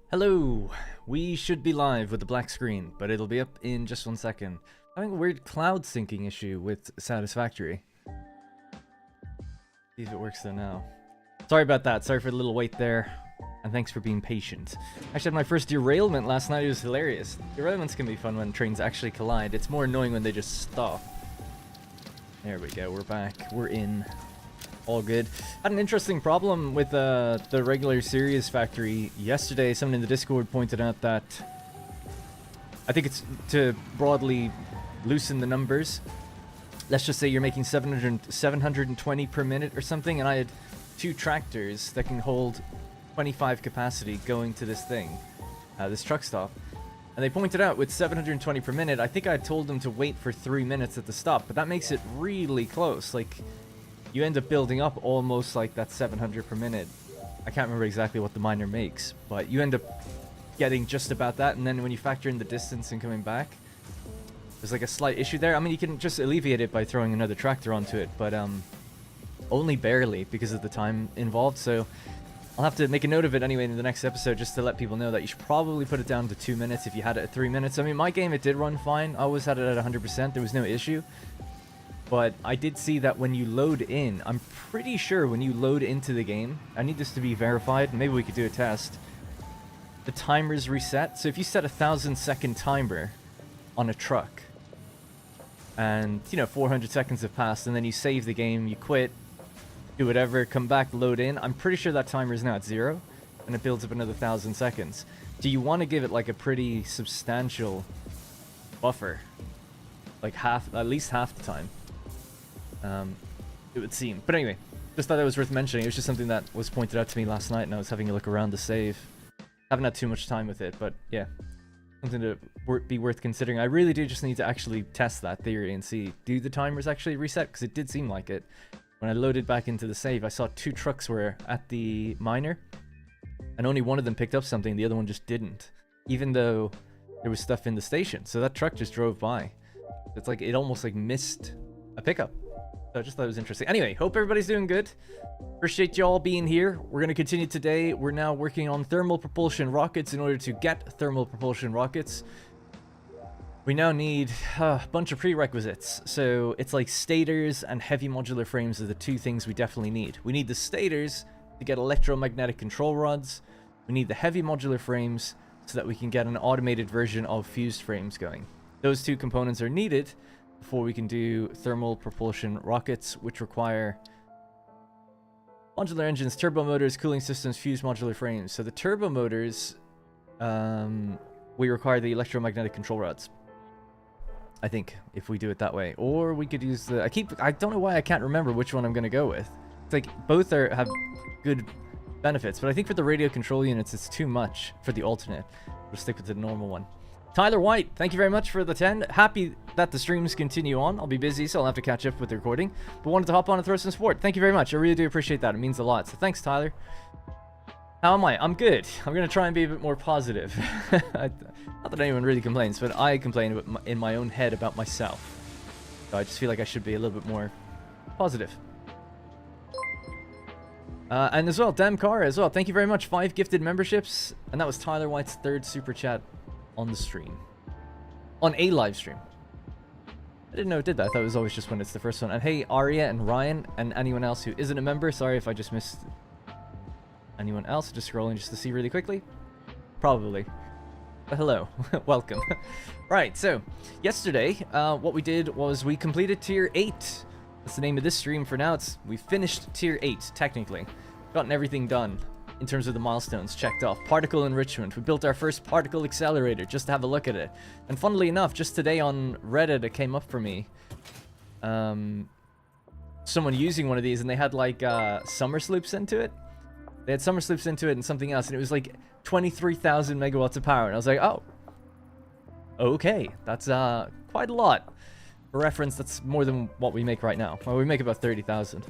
Hello! We should be live with the black screen, but it'll be up in just 1 second. I'm having a weird cloud syncing issue with Satisfactory. See if it works though now. Sorry about that, sorry for the little wait there. And thanks for being patient. I actually had my first derailment last night, it was hilarious. Derailments can be fun when trains actually collide. It's more annoying when they just stop. There we go, we're back. We're in. All good. Had an interesting problem with the regular series factory yesterday. Someone in the Discord pointed out that I think it's to broadly loosen the numbers. Let's just say you're making 720 per minute or something, and I had 2 tractors that can hold 25 capacity going to this thing, this truck stop. And they pointed out with 720 per minute, I think I told them to wait for 3 minutes at the stop, but that makes it really close. Like, you end up building up almost like that 700 per minute. I can't remember exactly what the miner makes, but you end up getting just about that, and then when you factor in the distance and coming back, there's like a slight issue there. I mean, you can just alleviate it by throwing another tractor onto it, but only barely because of the time involved, so I'll have to make a note of it anyway in the next episode just to let people know that you should probably put it down to 2 minutes if you had it at 3 minutes. I mean, my game, it did run fine. I always had it at 100%. There was no issue. But I did see that when you load in, I'm pretty sure when you load into the game, I need this to be verified, maybe we could do a test, the timer's reset. So if you set a 1,000-second timer on a truck, and, you know, 400 seconds have passed, and then you save the game, you quit, do whatever, come back, load in, I'm pretty sure that timer is now at 0, and it builds up another 1,000 seconds. Do you want to give it, like, a pretty substantial buffer? Like, at least half the time. It would seem. But anyway, just thought that was worth mentioning. It was just something that was pointed out to me last night, and I was having a look around the save. Haven't had too much time with it, but yeah. Something to be worth considering. I really do just need to actually test that theory and see, do the timers actually reset? Because it did seem like it. When I loaded back into the save, I saw 2 trucks were at the miner, and only one of them picked up something, the other one just didn't. Even though there was stuff in the station. So that truck just drove by. It's like, it almost like missed a pickup. So I just thought it was interesting. Anyway, hope everybody's doing good. Appreciate y'all being here. We're going to continue today. We're now working on thermal propulsion rockets. In order to get thermal propulsion rockets, we now need a bunch of prerequisites. So it's like stators and heavy modular frames are the 2 things we definitely need. We need the stators to get electromagnetic control rods. We need the heavy modular frames so that we can get an automated version of fused frames going. Those 2 components are needed before we can do thermal propulsion rockets, which require modular engines, turbo motors, cooling systems, fused modular frames. So the turbo motors, we require the electromagnetic control rods, I think, if we do it that way. Or we could use the... I don't know why I can't remember which one I'm going to go with. It's like, both have good benefits, but I think for the radio control units, it's too much for the alternate. We'll stick with the normal one. Tyler White, thank you very much for the 10. Happy that the streams continue on. I'll be busy, so I'll have to catch up with the recording. But wanted to hop on and throw some support. Thank you very much. I really do appreciate that. It means a lot. So thanks, Tyler. How am I? I'm good. I'm going to try and be a bit more positive. Not that anyone really complains, but I complain in my own head about myself. So I just feel like I should be a little bit more positive. And as well, Damn Cara as well. Thank you very much. 5 gifted memberships. And that was Tyler White's 3rd super chat on the stream. On a live stream. I didn't know it did that. I thought it was always just when it's the first one. And hey, Aria and Ryan and anyone else who isn't a member. Sorry if I just missed anyone else. Just scrolling just to see really quickly. Probably. But hello. Welcome. Right, so yesterday, what we did was we completed Tier 8. That's the name of this stream for now. We finished Tier 8, technically. Gotten everything done in terms of the milestones checked off. Particle enrichment. We built our first particle accelerator just to have a look at it. And funnily enough, just today on Reddit, it came up for me. Someone using one of these, and they had like summer sloops into it. They had summer sloops into it and something else, and it was like 23,000 megawatts of power. And I was like, oh, okay, that's quite a lot. For reference, that's more than what we make right now. Well, we make about 30,000.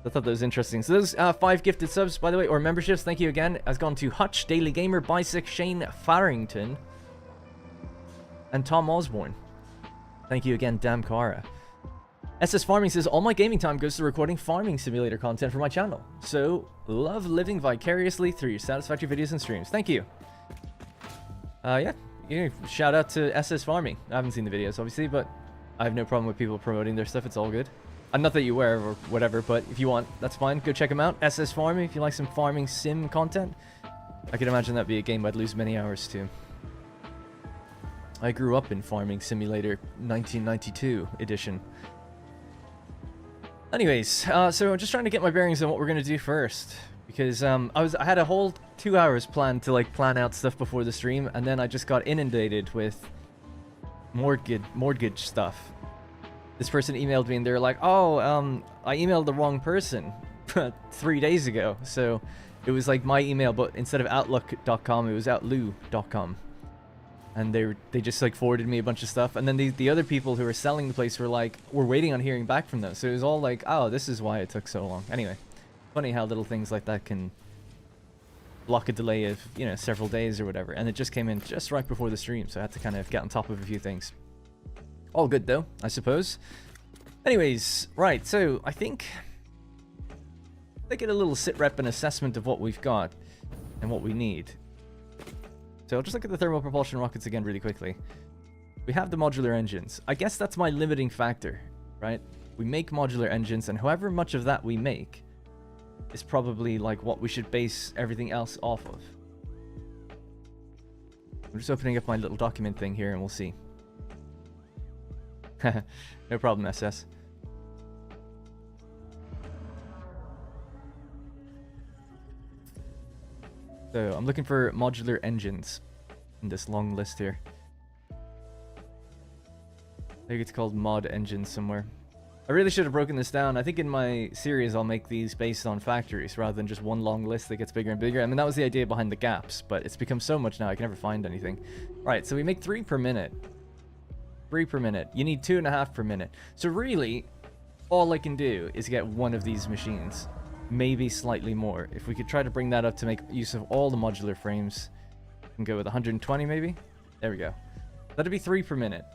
I thought that was interesting. So those 5 gifted subs, by the way, or memberships, thank you again, has gone to Hutch, Daily Gamer, Bisek, Shane Farrington, and Tom Osborne. Thank you again, Damn Cara. SS Farming says, all my gaming time goes to recording farming simulator content for my channel. So, love living vicariously through your Satisfactory videos and streams. Thank you. Yeah, shout out to SS Farming. I haven't seen the videos, obviously, but I have no problem with people promoting their stuff. It's all good. Not that you wear or whatever, but if you want, that's fine. Go check them out. SS Farming, if you like some farming sim content. I can imagine that'd be a game I'd lose many hours to. I grew up in Farming Simulator 1992 edition. Anyways, so I'm just trying to get my bearings on what we're gonna do first, because I had a whole 2 hours planned to like plan out stuff before the stream, and then I just got inundated with mortgage stuff. This person emailed me and they're like, "Oh, I emailed the wrong person 3 days ago." So it was like my email, but instead of outlook.com, it was outlu.com. And they just like forwarded me a bunch of stuff, and then the other people who were selling the place were like, we're waiting on hearing back from them. So it was all like, oh, this is why it took so long. Anyway, funny how little things like that can block a delay of, you know, several days or whatever. And it just came in just right before the stream, so I had to kind of get on top of a few things. All good though, I suppose. Anyways, right, so I think they get a little sit rep and assessment of what we've got and what we need. So I'll just look at the thermal propulsion rockets again really quickly. We have the modular engines. I guess that's my limiting factor, right? We make modular engines, and however much of that we make is probably like what we should base everything else off of. I'm just opening up my little document thing here and we'll see. No problem, SS. So I'm looking for modular engines in this long list here. I think it's called mod engines somewhere. I really should have broken this down. I think in my series I'll make these based on factories rather than just one long list that gets bigger and bigger. I mean, that was the idea behind the gaps, but it's become so much now I can never find anything. Right, so we make 3 per minute. 3 per minute. You need 2.5 per minute. So really, all I can do is get one of these machines. Maybe slightly more. If we could try to bring that up to make use of all the modular frames, we can go with 120 maybe. There we go. That'd be 3 per minute.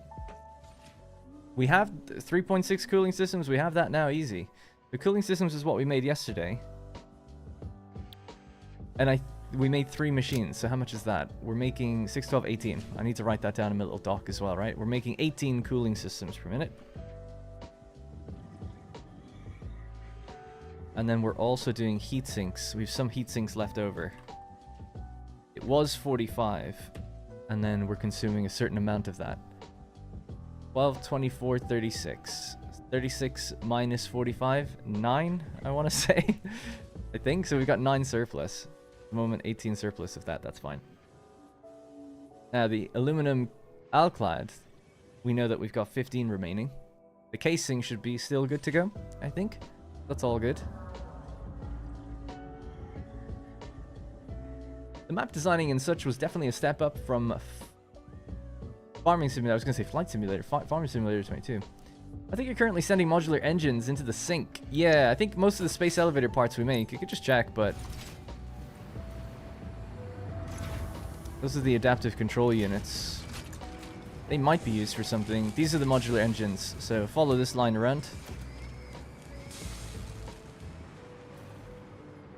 We have 3.6 cooling systems. We have that now, easy. The cooling systems is what we made yesterday, and we made 3 machines. So how much is that? We're making 6, 12, 18. I need to write that down in my little doc as well, right? We're making 18 cooling systems per minute. And then we're also doing heat sinks. We have some heat sinks left over. It was 45, and then we're consuming a certain amount of that. 12, 24, 36. 36 minus 45, 9, I want to say. I think. So we've got 9 surplus. At the moment, 18 surplus of that. That's fine. Now, the aluminum alclad, we know that we've got 15 remaining. The casing should be still good to go, I think. That's all good. The map designing and such was definitely a step up from Farming Simulator. I was going to say Flight Simulator. Farming Simulator 22. I think you're currently sending modular engines into the sink. Yeah, I think most of the space elevator parts we make, you could just check, but those are the adaptive control units. They might be used for something. These are the modular engines, so follow this line around.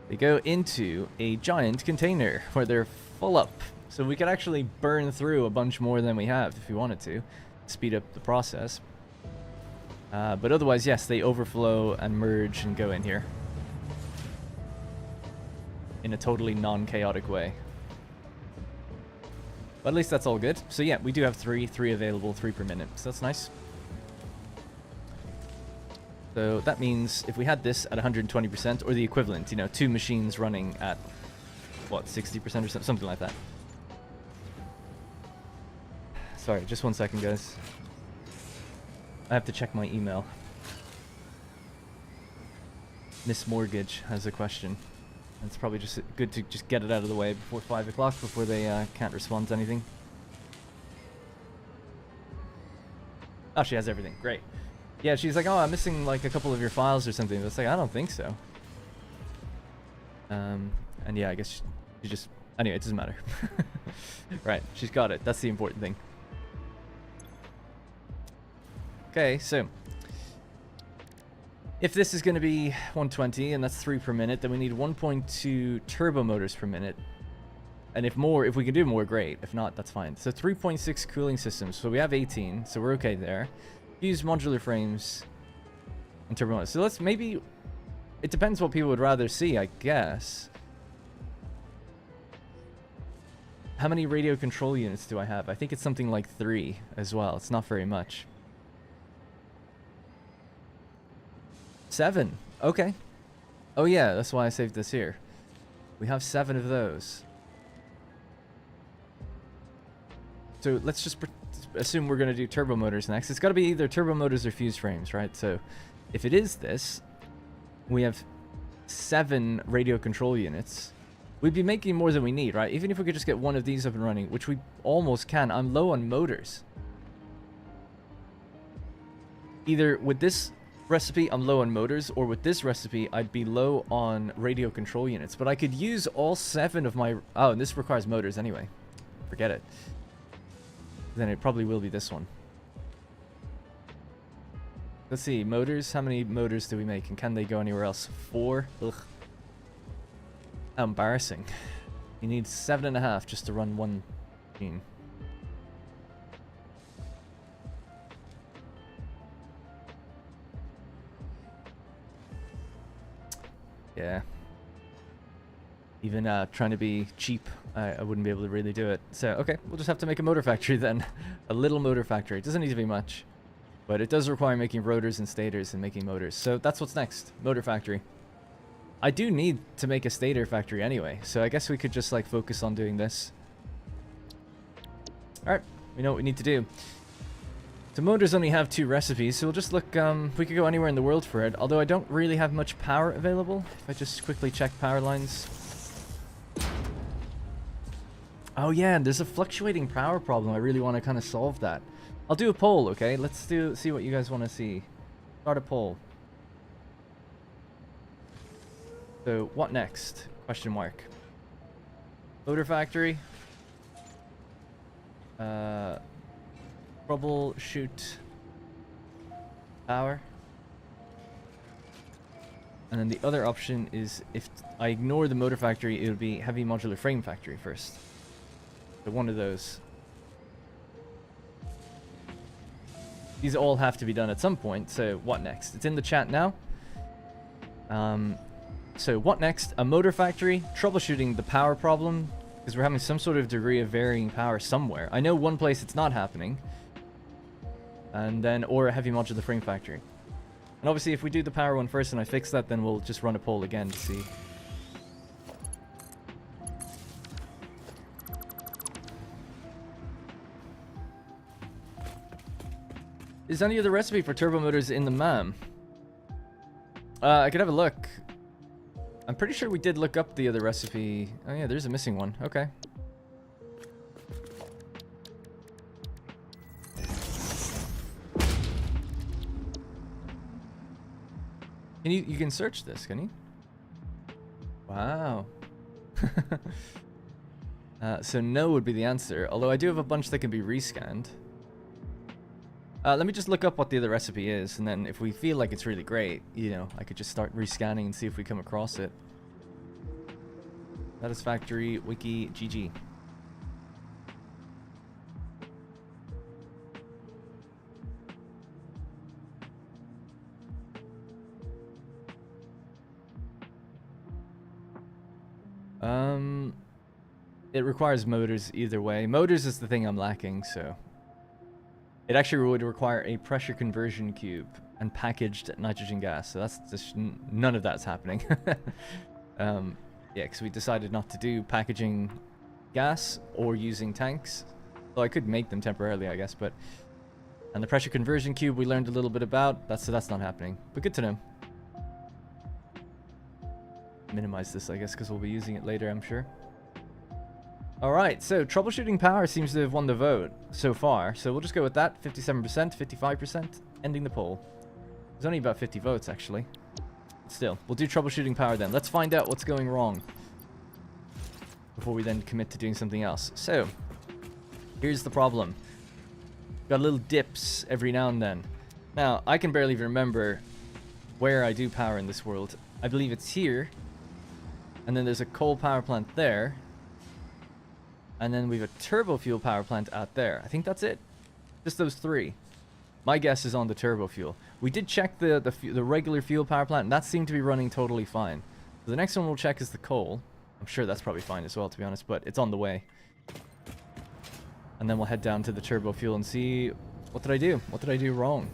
They go into a giant container where they're full up. So we could actually burn through a bunch more than we have if we wanted to. Speed up the process. But otherwise, yes, they overflow and merge and go in here. In a totally non-chaotic way. But at least that's all good. So yeah, we do have 3 available, 3 per minute. So that's nice. So that means if we had this at 120%, or the equivalent, you know, 2 machines running at, what, 60% or something like that. Sorry, just 1 second, guys. I have to check my email. Miss Mortgage has a question. It's probably just good to just get it out of the way before 5 o'clock, before they can't respond to anything. Oh, she has everything. Great. Yeah, she's like, oh, I'm missing like a couple of your files or something. It's like, I don't think so. And yeah, I guess she just... Anyway, it doesn't matter. Right, she's got it. That's the important thing. Okay, so if this is going to be 120, and that's 3 per minute, then we need 1.2 turbo motors per minute. And if we can do more, great. If not, that's fine. So 3.6 cooling systems. So we have 18, so we're okay there. Use modular frames and turbo motors. So let's maybe... It depends what people would rather see, I guess. How many radio control units do I have? I think it's something like 3 as well. It's not very much. 7. Okay. Oh yeah, that's why I saved this here. We have 7 of those. So let's just assume we're going to do turbo motors next. It's got to be either turbo motors or fuse frames, right? So if it is this, we have 7 radio control units. We'd be making more than we need, right? Even if we could just get one of these up and running, which we almost can. I'm low on motors. Either with this recipe, I'm low on motors, or with this recipe, I'd be low on radio control units. But I could use all 7 of my... Oh, and this requires motors anyway. Forget it. Then it probably will be this one. Let's see, motors. How many motors do we make, and can they go anywhere else? 4? Ugh. How embarrassing. You need 7.5 just to run one machine. Yeah. Even trying to be cheap, I wouldn't be able to really do it. So, okay, we'll just have to make a motor factory then. A little motor factory. It doesn't need to be much. But it does require making rotors and stators and making motors. So that's what's next. Motor factory. I do need to make a stator factory anyway. So I guess we could just like focus on doing this. Alright, we know what we need to do. So motors only have 2 recipes, so we'll just look, we could go anywhere in the world for it. Although I don't really have much power available. If I just quickly check power lines. Oh yeah, there's a fluctuating power problem. I really want to kind of solve that. I'll do a poll, okay? Let's see what you guys want to see. Start a poll. So, what next? Question mark. Motor factory. Troubleshoot. Power. And then the other option is, if I ignore the motor factory, it would be heavy modular frame factory first. So one of those. These all have to be done at some point, so what next? It's in the chat now. So what next? A motor factory, troubleshooting the power problem, because we're having some sort of degree of varying power somewhere. I know one place it's not happening. And then, or a heavy modular frame factory. And obviously if we do the power one first and I fix that, then we'll just run a poll again to see. Is any of the recipe for turbo motors in the MAM? I could have a look. I'm pretty sure we did look up the other recipe. Oh yeah, there's a missing one. Okay. Can you can search this, can you? Wow. So no would be the answer, although I do have a bunch that can be rescanned. Let me just look up what the other recipe is, and then if we feel like it's really great, you know, I could just start rescanning and see if we come across it. Satisfactory, wiki, GG. It requires motors either way. Motors is the thing I'm lacking, so... It actually would require a pressure conversion cube and packaged nitrogen gas, so that's just none of that's happening. Yeah, because we decided not to do packaging gas or using tanks. Though I could make them temporarily, I guess, but... And the pressure conversion cube we learned a little bit about, so that's not happening. But good to know. Minimize this, I guess, because we'll be using it later, I'm sure. Alright, so troubleshooting power seems to have won the vote so far, so we'll just go with that. 57%, 55%, ending the poll. There's only about 50 votes, actually. Still, we'll do troubleshooting power then. Let's find out what's going wrong before we then commit to doing something else. So, here's the problem. Got little dips every now and then. Now, I can barely remember where I do power in this world. I believe it's here, and then there's a coal power plant there. And then we have a turbo fuel power plant out there. I think that's it. Just those 3. My guess is on the turbo fuel. We did check the regular fuel power plant, and that seemed to be running totally fine. So the next one we'll check is the coal. I'm sure that's probably fine as well, to be honest, but it's on the way. And then we'll head down to the turbo fuel and see, what did I do? What did I do wrong?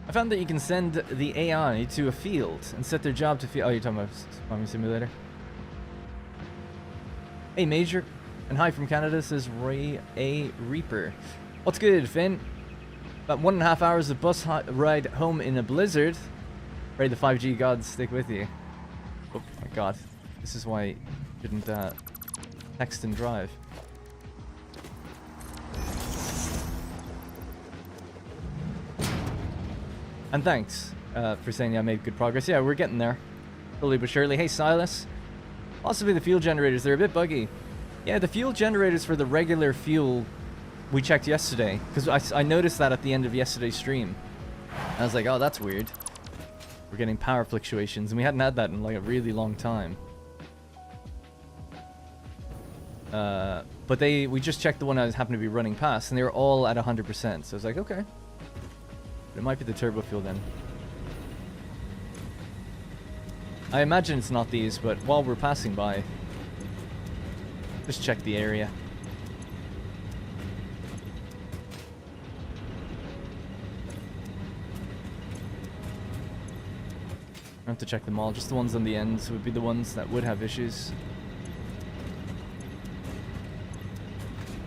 I found that you can send the AI to a field and set their job to field. Oh, you're talking about Farming Simulator? Hey, Major. And hi from Canada, says Ray A. Reaper. What's good, Finn? About 1.5 hours of bus ride home in a blizzard. Pray the 5G gods stick with you. Oh my god. This is why you shouldn't text and drive. And thanks for saying I made good progress. Yeah, we're getting there. Slowly but surely. Hey, Silas. Possibly the fuel generators. They're a bit buggy. Yeah, the fuel generators for the regular fuel we checked yesterday. Because I noticed that at the end of yesterday's stream. I was like, oh, that's weird. We're getting power fluctuations. And we hadn't had that in like a really long time. But we just checked the one I happened to be running past. And they were all at 100%. So I was like, okay. But it might be the turbo fuel then. I imagine it's not these, but while we're passing by, just check the area. I have to check them all. Just the ones on the ends would be the ones that would have issues.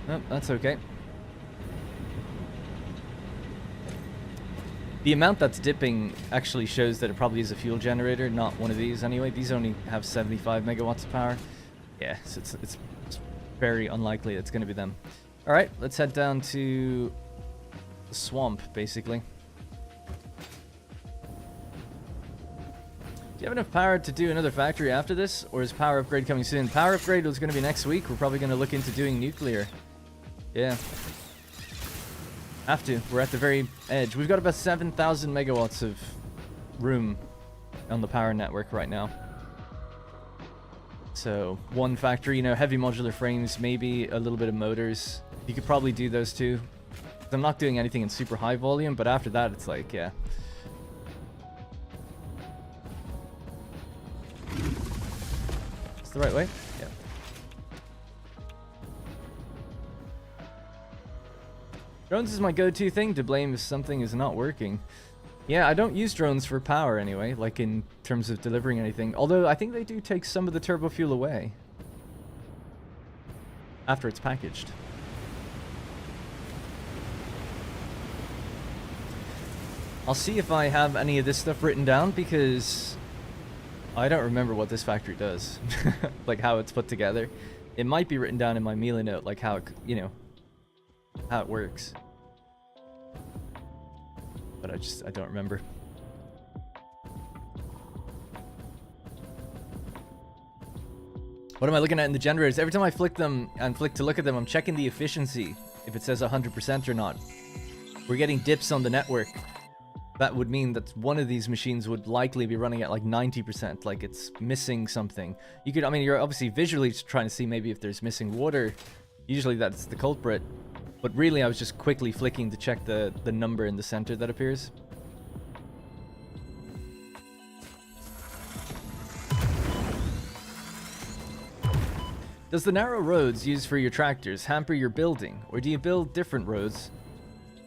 Oh, that's okay. The amount that's dipping actually shows that it probably is a fuel generator, not one of these anyway. These only have 75 megawatts of power. Yeah, so it's very unlikely it's going to be them. Alright, let's head down to the swamp, basically. Do you have enough power to do another factory after this? Or is power upgrade coming soon? Power upgrade was going to be next week. We're probably going to look into doing nuclear. Yeah. Have to. We're at the very edge. We've got about 7,000 megawatts of room on the power network right now. So, one factory, you know, heavy modular frames, maybe a little bit of motors. You could probably do those too. I'm not doing anything in super high volume, but after that, it's like, yeah. It's the right way? Yeah. Drones is my go-to thing to blame if something is not working. Yeah, I don't use drones for power anyway, like in terms of delivering anything. Although I think they do take some of the turbo fuel away. After it's packaged. I'll see if I have any of this stuff written down because I don't remember what this factory does. Like how it's put together. It might be written down in my mealy note, like how it, you know, how it works. But I don't remember. What am I looking at in the generators? Every time I flick them and flick to look at them, I'm checking the efficiency, if it says 100% or not. We're getting dips on the network. That would mean that one of these machines would likely be running at like 90%, like it's missing something. You could, I mean, you're obviously visually trying to see maybe if there's missing water. Usually that's the culprit. But really, I was just quickly flicking to check the number in the center that appears. Does the narrow roads used for your tractors hamper your building? Or do you build different roads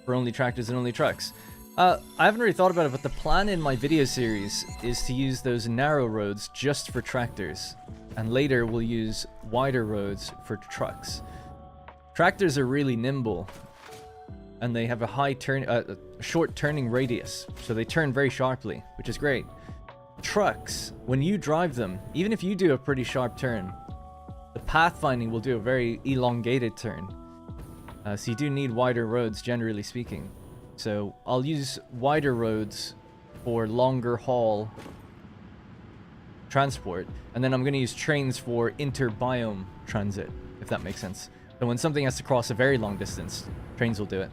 for only tractors and only trucks? I haven't really thought about it, but the plan in my video series is to use those narrow roads just for tractors. And later, we'll use wider roads for trucks. Tractors are really nimble, and they have a high short turning radius, so they turn very sharply, which is great. Trucks, when you drive them, even if you do a pretty sharp turn, the pathfinding will do a very elongated turn. So you do need wider roads, generally speaking. So I'll use wider roads for longer haul transport, and then I'm going to use trains for inter-biome transit, if that makes sense. So when something has to cross a very long distance, trains will do it.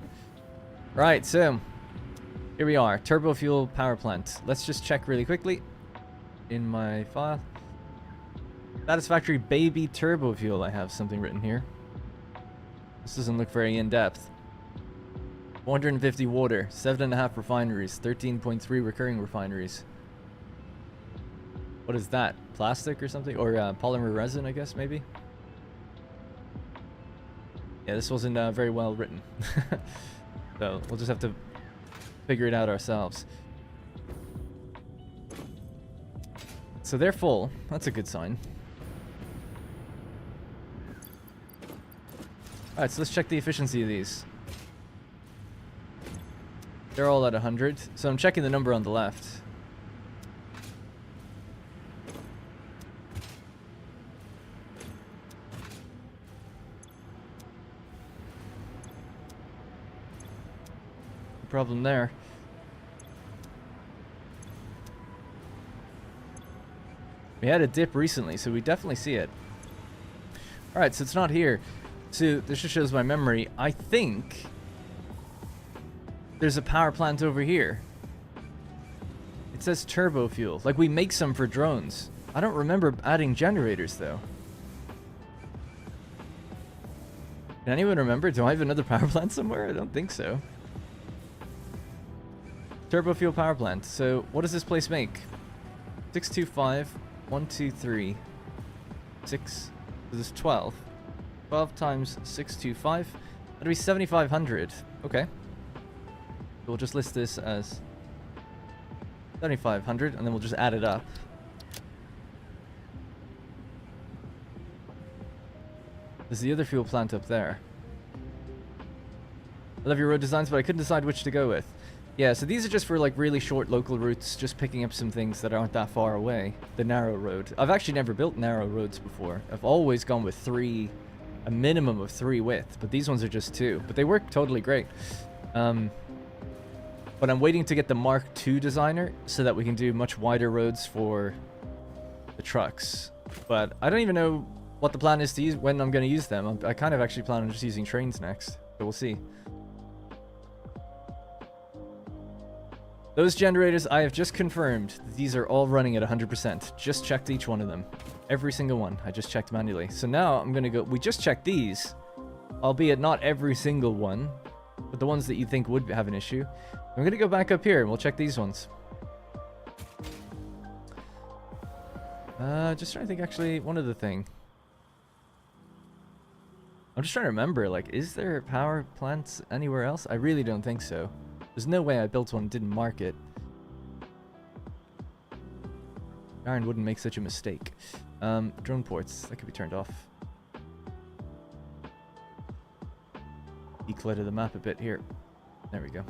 Right, so here we are, turbo fuel power plant. Let's just check really quickly in my file. Satisfactory baby turbo fuel. I have something written here. This doesn't look very in-depth. 450 water, 7.5 refineries, 13.3 recurring refineries. What is that? Plastic or something? Or polymer resin, I guess, maybe? Yeah, this wasn't very well written. So we'll just have to figure it out ourselves. So they're full. That's a good sign. Alright, so let's check the efficiency of these. They're all at 100. So I'm checking the number on the left. No problem there. We had a dip recently, so we definitely see it. Alright, so it's not here. So this just shows my memory. I think there's a power plant over here. It says turbo fuel. Like, we make some for drones. I don't remember adding generators, though. Can anyone remember? Do I have another power plant somewhere? I don't think so. Turbo fuel power plant. So what does this place make? 625, 123, 6. So there's 12. 12 times 625. That'd be 7,500. Okay. We'll just list this as 7,500, and then we'll just add it up. There's the other fuel plant up there. I love your road designs, but I couldn't decide which to go with. Yeah, so these are just for like really short local routes, just picking up some things that aren't that far away. The narrow road. I've actually never built narrow roads before. I've always gone with 3, a minimum of 3 width, but these ones are just 2. But they work totally great. But I'm waiting to get the Mark II designer so that we can do much wider roads for the trucks. But I don't even know what the plan is to use, when I'm going to use them. I kind of actually plan on just using trains next, but we'll see. Those generators, I have just confirmed that these are all running at 100%. Just checked each one of them. Every single one. I just checked manually. So now I'm going to go... We just checked these, albeit not every single one, but the ones that you think would have an issue. I'm going to go back up here and we'll check these ones. Just trying to think, actually, one other thing. I'm just trying to remember, like, is there power plants anywhere else? I really don't think so. There's no way I built one and didn't mark it. Aaron wouldn't make such a mistake. Drone ports, that could be turned off. Declutter the map a bit here. There we go.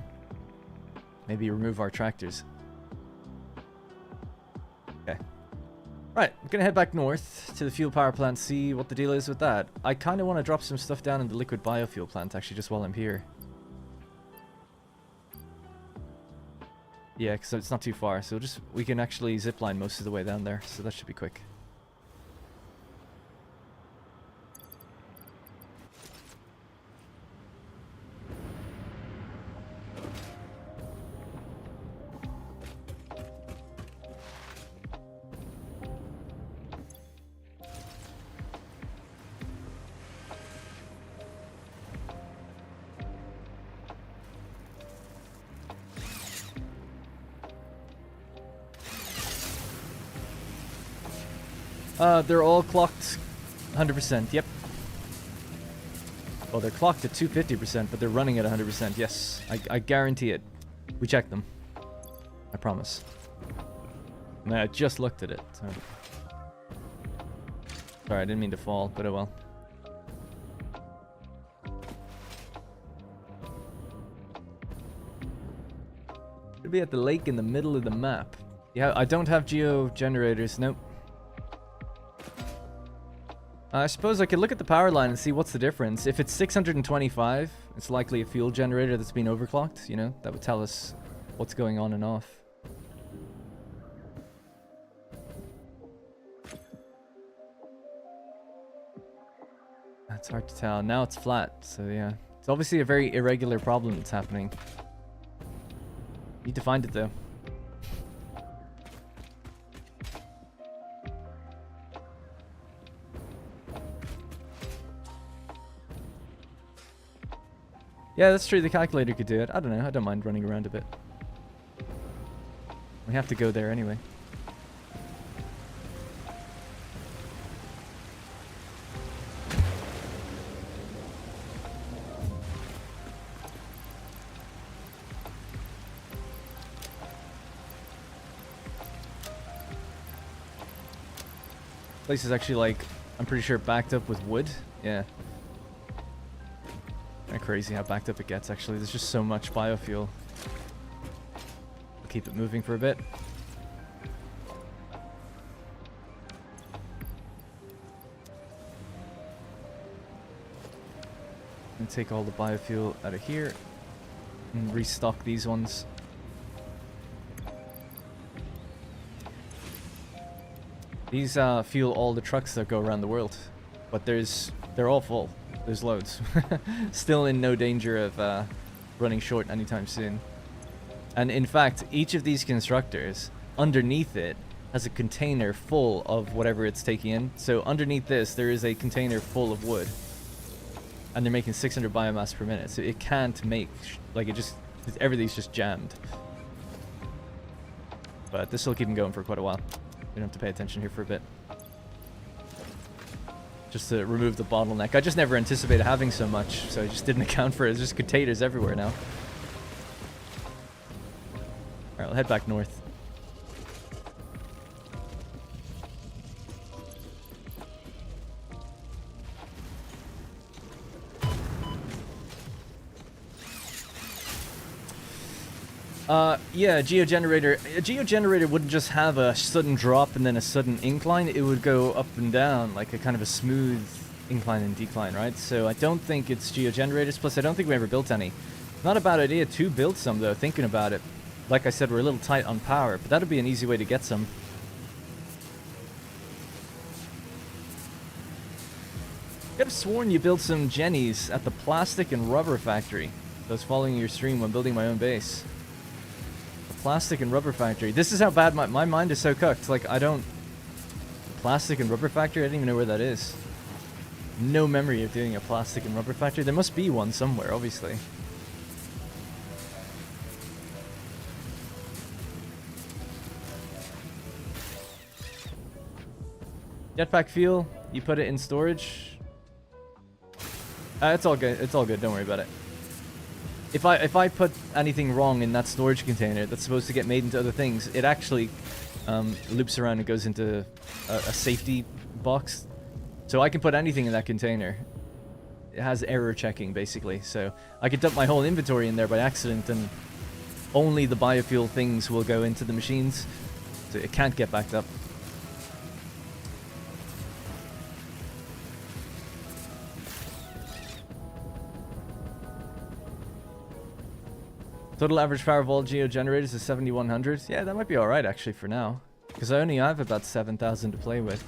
Maybe remove our tractors. Okay. Right, I'm gonna head back north to the fuel power plant, see what the deal is with that. I kind of want to drop some stuff down in the liquid biofuel plant, actually, just while I'm here. Yeah, because it's not too far, so we can actually zipline most of the way down there, so that should be quick. They're all clocked 100%, yep. Well, they're clocked at 250%, but they're running at 100%, yes. I guarantee it. We checked them. I promise. And I just looked at it, so. Sorry, I didn't mean to fall, but oh well. Should be at the lake in the middle of the map. Yeah, I don't have geo generators, nope. I suppose I could look at the power line and see what's the difference. If it's 625, it's likely a fuel generator that's been overclocked, you know? That would tell us what's going on and off. It's hard to tell. Now it's flat, so yeah. It's obviously a very irregular problem that's happening. Need to find it though. Yeah, that's true. The calculator could do it. I don't know. I don't mind running around a bit. We have to go there anyway. Place is actually like, I'm pretty sure backed up with wood. Yeah. Kind of crazy how backed up it gets actually. There's just so much biofuel. I'll keep it moving for a bit. And take all the biofuel out of here and restock these ones. These fuel all the trucks that go around the world, but they're all full. There's loads. Still in no danger of running short anytime soon. And in fact, each of these constructors, underneath it, has a container full of whatever it's taking in. So underneath this, there is a container full of wood. And they're making 600 biomass per minute. So it can't make, like everything's just jammed. But this will keep them going for quite a while. We don't have to pay attention here for a bit. Just to remove the bottleneck. I just never anticipated having so much, so I just didn't account for it. There's just containers everywhere now. Alright, we'll head back north. Yeah, a geogenerator. A geogenerator wouldn't just have a sudden drop and then a sudden incline. It would go up and down, like a kind of a smooth incline and decline, right? So I don't think it's geogenerators. Plus, I don't think we ever built any. Not a bad idea to build some, though, thinking about it. Like I said, we're a little tight on power, but that'd be an easy way to get some. I could have sworn you built some Jennies at the plastic and rubber factory. I was following your stream when building my own base. Plastic and rubber factory. This is how bad my mind is so cooked. Like, I don't... Plastic and rubber factory? I don't even know where that is. No memory of doing a plastic and rubber factory. There must be one somewhere, obviously. Jetpack fuel. You put it in storage. It's all good. It's all good. Don't worry about it. If I put anything wrong in that storage container that's supposed to get made into other things, it actually loops around and goes into a safety box. So I can put anything in that container. It has error checking, basically. So I could dump my whole inventory in there by accident, and only the biofuel things will go into the machines. So it can't get backed up. Total average power of all geogenerators is 7100. Yeah, that might be alright actually for now. Because I only have about 7,000 to play with.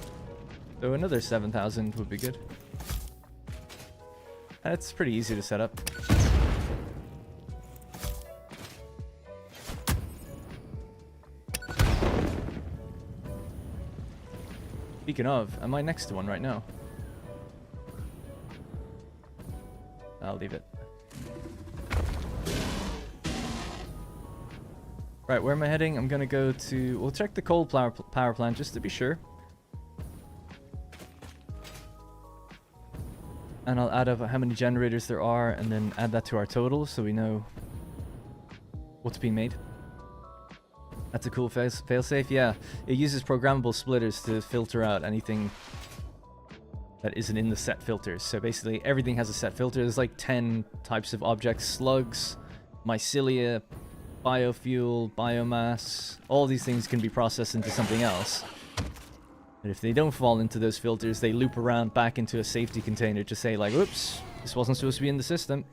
So another 7,000 would be good. And it's pretty easy to set up. Speaking of, am I next to one right now? I'll leave it. Right, where am I heading? I'm gonna go to... We'll check the coal power plant just to be sure. And I'll add up how many generators there are and then add that to our total so we know what's being made. That's a cool failsafe, yeah. It uses programmable splitters to filter out anything that isn't in the set filters. So basically everything has a set filter. There's like 10 types of objects. Slugs, mycelia, biofuel, biomass, all these things can be processed into something else. And if they don't fall into those filters, they loop around back into a safety container to say like, oops, this wasn't supposed to be in the system.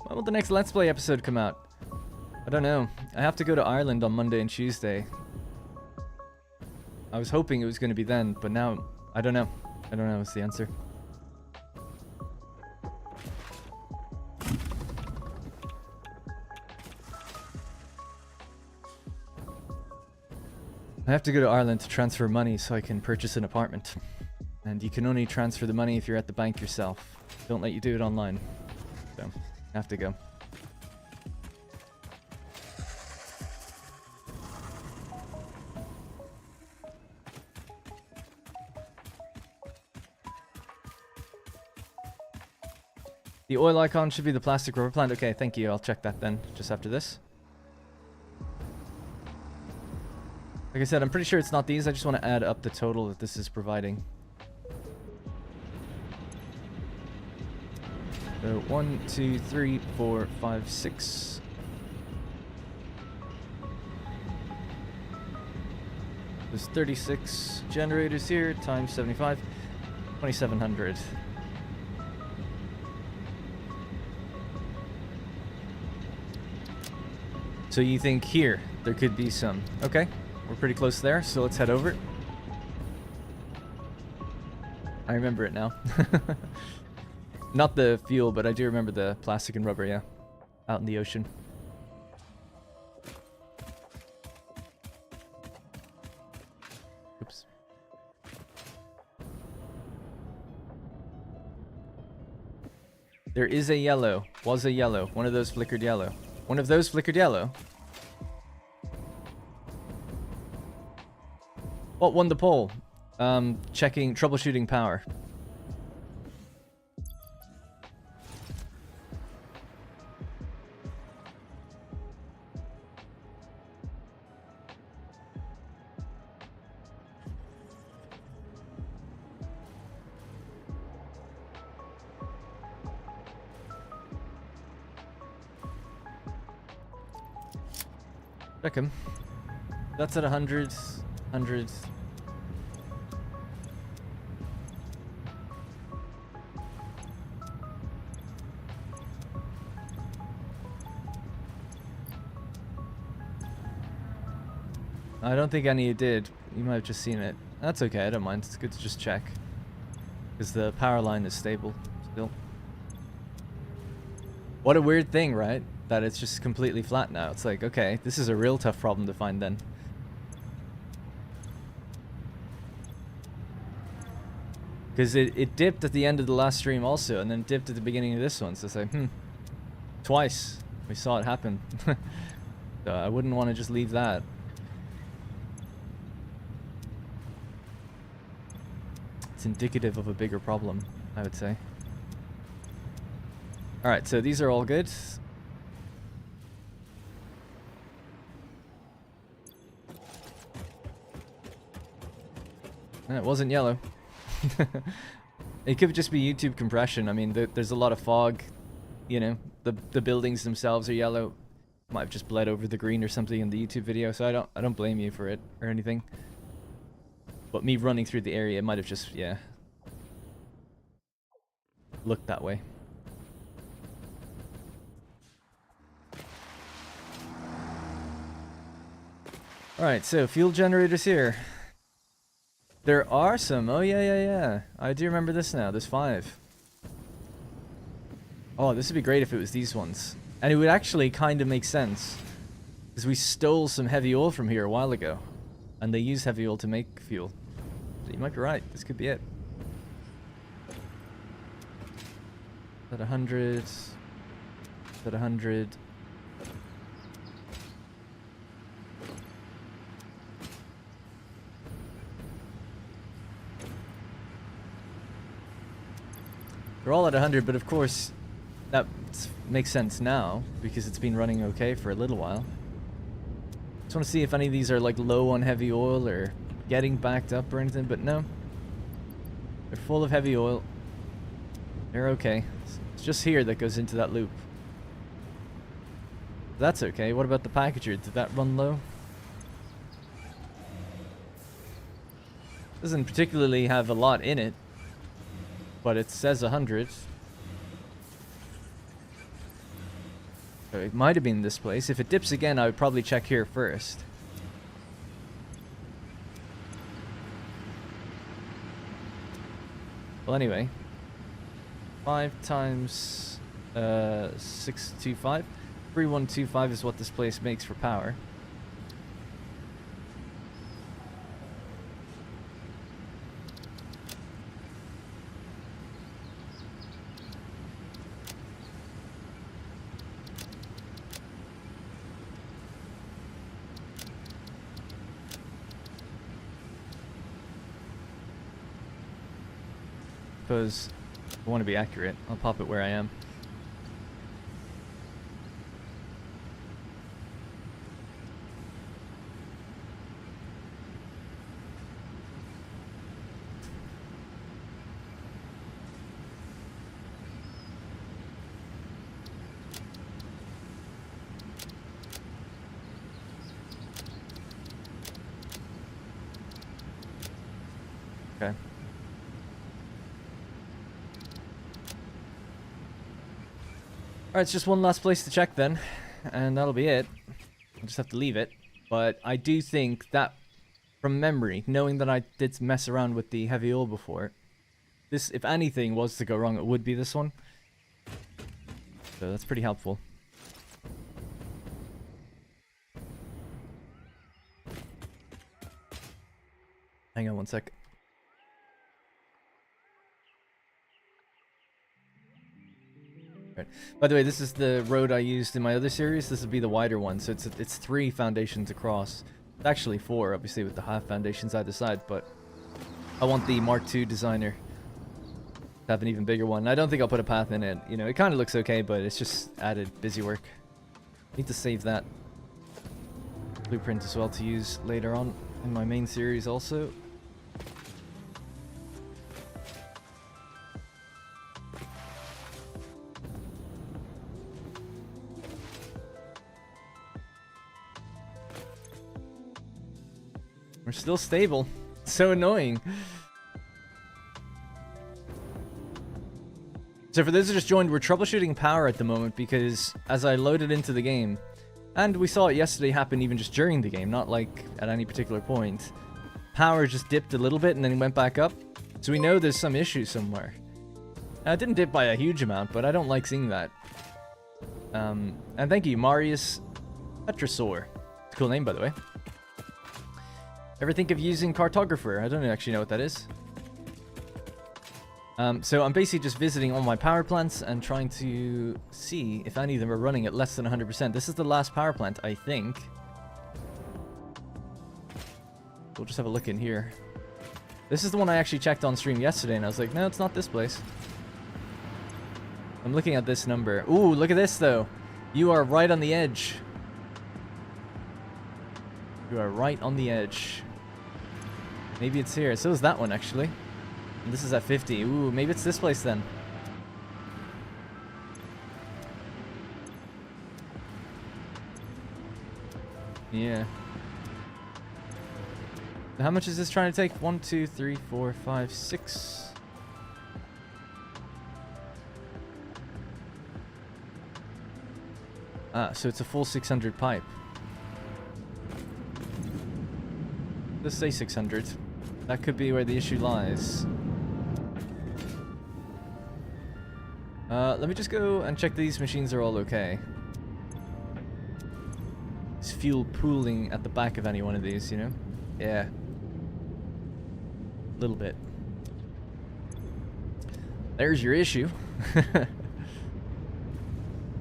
When will the next Let's Play episode come out? I don't know. I have to go to Ireland on Monday and Tuesday. I was hoping it was going to be then, but now, I don't know. I don't know is the answer. I have to go to Ireland to transfer money so I can purchase an apartment. And you can only transfer the money if you're at the bank yourself. Don't let you do it online. So, I have to go. The oil icon should be the plastic rubber plant. Okay, thank you. I'll check that then, just after this. Like I said, I'm pretty sure it's not these. I just want to add up the total that this is providing. So 1, 2, 3, 4, 5, 6. There's 36 generators here times 75. 2,700. So you think here there could be some. Okay, we're pretty close there, so let's head over. I remember it now. Not the fuel, but I do remember the plastic and rubber, yeah. Out in the ocean. Oops. There is a yellow. Was a yellow. One of those flickered yellow. One of those flickered yellow. What won the poll? Checking, troubleshooting power. Check him. That's at 100. 100. I don't think any did. You might have just seen it. That's okay, I don't mind. It's good to just check. Because the power line is stable still. What a weird thing, right? That it's just completely flat now. It's like, okay, this is a real tough problem to find then. Because it dipped at the end of the last stream also, and then dipped at the beginning of this one. So it's like, twice we saw it happen. So I wouldn't want to just leave that. It's indicative of a bigger problem, I would say. Alright, so these are all good. And it wasn't yellow. It could just be YouTube compression. I mean, there's a lot of fog. You know, the buildings themselves are yellow. Might have just bled over the green or something in the YouTube video, so I don't blame you for it or anything. But me running through the area might have just, yeah, looked that way. Alright, so fuel generators here. There are some. Oh, yeah. I do remember this now. There's 5. Oh, this would be great if it was these ones. And it would actually kind of make sense. Because we stole some heavy oil from here a while ago. And they use heavy oil to make fuel. So you might be right. This could be it. At 100. At 100. They're all at 100, but of course, that makes sense now, because it's been running okay for a little while. Just want to see if any of these are like low on heavy oil or getting backed up or anything, but no. They're full of heavy oil. They're okay. It's just here that goes into that loop. That's okay. What about the packager? Did that run low? Doesn't particularly have a lot in it, but it says 100. So it might have been this place. If it dips again, I would probably check here first. Well, anyway. 5 times 625. 3125 is what this place makes for power. Because I want to be accurate. I'll pop it where I am. Okay. Alright, it's just one last place to check then, and that'll be it. I'll just have to leave it. But I do think that, from memory, knowing that I did mess around with the heavy oil before, this, if anything was to go wrong, it would be this one. So that's pretty helpful. Hang on one sec. By the way, this is the road I used in my other series. This would be the wider one, so it's 3 foundations across. It's actually 4, obviously, with the half foundations either side, but I want the Mark II designer to have an even bigger one. I don't think I'll put a path in it. You know, it kind of looks okay, but it's just added busy work. Need to save that blueprint as well to use later on in my main series also. We're still stable. So annoying. So for those who just joined, we're troubleshooting power at the moment because as I loaded into the game, and we saw it yesterday happen even just during the game, not like at any particular point, power just dipped a little bit and then went back up. So we know there's some issue somewhere. It didn't dip by a huge amount, but I don't like seeing that. And thank you, Marius Petrosaur. It's a cool name, by the way. Ever think of using Cartographer? I don't actually know what that is. So I'm basically just visiting all my power plants and trying to see if any of them are running at less than 100%. This is the last power plant, I think. We'll just have a look in here. This is the one I actually checked on stream yesterday, and I was like, no, it's not this place. I'm looking at this number. Ooh, look at this, though. You are right on the edge. You are right on the edge. Maybe it's here. So is that one, actually. And this is at 50. Ooh, maybe it's this place, then. Yeah. How much is this trying to take? 1, 2, 3, 4, 5, 6. Ah, so it's a full 600 pipe. Let's say 600. That could be where the issue lies. Let me just go and check these machines are all okay. Is fuel pooling at the back of any one of these, you know? Yeah. A little bit. There's your issue.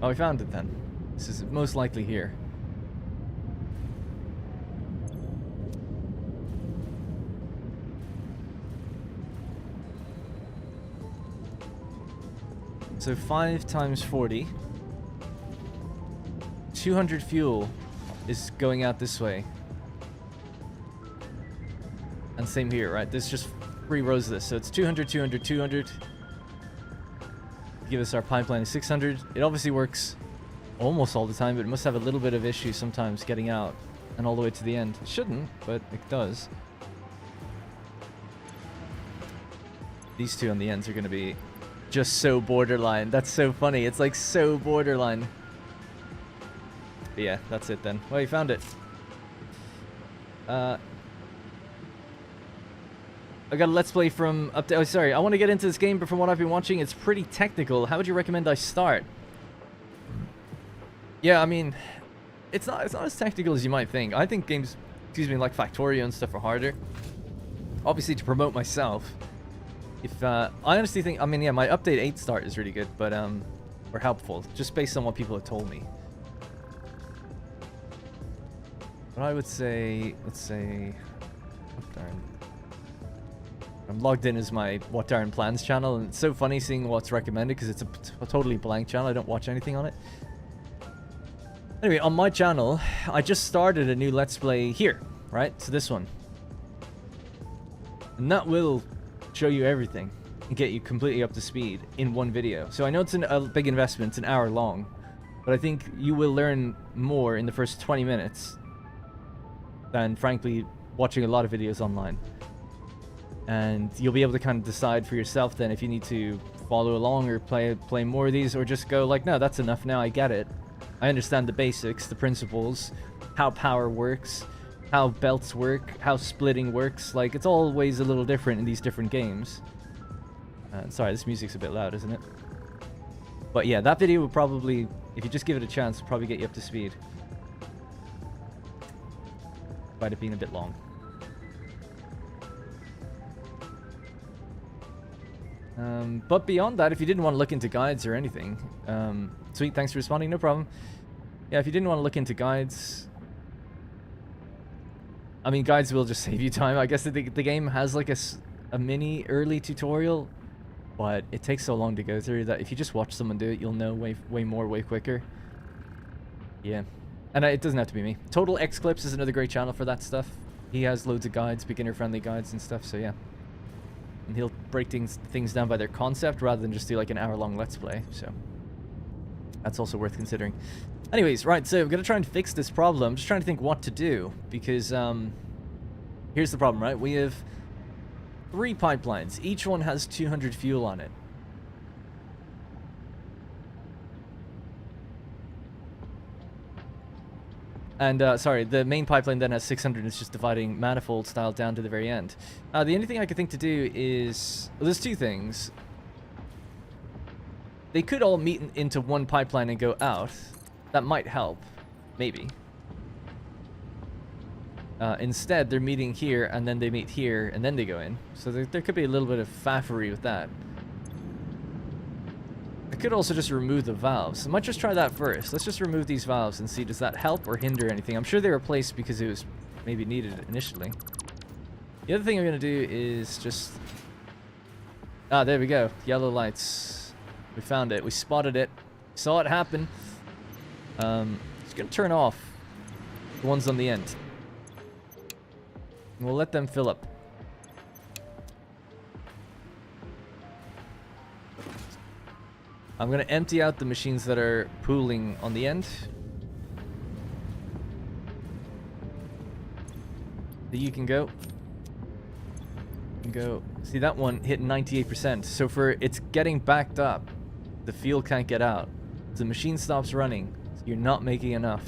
Oh, we found it then. This is most likely here. So 5 times 40. 200 fuel is going out this way. And same here, right? There's just 3 rows of this. So it's 200, 200, 200. Give us our pipeline of 600. It obviously works almost all the time, but it must have a little bit of issue sometimes getting out and all the way to the end. It shouldn't, but it does. These 2 on the ends are going to be just so borderline. That's so funny. It's like so borderline. But yeah, that's it then. Well, you found it. I got a let's play from up to... Oh, sorry. I want to get into this game, but from what I've been watching, it's pretty technical. How would you recommend I start? Yeah, I mean, it's not as technical as you might think. I think games, excuse me, like Factorio and stuff are harder. Obviously, to promote myself. If I honestly think, I mean, yeah, my update 8 start is really good, but or helpful, just based on what people have told me. But I would say, let's say, oh, darn. I'm logged in as my What Darn Plans channel, and it's so funny seeing what's recommended because it's a totally blank channel. I don't watch anything on it. Anyway, on my channel, I just started a new Let's Play here, right? So this one. And that will show you everything and get you completely up to speed in one video. So I know it's a big investment, it's an hour long, but I think you will learn more in the first 20 minutes than, frankly, watching a lot of videos online. And you'll be able to kind of decide for yourself then if you need to follow along or play more of these, or just go like, no, that's enough now, I get it. I understand the basics, the principles, how power works, how belts work, how splitting works. Like, it's always a little different in these different games. Sorry, this music's a bit loud, isn't it? But yeah, that video will probably, if you just give it a chance, will probably get you up to speed. Despite it being a bit long. But beyond that, if you didn't want to look into guides or anything, sweet, thanks for responding, no problem. Yeah, if you didn't want to look into guides, I mean, guides will just save you time. I guess the game has like a mini early tutorial, but it takes so long to go through that if you just watch someone do it, you'll know way more, way quicker. Yeah, and it doesn't have to be me. Total X Clips is another great channel for that stuff. He has loads of guides, beginner-friendly guides and stuff, so yeah. And he'll break things down by their concept rather than just do like an hour-long Let's Play, so that's also worth considering. Anyways, right, so I'm going to try and fix this problem. I'm just trying to think what to do, because here's the problem, right? We have 3 pipelines. Each one has 200 fuel on it. And, sorry, the main pipeline then has 600, and it's just dividing manifold style down to the very end. The only thing I could think to do is... Well, there's 2 things. They could all meet into one pipeline and go out. That might help. Maybe. Instead, they're meeting here, and then they meet here, and then they go in. So there could be a little bit of faffery with that. I could also just remove the valves. I might just try that first. Let's just remove these valves and see, does that help or hinder anything? I'm sure they were placed because it was maybe needed initially. The other thing I'm going to do is just... Ah, there we go. Yellow lights. We found it. We spotted it. Saw it happen. Just going to turn off the ones on the end. And we'll let them fill up. I'm going to empty out the machines that are pooling on the end. You can go. You can go. See, that one hit 98%. So for it's getting backed up, the fuel can't get out. The machine stops running. So you're not making enough.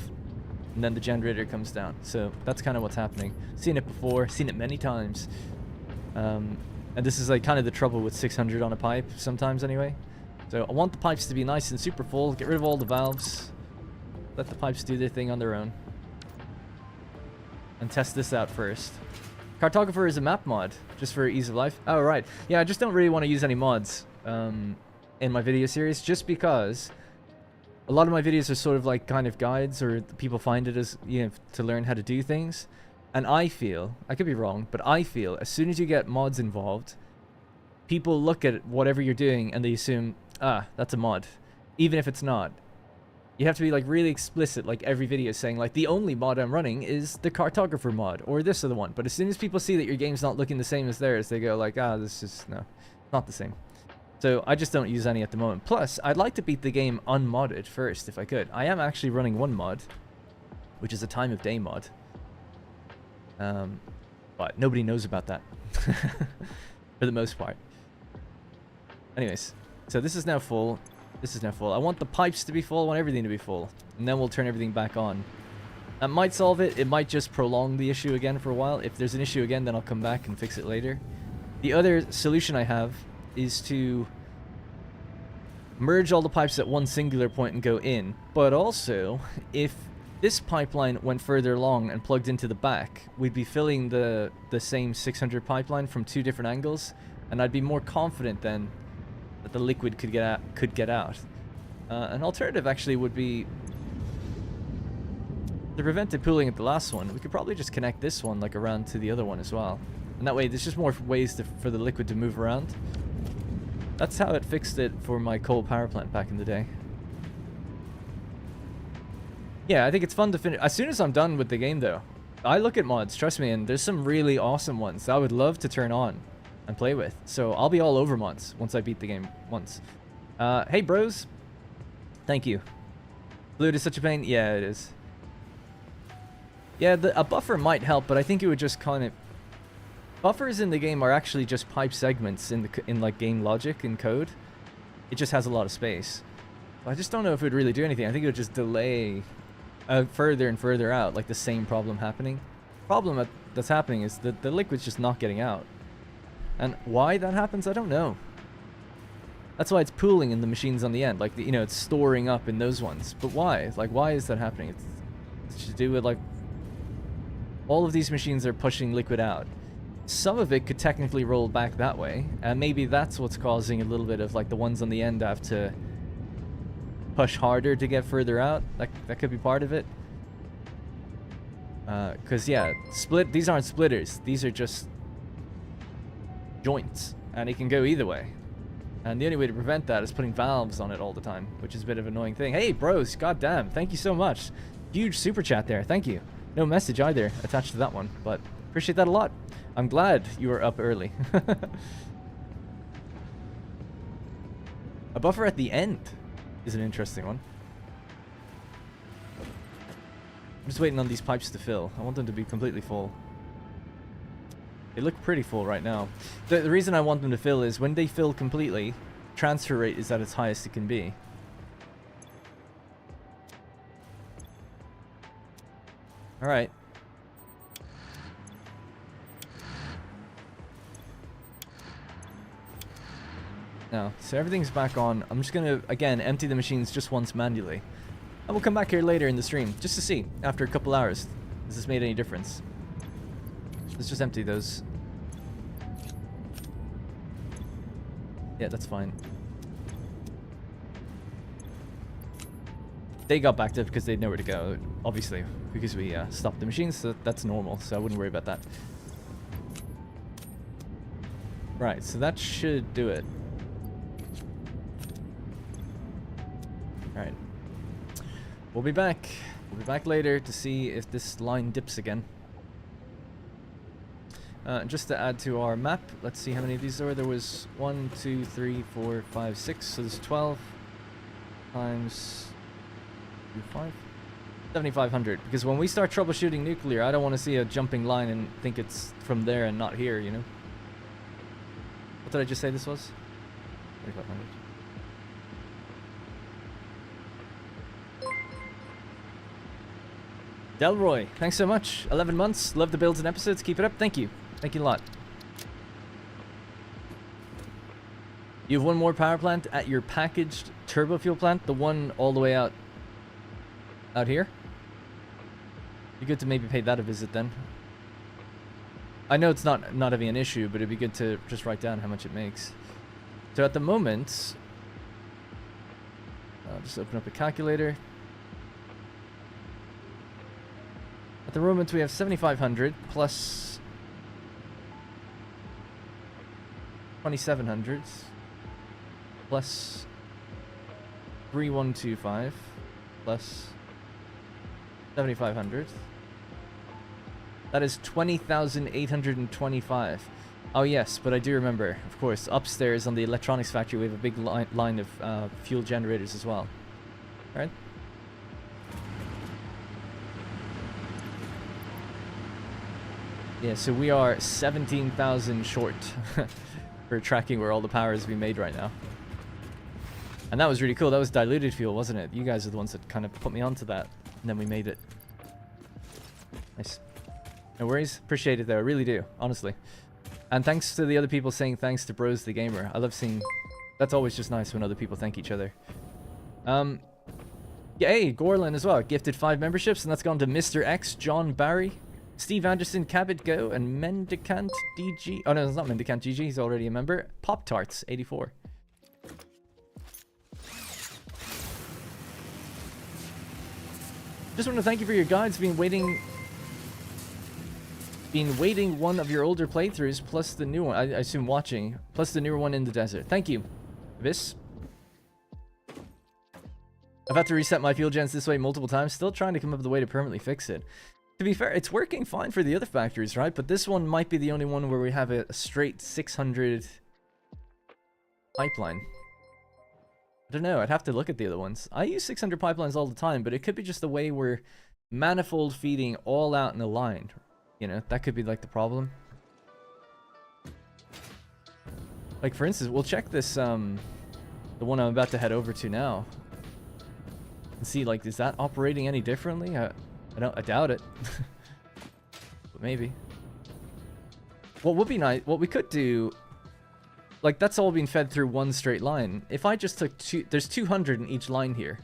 And then the generator comes down. So that's kind of what's happening. Seen it before. Seen it many times. And this is like kind of the trouble with 600 on a pipe sometimes anyway. So I want the pipes to be nice and super full. Get rid of all the valves. Let the pipes do their thing on their own. And test this out first. Cartographer is a map mod, just for ease of life. Oh, right. Yeah, I just don't really want to use any mods in my video series, just because a lot of my videos are sort of like kind of guides, or people find it as, you know, to learn how to do things. And I feel, I could be wrong, but I feel as soon as you get mods involved, people look at whatever you're doing and they assume, ah, that's a mod, even if it's not. You have to be like really explicit, like every video saying like the only mod I'm running is the cartographer mod or this other one. But as soon as people see that your game's not looking the same as theirs, they go like, ah, this is not the same. So I just don't use any at the moment. Plus, I'd like to beat the game unmodded first if I could. I am actually running one mod, which is a time of day mod. But nobody knows about that for the most part. Anyways. So this is now full. This is now full. I want the pipes to be full. I want everything to be full. And then we'll turn everything back on. That might solve it. It might just prolong the issue again for a while. If there's an issue again, then I'll come back and fix it later. The other solution I have is to merge all the pipes at one singular point and go in. But also, if this pipeline went further along and plugged into the back, we'd be filling the same 600 pipeline from two different angles, and I'd be more confident then that the liquid could get out. An alternative actually would be to prevent it pooling at the last one. We could probably just connect this one like around to the other one as well, and that way there's just more ways for the liquid to move around. That's how it fixed it for my coal power plant back in the day. Yeah, I think it's fun to finish. As soon as I'm done with the game, though, I look at mods, trust me, and there's some really awesome ones that I would love to turn on and play with. So I'll be all over mods once I beat the game once. Hey, bros. Thank you. Fluid is such a pain. Yeah, it is. Yeah, a buffer might help, but I think it would just kind of... Buffers in the game are actually just pipe segments in like game logic and code. It just has a lot of space. I just don't know if it would really do anything. I think it would just delay further and further out, like the same problem happening. Problem that's happening is that the liquid's just not getting out. And why that happens, I don't know. That's why it's pooling in the machines on the end. Like, you know, it's storing up in those ones. But why? Like, why is that happening? It's to do with, like, all of these machines are pushing liquid out. Some of it could technically roll back that way. And maybe that's what's causing a little bit of, like, the ones on the end have to push harder to get further out. That could be part of it. Because, yeah, these aren't splitters. These are just joints. And it can go either way. And the only way to prevent that is putting valves on it all the time, which is a bit of an annoying thing. Hey, bros, goddamn, thank you so much. Huge super chat there, thank you. No message either attached to that one, but appreciate that a lot. I'm glad you were up early. A buffer at the end is an interesting one. I'm just waiting on these pipes to fill. I want them to be completely full. They look pretty full right now. The reason I want them to fill is when they fill completely, transfer rate is at its highest it can be. Alright. Now, so everything's back on. I'm just gonna, again, empty the machines just once manually. And we'll come back here later in the stream, just to see, after a couple hours, has this made any difference. Let's just empty those. Yeah, that's fine. They got backed up because they had nowhere to go, obviously, because we stopped the machines, so that's normal, so I wouldn't worry about that. Right, so that should do it. Alright. We'll be back. We'll be back later to see if this line dips again. Just to add to our map, let's see how many of these there were. There was 1, 2, 3, 4, 5, 6. So there's 12 times 5. 7,500. Because when we start troubleshooting nuclear, I don't want to see a jumping line and think it's from there and not here, you know? What did I just say this was? 3,500. Delroy, thanks so much. 11 months. Love the builds and episodes. Keep it up. Thank you. Thank you a lot. You have one more power plant at your packaged turbo fuel plant, the one all the way out here. Be good to maybe pay that a visit then. I know it's not having an issue, but it'd be good to just write down how much it makes. So at the moment, I'll just open up a calculator. At the moment, we have 7,500 plus 2,700 plus 3,125 plus 7,500. That is 20,825. Oh yes, but I do remember, of course, upstairs on the electronics factory we have a big line of fuel generators as well. All right. Yeah, so we are 17,000 short for tracking where all the power is being made right now. And that was really cool. That was diluted fuel, wasn't it? You guys are the ones that kind of put me onto that. And then we made it. Nice. No worries. Appreciate it, though. I really do. Honestly. And thanks to the other people saying thanks to Bros the Gamer. I love seeing... That's always just nice when other people thank each other. Yay, Gorlin as well. Gifted 5 memberships, and that's gone to Mr. X, John Barry, Steve Anderson, Cabot Go, and Mendicant DG. Oh no, it's not Mendicant GG, he's already a member. Pop Tarts 84. Just want to thank you for your guides. Been waiting one of your older playthroughs, plus the new one. I assume watching, plus the newer one in the desert. Thank you, Vis. I've had to reset my fuel gens this way multiple times, still trying to come up with a way to permanently fix it. To be fair, it's working fine for the other factories, right? But this one might be the only one where we have a straight 600 pipeline. I don't know, I'd have to look at the other ones. I use 600 pipelines all the time, but it could be just the way we're manifold feeding all out in a line. You know, that could be like the problem. Like for instance, we'll check this, the one I'm about to head over to now. And see, like, is that operating any differently? I doubt it. But maybe. What would be nice, what we could do, like, that's all being fed through one straight line. If I just took there's 200 in each line here.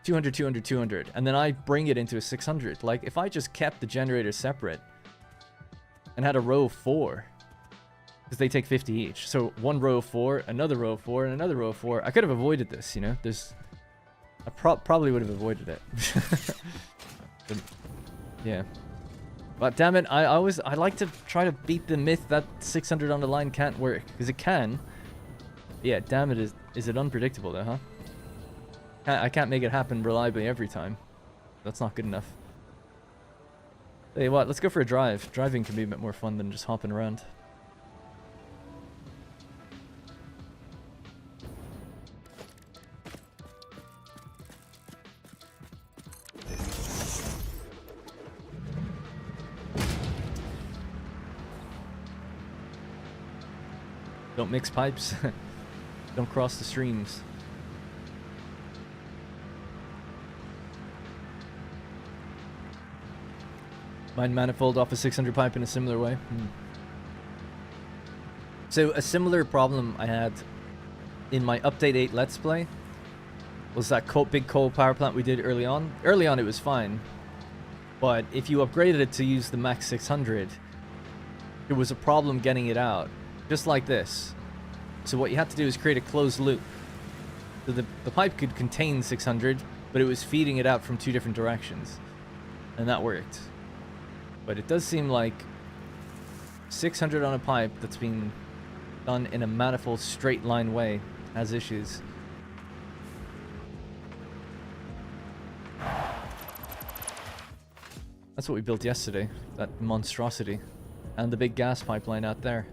200, 200, 200. And then I bring it into a 600. Like, if I just kept the generators separate and had a row of 4, because they take 50 each. So one row of 4, another row of 4, and another row of 4. I could have avoided this, you know? I probably would have avoided it. But, yeah. But damn it, I like to try to beat the myth that 600 on the line can't work. Because it can. Yeah, damn it, is it unpredictable though, huh? I can't make it happen reliably every time. That's not good enough. Tell you what, let's go for a drive. Driving can be a bit more fun than just hopping around. Don't mix pipes. Don't cross the streams. Mine manifold off a 600 pipe in a similar way. So a similar problem I had in my Update 8 Let's Play was that big coal power plant we did early on. Early on it was fine, but if you upgraded it to use the max 600, there was a problem getting it out. Just like this. So what you had to do is create a closed loop. So the pipe could contain 600, but it was feeding it out from 2 different directions. And that worked. But it does seem like 600 on a pipe that's been done in a manifold straight line way has issues. That's what we built yesterday. That monstrosity. And the big gas pipeline out there.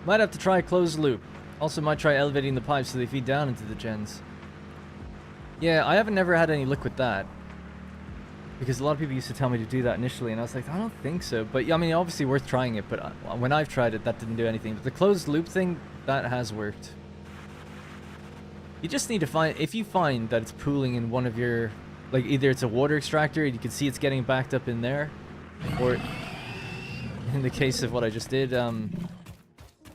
Might have to try a closed loop. Also might try elevating the pipes so they feed down into the gens. Yeah, I haven't never had any luck with that. Because a lot of people used to tell me to do that initially, and I was like, I don't think so. But yeah, I mean, obviously worth trying it, but when I've tried it, that didn't do anything. But the closed loop thing, that has worked. You just need to find, if you find that it's pooling in one of your, like either it's a water extractor, and you can see it's getting backed up in there, or in the case of what I just did,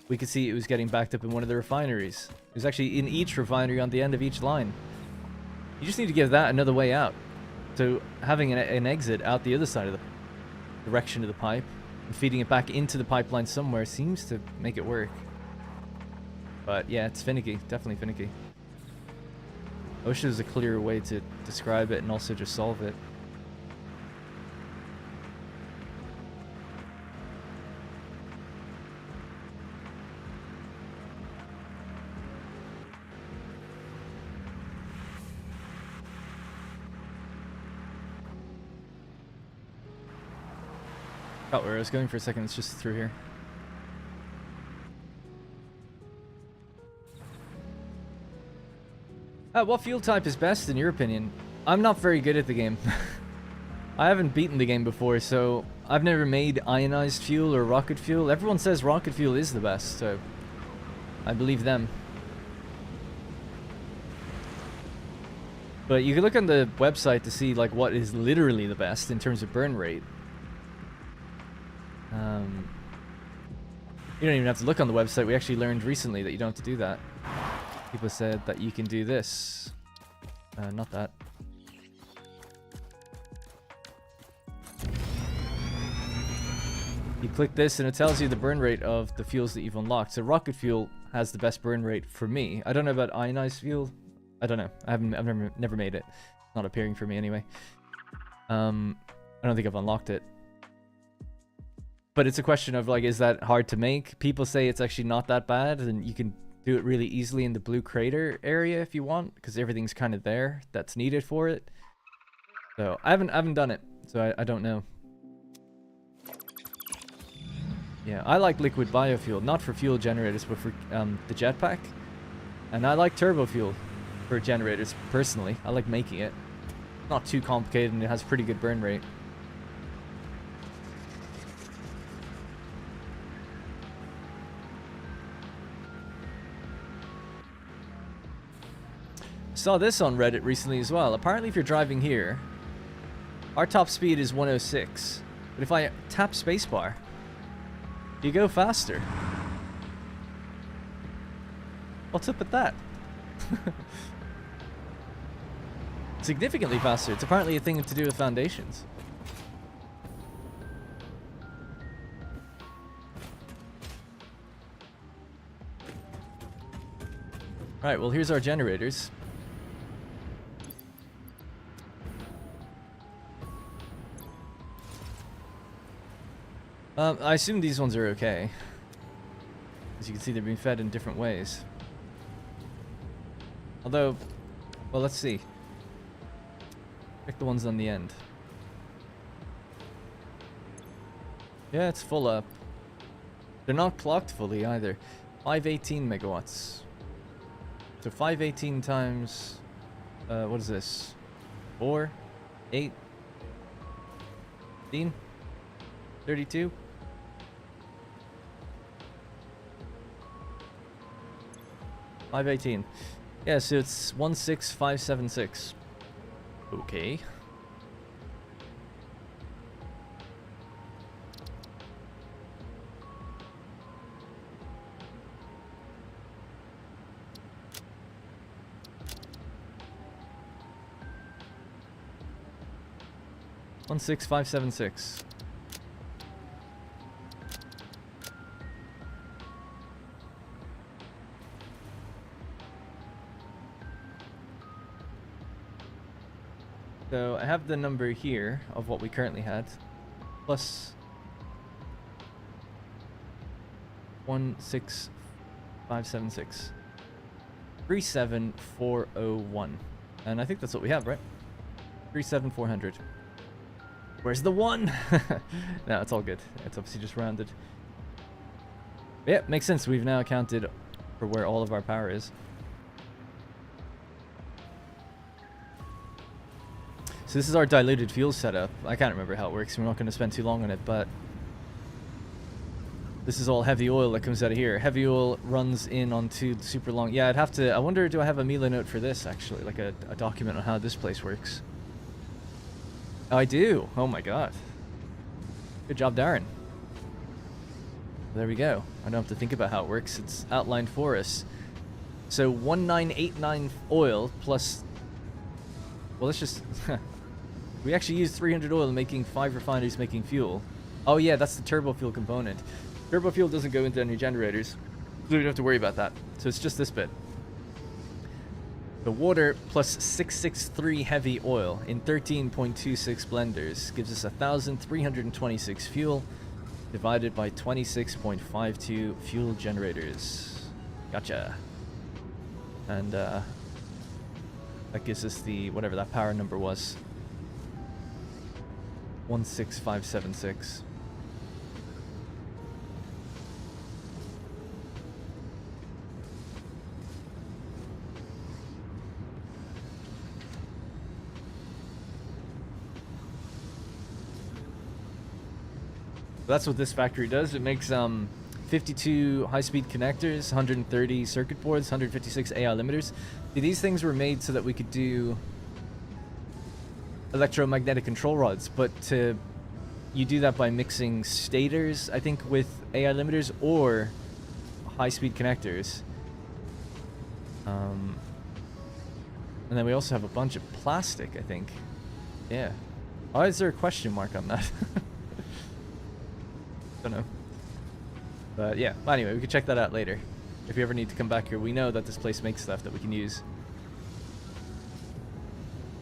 we could see it was getting backed up in one of the refineries. It was actually in each refinery on the end of each line. You just need to give that another way out. So having an exit out the other side of the direction of the pipe and feeding it back into the pipeline somewhere seems to make it work. But yeah, it's finicky. Definitely finicky. I wish there was a clearer way to describe it and also just solve it. Oh, where I was going for a second, it's just through here. What fuel type is best in your opinion? I'm not very good at the game. I haven't beaten the game before, so I've never made ionized fuel or rocket fuel. Everyone says rocket fuel is the best, so I believe them. But you can look on the website to see like what is literally the best in terms of burn rate. You don't even have to look on the website. We actually learned recently that you don't have to do that. People said that you can do this. Not that. You click this and it tells you the burn rate of the fuels that you've unlocked. So rocket fuel has the best burn rate for me. I don't know about ionized fuel. I don't know. I've never made it. It's not appearing for me anyway. I don't think I've unlocked it. But it's a question of like, is that hard to make? People say it's actually not that bad, and you can do it really easily in the blue crater area if you want, because everything's kind of there that's needed for it. So I haven't done it, so I don't know. Yeah, I like liquid biofuel, not for fuel generators, but for the jetpack. And I like turbo fuel for generators personally. I like making it. Not too complicated, and it has pretty good burn rate. Saw this on Reddit recently as well. Apparently if you're driving here, our top speed is 106. But if I tap spacebar, you go faster. What's up with that? Significantly faster. It's apparently a thing to do with foundations. Alright, well here's our generators. I assume these ones are okay. As you can see, they're being fed in different ways. Although, well, let's see. Pick the ones on the end. Yeah, it's full up. They're not clocked fully either. 518 megawatts. So 518 times... what is this? 4? 8? 15? 32? $518. Yeah, so it's 16576. Okay. $16576. So I have the number here of what we currently had, plus 16576. 37401. And I think that's what we have, right? 37400. Where's the 1? No, it's all good. It's obviously just rounded. But yeah, makes sense. We've now accounted for where all of our power is. So this is our diluted fuel setup. I can't remember how it works. We're not going to spend too long on it, but this is all heavy oil that comes out of here. Heavy oil runs in onto the super long... Yeah, I'd have to... I wonder, do I have a Mila note for this, actually? Like a document on how this place works. Oh, I do. Oh my god. Good job, Darren. There we go. I don't have to think about how it works. It's outlined for us. So 1989 oil plus... Well, let's just... We actually use 300 oil making 5 refineries making fuel. Oh yeah, that's the turbo fuel component. Turbo fuel doesn't go into any generators, so we don't have to worry about that. So it's just this bit. The water plus 663 heavy oil in 13.26 blenders gives us 1,326 fuel divided by 26.52 fuel generators. Gotcha. And that gives us the, whatever that power number was. 16576. That's what this factory does. It makes 52 high-speed connectors, 130 circuit boards, 156 AI limiters. See, these things were made so that we could do electromagnetic control rods, but you do that by mixing stators, I think, with AI limiters or high-speed connectors. And then we also have a bunch of plastic, I think. Yeah. Why is there a question mark on that? Don't know. But yeah, anyway, we can check that out later. If you ever need to come back here, we know that this place makes stuff that we can use.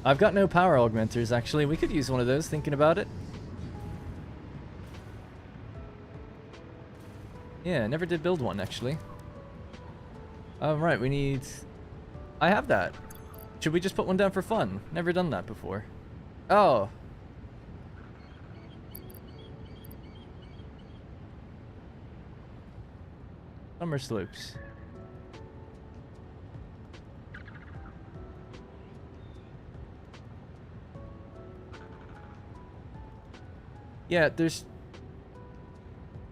I've got no power augmenters, actually. We could use one of those, thinking about it. Yeah, never did build one, actually. Right, we need... I have that. Should we just put one down for fun? Never done that before. Oh. Summer slopes. Yeah, there's...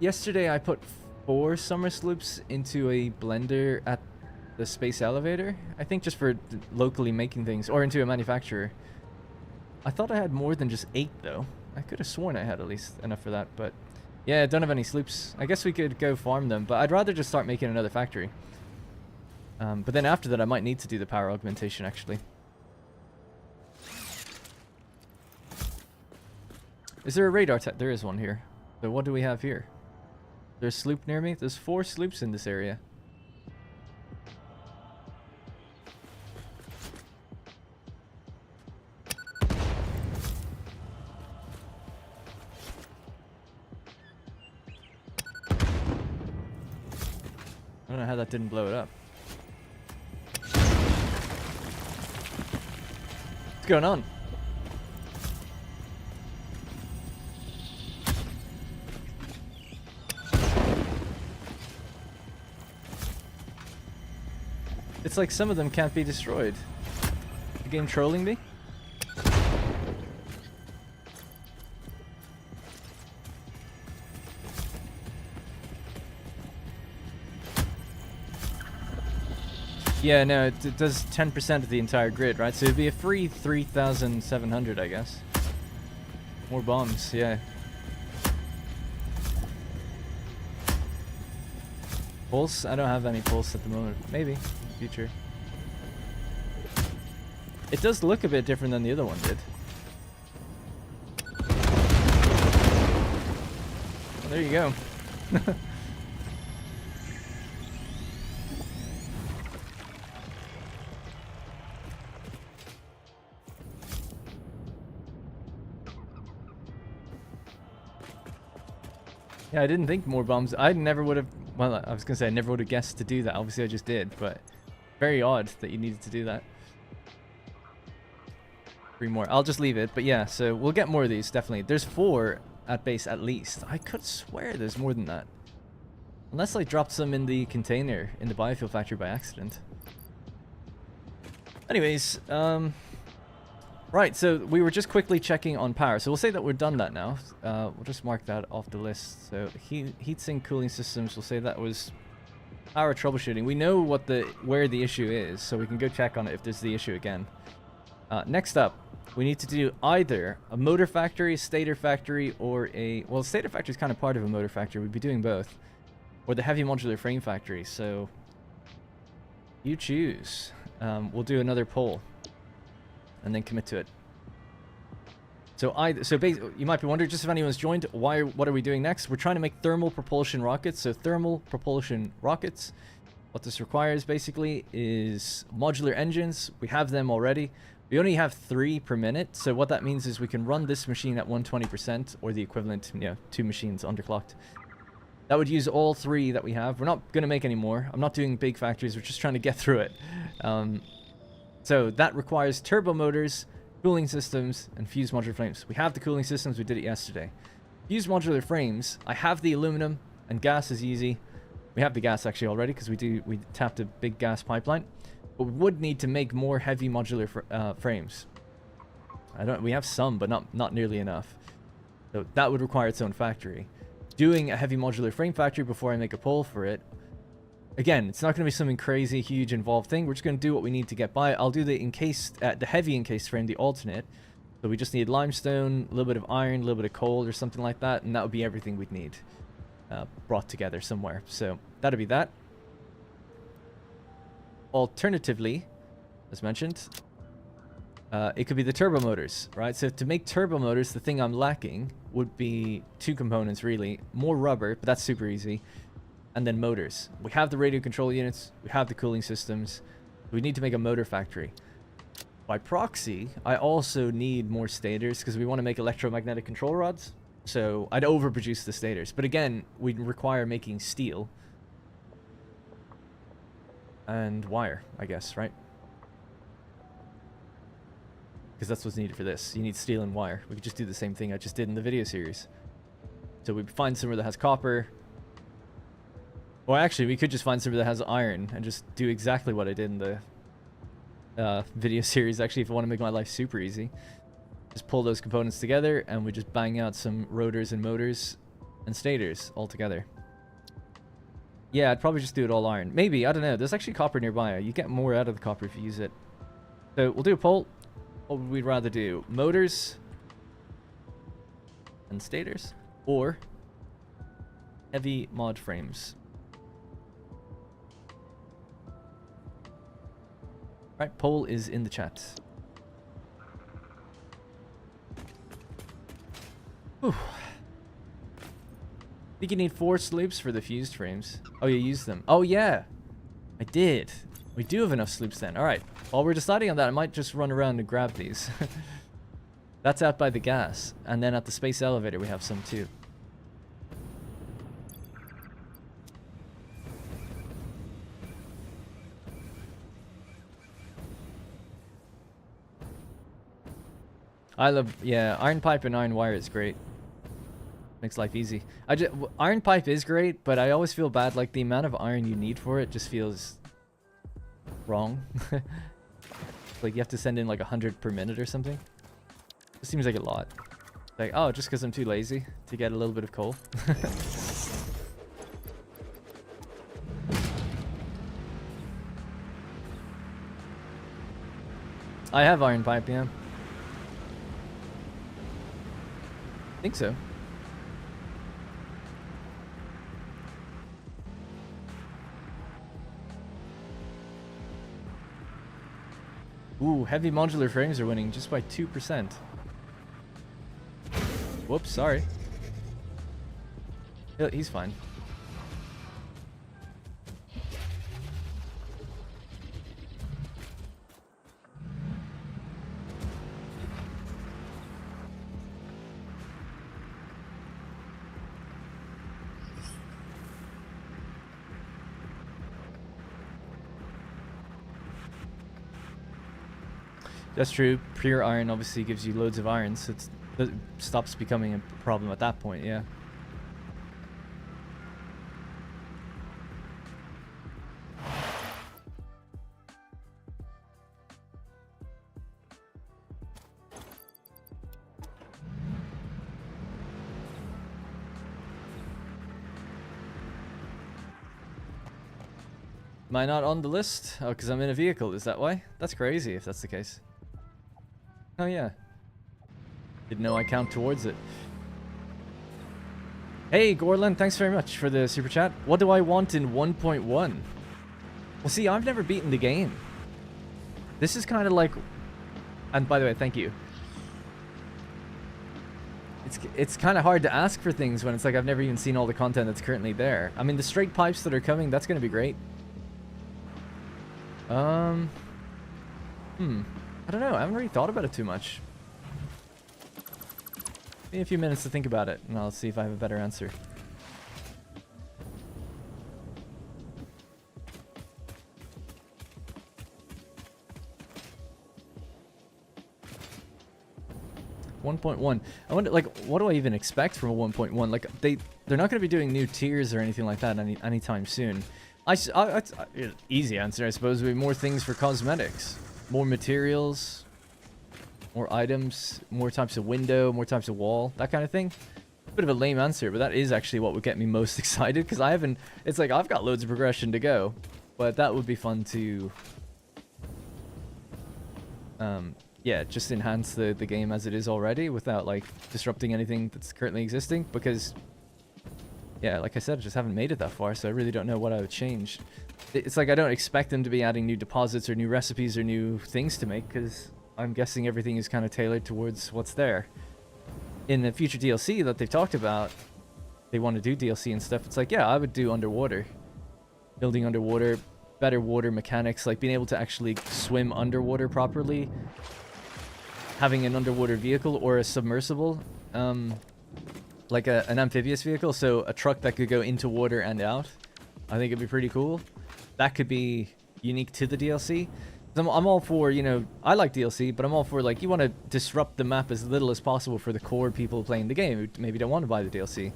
Yesterday I put 4 summer sloops into a blender at the space elevator. I think just for locally making things, or into a manufacturer. I thought I had more than just 8 though. I could have sworn I had at least enough for that, but... Yeah, I don't have any sloops. I guess we could go farm them, but I'd rather just start making another factory. But then after that, I might need to do the power augmentation, actually. Is there a radar tech? There is one here. So what do we have here? There's a sloop near me? There's 4 sloops in this area. I don't know how that didn't blow it up. What's going on? It's like some of them can't be destroyed. The game trolling me? Yeah, no, it does 10% of the entire grid, right? So it'd be a free 3,700, I guess. More bombs, yeah. Pulse? I don't have any pulse at the moment. Maybe, in the future. It does look a bit different than the other one did. Well, there you go. Yeah, I didn't think more bombs. I never would have... Well, I was going to say I never would have guessed to do that. Obviously, I just did, but very odd that you needed to do that. 3 more. I'll just leave it, but yeah, so we'll get more of these, definitely. There's 4 at base at least. I could swear there's more than that. Unless I dropped some in the container in the biofuel factory by accident. Anyways, right, so we were just quickly checking on power. So we'll say that we're done that now. We'll just mark that off the list. So heatsink cooling systems, we'll say that was power troubleshooting. We know what where the issue is, so we can go check on it if there's the issue again. Next up, we need to do either a motor factory, stator factory, or a... Well, stator factory is kind of part of a motor factory. We'd be doing both. Or the heavy modular frame factory. So you choose. We'll do another poll and then commit to it. So basically, you might be wondering, just if anyone's joined, what are we doing next? We're trying to make thermal propulsion rockets. So thermal propulsion rockets What this requires basically is modular engines. We have them already. We only have 3 per minute, so what that means is we can run this machine at 120% or the equivalent, 2 machines underclocked. That would use all 3 that we have. We're not going to make any more. I'm not doing big factories. We're just trying to get through it. So that requires turbo motors, cooling systems, and fused modular frames. We have the cooling systems. We did it yesterday. Fused modular frames. I have the aluminum, and gas is easy. We have the gas actually already because we tapped a big gas pipeline. But we would need to make more heavy modular frames. We have some, but not nearly enough. So that would require its own factory. Doing a heavy modular frame factory before I make a poll for it. Again, it's not going to be something crazy, huge, involved thing. We're just going to do what we need to get by. I'll do the heavy encased frame, the alternate. So we just need limestone, a little bit of iron, a little bit of coal or something like that, and that would be everything we'd need brought together somewhere. So that'll be that. Alternatively, as mentioned, it could be the turbo motors, right? So to make turbo motors, the thing I'm lacking would be 2 components, really. More rubber, but that's super easy. And then motors. We have the radio control units. We have the cooling systems. We need to make a motor factory. By proxy, I also need more stators because we want to make electromagnetic control rods. So I'd overproduce the stators. But again, we'd require making steel. And wire, I guess, right? Because that's what's needed for this. You need steel and wire. We could just do the same thing I just did in the video series. So we find somewhere that has copper. Or actually, we could just find somewhere that has iron and just do exactly what I did in the video series. Actually, if I want to make my life super easy, just pull those components together and we just bang out some rotors and motors and stators all together. Yeah, I'd probably just do it all iron. Maybe, I don't know. There's actually copper nearby. You get more out of the copper if you use it. So we'll do a poll. What would we rather do? Motors and stators or heavy mod frames? Right, poll is in the chat. Whew. I think you need 4 sloops for the fused frames. Oh, you used them. Oh, yeah. I did. We do have enough sloops then. All right. While we're deciding on that, I might just run around and grab these. That's out by the gas. And then at the space elevator, we have some too. I love, yeah, iron pipe and iron wire is great. Makes life easy. Iron pipe is great, but I always feel bad. Like the amount of iron you need for it just feels wrong. Like you have to send in like 100 per minute or something. It seems like a lot. Like, oh, just because I'm too lazy to get a little bit of coal. I have iron pipe, yeah. I think so. Ooh, heavy modular frames are winning just by 2%. Whoops, sorry. He's fine. That's true. Pure iron obviously gives you loads of iron, so it stops becoming a problem at that point, yeah. Am I not on the list? Oh, because I'm in a vehicle, is that why? That's crazy if that's the case. Oh yeah. Didn't know I count towards it. Hey Gorlan, thanks very much for the super chat. What do I want in 1.1? Well see, I've never beaten the game. This is kind of like... And by the way, thank you. It's kind of hard to ask for things when it's like I've never even seen all the content that's currently there. I mean, the straight pipes that are coming, that's going to be great. Um, I don't know. I haven't really thought about it too much. Give me a few minutes to think about it, and I'll see if I have a better answer. .1. I wonder, like, what do I even expect from a 1.1? Like, they're not going to be doing new tiers or anything like that anytime soon. Easy answer, I suppose, would be more things for cosmetics, more materials, more items, more types of window, more types of wall, that kind of thing. Bit of a lame answer, but that is actually what would get me most excited, because I haven't. It's like I've got loads of progression to go, but that would be fun to. Yeah, just enhance the game as it is already without like disrupting anything that's currently existing, because yeah, like I said, I just haven't made it that far, so I really don't know what I would change. It's like I don't expect them to be adding new deposits or new recipes or new things to make, because I'm guessing everything is kind of tailored towards what's there. In the future DLC that they've talked about, they want to do DLC and stuff. It's like, yeah, I would do underwater, building underwater, better water mechanics, like being able to actually swim underwater properly, having an underwater vehicle or a submersible, like an amphibious vehicle, so a truck that could go into water and out. I think it'd be pretty cool. That could be unique to the DLC. I'm all for, you know, I like DLC, but I'm all for, like, you want to disrupt the map as little as possible for the core people playing the game who maybe don't want to buy the DLC.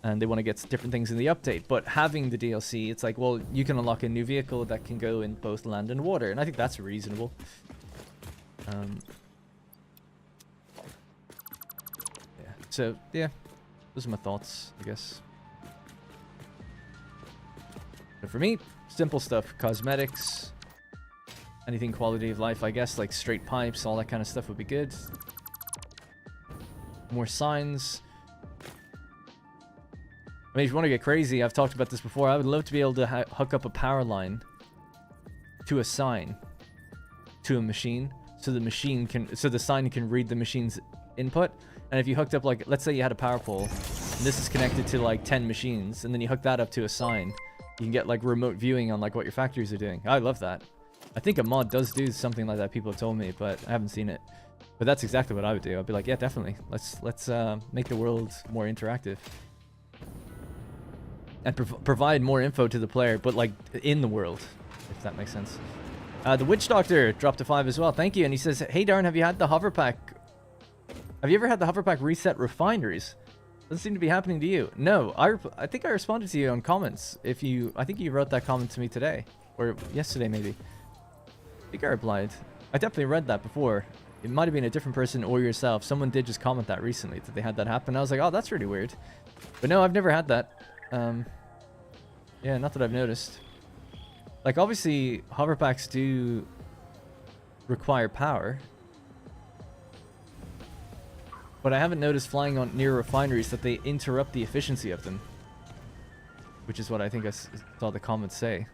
And they want to get different things in the update. But having the DLC, it's like, well, you can unlock a new vehicle that can go in both land and water. And I think that's reasonable. Yeah. So, yeah. Those are my thoughts, I guess. But for me, simple stuff. Cosmetics. Anything quality of life, I guess, like straight pipes, all that kind of stuff would be good. More signs. I mean, if you want to get crazy, I've talked about this before, I would love to be able to hook up a power line to a sign, to a machine, so the machine can, so the sign can read the machine's input. And if you hooked up, like, let's say you had a power pole, and this is connected to like 10 machines, and then you hook that up to a sign, you can get like remote viewing on like what your factories are doing. I love that. I think a mod does do something like that, people have told me, but I haven't seen it. But that's exactly what I would do. I'd be like, yeah, definitely. Let's make the world more interactive. And provide more info to the player, but like in the world, if that makes sense. The Witch Doctor dropped a 5 as well. Thank you. And he says, hey Darren, have you had the hover pack? Have you ever had the hover pack reset refineries? Doesn't seem to be happening to you. No, I think I responded to you on comments. I think you wrote that comment to me today. Or yesterday maybe. I think I replied. I definitely read that before. It might have been a different person or yourself. Someone did just comment that recently, that they had that happen. I was like, oh, that's really weird. But no, I've never had that. Yeah, not that I've noticed. Like, obviously, hover packs do require power. But I haven't noticed flying on near refineries that they interrupt the efficiency of them. Which is what I think I saw the comments say.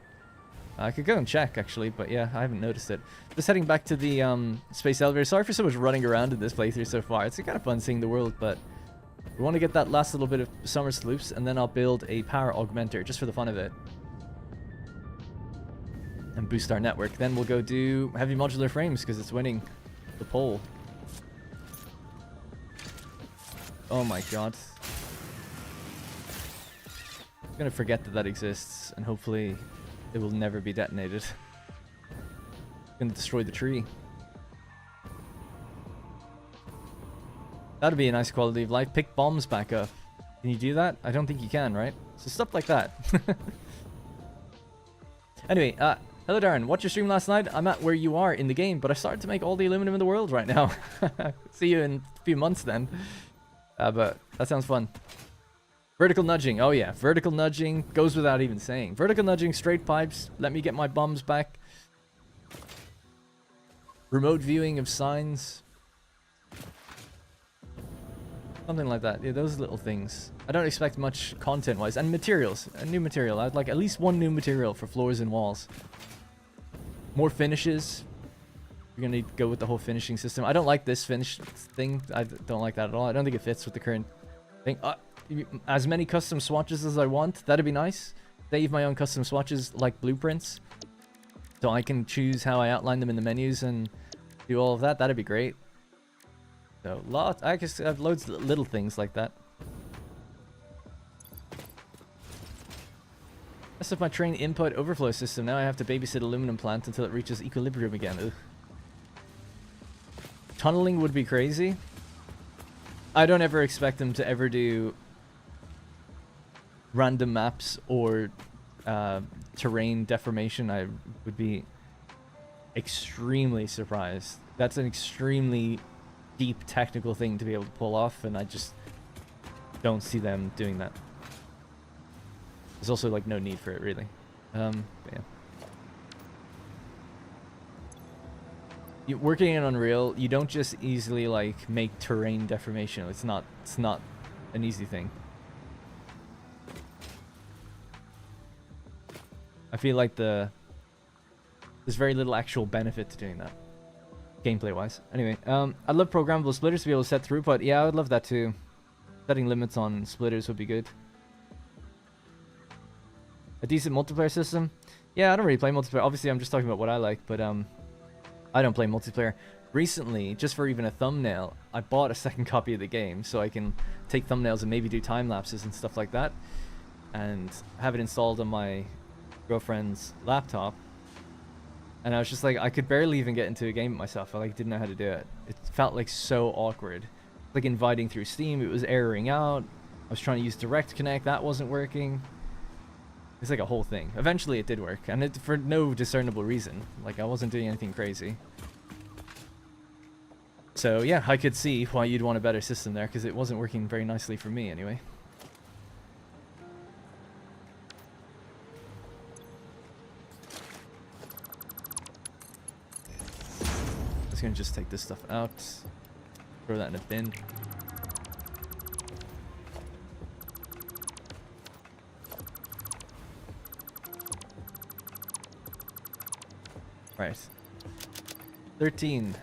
I could go and check, actually, but yeah, I haven't noticed it. Just heading back to the space elevator. Sorry for so much running around in this playthrough so far. It's kind of fun seeing the world, but we want to get that last little bit of summer sloops, and then I'll build a power augmenter just for the fun of it. And boost our network. Then we'll go do heavy modular frames, because it's winning the poll. Oh my god. I'm gonna forget that that exists, and hopefully it will never be detonated. It's gonna destroy the tree. That'd be a nice quality of life. Pick bombs back up. Can you do that? I don't think you can, right? So stuff like that. Anyway, hello Darren. Watched your stream last night. I'm at where you are in the game, but I started to make all the aluminum in the world right now. See you in a few months then. But that sounds fun. Vertical nudging. Oh yeah, vertical nudging goes without even saying. Vertical nudging, straight pipes. Let me get my bombs back. Remote viewing of signs. Something like that. Yeah, those little things. I don't expect much content-wise. And materials. A new material. I'd like at least one new material for floors and walls. More finishes. You're gonna need to go with the whole finishing system. I don't like this finish thing. I don't like that at all. I don't think it fits with the current thing. As many custom swatches as I want. That'd be nice. Save my own custom swatches like blueprints. So I can choose how I outline them in the menus and do all of that. That'd be great. So lots. I guess I have loads of little things like that. Messed up my train input overflow system. Now I have to babysit aluminum plant until it reaches equilibrium again. Ugh. Tunneling would be crazy. I don't ever expect them to ever do random maps or terrain deformation. I would be extremely surprised. That's an extremely deep technical thing to be able to pull off, and I just don't see them doing that. There's also like no need for it really. But yeah. Working in Unreal, you don't just easily like make terrain deformation. It's not an easy thing. I feel like there's very little actual benefit to doing that, gameplay wise. Anyway, I'd love programmable splitters to be able to set throughput. Yeah, I would love that too. Setting limits on splitters would be good. A decent multiplayer system? Yeah, I don't really play multiplayer. Obviously, I'm just talking about what I like, but I don't play multiplayer. Recently, just for even a thumbnail, I bought a second copy of the game so I can take thumbnails and maybe do time lapses and stuff like that, and have it installed on my girlfriend's laptop. And I was just like, I could barely even get into a game myself. I like didn't know how to do it. It felt like so awkward. Like inviting through Steam, it was erroring out. I was trying to use Direct Connect, that wasn't working. It's like a whole thing. Eventually it did work, and it for no discernible reason. Like I wasn't doing anything crazy. So yeah, I could see why you'd want a better system there, because it wasn't working very nicely for me anyway. I'm just gonna just take this stuff out, throw that in a bin. Right. 13.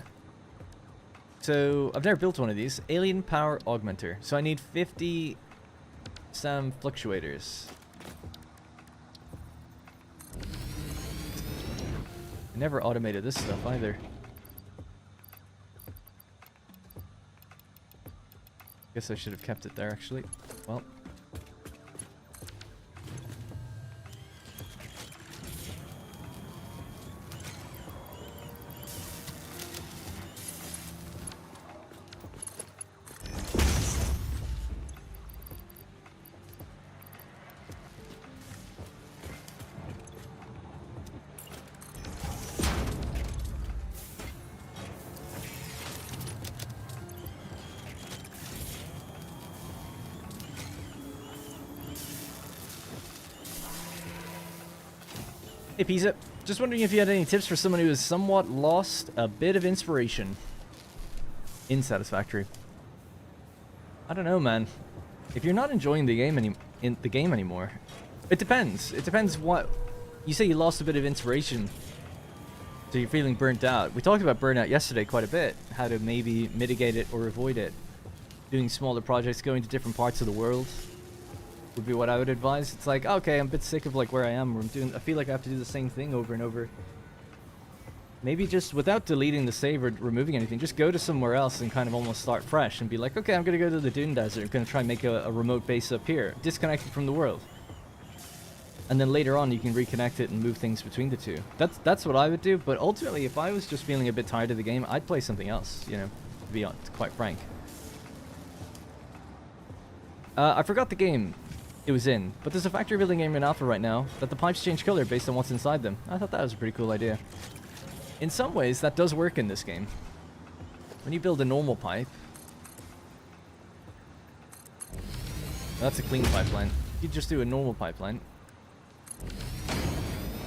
So, I've never built one of these. Alien Power Augmenter. So I need 50 SAM fluctuators. I never automated this stuff either. Guess I should have kept it there actually. Well. Hey Pizza, just wondering if you had any tips for someone who has somewhat lost a bit of inspiration in Satisfactory. I don't know, man. If you're not enjoying the game anymore, it depends. It depends what you say. You lost a bit of inspiration, so you're feeling burnt out. We talked about burnout yesterday quite a bit. How to maybe mitigate it or avoid it. Doing smaller projects, going to different parts of the world would be what I would advise. It's like, okay, I'm a bit sick of like where I am, where I feel like I have to do the same thing over and over. Maybe just without deleting the save or removing anything, just go to somewhere else and kind of almost start fresh and be like, okay, I'm gonna go to the Dune Desert, I'm gonna try and make a remote base up here, disconnected from the world. And then later on you can reconnect it and move things between the two. That's what I would do, but ultimately if I was just feeling a bit tired of the game, I'd play something else, you know, to be quite frank. I forgot the game it was in, but there's a factory building game in alpha right now that the pipes change color based on what's inside them. I thought that was a pretty cool idea. In some ways, that does work in this game. When you build a normal pipe, that's a clean pipeline. You just do a normal pipeline,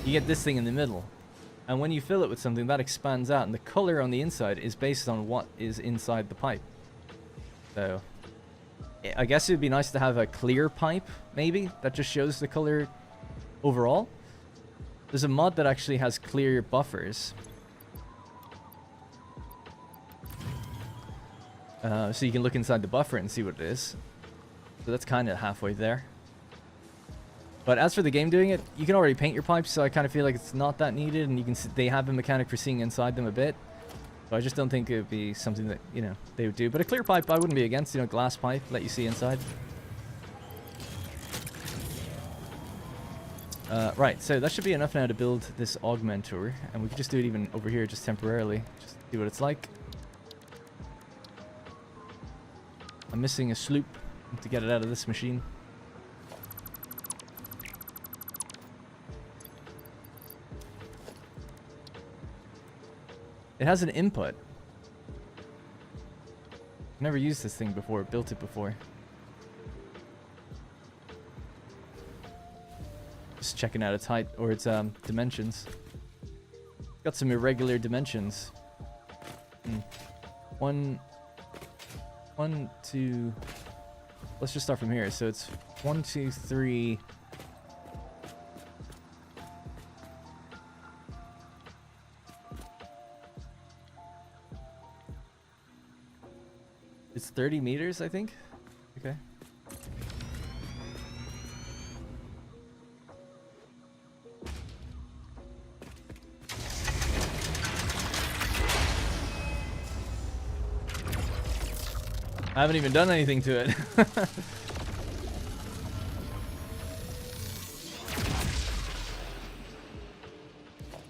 you get this thing in the middle, and when you fill it with something, that expands out, and the color on the inside is based on what is inside the pipe. So I guess it would be nice to have a clear pipe, maybe, that just shows the color overall. There's a mod that actually has clear buffers. So you can look inside the buffer and see what it is. So that's kind of halfway there. But as for the game doing it, you can already paint your pipes, so I kind of feel like it's not that needed, and you can they have a mechanic for seeing inside them a bit. So I just don't think it would be something that, you know, they would do. But a clear pipe I wouldn't be against, you know, glass pipe, let you see inside. Right, so that should be enough now to build this augmentor, and we can just do it even over here just temporarily, just see what it's like. I'm missing a sloop to get it out of this machine. It has an input. Never used this thing before, built it before. Just checking out its height or its dimensions. Got some irregular dimensions. One, two. Let's just start from here. So it's 1, 2, 3. It's 30 meters, I think. Okay. I haven't even done anything to it.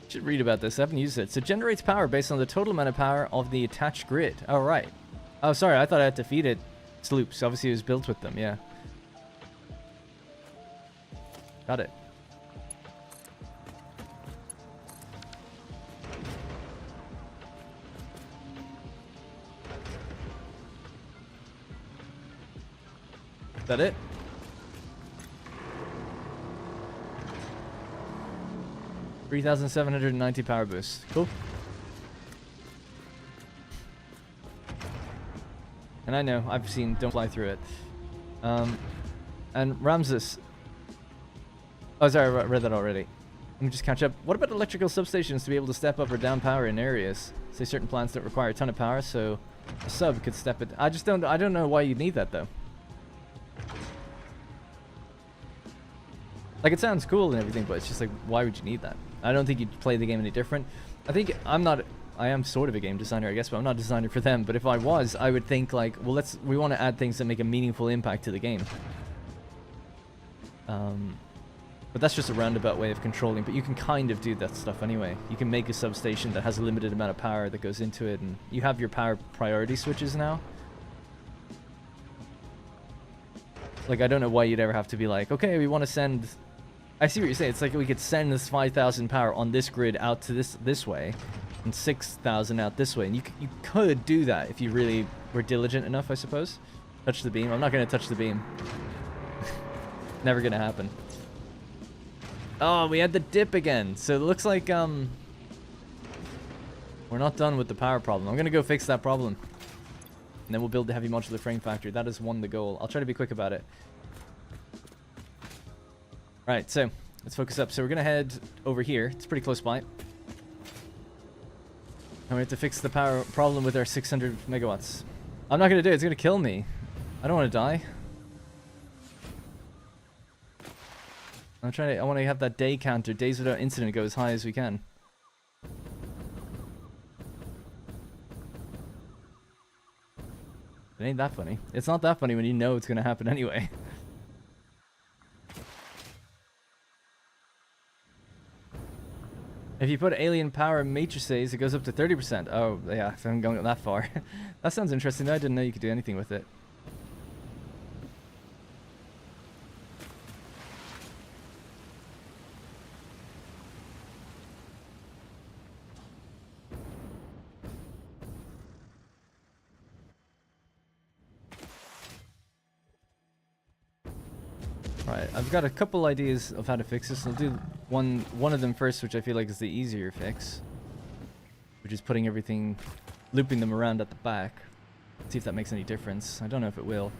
Should read about this. I haven't used it. So it generates power based on the total amount of power of the attached grid. Oh, right. Oh, sorry. I thought I had to feed it sloops. Obviously, it was built with them. Yeah. Got it. Is that it? $3,790 power boost. Cool. And I know, I've seen Don't Fly Through It. And Ramses. Oh, sorry, I read that already. Let me just catch up. What about electrical substations to be able to step up or down power in areas? Say certain plants don't require a ton of power, so a sub could step it. I don't know why you'd need that, though. Like, it sounds cool and everything, but it's just like, why would you need that? I don't think you'd play the game any different. I am sort of a game designer, I guess, but I'm not a designer for them. But if I was, I would think like, well, we want to add things that make a meaningful impact to the game. But that's just a roundabout way of controlling. But you can kind of do that stuff anyway. You can make a substation that has a limited amount of power that goes into it, and you have your power priority switches now. Like, I don't know why you'd ever have to be like, okay, we want to send... I see what you're saying. It's like we could send this 5,000 power on this grid out to this way, and 6,000 out this way. And you could do that if you really were diligent enough, I suppose. Touch the beam. I'm not going to touch the beam. Never going to happen. Oh, we had the dip again. So it looks like we're not done with the power problem. I'm going to go fix that problem. And then we'll build the heavy modular frame factory. That is the goal. I'll try to be quick about it. Right, so let's focus up. So we're going to head over here. It's pretty close by. And we have to fix the power problem with our 600 megawatts. I'm not going to do it. It's going to kill me. I don't want to die. I want to have that day counter, days without incident, go as high as we can. It ain't that funny. It's not that funny when you know it's going to happen anyway. If you put alien power matrices, it goes up to 30%. Oh, yeah, I haven't gone that far. That sounds interesting. I didn't know you could do anything with it. Right, I've got a couple ideas of how to fix this. I'll do one of them first, which I feel like is the easier fix, which is putting everything, looping them around at the back. See if that makes any difference. I don't know if it will.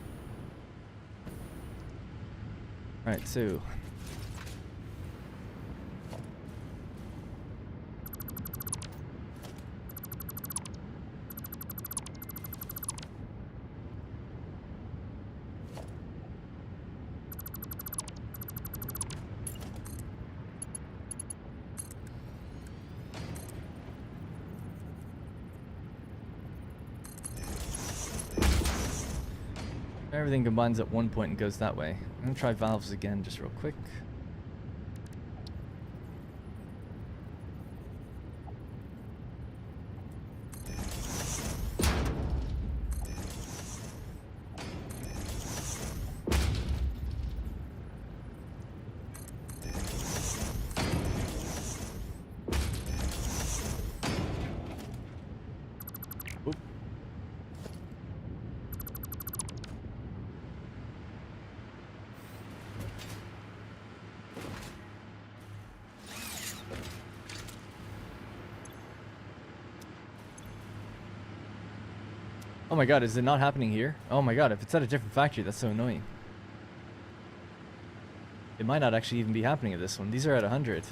Right, so Everything combines at one point and goes that way. I'm gonna try valves again just real quick. Oh my god, is it not happening here? Oh my god, if it's at a different factory, that's so annoying. It might not actually even be happening at this one. These are at 100.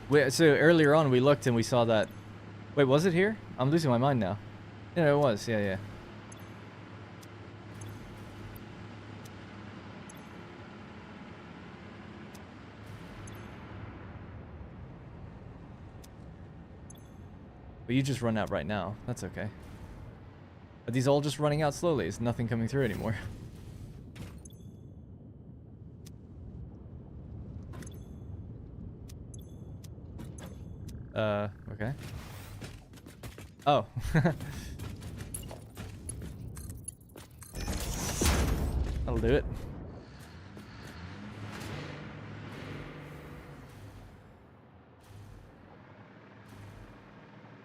Wait, so earlier on we looked and we saw that... Wait, was it here? I'm losing my mind now. Yeah, it was. Yeah, yeah. But you just run out right now. That's okay. Are these all just running out slowly? Is nothing coming through anymore? Okay. Oh. That'll do it.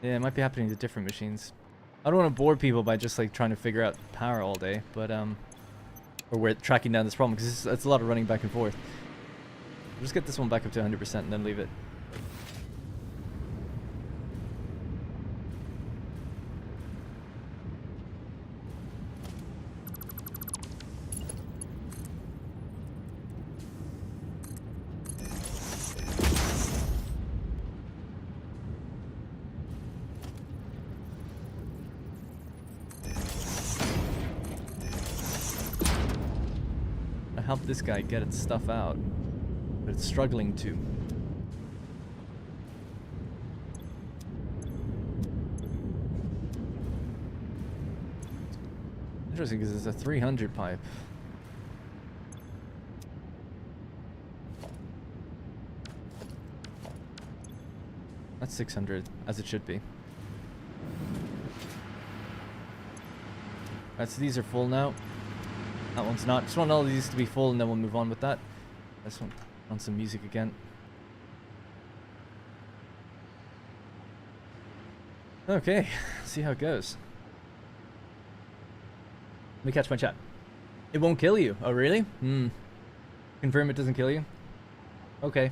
Yeah, it might be happening to different machines. I don't want to bore people by just like trying to figure out power all day, but or we're tracking down this problem because it's a lot of running back and forth. We'll just get this one back up to 100% and then leave it. Help this guy get its stuff out, but it's struggling to. Interesting, because it's a 300 pipe. That's 600, as it should be. Alright, so these are full now. That one's not. Just want all of these to be full and then we'll move on with that. This one on some music again. Okay, see how it goes. Let me catch my chat. It won't kill you. Oh, really? Confirm it doesn't kill you? Okay.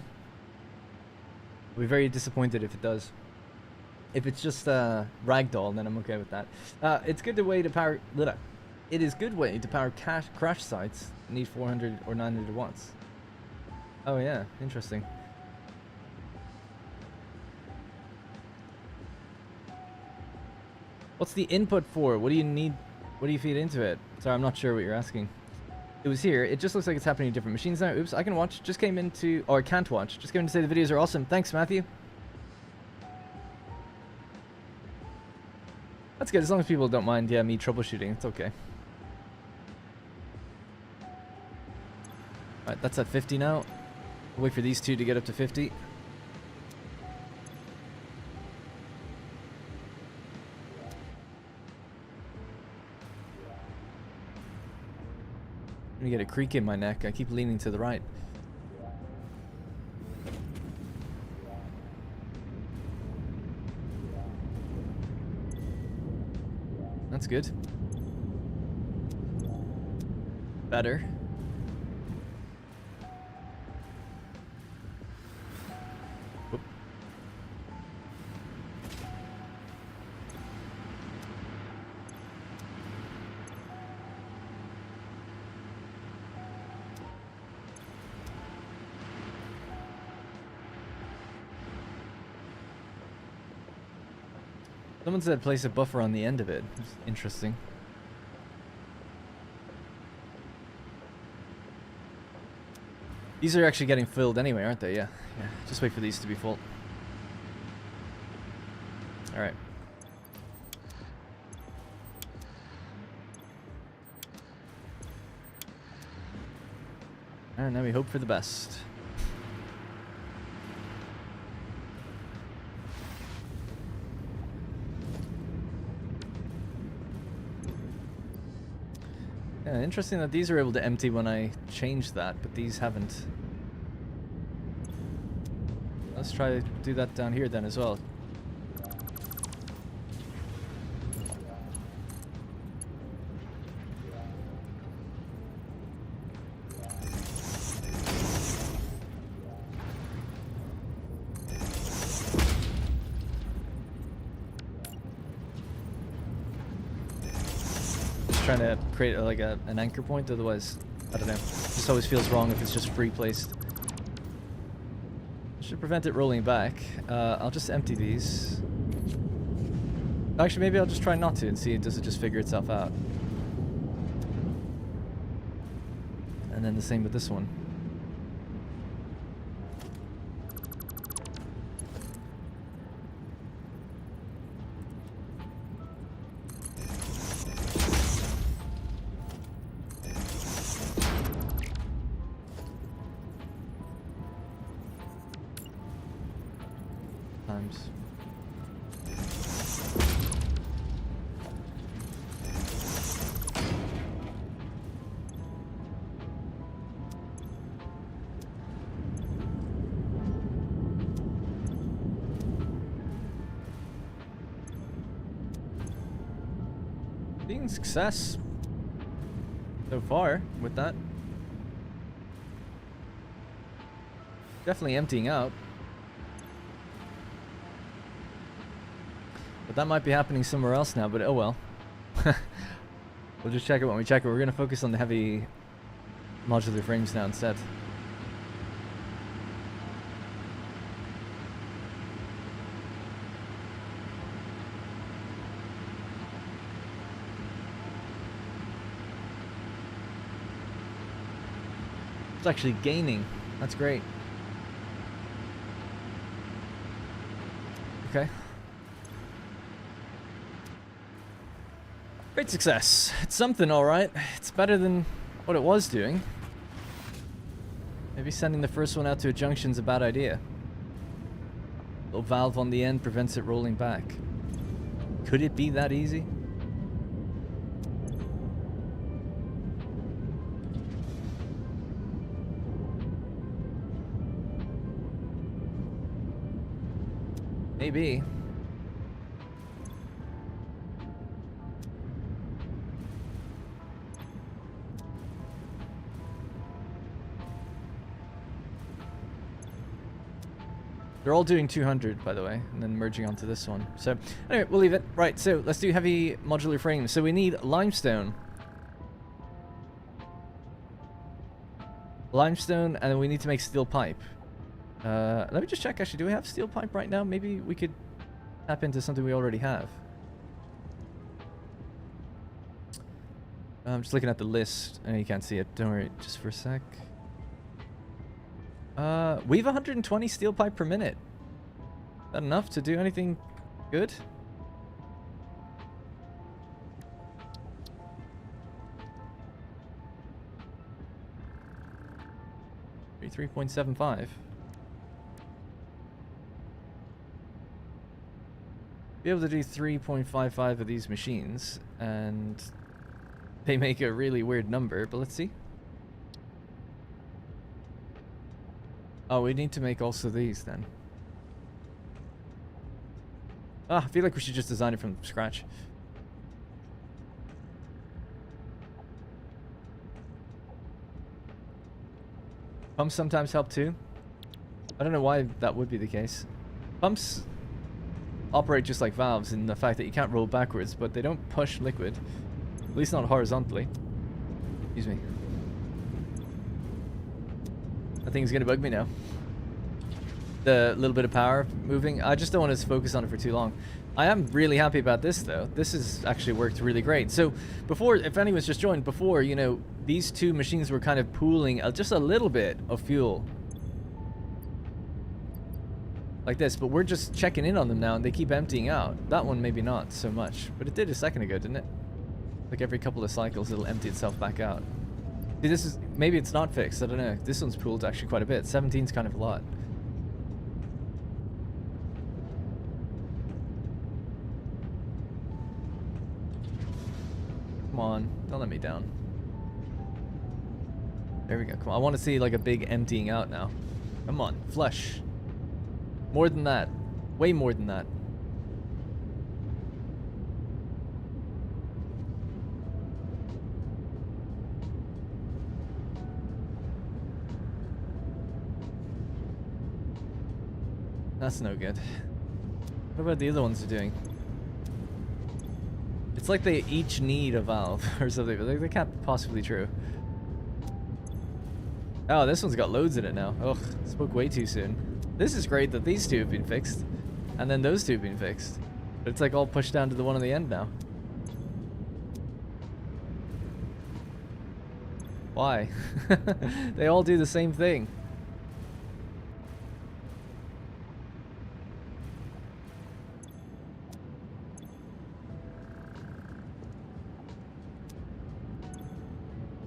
I'll be very disappointed if it does. If it's just ragdoll, then I'm okay with that. It's good way to power... It is good way to power crash sites that need 400 or 900 watts. Oh yeah, interesting. What's the input for? What do you need? What do you feed into it? Sorry, I'm not sure what you're asking. It was here. It just looks like it's happening in different machines now. Oops, I can watch. Just came into... Or can't watch. Just came in to say the videos are awesome. Thanks, Matthew. That's good, as long as people don't mind, yeah, me troubleshooting. It's okay. Alright, that's at 50 now. We'll wait for these two to get up to 50. I'm gonna get a creak in my neck. I keep leaning to the right. That's good. Better. Whoop. Someone said place a buffer on the end of it. Interesting. These are actually getting filled anyway, aren't they? Yeah. Yeah. Just wait for these to be full. Alright. And now we hope for the best. Yeah, interesting that these are able to empty when I change that, but these haven't. Let's try to do that down here then as well. Trying to create like an anchor point, otherwise I don't know, it just always feels wrong if it's just free placed. Should prevent it rolling back. I'll just empty these. Actually, maybe I'll just try not to and see, does it just figure itself out. And then the same with this one. Times. Being success so far with that. Definitely emptying out. But that might be happening somewhere else now, but oh well. We'll just check it when we check it. We're going to focus on the heavy modular frames now instead. It's actually gaining. That's great. Okay. Great success. It's something, alright. It's better than what it was doing. Maybe sending the first one out to a junction's a bad idea. Little valve on the end prevents it rolling back. Could it be that easy? Maybe. They're all doing 200, by the way, and then merging onto this one. So, anyway, we'll leave it. Right, so let's do heavy modular frames. So we need limestone. Limestone, and then we need to make steel pipe. Let me just check, actually, do we have steel pipe right now? Maybe we could tap into something we already have. I'm just looking at the list. You can't see it. Don't worry, just for a sec. We have 120 steel pipe per minute. Is that enough to do anything good? 3.75. Be able to do 3.55 of these machines, and they make a really weird number, but let's see. Oh, we need to make also these then. Ah, I feel like we should just design it from scratch. Pumps sometimes help too. I don't know why that would be the case. Pumps operate just like valves in the fact that you can't roll backwards, but they don't push liquid. At least not horizontally. Excuse me. That thing's gonna bug me now. The little bit of power moving. I just don't want to focus on it for too long. I am really happy about this though. This has actually worked really great. So before, if anyone's just joined, before, you know, these two machines were kind of pooling just a little bit of fuel. Like this, but we're just checking in on them now and they keep emptying out. That one maybe not so much, but it did a second ago, didn't it? Like every couple of cycles it'll empty itself back out. See, this is, maybe it's not fixed, I don't know. This one's pooled actually quite a bit. 17's kind of a lot. Come on, don't let me down. There we go. Come on. I want to see like a big emptying out now. Come on, flush. More than that. Way more than that. That's no good. What about the other ones are doing? It's like they each need a valve or something, but they can't possibly be true. Oh, this one's got loads in it now. Ugh, spoke way too soon. This is great that these two have been fixed, and then those two have been fixed. But it's like all pushed down to the one on the end now. Why? They all do the same thing.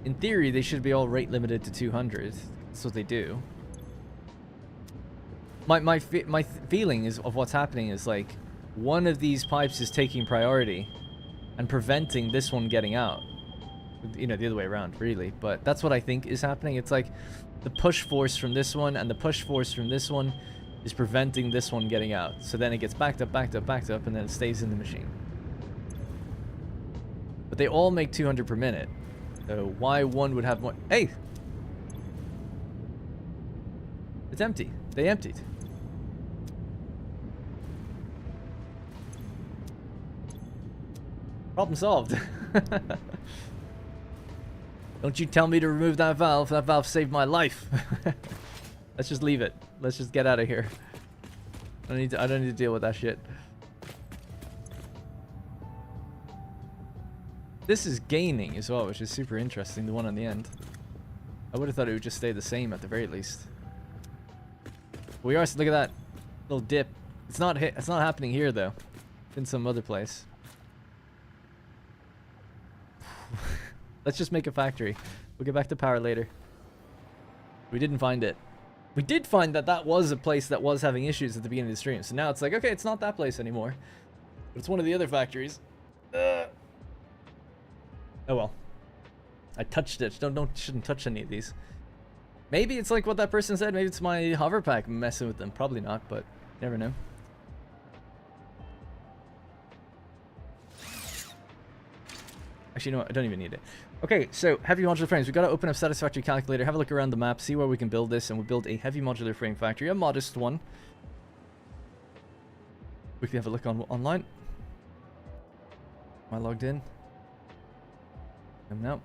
In theory, they should be all rate limited to 200. That's what they do. My feeling is of what's happening is like one of these pipes is taking priority and preventing this one getting out. You know, the other way around, really. But that's what I think is happening. It's like the push force from this one and the push force from this one is preventing this one getting out. So then it gets backed up, backed up, backed up, and then it stays in the machine. But they all make 200 per minute. So why one would have more? Hey! It's empty. They emptied. Problem solved. Don't you tell me to remove that valve. That valve saved my life. Let's just leave it. Let's just get out of here. I don't need to deal with that shit. This is gaining as well, which is super interesting, the one on the end. I would have thought it would just stay the same at the very least. We are, look at that little dip. It's not happening here though. It's in some other place. Let's just make a factory. We'll get back to power later. We didn't find it. We did find that that was a place that was having issues at the beginning of the stream. So now it's like, okay, it's not that place anymore. But it's one of the other factories. Oh well. I touched it. Shouldn't touch any of these. Maybe it's like what that person said. Maybe it's my hover pack messing with them. Probably not, but never know. Actually, no, I don't even need it. Okay, so heavy modular frames. We've got to open up Satisfactory Calculator, have a look around the map, see where we can build this, and we'll build a heavy modular frame factory, a modest one. We can have a look online. Am I logged in? No.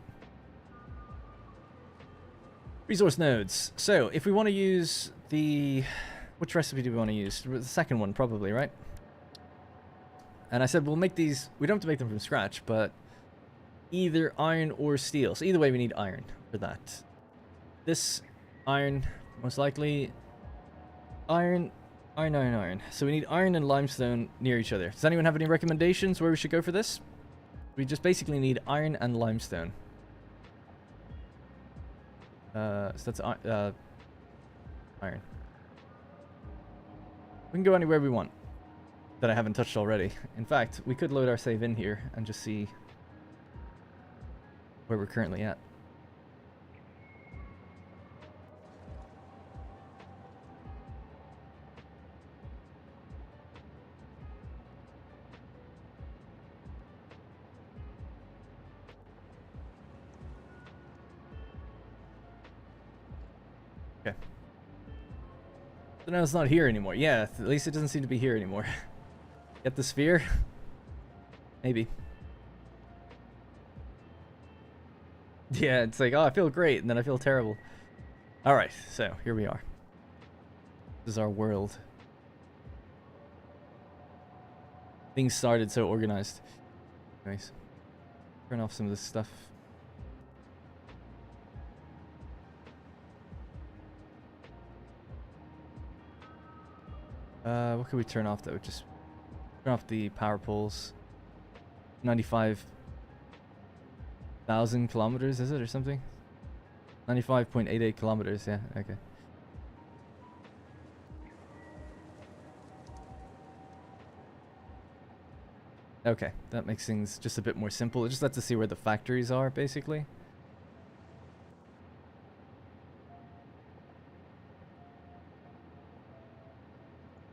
Resource nodes. So, if we want to use the... Which recipe do we want to use? The second one, probably, right? And I said we'll make these... We don't have to make them from scratch, but... either iron or steel. So either way, we need iron for that. This iron, most likely... Iron. So we need iron and limestone near each other. Does anyone have any recommendations where we should go for this? We just basically need iron and limestone. So that's iron. We can go anywhere we want that I haven't touched already. In fact, we could load our save in here and just see where we're currently at. Okay. So now it's not here anymore. Yeah, at least it doesn't seem to be here anymore. Get the sphere? Maybe. Yeah, it's like, oh, I feel great, and then I feel terrible. Alright, so here we are. This is our world. Things started so organized. Anyways, turn off some of this stuff. What can we turn off though? Just turn off the power poles. 95,000 kilometers, is it, or something? 95.88 kilometers, yeah, okay. Okay, that makes things just a bit more simple. It just lets us see where the factories are, basically.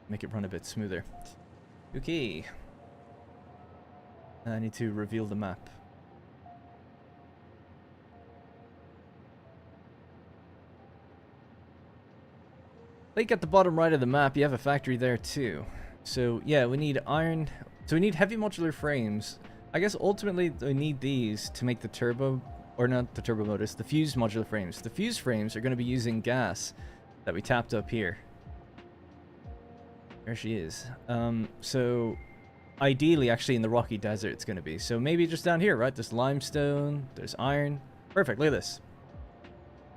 Make it run a bit smoother. Okay. I need to reveal the map. Like at the bottom right of the map, you have a factory there too. So yeah, we need iron. So we need heavy modular frames. I guess ultimately we need these to make the turbo, or not the turbo motors, the fused modular frames. The fused frames are going to be using gas that we tapped up here. There she is. So ideally, actually in the rocky desert it's going to be. So maybe just down here, right? There's limestone, there's iron. Perfect, look at this.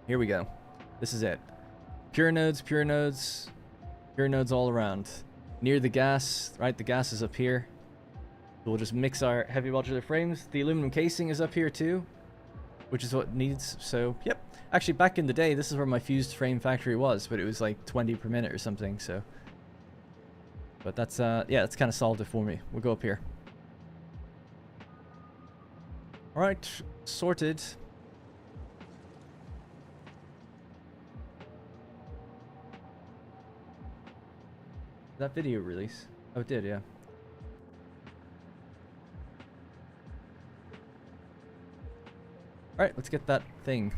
Here we go. This is it. Pure nodes, pure nodes, pure nodes all around. Near the gas, right? The gas is up here. We'll just mix our heavy modular frames. The aluminum casing is up here too, which is what it needs. So, yep. Actually, back in the day, this is where my fused frame factory was, but it was like 20 per minute or something, so. But that's, yeah, that's kind of solved it for me. We'll go up here. Alright, sorted. That video release? Oh, it did, yeah. Alright, let's get that thing.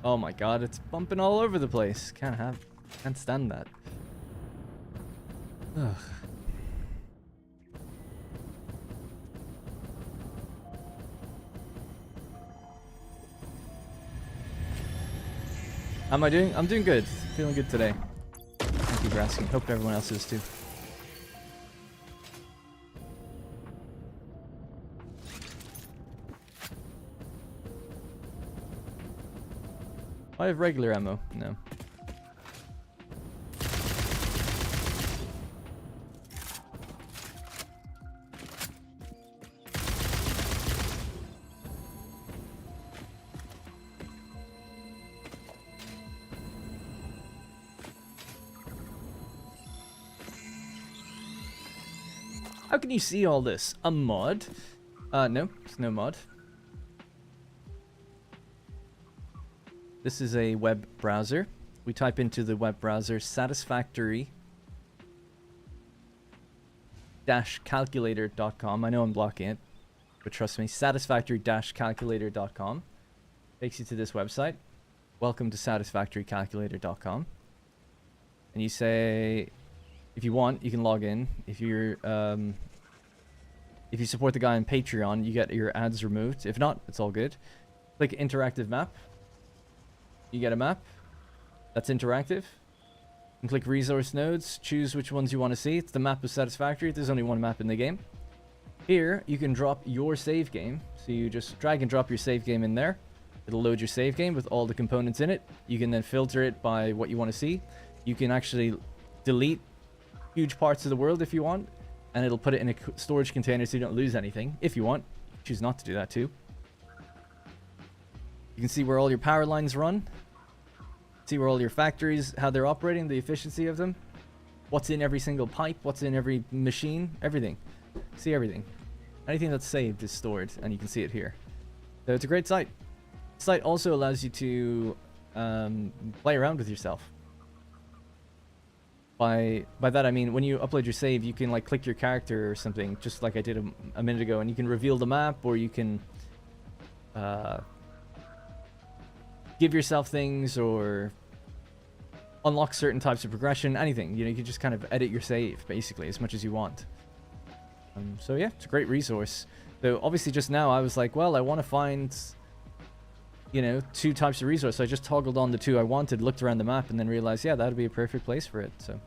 Oh my god, it's bumping all over the place. Can't stand that. Ugh. How am I doing? I'm doing good. Feeling good today. Thank you for asking. Hope everyone else is too. I have regular ammo. No. How can you see all this? A mod? No, it's no mod. This is a web browser. We type into the web browser satisfactory-calculator.com. I know I'm blocking it, but trust me, satisfactory-calculator.com takes you to this website. Welcome to satisfactory-calculator.com. And you say, if you want, you can log in. If you support the guy on Patreon, you get your ads removed. If not, it's all good. Click interactive map. You get a map that's interactive. And click resource nodes. Choose which ones you want to see. It's the map of Satisfactory. There's only one map in the game. Here, you can drop your save game. So you just drag and drop your save game in there. It'll load your save game with all the components in it. You can then filter it by what you want to see. You can actually delete huge parts of the world if you want. And it'll put it in a storage container so you don't lose anything. If you want. Choose not to do that too. You can see where all your power lines run. See where all your factories, how they're operating, the efficiency of them. What's in every single pipe, what's in every machine, everything. See everything. Anything that's saved is stored, and you can see it here. So it's a great site. The site also allows you to play around with yourself. By that I mean, when you upload your save, you can like click your character or something, just like I did a minute ago, and you can reveal the map, or you can give yourself things, or unlock certain types of progression, anything. You know, you can just kind of edit your save, basically, as much as you want. So yeah, it's a great resource. Though, obviously, just now, I was like, well, I want to find, you know, 2 types of resource. So I just toggled on the 2 I wanted, looked around the map, and then realized, yeah, that would be a perfect place for it. So,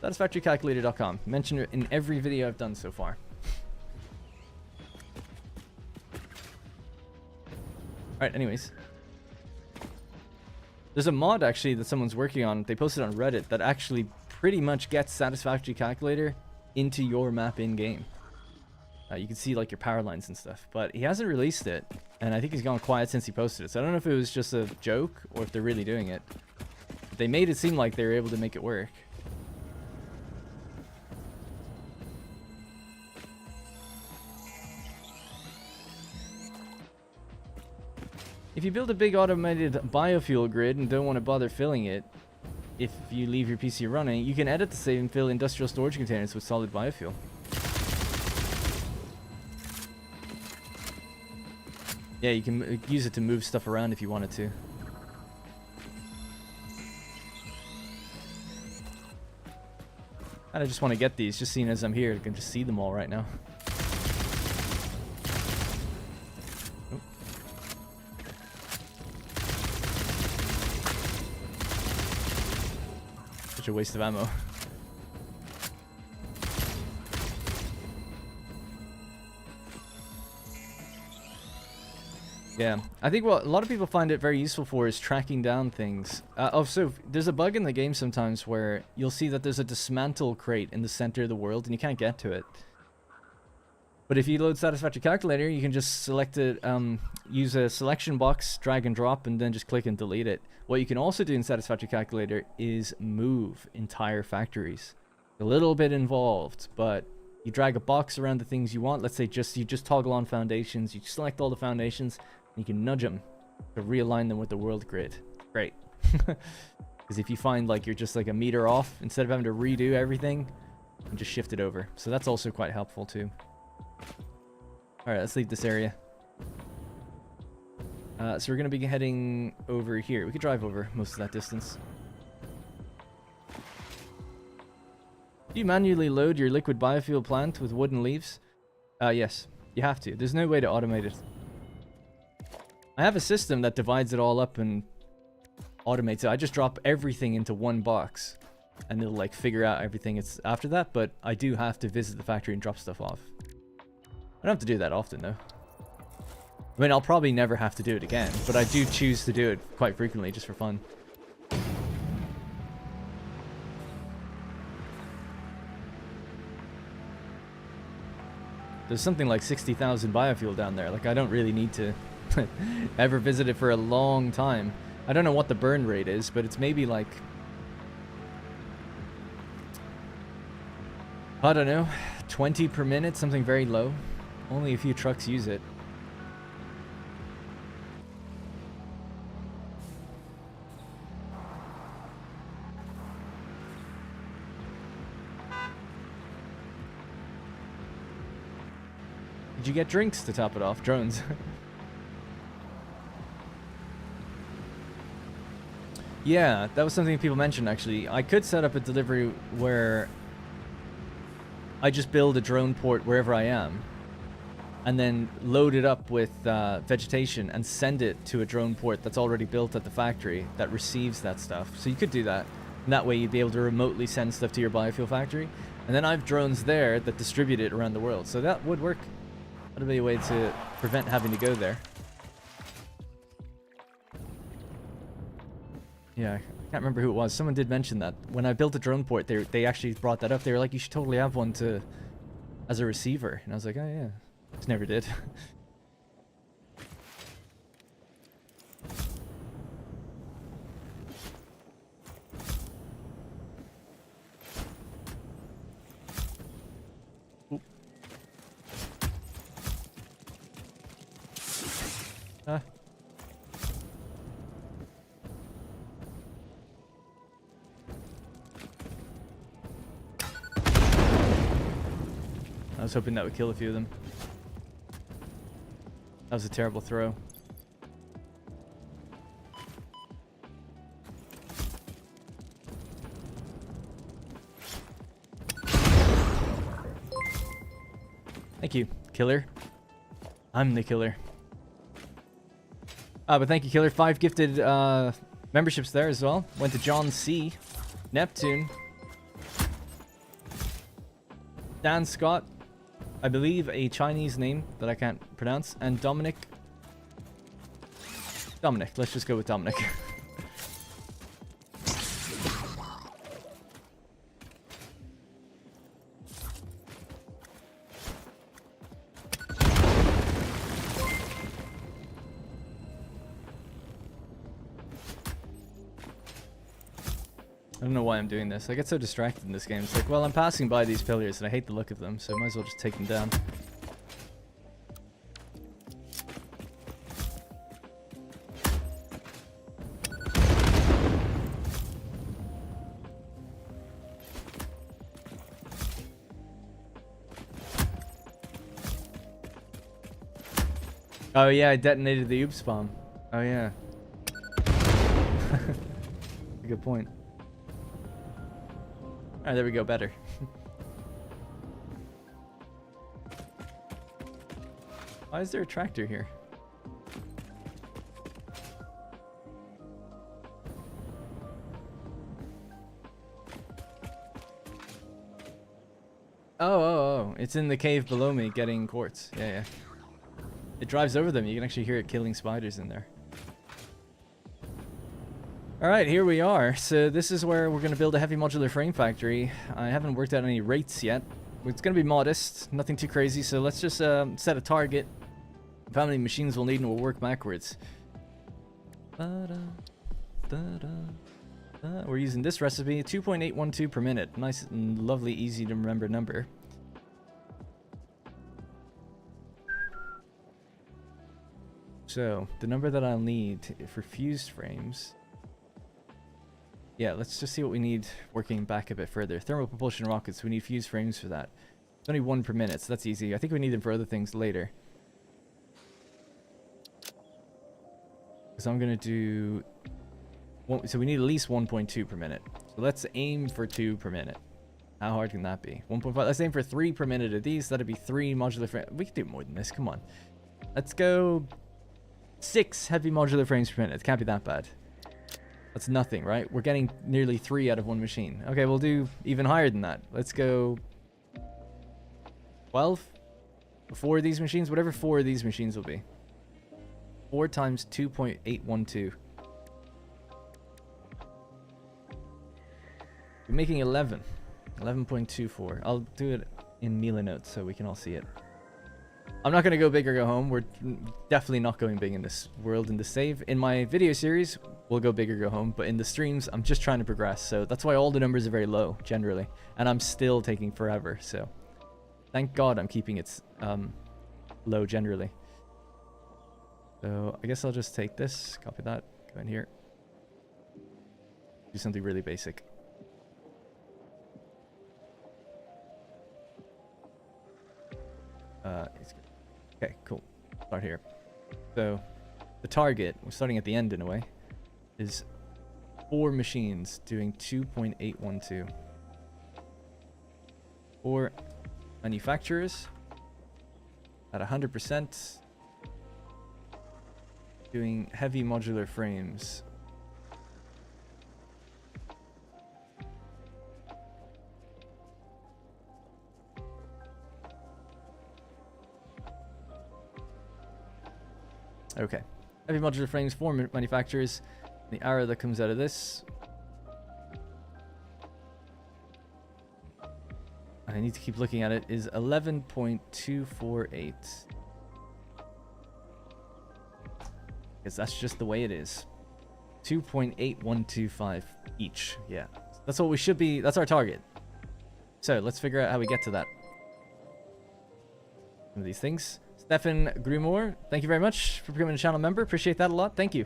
satisfactorycalculator.com. Mention it in every video I've done so far. Alright, anyways. There's a mod, actually, that someone's working on. They posted on Reddit that actually pretty much gets Satisfactory Calculator into your map in game. You can see like your power lines and stuff, but he hasn't released it, and I think he's gone quiet since he posted it. So I don't know if it was just a joke or if they're really doing it. But they made it seem like they were able to make it work. If you build a big automated biofuel grid and don't want to bother filling it, if you leave your PC running, you can edit the save and fill industrial storage containers with solid biofuel. Yeah, you can use it to move stuff around if you wanted to. And I just want to get these, just seeing as I'm here, I can just see them all right now. Oh. Such a waste of ammo. Yeah, I think what a lot of people find it very useful for is tracking down things. So there's a bug in the game sometimes where you'll see that there's a dismantle crate in the center of the world and you can't get to it. But if you load Satisfactory Calculator, you can just select it, use a selection box, drag and drop, and then just click and delete it. What you can also do in Satisfactory Calculator is move entire factories. A little bit involved, but you drag a box around the things you want. Let's say you just toggle on foundations, you select all the foundations, you can nudge them to realign them with the world grid. Great. Because if you find like you're just like a meter off, instead of having to redo everything, you can just shift it over. So that's also quite helpful too. Alright, let's leave this area. So we're going to be heading over here. We could drive over most of that distance. Do you manually load your liquid biofuel plant with wooden leaves? Yes, you have to. There's no way to automate it. I have a system that divides it all up and automates it. I just drop everything into one box and it'll like figure out everything it's after that, but I do have to visit the factory and drop stuff off. I don't have to do that often though. I mean, I'll probably never have to do it again, but I do choose to do it quite frequently just for fun. There's something like 60,000 biofuel down there. Like, I don't really need to ever visit it for a long time. I don't know what the burn rate is, but it's maybe like, I don't know, 20 per minute, something very low. Only a few trucks use it. Did you get drinks to top it off? Drones. Yeah, that was something people mentioned actually. I could set up a delivery where I just build a drone port wherever I am and then load it up with vegetation and send it to a drone port that's already built at the factory that receives that stuff. So you could do that. And that way you'd be able to remotely send stuff to your biofuel factory. And then I have drones there that distribute it around the world. So that would work. That'd be a way to prevent having to go there. Yeah, I can't remember who it was. Someone did mention that. When I built a drone port, they actually brought that up. They were like, you should totally have one as a receiver. And I was like, oh yeah. Just never did. Oop. I was hoping that would kill a few of them. That was a terrible throw. Thank you, killer. I'm the killer. But thank you, killer. 5 gifted memberships there as well. Went to John C, Neptune, Dan Scott, I believe a Chinese name that I can't pronounce, and Dominic. Dominic, let's just go with Dominic. I don't know why I'm doing this. I get so distracted in this game. It's like, well, I'm passing by these pillars and I hate the look of them, so I might as well just take them down. Oh yeah, I detonated the oops bomb. Oh yeah. Good point. Alright, there we go, better. Why is there a tractor here? Oh, it's in the cave below me getting quartz. Yeah. It drives over them. You can actually hear it killing spiders in there. Alright, here we are. So this is where we're going to build a heavy modular frame factory. I haven't worked out any rates yet. It's going to be modest, nothing too crazy, so let's just set a target of how many machines we'll need and we'll work backwards. We're using this recipe, 2.812 per minute. Nice and lovely, easy to remember number. So, the number that I'll need for fused frames... Yeah, let's just see what we need working back a bit further. Thermal Propulsion Rockets, we need fused frames for that. It's only 1 per minute, so that's easy. I think we need them for other things later. Because I'm going to do... So we need at least 1.2 per minute. So let's aim for 2 per minute. How hard can that be? 1.5. Let's aim for 3 per minute of these. That'd be 3 modular frames. We can do more than this. Come on. Let's go 6 heavy modular frames per minute. It can't be that bad. That's nothing, right? We're getting nearly 3 out of 1 machine. Okay, we'll do even higher than that. Let's go 12 for 4 of these machines. Whatever 4 of these machines will be. 4 times 2.812. We're making 11. 11.24. I'll do it in Mila notes so we can all see it. I'm not going to go big or go home. We're definitely not going big in this world in the save. In my video series, we'll go big or go home. But in the streams, I'm just trying to progress. So that's why all the numbers are very low, generally. And I'm still taking forever. So thank God I'm keeping it low generally. So I guess I'll just take this, copy that, go in here. Do something really basic. Okay, cool. Start here. So the target, we're starting at the end in a way, is 4 machines doing 2.812. 4 manufacturers at 100% doing heavy modular frames. Okay. Heavy modular frames, 4 manufacturers. The arrow that comes out of this. And I need to keep looking at it, is 11.248. Because that's just the way it is. 2.8125 each. Yeah. That's what we should be. That's our target. So let's figure out how we get to that. Some of these things. Stefan Grimoire, thank you very much for becoming a channel member. Appreciate that a lot. Thank you.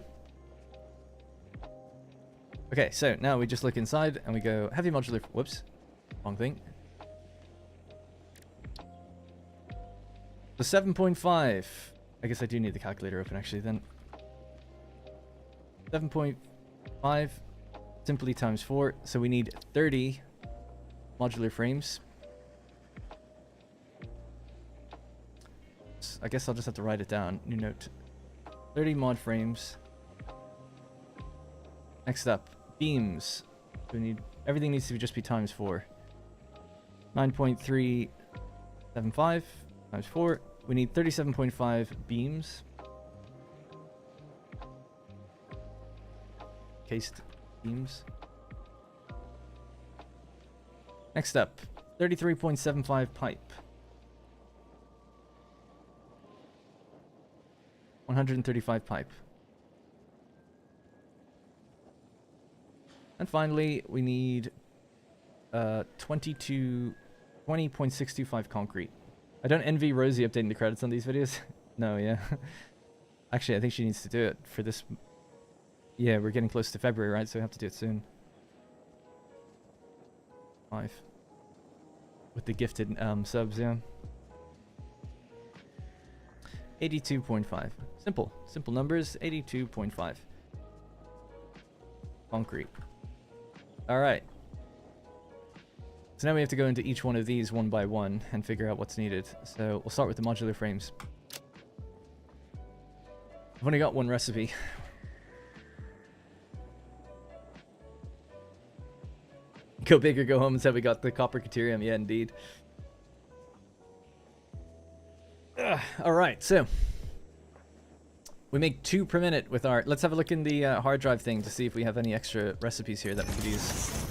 Okay, so now we just look inside and we go heavy modular. Whoops. Wrong thing. So 7.5. I guess I do need the calculator open actually then. 7.5 simply times 4. So we need 30 modular frames. I guess I'll just have to write it down. New note. 30 mod frames. Next up, beams. We need everything needs to just be times 4. 9.375 times 4. We need 37.5 beams. Cased beams. Next up, 33.75 pipe. 135 pipe. And finally, we need 20.625 concrete. I don't envy Rosie updating the credits on these videos. No, yeah. Actually, I think she needs to do it for this. Yeah, we're getting close to February, right? So we have to do it soon. 5. With the gifted subs, yeah. 82.5. Simple numbers. 82.5. Concrete. Alright. So now we have to go into each one of these one by one and figure out what's needed. So we'll start with the modular frames. I've only got one recipe. Go big or go home until we got the copper caterium. Yeah, indeed. Alright, so we make 2 per minute with our... Let's have a look in the hard drive thing to see if we have any extra recipes here that we could use.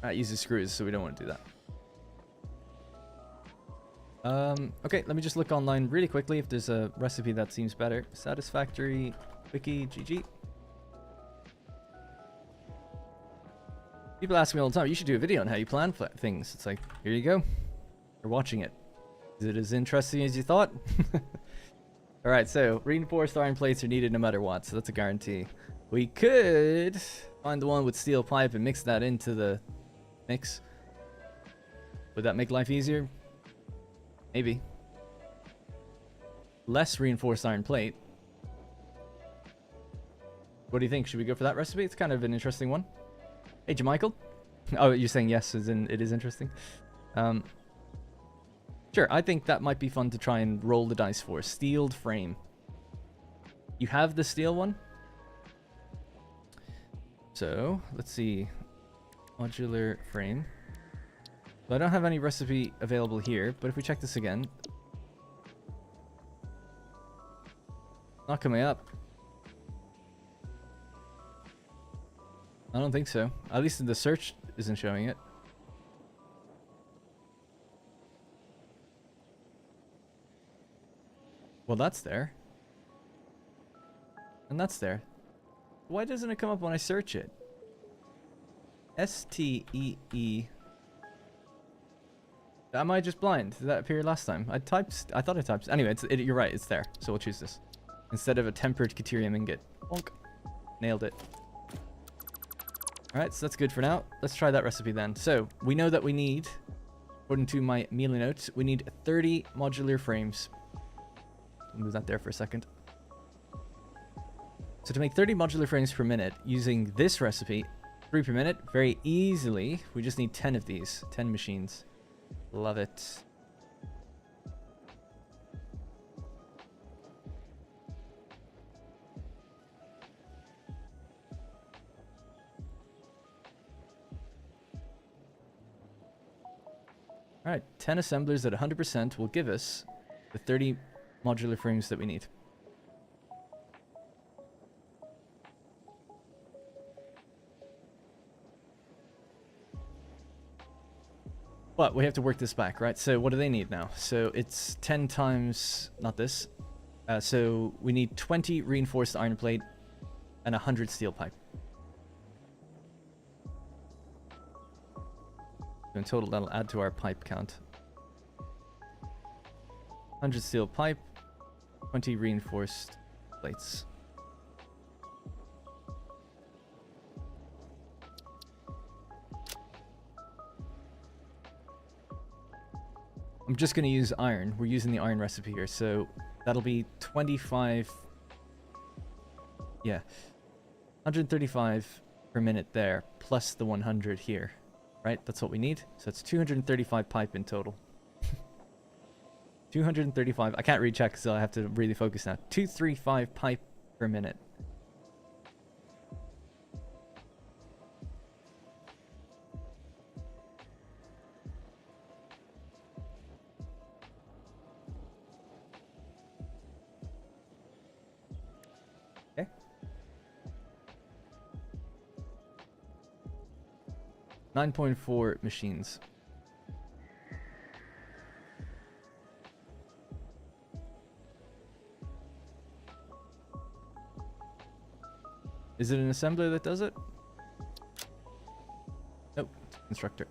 It uses screws, so we don't want to do that. Okay, let me just look online really quickly if there's a recipe that seems better. Satisfactory, wiki, GG. People ask me all the time, you should do a video on how you plan things. It's like, here you go. You're watching it. Is it as interesting as you thought? Alright, so reinforced iron plates are needed no matter what, so that's a guarantee. We could find the one with steel pipe and mix that into the mix. Would that make life easier? Maybe. Less reinforced iron plate. What do you think? Should we go for that recipe? It's kind of an interesting one. Hey, Jamichael. Oh, you're saying yes, as in it is interesting. Sure, I think that might be fun to try and roll the dice for. Steeled frame. You have the steel one? So, let's see. Modular frame. Well, I don't have any recipe available here, but if we check this again... Not coming up. I don't think so. At least in the search isn't showing it. Well, that's there. And that's there. Why doesn't it come up when I search it? S-T-E-E. Am I just blind? Did that appear last time? I thought I typed... Anyway, you're right, it's there. So we'll choose this. Instead of a tempered caterium ingot. Bonk. Nailed it. Alright, so that's good for now. Let's try that recipe then. So, we know that we need, according to my mealy notes, we need 30 modular frames. I'll move that there for a second. So to make 30 modular frames per minute, using this recipe, 3 per minute, very easily, we just need 10 of these. 10 machines. Love it. Alright, 10 assemblers at 100% will give us the 30 modular frames that we need. But we have to work this back, right? So what do they need now? So it's 10 times, not this. So we need 20 reinforced iron plate and 100 steel pipe. So in total, that'll add to our pipe count. 100 steel pipe, 20 reinforced plates. I'm just going to use iron. We're using the iron recipe here, so that'll be 25... Yeah. 135 per minute there, plus the 100 here. Right? That's what we need. So it's 235 pipe in total. 235. I can't recheck, so I have to really focus now. 235 pipe per minute. Okay. 9.4 machines. Is it an assembler that does it? Nope, it's a constructor.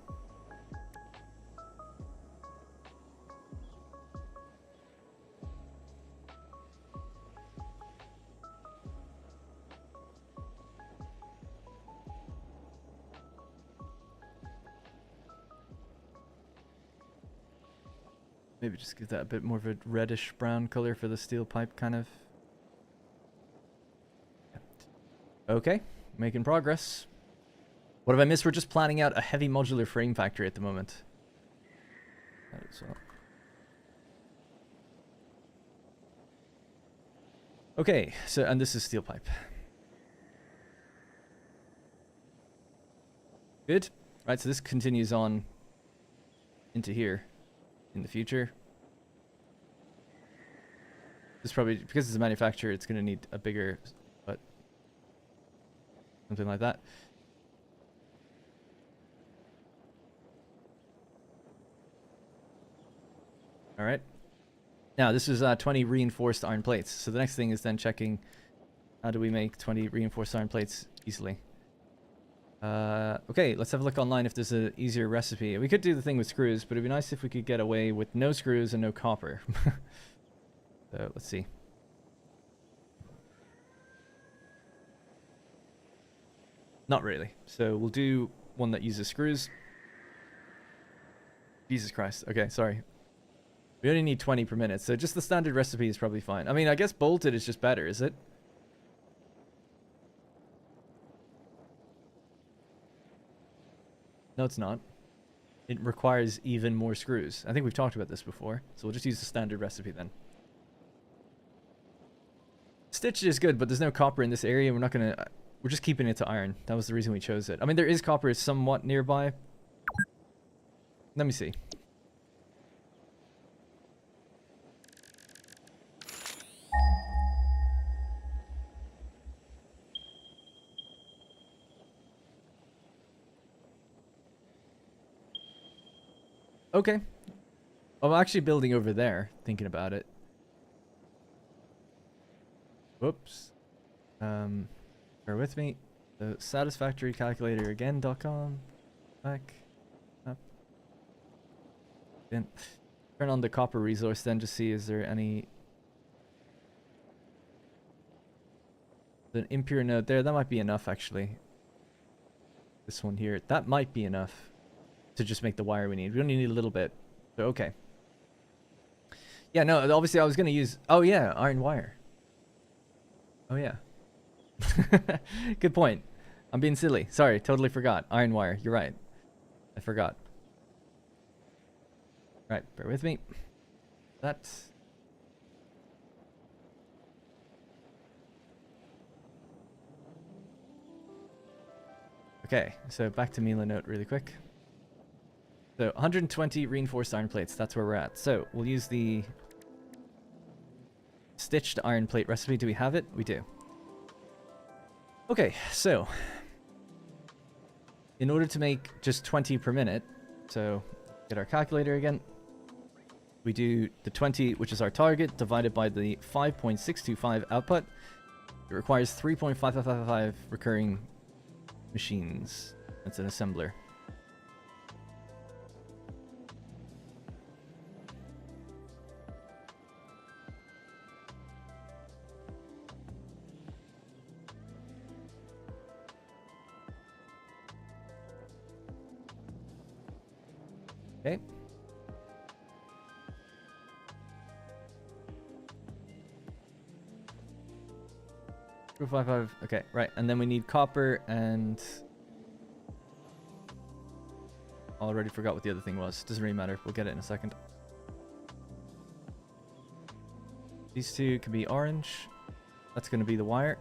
Maybe just give that a bit more of a reddish brown color for the steel pipe, kind of. Okay, making progress. What have I missed? We're just planning out a heavy modular frame factory at the moment. That is all. Okay, so, and this is steel pipe. Good. Right, so this continues on into here in the future. This probably, because it's a manufacturer, it's going to need a bigger, but something like that. All right. Now, this is 20 reinforced iron plates. So the next thing is then checking how do we make 20 reinforced iron plates easily. Okay, let's have a look online if there's an easier recipe. We could do the thing with screws, but it'd be nice if we could get away with no screws and no copper. So let's see. Not really. So we'll do one that uses screws. Jesus Christ. Okay, sorry. We only need 20 per minute, so just the standard recipe is probably fine. I mean, I guess bolted is just better, is it? No, it's not. It requires even more screws. I think we've talked about this before, so we'll just use the standard recipe then. Stitched is good, but there's no copper in this area. We're just keeping it to iron. That was the reason we chose it. I mean, there is copper somewhat nearby. Let me see. Okay. I'm actually building over there, thinking about it. Whoops. Bear with me. So Satisfactory calculator again.com. Back. Up. Then turn on the copper resource then to see is there any an impure node there. That might be enough actually. This one here. That might be enough to just make the wire we need. We only need a little bit. So okay. Yeah, no, obviously I was gonna use yeah, iron wire. Oh yeah. Good point. I'm being silly. Sorry, totally forgot. Iron wire. You're right. I forgot. Right, bear with me. That's... Okay, so back to Mila note really quick. So 120 reinforced iron plates. That's where we're at. So we'll use the stitched iron plate recipe. Do we have it? We do. Okay, so in order to make just 20 per minute, so get our calculator again. We do the 20, which is our target, divided by the 5.625 output. It requires 3.5555 recurring machines. That's an assembler. Okay. $255. Okay, right. And then we need copper and... I already forgot what the other thing was. Doesn't really matter. We'll get it in a second. These two can be orange. That's going to be the wire.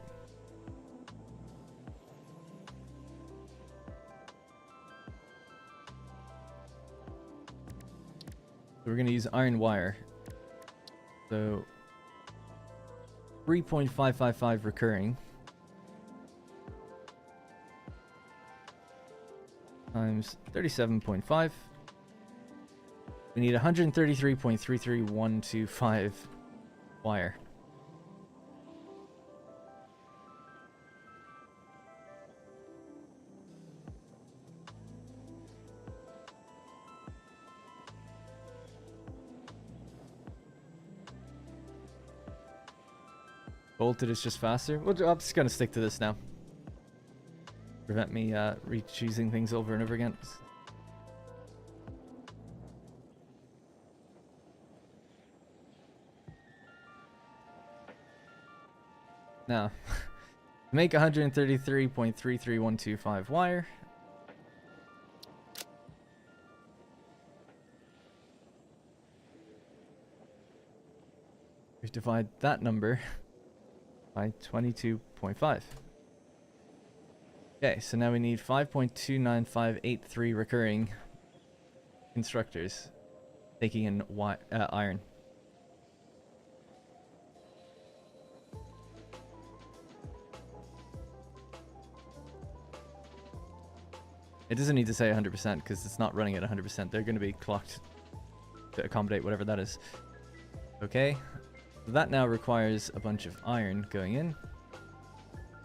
So we're going to use iron wire. So 3.555 recurring times 37.5. We need 133.33125 wire. Bolted is just faster. Well, I'm just gonna stick to this now. Prevent me re-choosing things over and over again. Now, make 133.33125 wire. We divide that number by 22.5. Okay, so now we need 5.29583 recurring constructors, taking in iron. It doesn't need to say 100% because it's not running at 100%. They're going to be clocked to accommodate whatever that is. Okay, so that now requires a bunch of iron going in.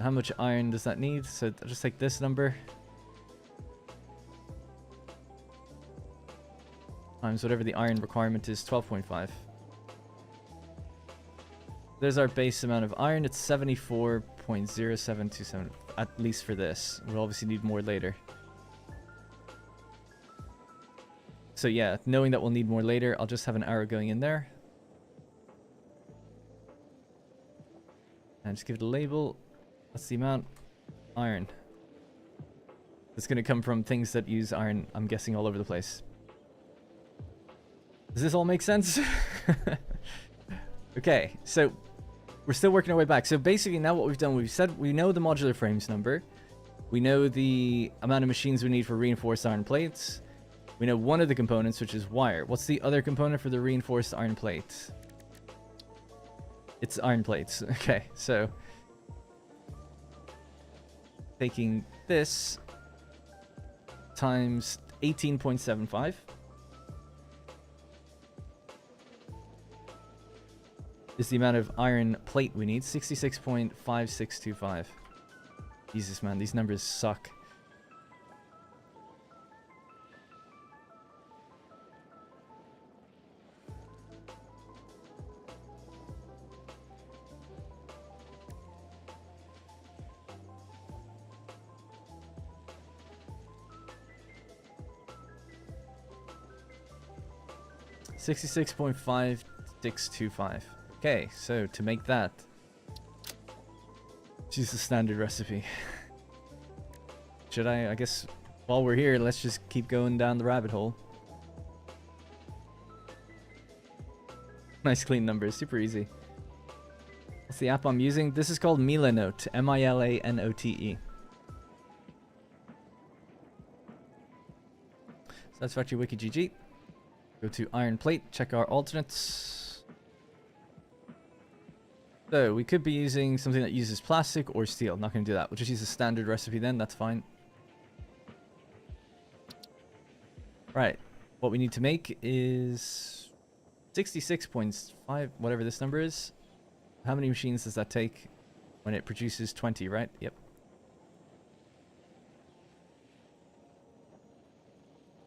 How much iron does that need? So I'll just take this number times whatever the iron requirement is, 12.5. There's our base amount of iron. It's 74.0727, at least for this. We'll obviously need more later. So yeah, knowing that we'll need more later, I'll just have an arrow going in there. And just give it a label. That's the amount. Iron. It's going to come from things that use iron, I'm guessing, all over the place. Does this all make sense? Okay, so we're still working our way back. So basically now what we've done, we've said we know the modular frames number. We know the amount of machines we need for reinforced iron plates. We know one of the components, which is wire. What's the other component for the reinforced iron plate? It's iron plates. Okay, so taking this times 18.75 is the amount of iron plate we need. 66.5625. Jesus, man, these numbers suck. $66.5625. Okay, so to make that, choose the standard recipe. Should I guess while we're here, let's just keep going down the rabbit hole. Nice clean numbers, super easy. What's the app I'm using? This is called Milanote, M-I-L-A-N-O-T-E. Satisfactory Wiki GG. Go to iron plate, check our alternates. So we could be using something that uses plastic or steel. Not going to do that. We'll just use a standard recipe then. That's fine. Right. What we need to make is 66.5, whatever this number is. How many machines does that take when it produces 20, right? Yep.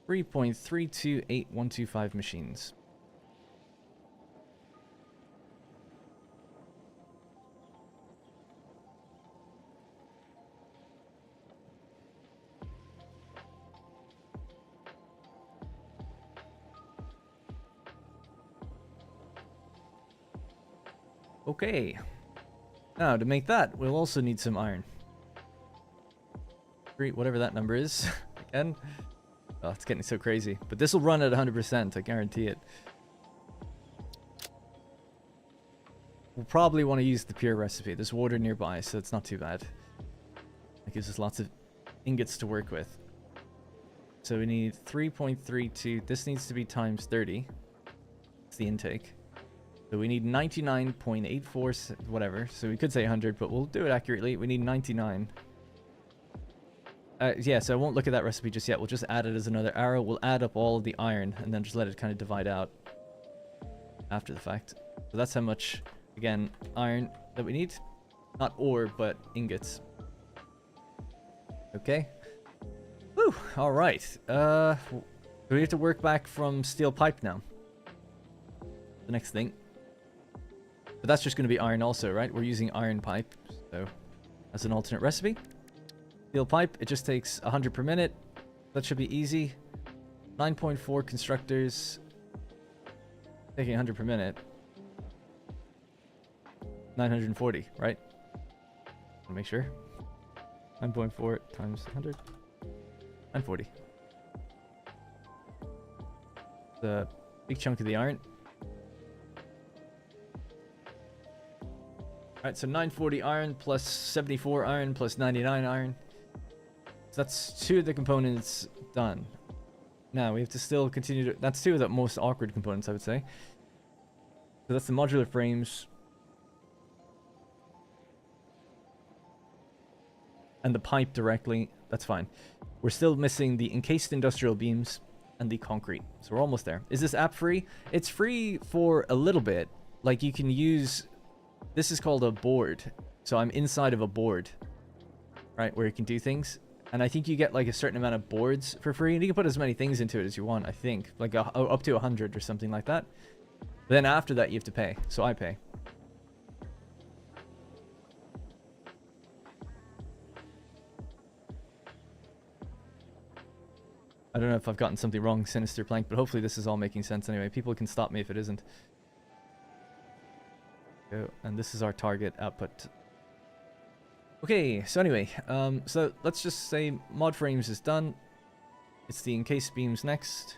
$3.328125 machines. Okay. Now to make that, we'll also need some iron. Whatever that number is. Again. Oh, it's getting so crazy. But this will run at 100%, I guarantee it. We'll probably want to use the pure recipe. There's water nearby, so it's not too bad. It gives us lots of ingots to work with. So we need 3.32. This needs to be times 30. It's the intake. So we need 99.84, whatever. So we could say 100, but we'll do it accurately. We need 99. Yeah, so I won't look at that recipe just yet. We'll just add it as another arrow. We'll add up all the iron and then just let it kind of divide out after the fact. So that's how much, again, iron that we need. Not ore, but ingots. Okay. Whew, all right. Do we have to work back from steel pipe now? The next thing. But that's just going to be iron also, right? We're using iron pipe, so as an alternate recipe. Steel pipe, it just takes 100 per minute. That should be easy. 9.4 constructors, taking 100 per minute. 940, right? I'll make sure. 9.4 times 100. 940. The big chunk of the iron. Alright, so 940 iron plus 74 iron plus 99 iron. So that's 2 of the components done. Now we have to still continue to... That's 2 of the most awkward components, I would say. So that's the modular frames. And the pipe directly. That's fine. We're still missing the encased industrial beams and the concrete. So we're almost there. Is this app free? It's free for a little bit. Like you can use... This is called a board. So I'm inside of a board. Right, where you can do things. And I think you get like a certain amount of boards for free. And you can put as many things into it as you want, I think. Like up to 100 or something like that. But then after that you have to pay. So I pay. I don't know if I've gotten something wrong, Sinister Plank, but hopefully this is all making sense anyway. People can stop me if it isn't. And this is our target output. Okay, so anyway, so let's just say mod frames is done. It's the encased beams next,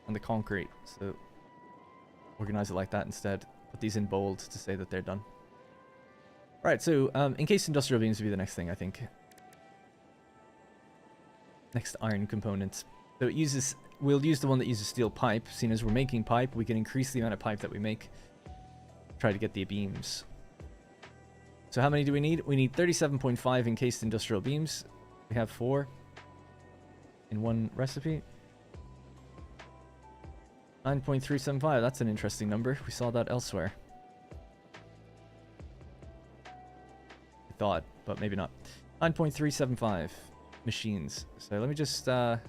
and the concrete. So organize it like that instead. Put these in bold to say that they're done. Alright, so encased industrial beams would be the next thing, I think. Next iron component. So it uses, we'll use the one that uses steel pipe. Seeing as we're making pipe, we can increase the amount of pipe that we make. Try to get the beams. So how many do we need? We need 37.5 encased industrial beams. We have 4 in one recipe. 9.375, that's an interesting number. We saw that elsewhere. I thought, but maybe not. 9.375 machines. So let me just put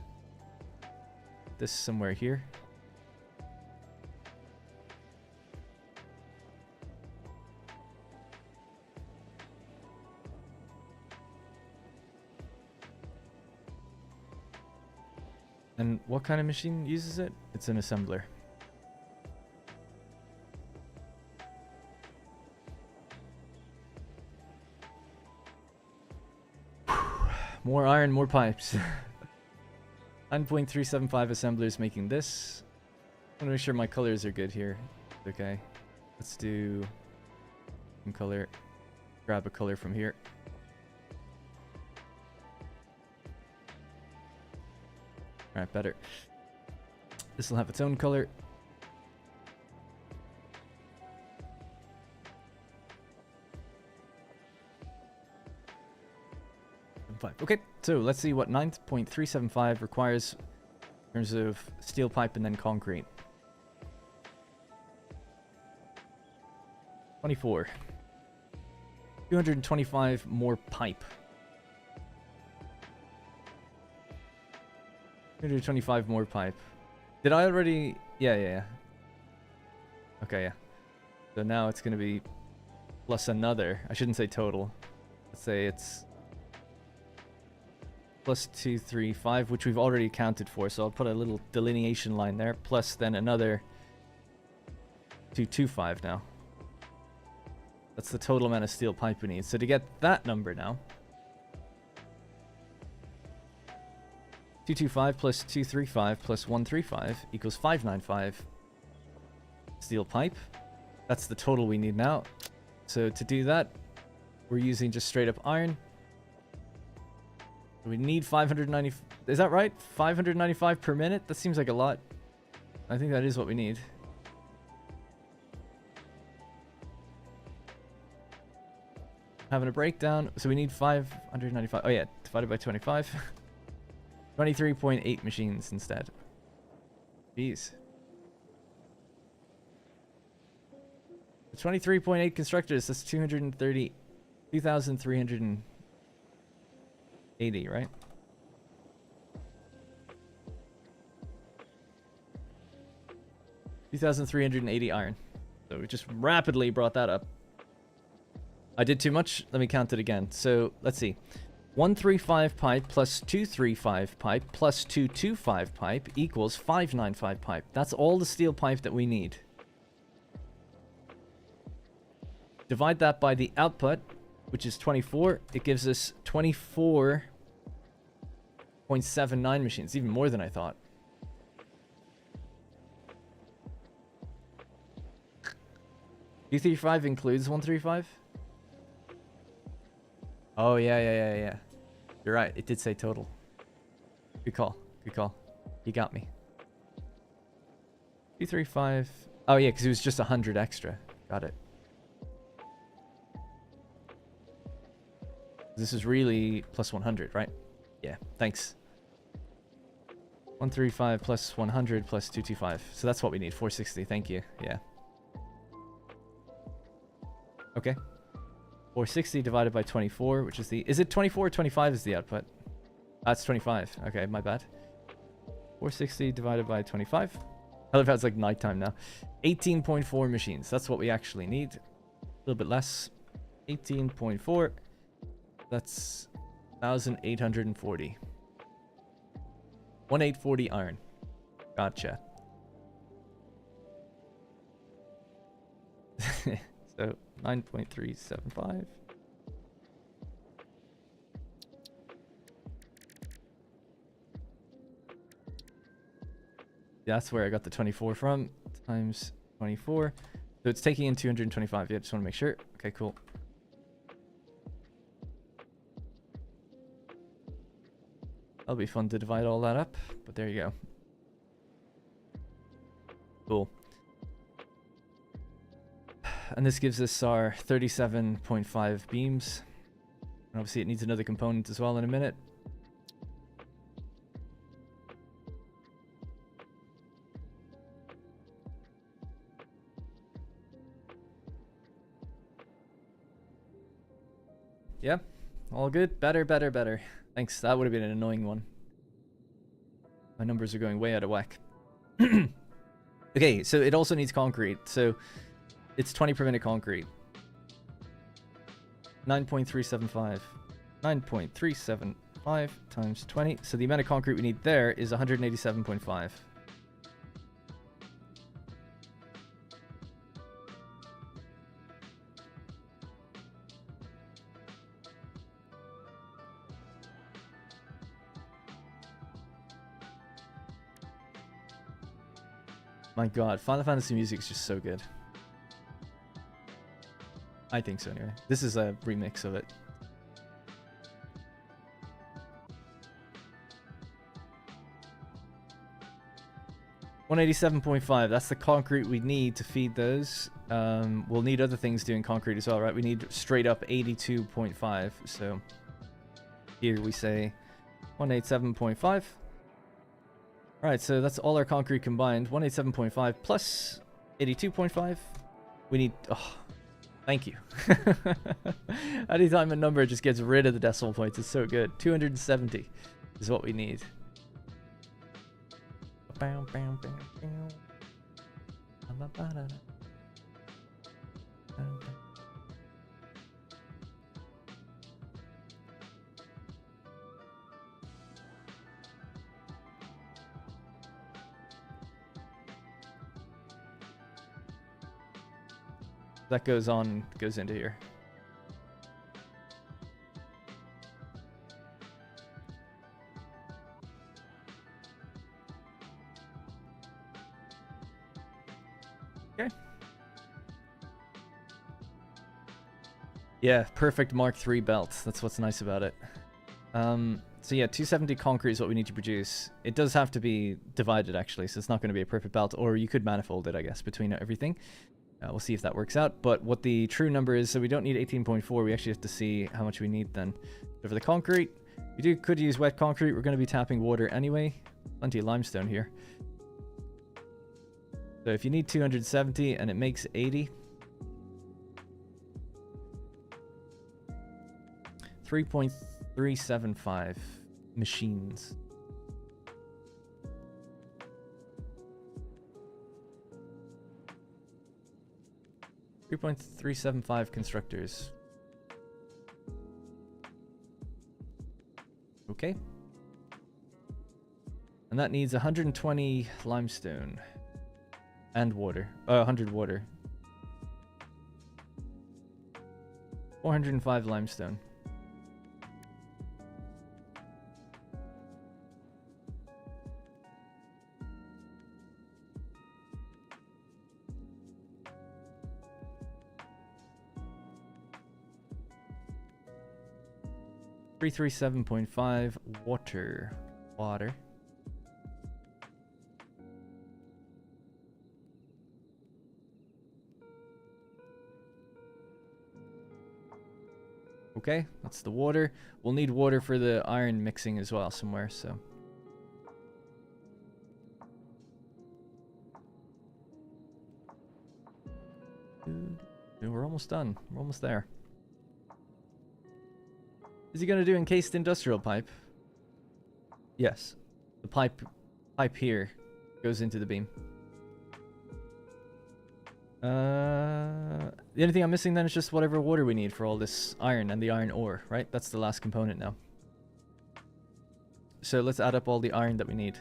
this somewhere here. And what kind of machine uses it? It's an assembler. More iron, more pipes. 9.375 assemblers making this. I want to make sure my colors are good here. Okay. Let's do some color. Grab a color from here. Alright, better. This will have its own color. Okay, so let's see what 9.375 requires in terms of steel pipe and then concrete. 24. 225 more pipe. 225 more pipe. Did I already... Yeah. Okay, yeah. So now it's going to be plus another. I shouldn't say total. Let's say it's plus 235, which we've already accounted for. So I'll put a little delineation line there. Plus then another 225 now. That's the total amount of steel pipe we need. So to get that number now... 225 plus 235 plus 135 equals 595 steel pipe. That's the total we need now. So to do that, we're using just straight up iron. We need 590. Is that right? 595 per minute? That seems like a lot. I think that is what we need. Having a breakdown. So we need 595. Oh yeah, divided by 25. 23.8 machines instead. Jeez. 23.8 constructors, that's 230... 2,380, right? $2,380 iron. So we just rapidly brought that up. I did too much. Let me count it again. So let's see. 135 pipe plus 235 pipe plus 225 pipe equals 595 pipe. That's all the steel pipe that we need. Divide that by the output, which is 24. It gives us 24.79 machines. Even more than I thought. $235 includes 135? Oh, yeah. You're right. It did say total. Good call. Good call. You got me. 235. Oh, yeah, because it was just 100 extra. Got it. This is really plus 100, right? Yeah, thanks. 135 plus 100 plus 225. So that's what we need. 460. Thank you. Yeah. Okay. 460 divided by 24, which is the... Is it 24 or 25 is the output? That's 25. Okay, my bad. 460 divided by 25. I love how it's like nighttime now. 18.4 machines. That's what we actually need. A little bit less. 18.4. That's 1,840. 1,840 iron. Gotcha. So 9.375. That's where I got the 24 from. Times 24. So it's taking in 225. Yeah, just want to make sure. Okay, cool. That'll be fun to divide all that up, but there you go. Cool. And this gives us our 37.5 beams. And obviously it needs another component as well in a minute. Yeah, all good. Better. Thanks, that would have been an annoying one. My numbers are going way out of whack. Okay, so it also needs concrete. So it's 20 per minute concrete. 9.375. 9.375 times 20. So the amount of concrete we need there is 187.5. My god, Final Fantasy music is just so good. I think so anyway. This is a remix of it. $187.5. That's the concrete we need to feed those. We'll need other things doing concrete as well, right? We need straight up 82.5. So here we say 187.5. Alright, so that's all our concrete combined. 187.5 plus 82.5. We need... Oh, thank you. Anytime a number just gets rid of the decimal points, it's so good. 270 is what we need. That goes into here. Okay. Yeah, perfect Mark III belt. That's what's nice about it. So yeah, 270 concrete is what we need to produce. It does have to be divided actually, so it's not going to be a perfect belt, or you could manifold it, I guess, between everything. We'll see if that works out, but what the true number is, so we don't need 18.4, we actually have to see how much we need then. So for the concrete, we could use wet concrete, we're going to be tapping water anyway. Plenty of limestone here. So if you need 270 and it makes 80. 3.375 machines. 3.375 constructors. Okay. And that needs 120 limestone. And water. 100 water. 405 limestone. Three 7.5 water. Okay, that's the water. We'll need water for the iron mixing as well somewhere, so. We're almost done. We're almost there. Is he going to do encased industrial pipe? Yes. The pipe here goes into the beam. The only thing I'm missing then is just whatever water we need for all this iron and the iron ore, right? That's the last component now. So let's add up all the iron that we need.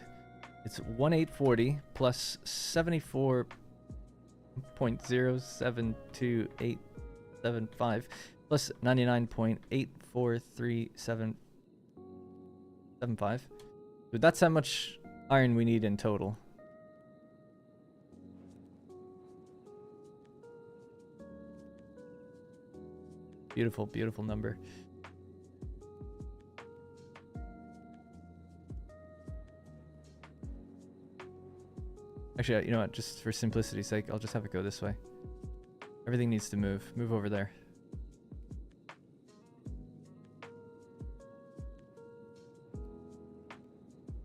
It's 1840 plus 74.072875 plus 99.84375. So that's how much iron we need in total. Beautiful, beautiful number. Actually, you know what? Just for simplicity's sake, I'll just have it go this way. Everything needs to move. Move over there.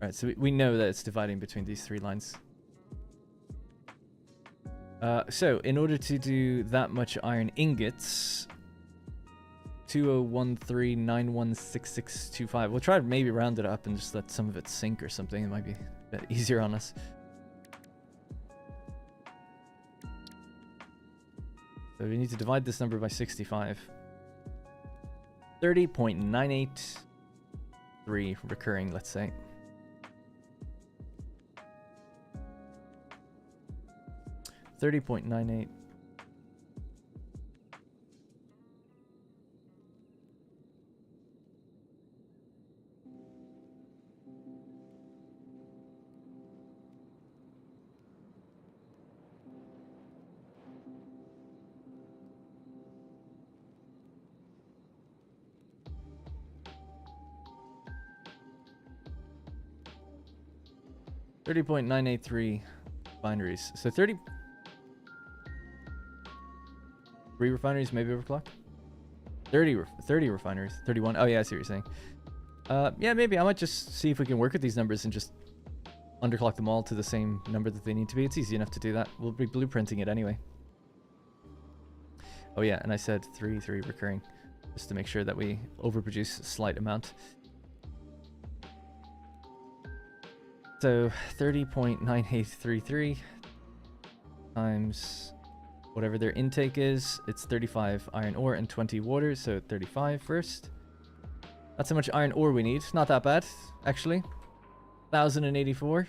Alright, so we know that it's dividing between these three lines. So, in order to do that much iron ingots... 2013916625. We'll try to maybe round it up and just let some of it sink or something. It might be a bit easier on us. So we need to divide this number by 65. 30.983 recurring, let's say. $30.98. $30.983 refineries. So 30 refineries, maybe overclock. 30 refineries. 31. Oh yeah, I see what you're saying. Yeah, maybe I might just see if we can work with these numbers and just underclock them all to the same number that they need to be. It's easy enough to do that. We'll be blueprinting it anyway. Oh yeah, and I said 3 recurring, just to make sure that we overproduce a slight amount. So 30.9833 times whatever their intake is. It's 35 iron ore and 20 water, so 35 first. That's how much iron ore we need. Not that bad, actually. 1,084.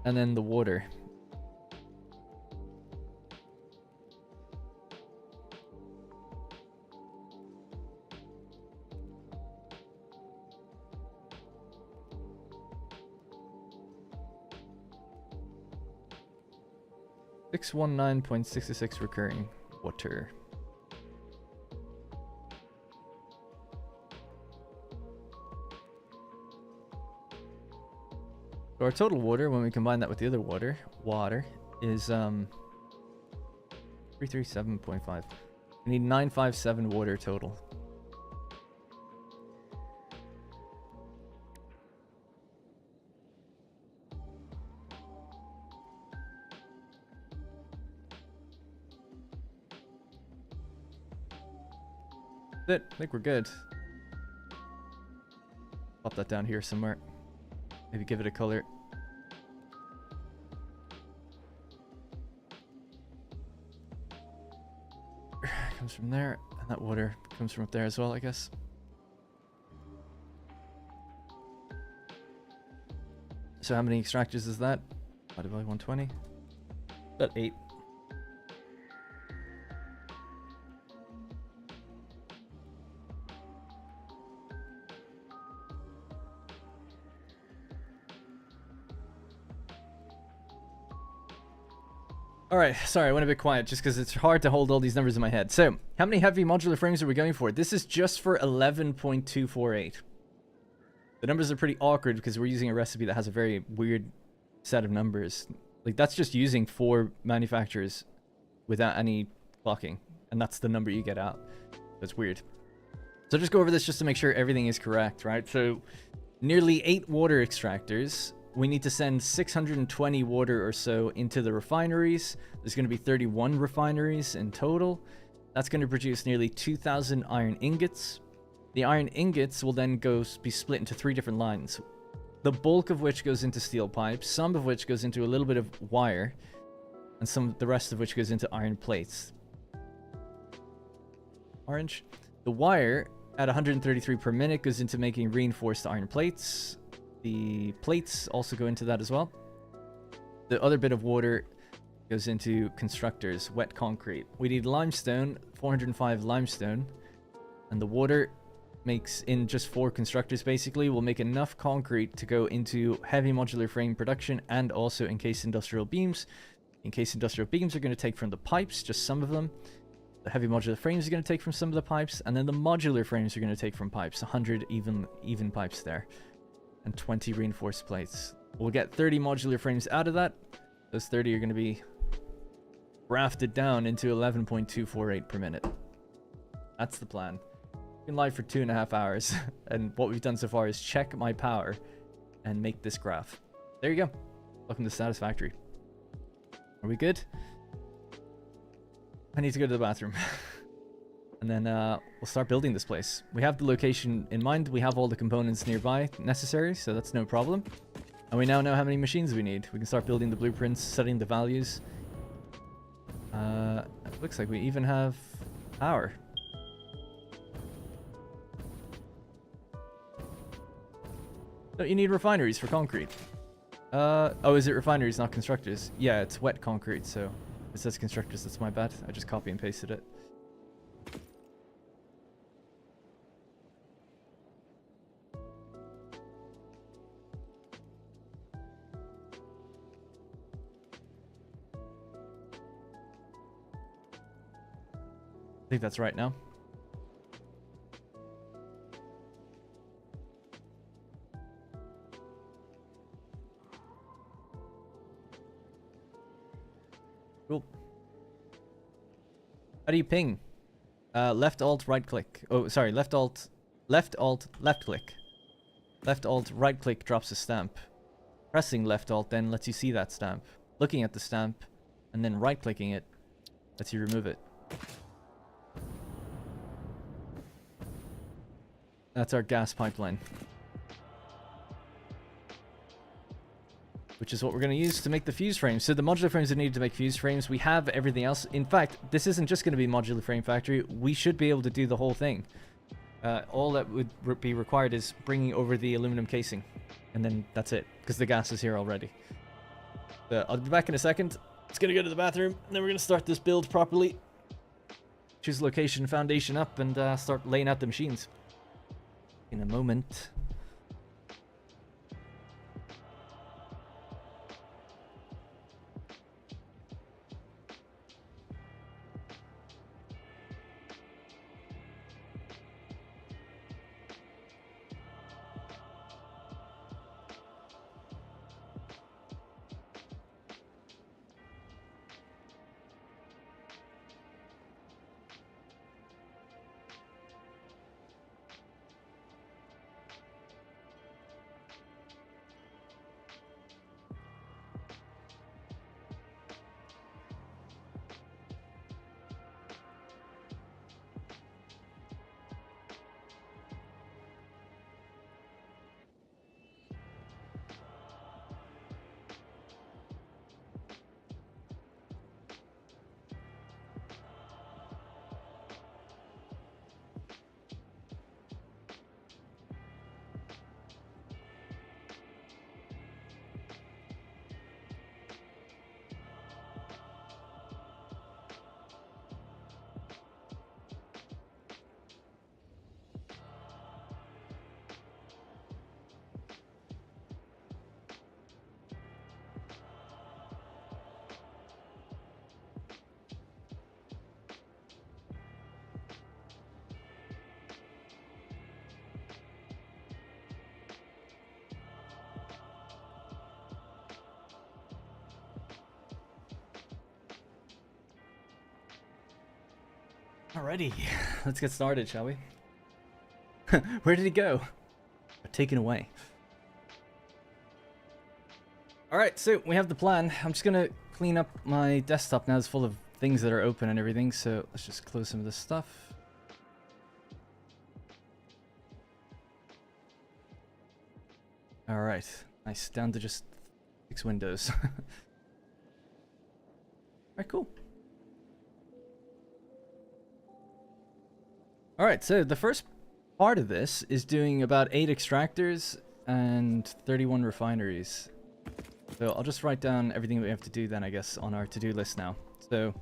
And then the water. $619.66 recurring water. So our total water, when we combine that with the other water is 337.5. We need 957 water total. I think we're good. Pop that down here somewhere. Maybe give it a color. Comes from there, and that water comes from up there as well, I guess. So how many extractors is that? Divided by 120. About 8. Alright, sorry, I went a bit quiet just because it's hard to hold all these numbers in my head. So, how many heavy modular frames are we going for? This is just for 11.248. The numbers are pretty awkward because we're using a recipe that has a very weird set of numbers. Like, that's just using 4 manufacturers without any clocking. And that's the number you get out. That's weird. So just go over this just to make sure everything is correct, right? So, nearly 8 water extractors. We need to send 620 water or so into the refineries. There's going to be 31 refineries in total. That's going to produce nearly 2,000 iron ingots. The iron ingots will then be split into 3 different lines. The bulk of which goes into steel pipes, some of which goes into a little bit of wire, and the rest of which goes into iron plates. Orange. The wire, at 133 per minute, goes into making reinforced iron plates. The plates also go into that as well. The other bit of water goes into constructors, wet concrete. We need limestone, 405 limestone, and the water makes, in just 4 constructors basically, will make enough concrete to go into heavy modular frame production and also encased industrial beams. Encased industrial beams are going to take from the pipes, just some of them. The heavy modular frames are going to take from some of the pipes, and then the modular frames are going to take from pipes, 100 even pipes there. And 20 reinforced plates. We'll get 30 modular frames out of that. Those 30 are going to be grafted down into 11.248 per minute. That's the plan. We've been live for 2.5 hours, and what we've done so far is check my power and make this graph. There you go. Welcome to Satisfactory. Are we good? I need to go to the bathroom. And then we'll start building this place. We have the location in mind. We have all the components nearby necessary, so that's no problem. And we now know how many machines we need. We can start building the blueprints, setting the values. It looks like we even have power. Don't you need refineries for concrete? Oh, is it refineries, not constructors? Yeah, it's wet concrete, so it says constructors. That's my bad. I just copy and pasted it. I think that's right now. Cool. How do you ping? Left alt, right click. Oh, sorry, left alt, left click. Left alt, right click drops a stamp. Pressing left alt then lets you see that stamp. Looking at the stamp and then right clicking it lets you remove it. That's our gas pipeline. Which is what we're going to use to make the fuse frames. So the modular frames are needed to make fuse frames. We have everything else. In fact, this isn't just going to be modular frame factory. We should be able to do the whole thing. All that would be required is bringing over the aluminum casing. And then that's it. Because the gas is here already. I'll be back in a second. It's going to go to the bathroom. And then we're going to start this build properly. Choose location, foundation up, and start laying out the machines. In a moment. Alrighty, let's get started, shall we? Where did he go? Taken away. Alright, so we have the plan. I'm just gonna clean up my desktop now. It's full of things that are open and everything, so let's just close some of this stuff. Alright, nice. Down to just 6 windows. Alright, cool. Alright, so the first part of this is doing about 8 extractors and 31 refineries. So I'll just write down everything we have to do then, I guess, on our to-do list now. So,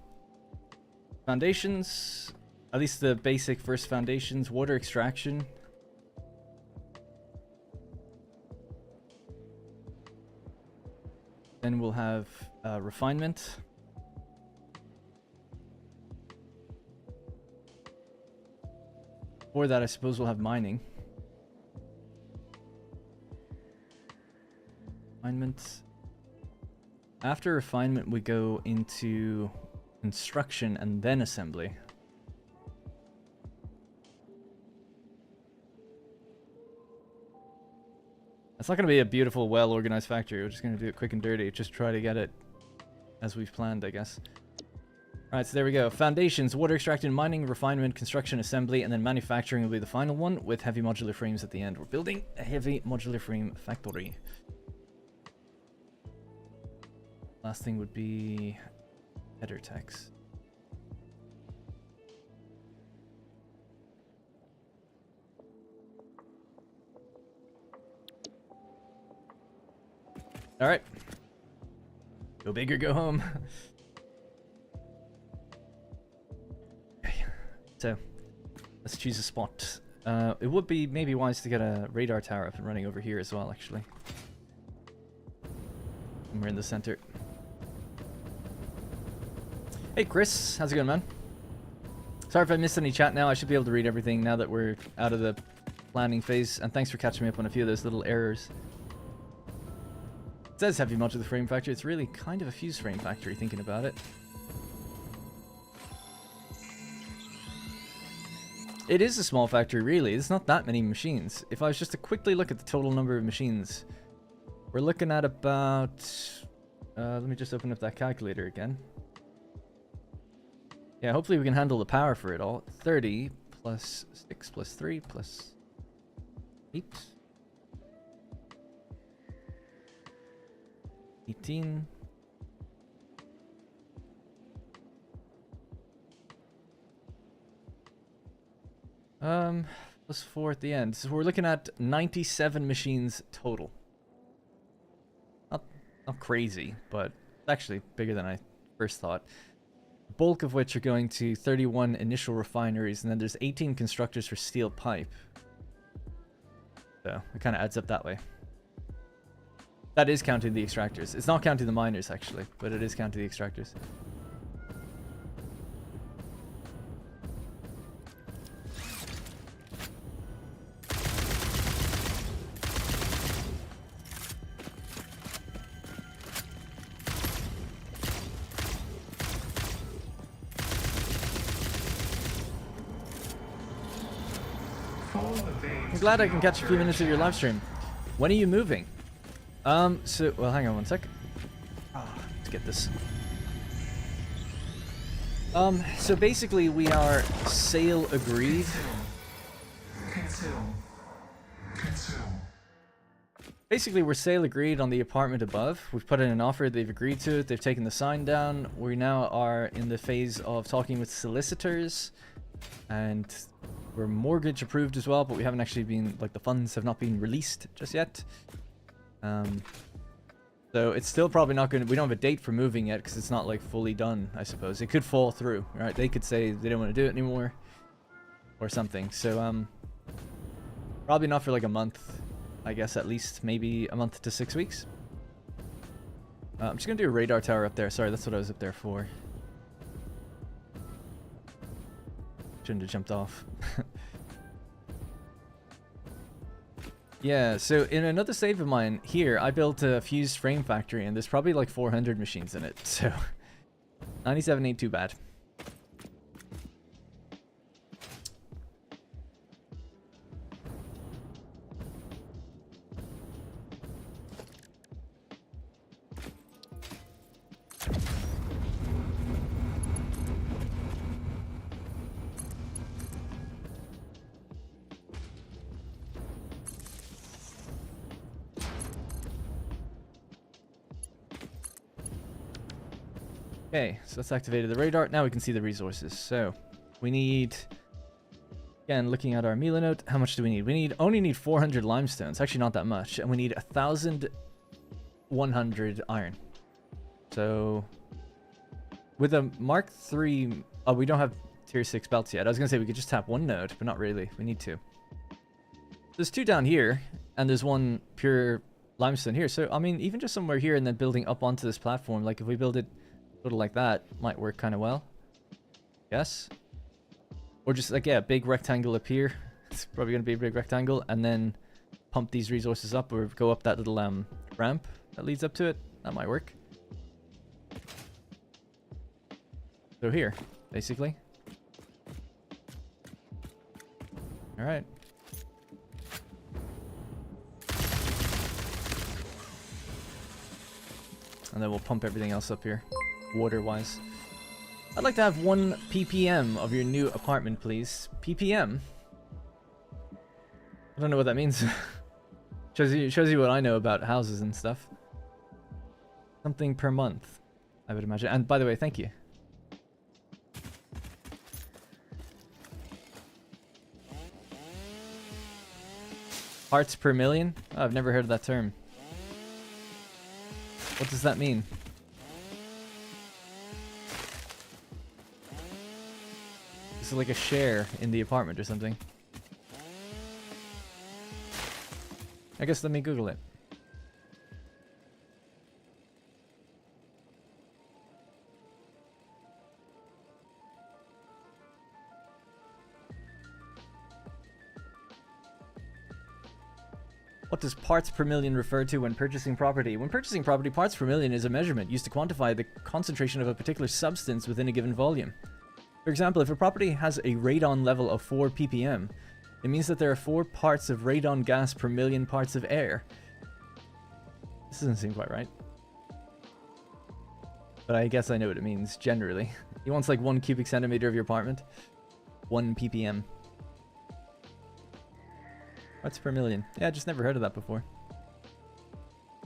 foundations, at least the basic first foundations, water extraction. Then we'll have refinement. For that, I suppose we'll have mining. Refinement. After refinement, we go into construction and then assembly. It's not going to be a beautiful, well-organized factory. We're just going to do it quick and dirty. Just try to get it as we've planned, I guess. Alright, so there we go. Foundations, water extraction, mining, refinement, construction, assembly, and then manufacturing will be the final one with heavy modular frames at the end. We're building a heavy modular frame factory. Last thing would be header text. Alright. Go big or go home. So, let's choose a spot. It would be maybe wise to get a radar tower up and running over here as well, actually. And we're in the center. Hey Chris, how's it going, man? Sorry if I missed any chat now. I should be able to read everything now that we're out of the planning phase. And thanks for catching me up on a few of those little errors. It says heavy modular frame factory. It's really kind of a fuse frame factory, thinking about it. It is a small factory, really. It's not that many machines. If I was just to quickly look at the total number of machines, we're looking at about... let me just open up that calculator again. Yeah, hopefully we can handle the power for it all. 30 plus 6 plus 3 plus 8. 18. Plus 4 at the end. So we're looking at 97 machines total. Not crazy, but actually bigger than I first thought. The bulk of which are going to 31 initial refineries, and then there's 18 constructors for steel pipe. So it kind of adds up that way. That is counting the extractors. It's not counting the miners, actually, but it is counting the extractors. I'm glad I can catch a few minutes of your live stream. When are you moving? Well, hang on one sec. Let's get this. So basically we are sale agreed. Basically we're sale agreed on the apartment above. We've put in an offer, they've agreed to it, they've taken the sign down. We now are in the phase of talking with solicitors, and we're mortgage approved as well, but we haven't actually been, like, the funds have not been released just yet. So it's still probably not going to, we don't have a date for moving yet because it's not, like, fully done, I suppose. It could fall through, right? They could say they don't want to do it anymore or something. So, probably not for like a month, I guess, at least maybe a month to 6 weeks. I'm just going to do a radar tower up there. Sorry, that's what I was up there for. Shouldn't have jumped off. Yeah, so in another save of mine here, I built a fused frame factory, and there's probably like 400 machines in it, so 97 ain't too bad. Okay, so that's activated the radar. Now we can see the resources. So we need, again, looking at our Mila note, how much do we need? We only need 400 limestone. It's actually not that much. And we need 1,100 iron. So with a Mark III, oh, we don't have tier 6 belts yet. I was going to say we could just tap one node, but not really. We need two. There's two down here, and there's one pure limestone here. So, I mean, even just somewhere here and then building up onto this platform, like if we build it sort of like that, might work kind of well. Yes. Or just like, yeah, big rectangle up here. It's probably going to be a big rectangle, and then pump these resources up or go up that little ramp that leads up to it. That might work. So here, basically. All right. And then we'll pump everything else up here, water-wise. I'd like to have 1 ppm of your new apartment, please. ppm? I don't know what that means. shows you what I know about houses and stuff. Something per month, I would imagine. And by the way, thank you. Parts per million? Oh, I've never heard of that term. What does that mean? Is it like a share in the apartment or something? I guess let me Google it. What does parts per million refer to when purchasing property? When purchasing property, parts per million is a measurement used to quantify the concentration of a particular substance within a given volume. For example, if a property has a radon level of 4 ppm, it means that there are 4 parts of radon gas per million parts of air. This doesn't seem quite right. But I guess I know what it means, generally. He wants like 1 cubic centimeter of your apartment. 1 ppm. Parts per million. Yeah, I just never heard of that before.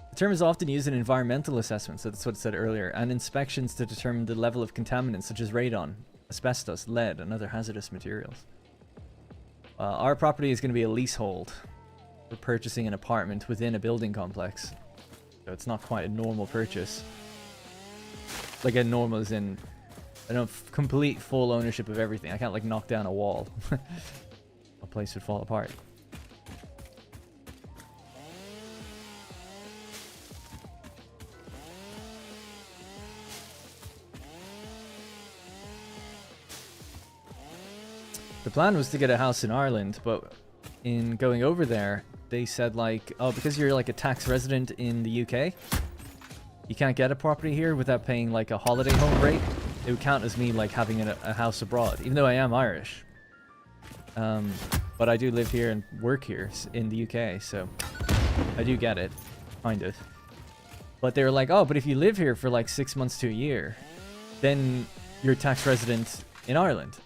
The term is often used in environmental assessments, that's what it said earlier, and inspections to determine the level of contaminants such as radon, asbestos, lead, and other hazardous materials. Our property is going to be a leasehold. We're purchasing an apartment within a building complex. So it's not quite a normal purchase. Like a normal as in, I don't have complete full ownership of everything. I can't like knock down a wall. A place would fall apart. The plan was to get a house in Ireland, but in going over there, they said like, oh, because you're like a tax resident in the UK, you can't get a property here without paying like a holiday home rate. It would count as me like having a house abroad, even though I am Irish. But I do live here and work here in the UK, so I do get it, kind of. But they were like, oh, but if you live here for like 6 months to a year, then you're a tax resident in Ireland.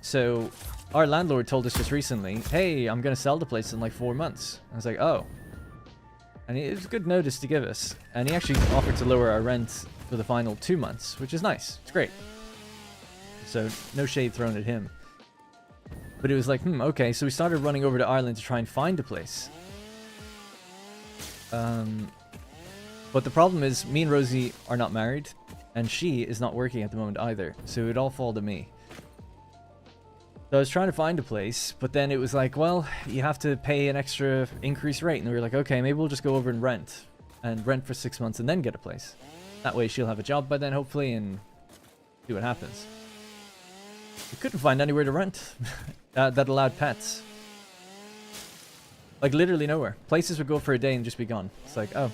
So our landlord told us just recently, hey, I'm going to sell the place in like 4 months. I was like, oh. And it was good notice to give us. And he actually offered to lower our rent for the final 2 months, which is nice. It's great. So no shade thrown at him. But it was like, okay. So we started running over to Ireland to try and find a place. But the problem is me and Rosie are not married. And she is not working at the moment either. So it would all fall to me. So I was trying to find a place, but then it was like, well, you have to pay an extra increased rate. And we were like, okay, maybe we'll just go over and rent for 6 months and then get a place. That way she'll have a job by then, hopefully, and see what happens. We couldn't find anywhere to rent that allowed pets. Like, literally nowhere. Places would go for a day and just be gone. It's like, oh.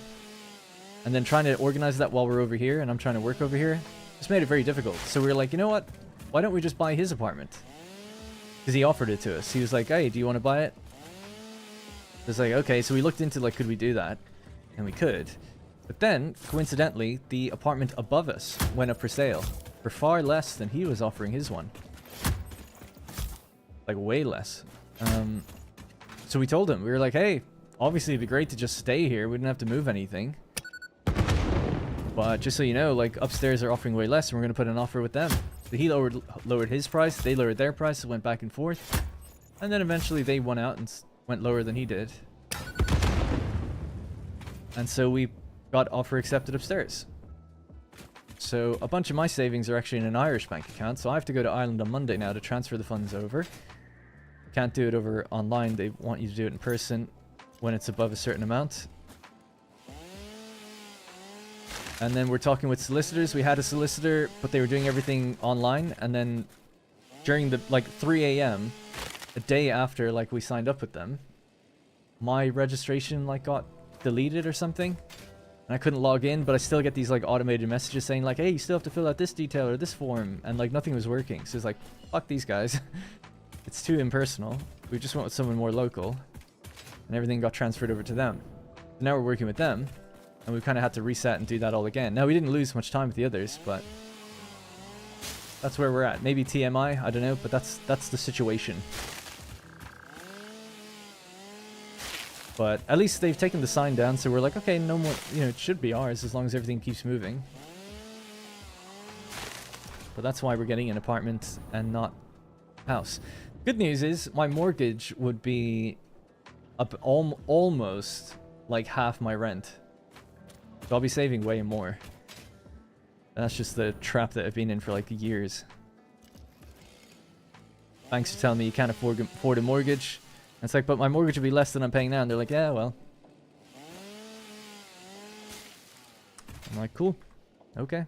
And then trying to organize that while we're over here and I'm trying to work over here just made it very difficult. So we were like, you know what? Why don't we just buy his apartment? Because he offered it to us. He was like, hey, do you want to buy it? It's like, okay, so we looked into like, could we do that? And we could. But then, coincidentally, the apartment above us went up for sale for far less than he was offering his one. Like, way less. So we told him, we were like, hey, obviously it'd be great to just stay here. We didn't have to move anything. But just so you know, like upstairs are offering way less, and we're gonna put an offer with them. So he lowered his price, they lowered their price, it went back and forth, and then eventually they won out and went lower than he did. And so we got offer accepted upstairs. So a bunch of my savings are actually in an Irish bank account, so I have to go to Ireland on Monday now to transfer the funds over. Can't do it over online, they want you to do it in person when it's above a certain amount. And then we're talking with solicitors. We had a solicitor, but they were doing everything online, and then during the like 3 a.m. a day after like we signed up with them, my registration like got deleted or something. And I couldn't log in, but I still get these like automated messages saying like, hey, you still have to fill out this detail or this form, and like nothing was working. So it's like, fuck these guys. It's too impersonal. We just went with someone more local, and everything got transferred over to them. So now we're working with them, and we kind of had to reset and do that all again. Now we didn't lose much time with the others, but that's where we're at. Maybe TMI, I don't know, but that's the situation. But at least they've taken the sign down, so we're like, okay, no more, you know, it should be ours as long as everything keeps moving. But that's why we're getting an apartment and not a house. Good news is my mortgage would be up almost like half my rent. So I'll be saving way more. And that's just the trap that I've been in for like years. Banks are telling me you can't afford a mortgage. And it's like, but my mortgage would be less than I'm paying now. And they're like, yeah, well. I'm like, cool. Okay.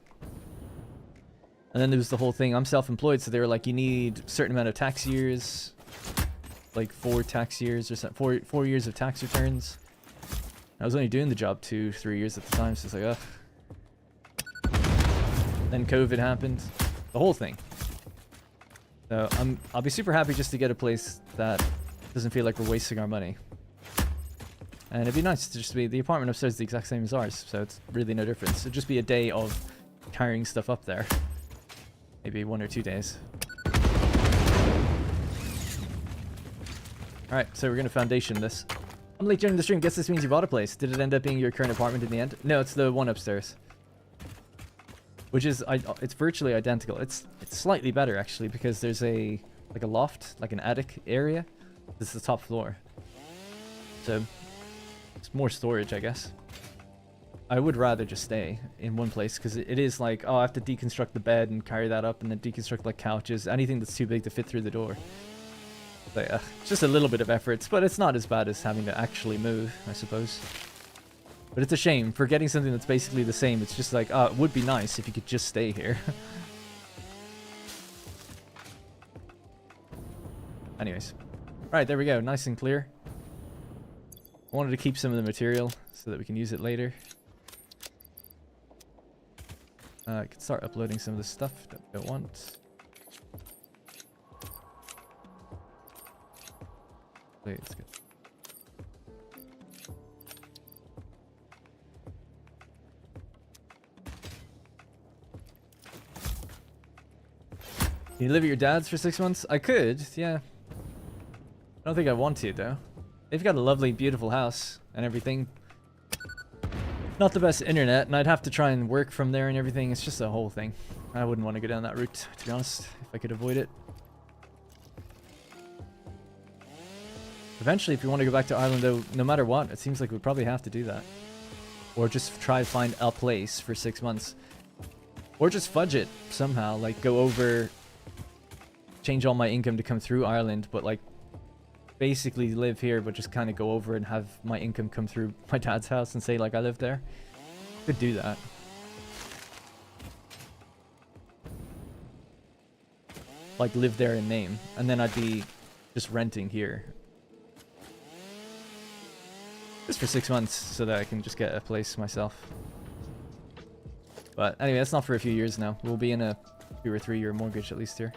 And then there was the whole thing. I'm self-employed, so they were like, you need a certain amount of tax years. Like 4 tax years or something. 4 years of tax returns. I was only doing the job 2-3 years at the time, so it's like, ugh. Then COVID happened. The whole thing. So I'll be super happy just to get a place that doesn't feel like we're wasting our money. And it'd be nice to just be, the apartment upstairs is the exact same as ours, so it's really no difference. It'd just be a day of carrying stuff up there. Maybe 1 or 2 days. Alright, so we're gonna foundation this. I'm late joining the stream. Guess this means you bought a place. Did it end up being your current apartment in the end? No, it's the one upstairs. Which is, it's virtually identical. It's slightly better actually, because there's a loft, like an attic area. This is the top floor. So it's more storage, I guess. I would rather just stay in one place, because it is like, oh, I have to deconstruct the bed and carry that up, and then deconstruct like couches, anything that's too big to fit through the door. But, it's just a little bit of effort, but it's not as bad as having to actually move, I suppose. But it's a shame for getting something that's basically the same. It's just like, oh, it would be nice if you could just stay here. Anyways. Alright, there we go. Nice and clear. I wanted to keep some of the material so that we can use it later. I can start uploading some of the stuff that we don't want. Wait, it's good. Can you live at your dad's for 6 months? I could, yeah. I don't think I want to, though. They've got a lovely, beautiful house and everything. Not the best internet, and I'd have to try and work from there and everything. It's just a whole thing. I wouldn't want to go down that route, to be honest, if I could avoid it. Eventually, if we want to go back to Ireland, though, no matter what, it seems like we'd probably have to do that. Or just try to find a place for 6 months. Or just fudge it somehow, like go over, change all my income to come through Ireland, but like basically live here, but just kind of go over and have my income come through my dad's house and say like I live there. Could do that. Like live there in name, and then I'd be just renting here. Just for 6 months so that I can just get a place myself. But anyway, that's not for a few years now. We'll be in a 2 or 3 year mortgage at least here.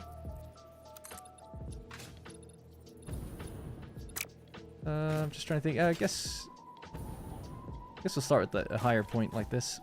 I'm just trying to think. I guess we'll start with a higher point like this.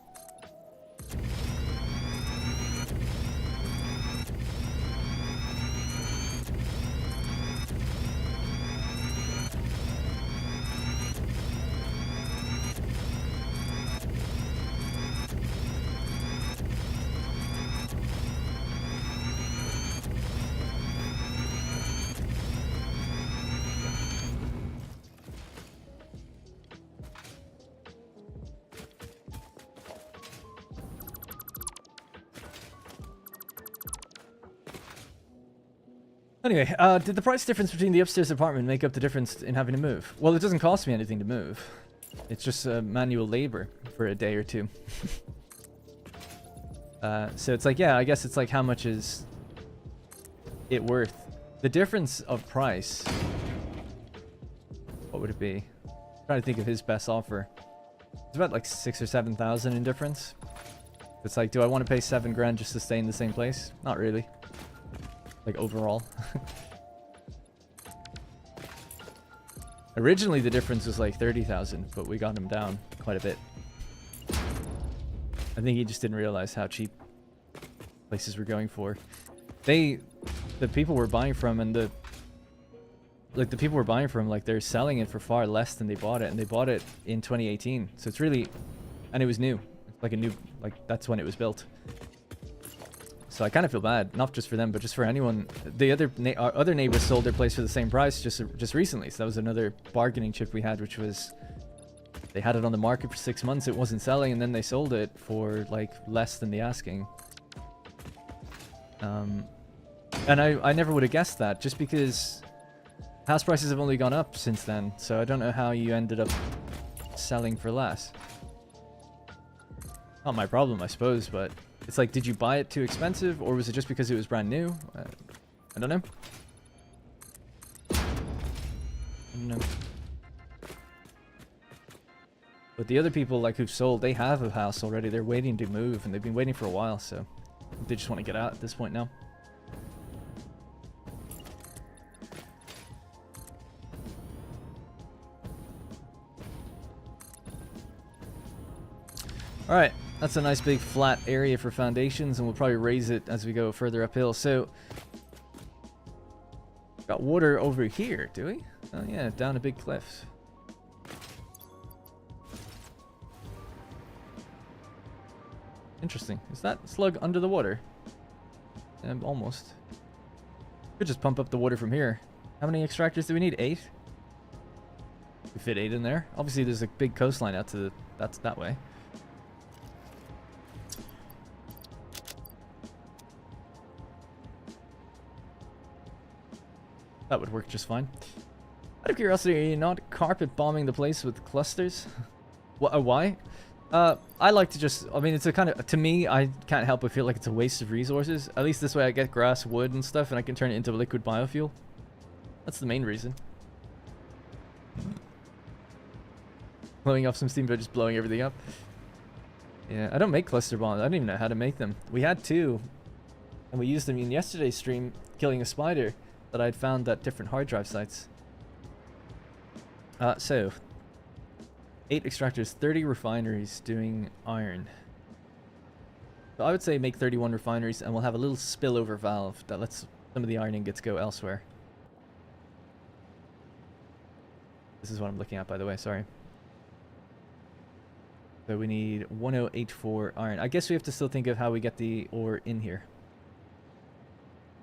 Anyway, did the price difference between the upstairs apartment make up the difference in having to move? Well, it doesn't cost me anything to move. It's just manual labor for a day or two. So it's like, yeah, I guess it's like how much is it worth? The difference of price. What would it be? I'm trying to think of his best offer. It's about like 6,000 or 7,000 in difference. It's like, do I want to pay 7 grand just to stay in the same place? Not really. Like overall. Originally the difference was like 30,000, but we got him down quite a bit. I think he just didn't realize how cheap places were going for. The people we're buying from and the people we're buying from, like, they're selling it for far less than they bought it, and they bought it in 2018. So it's really, and it was new. It's like a new, like, that's when it was built. So I kind of feel bad, not just for them, but just for anyone. The our other neighbors sold their place for the same price just recently. So that was another bargaining chip we had, which was they had it on the market for 6 months, it wasn't selling, and then they sold it for like less than the asking. And I never would have guessed that, just because house prices have only gone up since then. So I don't know how you ended up selling for less. Not my problem, I suppose, but it's like, did you buy it too expensive, or was it just because it was brand new? I don't know. I don't know. But the other people, like, who've sold, they have a house already. They're waiting to move, and they've been waiting for a while, so they just want to get out at this point now. Alright, that's a nice big flat area for foundations, and we'll probably raise it as we go further uphill. So, got water over here, do we? Oh yeah, down a big cliff. Interesting. Is that slug under the water? Almost. Could just pump up the water from here. How many extractors do we need? 8? We fit 8 in there. Obviously, there's a big coastline out to the, that's that way. That would work just fine. Out of curiosity, are you not carpet bombing the place with clusters? Why? I like to just, I mean, it's a kind of, to me, I can't help but feel like it's a waste of resources. At least this way I get grass, wood, and stuff, and I can turn it into liquid biofuel. That's the main reason. Blowing off some steam by just blowing everything up. Yeah, I don't make cluster bombs. I don't even know how to make them. We had 2, and we used them in yesterday's stream, killing a spider that I'd found at different hard drive sites. So 8 extractors, 30 refineries doing iron. So I would say make 31 refineries, and we'll have a little spillover valve that lets some of the iron ingots go elsewhere. This is what I'm looking at, by the way, sorry. So we need 1084 iron. I guess we have to still think of how we get the ore in here.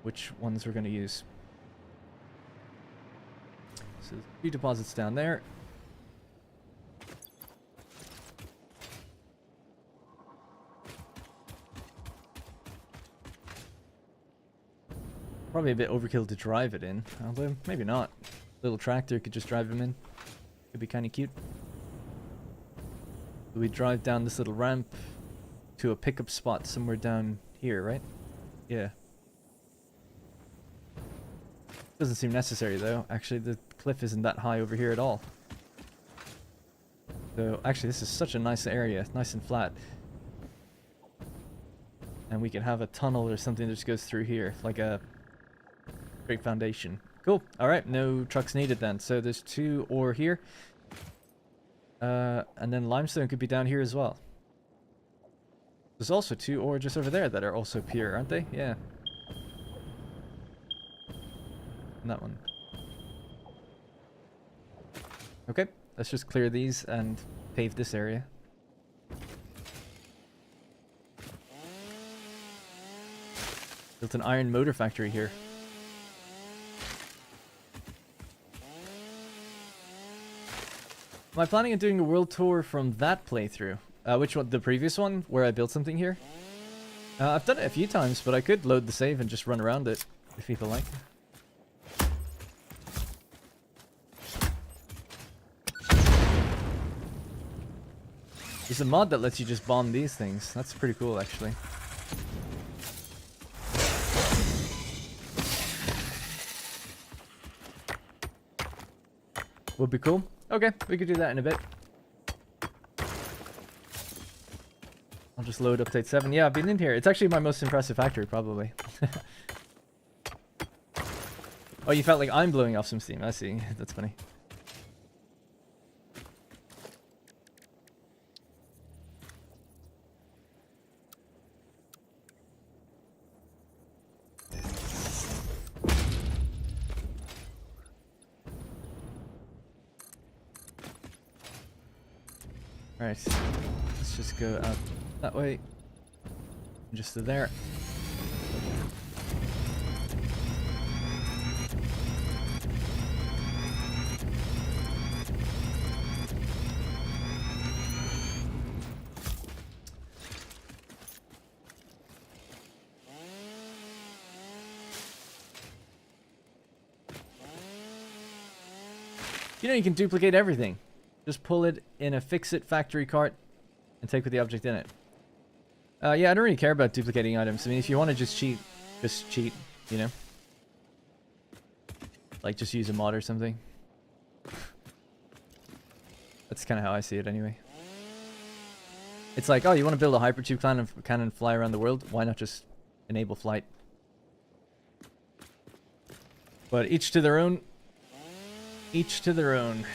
Which ones we're going to use. So there's 3 deposits down there. Probably a bit overkill to drive it in, although maybe not. Little tractor could just drive him in. Could be kind of cute. We drive down this little ramp to a pickup spot somewhere down here, right? Yeah. Doesn't seem necessary though. Actually, the cliff isn't that high over here at all. So actually, this is such a nice area, nice and flat. And we can have a tunnel or something that just goes through here, like a great foundation. Cool. All right, no trucks needed then. So there's 2 ore here. And then limestone could be down here as well. There's also 2 ore just over there that are also pure, aren't they? Yeah. And that one. Okay, let's just clear these and pave this area. Built an iron motor factory here. Am I planning on doing a world tour from that playthrough? Which one? The previous one, where I built something here? I've done it a few times, but I could load the save and just run around it, if people like. There's a mod that lets you just bomb these things. That's pretty cool, actually. Would be cool. Okay, we could do that in a bit. I'll just load update 7. Yeah, I've been in here. It's actually my most impressive factory, probably. Oh, you felt like I'm blowing off some steam. I see. That's funny. Alright, let's just go out that way. Just to there. You know, you can duplicate everything. Just pull it in a fix-it factory cart and take with the object in it. Yeah, I don't really care about duplicating items. I mean, if you want to just cheat, you know? Like, just use a mod or something. That's kind of how I see it anyway. It's like, oh, you want to build a hypertube cannon and fly around the world? Why not just enable flight? But each to their own. Each to their own.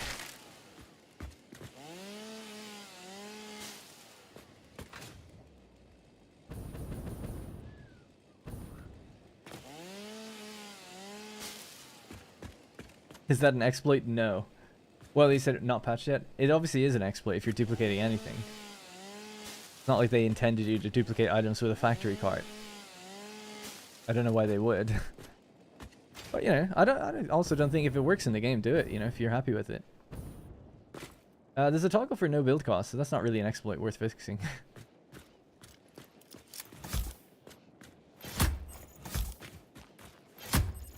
Is that an exploit? No. Well, he said not patched yet. It obviously is an exploit if you're duplicating anything. It's not like they intended you to duplicate items with a factory cart. I don't know why they would. But, you know, I also don't think if it works in the game, do it, you know, if you're happy with it. There's a toggle for no build cost, so that's not really an exploit worth fixing.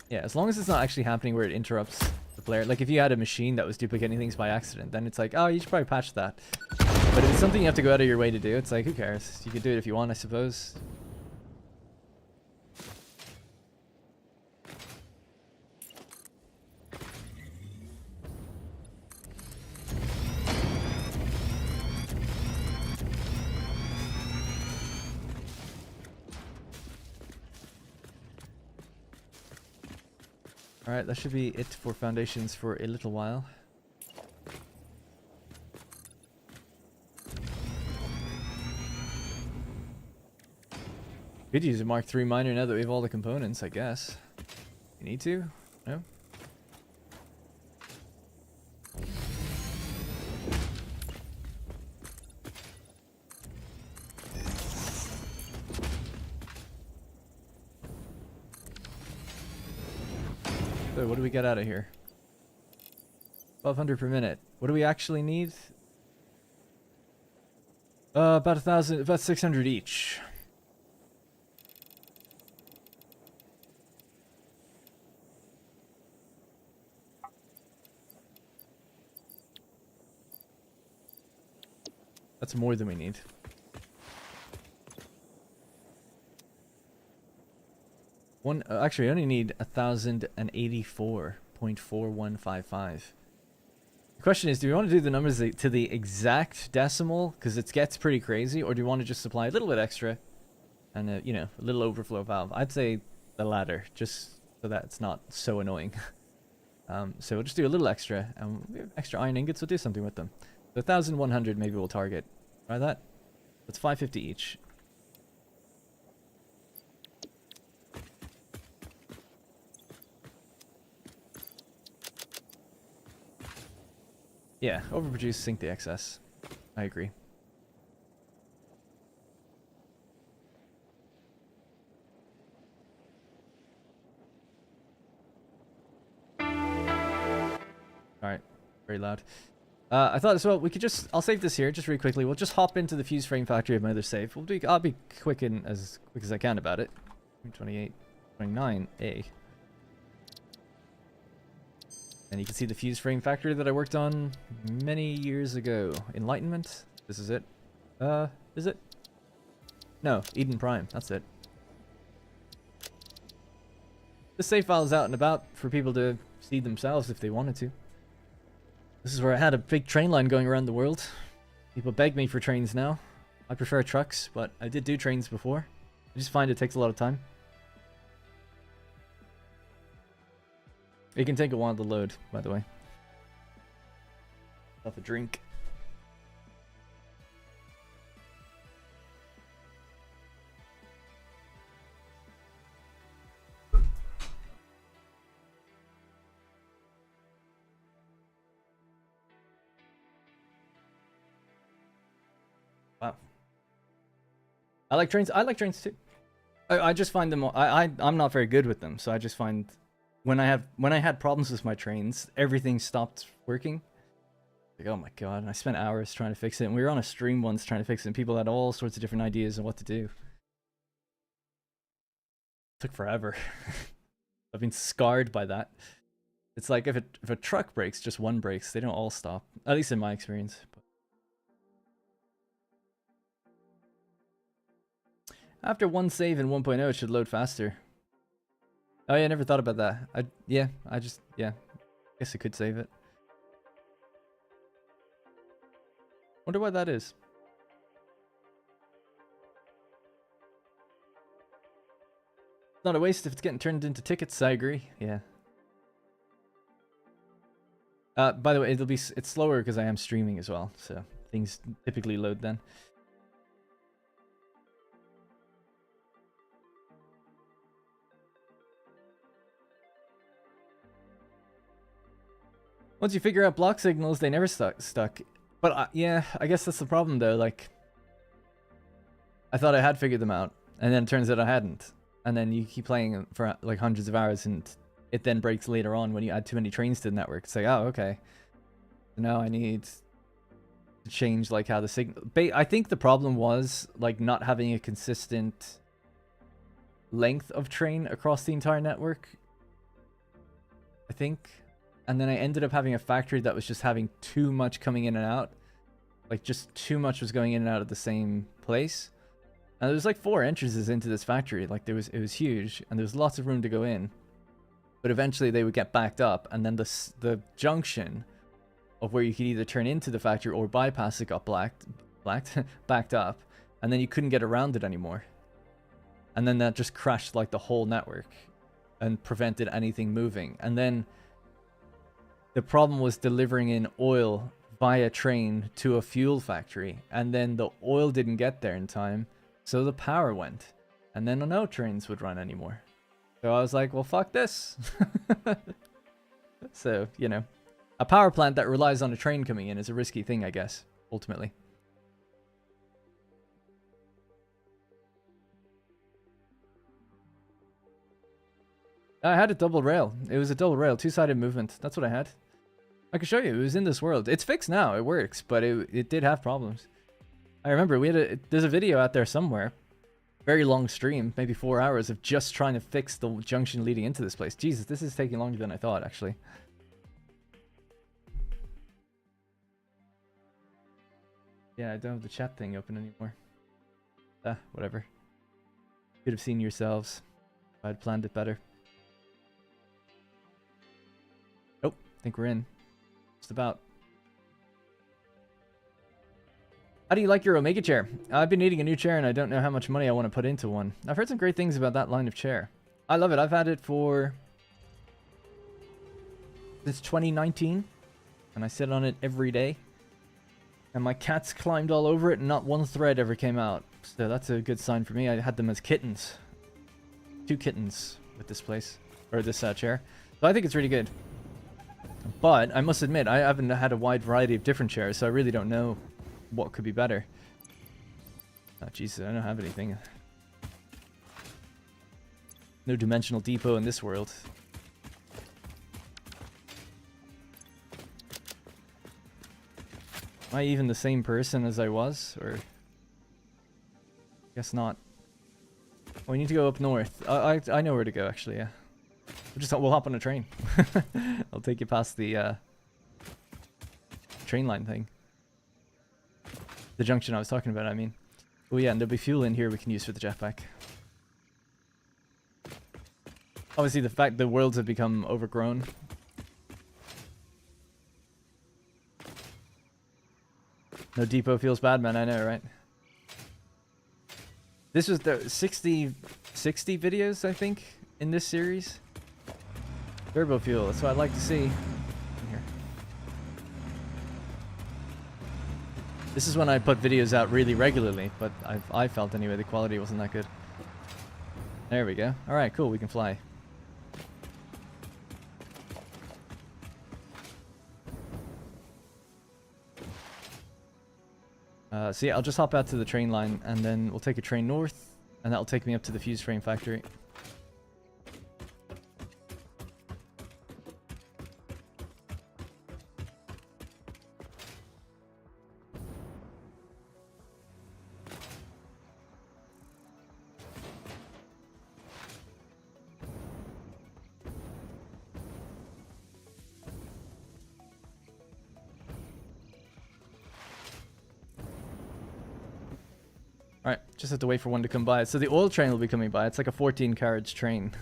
Yeah, as long as it's not actually happening where it interrupts the player. Like, if you had a machine that was duplicating things by accident, then it's like, oh, you should probably patch that. But if it's something you have to go out of your way to do, it's like, who cares? You could do it if you want, I suppose. Alright, that should be it for foundations for a little while. Could use a Mark III miner now that we have all the components, I guess. You need to? No? So what do we get out of here? 1200 per minute. What do we actually need? About 1,000, about 600 each. That's more than we need. Actually, I only need 1,084.4155. The question is, do we want to do the numbers to the exact decimal, because it gets pretty crazy, or do we want to just supply a little bit extra and you know, a little overflow valve? I'd say the latter, just so that it's not so annoying. So we'll just do a little extra, and we have extra iron ingots. We'll do something with them. So 1,100 maybe we'll target. Try that. That's 550 each. Yeah, overproduce, sink the excess. I agree. Alright, very loud. I thought as well, we could just, I'll save this here just really quickly. We'll just hop into the fuse frame factory of my other save. I'll be quick as I can about it. 28, 29A. And you can see the fuse frame factory that I worked on many years ago. Enlightenment. This is it. Is it? No, Eden Prime. That's it. The save file is out and about for people to see themselves if they wanted to. This is where I had a big train line going around the world. People beg me for trains now. I prefer trucks, but I did do trains before. I just find it takes a lot of time. It can take a while to load, by the way. Have a drink. Wow. I like trains. I like trains too. I just find them. I'm not very good with them, so I just find when I had problems with my trains, everything stopped working. Like, oh my god! And I spent hours trying to fix it. And we were on a stream once trying to fix it, and people had all sorts of different ideas on what to do. It took forever. I've been scarred by that. It's like if a truck breaks, just one breaks. They don't all stop. At least in my experience. But after one save in 1.0, it should load faster. Oh yeah, I never thought about that. I guess I could save it. Wonder why that is. It's not a waste if it's getting turned into tickets, I agree. Yeah. By the way, it's slower because I am streaming as well, so things typically load then. Once you figure out block signals, they never stuck. But yeah, I guess that's the problem though. Like, I thought I had figured them out, and then it turns out I hadn't. And then you keep playing for like hundreds of hours, and it then breaks later on when you add too many trains to the network. It's like, oh, okay. Now I need to change like how the signal. I think the problem was like not having a consistent length of train across the entire network. I think. And then I ended up having a factory that was just having too much coming in and out. Like, just too much was going in and out of the same place. And there was like 4 entrances into this factory. Like, it was huge, and there was lots of room to go in. But eventually they would get backed up, and then the junction of where you could either turn into the factory or bypass it got backed up, and then you couldn't get around it anymore. And then that just crashed like the whole network and prevented anything moving. And then the problem was delivering in oil via train to a fuel factory, and then the oil didn't get there in time, so the power went, and then no trains would run anymore. So I was like, well, fuck this. So, you know, a power plant that relies on a train coming in is a risky thing, I guess, ultimately. I had a double rail. It was a double rail, 2-sided movement. That's what I had. I can show you. It was in this world. It's fixed now. It works, but it did have problems. I remember there's a video out there somewhere. Very long stream, maybe 4 hours of just trying to fix the junction leading into this place. Jesus, this is taking longer than I thought, actually. Yeah, I don't have the chat thing open anymore. Whatever. Could have seen yourselves if I'd planned it better. Oh, I think we're in. Just about. How do you like your Omega chair? I've been needing a new chair and I don't know how much money I want to put into one. I've heard some great things about that line of chair. I love it. I've had it since 2019, and I sit on it every day. And my cats climbed all over it and not one thread ever came out. So that's a good sign for me. I had them as kittens. 2 kittens with this place, or this chair. So I think it's really good. But I must admit, I haven't had a wide variety of different chairs, so I really don't know what could be better. Oh, Jesus, I don't have anything. No dimensional depot in this world. Am I even the same person as I was, or? Guess not. Oh, we need to go up north. I know where to go, actually, yeah. We'll hop on a train. I'll take you past the train line thing. The junction I was talking about, I mean. Oh yeah, and there'll be fuel in here we can use for the jetpack. Obviously the fact the worlds have become overgrown. No depot feels bad, man, I know, right? This was the 60 videos, I think, in this series. Turbo fuel, that's what I'd like to see. Here. This is when I put videos out really regularly, but I felt anyway the quality wasn't that good. There we go. Alright, cool, we can fly. So yeah, I'll just hop out to the train line, and then we'll take a train north, and that'll take me up to the fuse frame factory. Alright, just have to wait for one to come by. So the oil train will be coming by. It's like a 14 carriage train.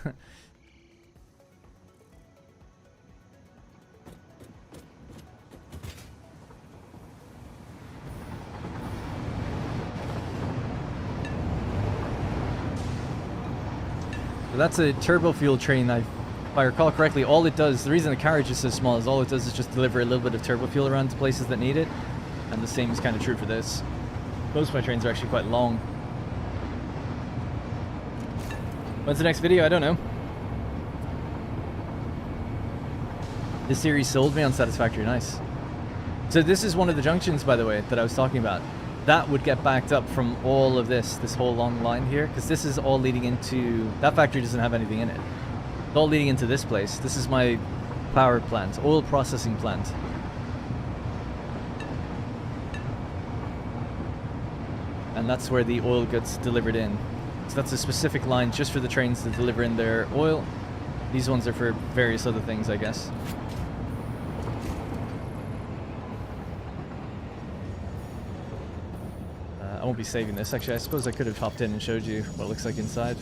So that's a turbo fuel train. If I recall correctly, all it does, the reason the carriage is so small is all it does is just deliver a little bit of turbo fuel around to places that need it. And the same is kind of true for this. Most of my trains are actually quite long. When's the next video? I don't know. This series sold me on Satisfactory. Nice. So this is one of the junctions, by the way, that I was talking about. That would get backed up from all of this whole long line here, because this is all leading into... That factory doesn't have anything in it. It's all leading into this place. This is my power plant, oil processing plant. And that's where the oil gets delivered in. So that's a specific line just for the trains to deliver in their oil. These ones are for various other things, I guess. I won't be saving this. Actually, I suppose I could have hopped in and showed you what it looks like inside.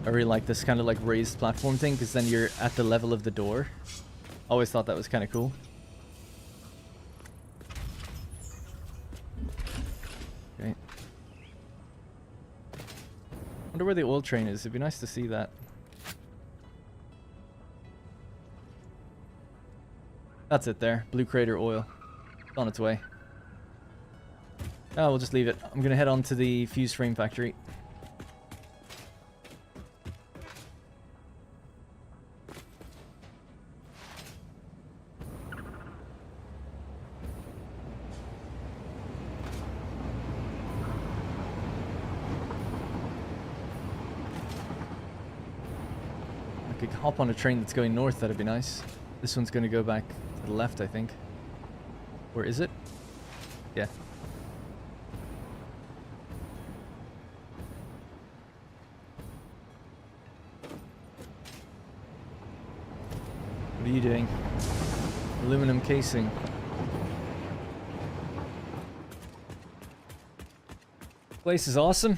I really like this kind of like raised platform thing, because then you're at the level of the door. Always thought that was kind of cool. Okay. Wonder where the oil train is. It'd be nice to see that. That's it there. Blue Crater oil. It's on its way. Oh, we'll just leave it. I'm gonna head on to the fuse frame factory. I could hop on a train that's going north, that'd be nice. This one's gonna go back to the left, I think. Or is it? Yeah. What are you doing? Aluminum casing. Place is awesome.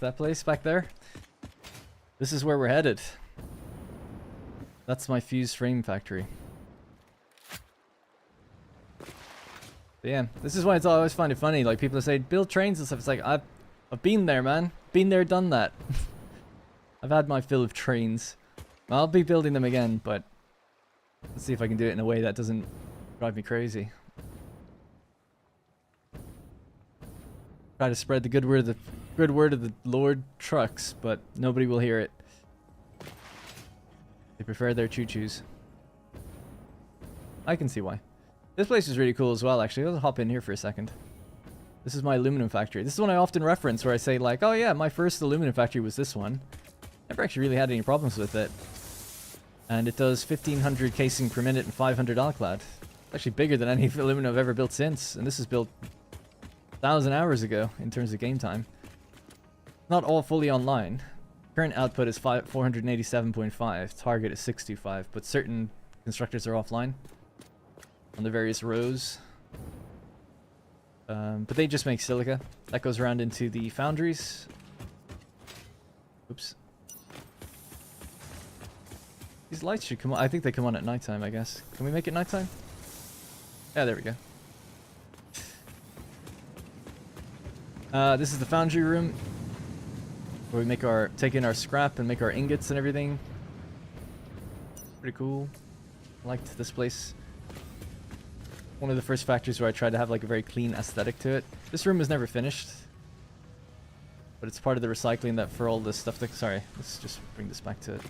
That place back there. This is where we're headed. That's my fuse frame factory. But yeah, this is why I always find it funny. Like, people say build trains and stuff. It's like, I've been there, man. Been there, done that. I've had my fill of trains. I'll be building them again, but let's see if I can do it in a way that doesn't drive me crazy. Try to spread the good word of the Lord trucks, but nobody will hear it. They prefer their choo-choos. I can see why. This place is really cool as well, actually. I'll hop in here for a second. This is my aluminum factory. This is one I often reference, where I say like, oh yeah, my first aluminum factory was this one. Never actually really had any problems with it. And it does 1500 casing per minute and 500 alclad. Actually bigger than any aluminum I've ever built since. And this is built 1,000 hours ago in terms of game time. Not all fully online. Current output is 487.5. Target is 65, but certain constructors are offline. on the various rows. But they just make silica. That goes around into the foundries. Oops. These lights should come on. I think they come on at nighttime, I guess. Can we make it nighttime? Yeah, there we go. This is the foundry room, where we make take in our scrap and make our ingots and everything. Pretty cool. I liked this place. One of the first factories where I tried to have like a very clean aesthetic to it. This room was never finished, but it's part of the recycling that for all this stuff that, sorry, let's just bring this back to it.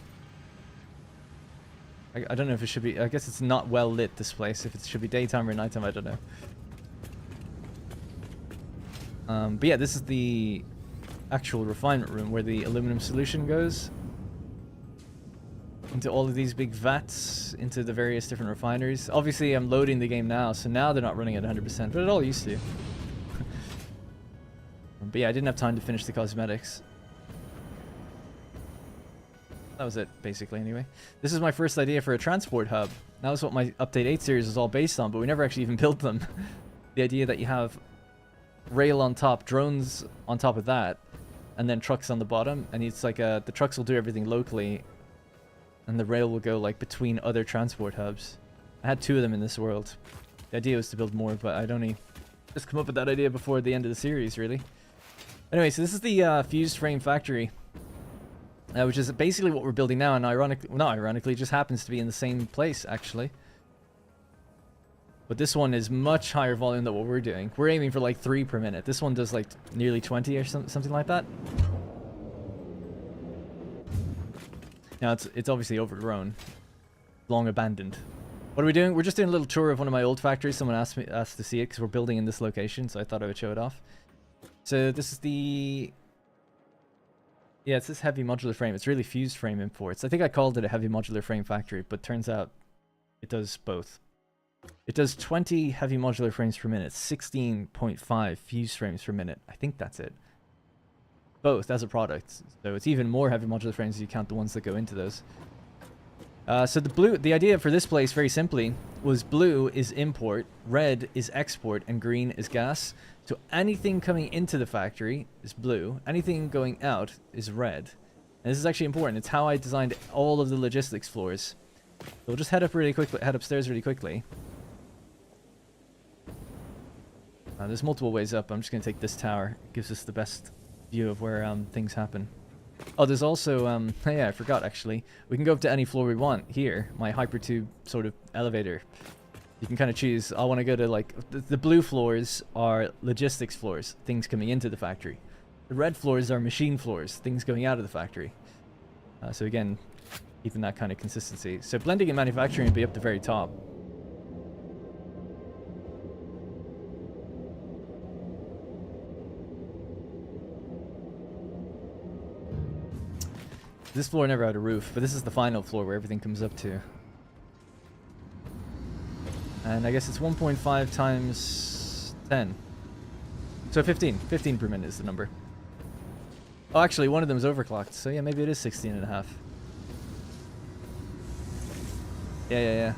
I don't know if it should be, I guess it's not well lit, this place. If it should be daytime or nighttime, I don't know. But yeah, this is the actual refinement room where the aluminum solution goes into all of these big vats into the various different refineries. Obviously, I'm loading the game now, so now they're not running at 100%, but it all used to. But yeah, I didn't have time to finish the cosmetics. That was it, basically, anyway. This is my first idea for a transport hub. That was what my Update 8 series was all based on, but we never actually even built them. The idea that you have rail on top, drones on top of that, and then trucks on the bottom, and it's like the trucks will do everything locally, and the rail will go like between other transport hubs. I had 2 of them in this world. The idea was to build more, but I'd only just come up with that idea before the end of the series, really. Anyway, so this is the fused frame factory, which is basically what we're building now, and not ironically, it just happens to be in the same place, actually. But this one is much higher volume than what we're doing. We're aiming for like 3 per minute. This one does like nearly 20 or something like that. Now it's obviously overgrown, long abandoned. What are we doing? We're just doing a little tour of one of my old factories. Someone asked to see it because we're building in this location, so I thought I would show it off. So this is the... Yeah, it's this heavy modular frame. It's really fused frame imports. I think I called it a heavy modular frame factory, but turns out it does both. It does 20 heavy modular frames per minute, 16.5 fused frames per minute. I think that's it. Both as a product. So it's even more heavy modular frames if you count the ones that go into those. So the idea for this place, very simply, was blue is import, red is export, and green is gas. So anything coming into the factory is blue, anything going out is red. And this is actually important. It's how I designed all of the logistics floors. So we'll just head upstairs really quickly. There's multiple ways up. I'm just going to take this tower. It gives us the best view of where things happen. Oh, there's also, yeah, I forgot actually. We can go up to any floor we want. Here, my hypertube sort of elevator. You can kind of choose, I want to go to like, the blue floors are logistics floors, things coming into the factory. The red floors are machine floors, things going out of the factory. So again, keeping that kind of consistency. So blending and manufacturing would be up the very top. This floor never had a roof, but this is the final floor where everything comes up to. And I guess it's 1.5 times 10. So 15. 15 per minute is the number. Oh, actually, one of them is overclocked. So yeah, maybe it is 16 and a half. Yeah.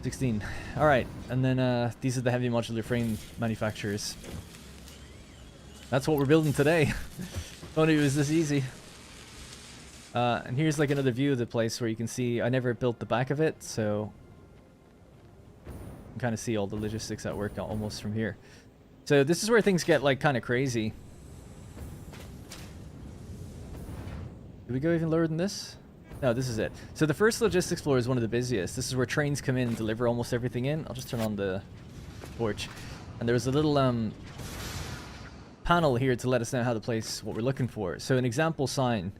16. Alright, and then these are the heavy modular frame manufacturers. That's what we're building today. Only it was this easy. And here's like another view of the place where you can see I never built the back of it, so you can kind of see all the logistics at work almost from here. So this is where things get like kind of crazy. Did we go even lower than this? No, this is it. So the first logistics floor is one of the busiest. This is where trains come in and deliver almost everything in. I'll just turn on the torch. And there's a little panel here to let us know how to place what we're looking for. So an example sign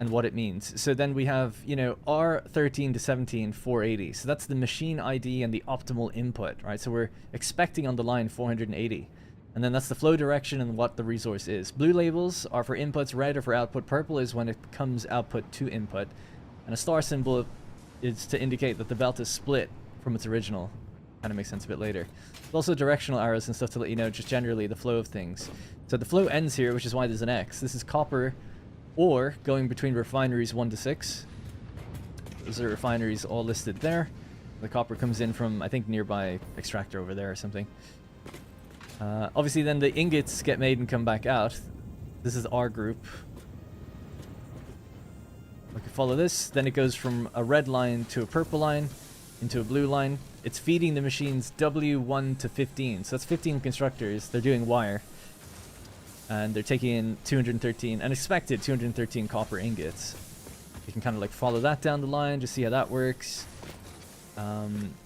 and what it means. So then we have, you know, R13 to 17, 480. So that's the machine ID and the optimal input, right? So we're expecting on the line 480. And then that's the flow direction and what the resource is. Blue labels are for inputs, red are for output, purple is when it comes output to input. And a star symbol is to indicate that the belt is split from its original. Kind of makes sense a bit later. There's also directional arrows and stuff to let you know just generally the flow of things. So the flow ends here, which is why there's an X. This is copper ore going between refineries 1 to 6. Those are refineries all listed there. The copper comes in from, I think, nearby extractor over there or something. Obviously, then the ingots get made and come back out. This is our group. We can follow this. Then it goes from a red line to a purple line into a blue line. It's feeding the machines W1 to 15. So that's 15 constructors. They're doing wire. And they're taking in 213, an expected 213 copper ingots. You can kind of like follow that down the line, just see how that works.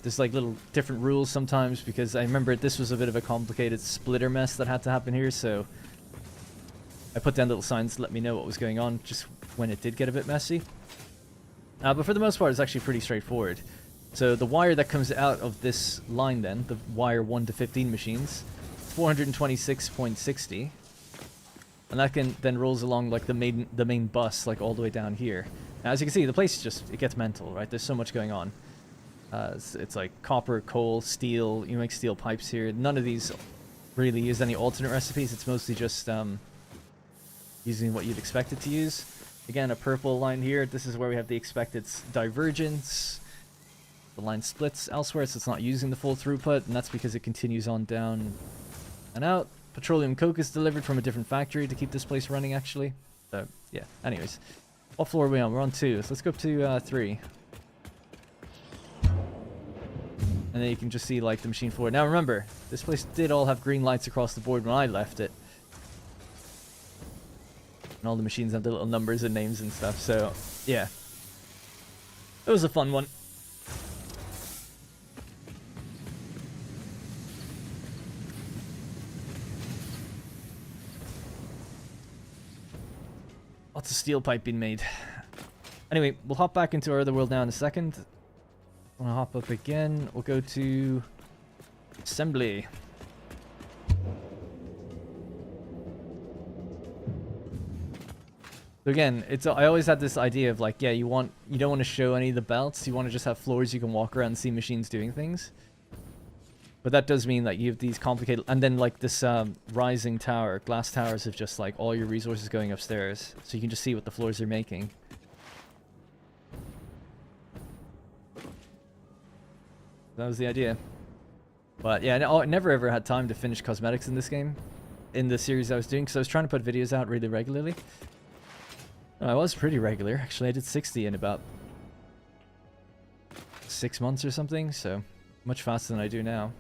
There's like little different rules sometimes, because I remember this was a bit of a complicated splitter mess that had to happen here, so I put down little signs to let me know what was going on just when it did get a bit messy. But for the most part, it's actually pretty straightforward. So the wire that comes out of this line then, the wire 1 to 15 machines, 426.60. And that can then rolls along like the main bus, like all the way down here. Now, as you can see, the place just, it gets mental, right? There's so much going on. It's like copper, coal, steel. You make steel pipes here. None of these really use any alternate recipes. It's mostly just using what you'd expect it to use. Again, a purple line here. This is where we have the expected divergence. The line splits elsewhere, so it's not using the full throughput, and that's because it continues on down and out. Petroleum coke is delivered from a different factory to keep this place running, actually. So, yeah. Anyways. What floor are we on? We're on 2. So let's go up to 3. And then you can just see, like, the machine floor. Now, remember, this place did all have green lights across the board when I left it. And all the machines have the little numbers and names and stuff. So, yeah. It was a fun one. Lots of steel pipe being made. Anyway, we'll hop back into our other world now in a second. I'm gonna hop up again. We'll go to assembly. So again, I always had this idea of like, yeah, you don't want to show any of the belts. You want to just have floors you can walk around and see machines doing things. But that does mean that you have these complicated, and then like this rising tower, glass towers of just like all your resources going upstairs, so you can just see what the floors are making. That was the idea. But yeah, I never ever had time to finish cosmetics in this game, in the series I was doing, because I was trying to put videos out really regularly. I was pretty regular, actually. I did 60 in about 6 months or something, so much faster than I do now.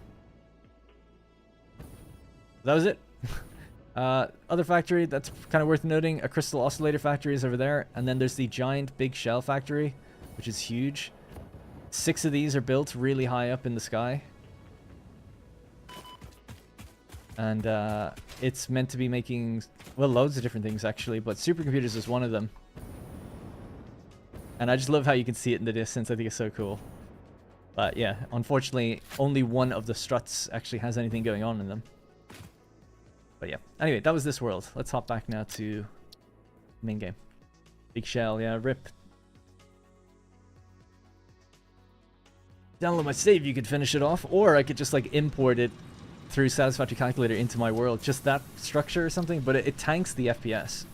That was it. Other factory that's kind of worth noting, a crystal oscillator factory is over there, and then there's the giant big shell factory, which is huge. 6 of these are built really high up in the sky. And it's meant to be making, well, loads of different things actually, but supercomputers is one of them. And I just love how you can see it in the distance. I think it's so cool. But yeah, unfortunately, only one of the struts actually has anything going on in them. But yeah, anyway, that was this world. Let's hop back now to main game. Big shell, yeah, rip. Download my save, you could finish it off, or I could just like import it through Satisfactory Calculator into my world, just that structure or something, but it tanks the FPS.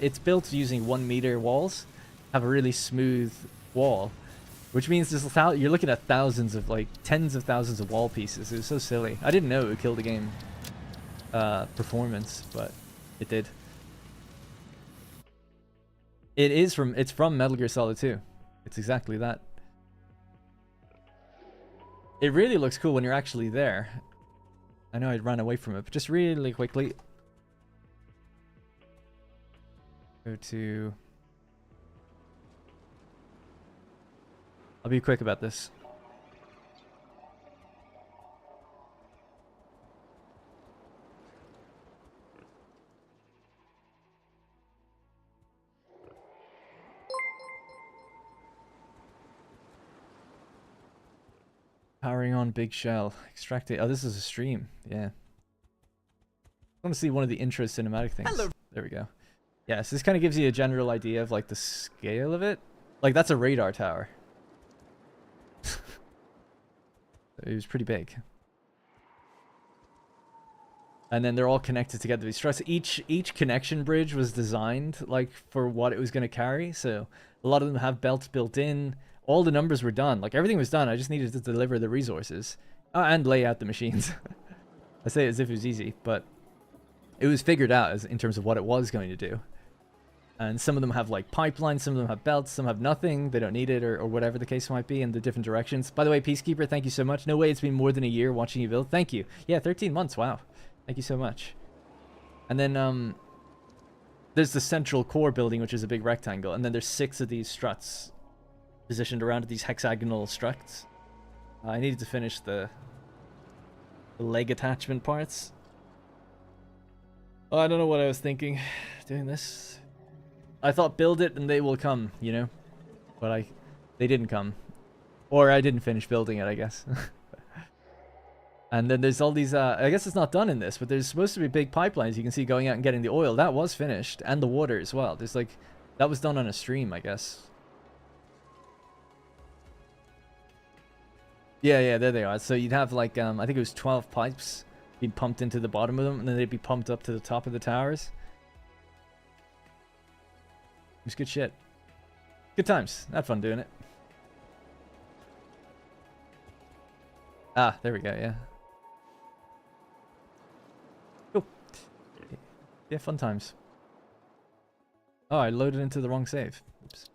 It's built using 1 meter walls, have a really smooth wall, which means you're looking at thousands of, like, tens of thousands of wall pieces. It was so silly. I didn't know it would kill the game performance, but it did. It's from Metal Gear Solid 2. It's exactly that. It really looks cool when you're actually there. I know I ran away from it, but just really quickly. Go to... I'll be quick about this. Powering on big shell. Extracting. Oh, this is a stream. Yeah. I want to see one of the intro cinematic things. Hello. There we go. Yeah, so this kind of gives you a general idea of like the scale of it. Like that's a radar tower. It was pretty big. And then they're all connected together. These struts. Each connection bridge was designed like for what it was going to carry. So a lot of them have belts built in. all the numbers were done. Like, everything was done. I just needed to deliver the resources. And lay out the machines. I say it as if it was easy, but it was figured out as in terms of what it was going to do. And some of them have like pipelines, some of them have belts, some have nothing. They don't need it, or whatever the case might be in the different directions. By the way, Peacekeeper, thank you so much. No way it's been more than a year watching you build. Thank you. Yeah, 13 months. Wow. Thank you so much. And then there's the central core building, which is a big rectangle. And then there's 6 of these struts positioned around these hexagonal struts. I needed to finish the leg attachment parts. Oh, I don't know what I was thinking doing this. I thought build it and they will come, you know? But they didn't come. Or I didn't finish building it, I guess. And then there's all these, I guess it's not done in this, but there's supposed to be big pipelines you can see going out and getting the oil. That was finished. And the water as well. There's like, that was done on a stream, I guess. Yeah, there they are. So you'd have like, I think it was 12 pipes being pumped into the bottom of them, and then they'd be pumped up to the top of the towers. It was good shit. Good times. Had fun doing it. Ah, there we go, yeah. Cool. Yeah, fun times. Oh, I loaded into the wrong save. Oops.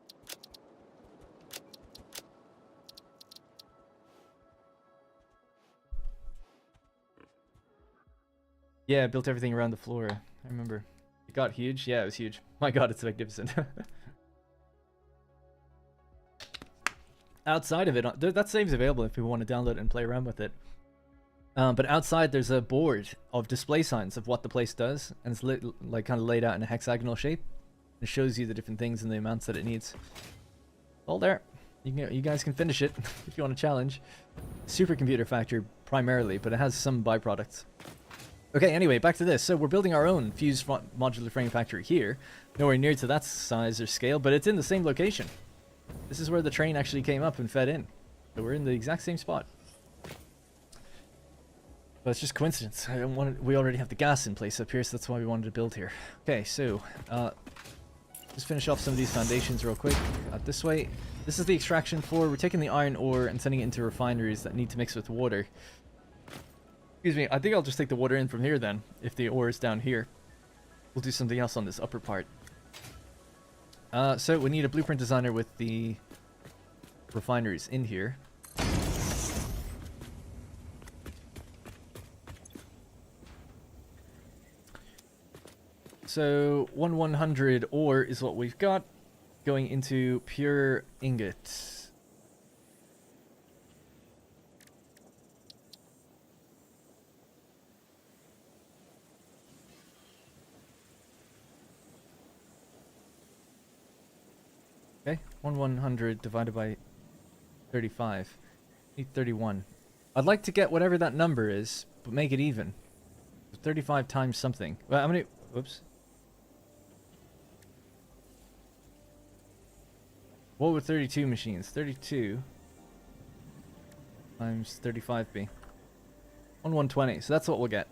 Yeah, I built everything around the floor. I remember. It got huge. Yeah, it was huge. My god, it's magnificent. Outside of it, that save's available if people want to download it and play around with it. But outside, there's a board of display signs of what the place does, and it's like kind of laid out in a hexagonal shape. It shows you the different things and the amounts that it needs. All there. You guys can finish it if you want a challenge. Supercomputer factory primarily, but it has some byproducts. Okay, anyway, back to this. So we're building our own fused modular frame factory here. Nowhere near to that size or scale, but it's in the same location. This is where the train actually came up and fed in. So we're in the exact same spot. But it's just coincidence. We already have the gas in place up here, so that's why we wanted to build here. Okay, so just finish off some of these foundations real quick. This way. This is the extraction floor. We're taking the iron ore and sending it into refineries that need to mix with water. Excuse me, I think I'll just take the water in from here then, if the ore is down here. We'll do something else on this upper part. So we need a blueprint designer with the refineries in here. So 1/100 ore is what we've got, going into pure ingot. Okay, 1/100 divided by 35. Need 31. I'd like to get whatever that number is, but make it even. 35 times something. Well, how many? Whoops. What would 32 machines? 32 times 35 be? 1/120. So that's what we'll get.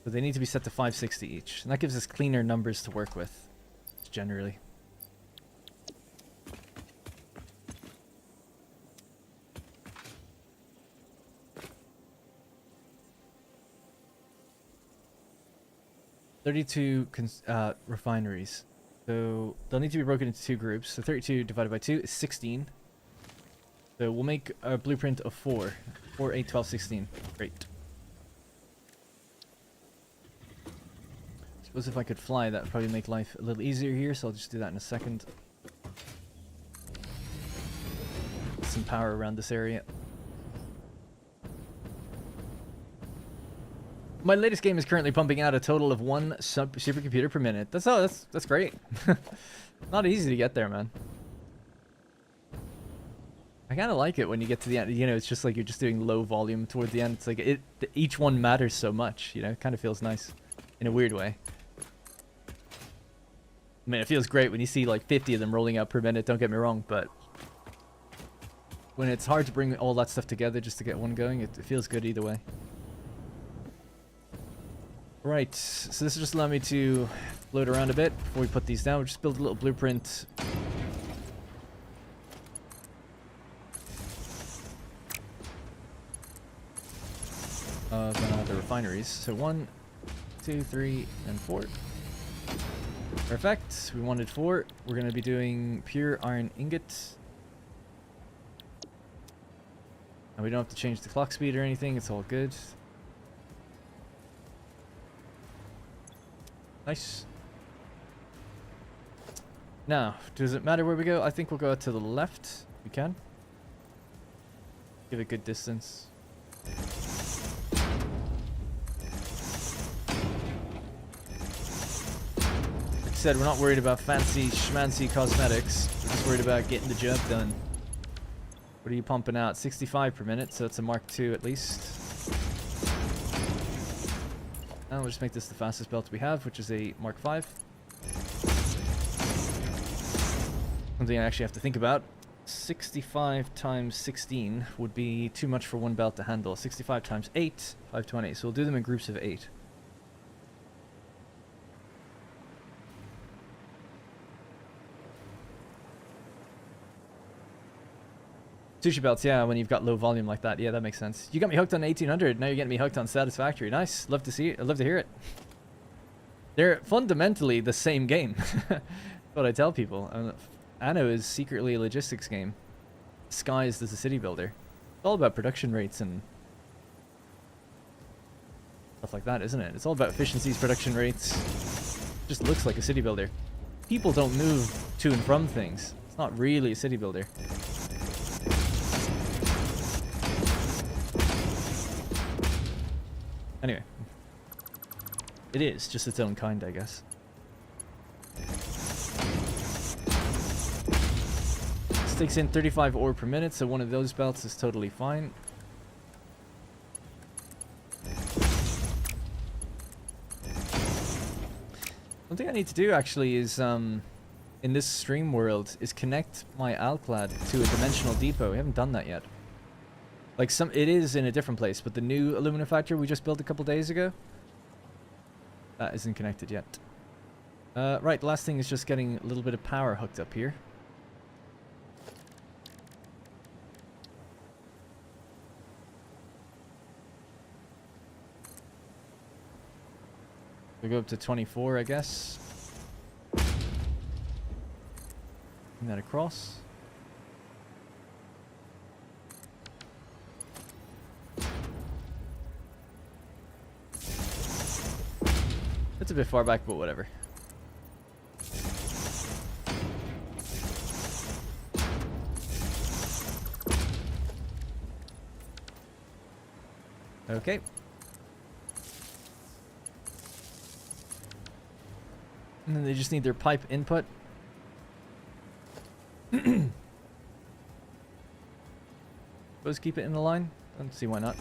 But they need to be set to 560 each. And that gives us cleaner numbers to work with, generally. Refineries. So they'll need to be broken into 2 groups. So 32 divided by 2 is 16. So we'll make a blueprint of 4. 4, 8, 12, 16. Great. Suppose if I could fly, that would probably make life a little easier here, so I'll just do that in a second. Some power around this area. My latest game is currently pumping out a total of 1 supercomputer per minute. That's great. Not easy to get there, man. I kind of like it when you get to the end. You know, it's just like you're just doing low volume toward the end. It's like each one matters so much. You know, it kind of feels nice in a weird way. I mean, it feels great when you see like 50 of them rolling out per minute, don't get me wrong, but when it's hard to bring all that stuff together just to get one going, it feels good either way. Right, so this will just allow me to float around a bit before we put these down. We'll just build a little blueprint. Of the refineries. So 1, 2, 3, and 4. Perfect. We wanted 4. We're going to be doing pure iron ingot. And we don't have to change the clock speed or anything. It's all good. Nice. Now, does it matter where we go? I think we'll go to the left. We can. Give it good distance. Like I said, we're not worried about fancy schmancy cosmetics. We're just worried about getting the job done. What are you pumping out? 65 per minute, so it's a Mark II at least. And we'll just make this the fastest belt we have, which is a Mark V. Something I actually have to think about. 65 times 16 would be too much for one belt to handle. 65 times 8, 520. So we'll do them in groups of 8. Sushi belts, yeah, when you've got low volume like that. Yeah, that makes sense. You got me hooked on 1800, now you're getting me hooked on Satisfactory. Nice. Love to see it. I'd love to hear it. They're fundamentally the same game. That's what I tell people. Anno is secretly a logistics game, disguised as a city builder. It's all about production rates and stuff like that, isn't it? It's all about efficiencies, production rates. Just looks like a city builder. People don't move to and from things. It's not really a city builder. Anyway, it is just its own kind, I guess. This takes in 35 ore per minute, so one of those belts is totally fine. One thing I need to do actually is, in this stream world, is connect my Alclad to a dimensional depot. We haven't done that yet. Like it is in a different place, but the new aluminum factory we just built a couple days ago, that isn't connected yet. Right, the last thing is just getting a little bit of power hooked up here. We go up to 24, I guess. Bring that across. It's a bit far back, but whatever. Okay. And then they just need their pipe input. Suppose keep it in the line? I don't see why not.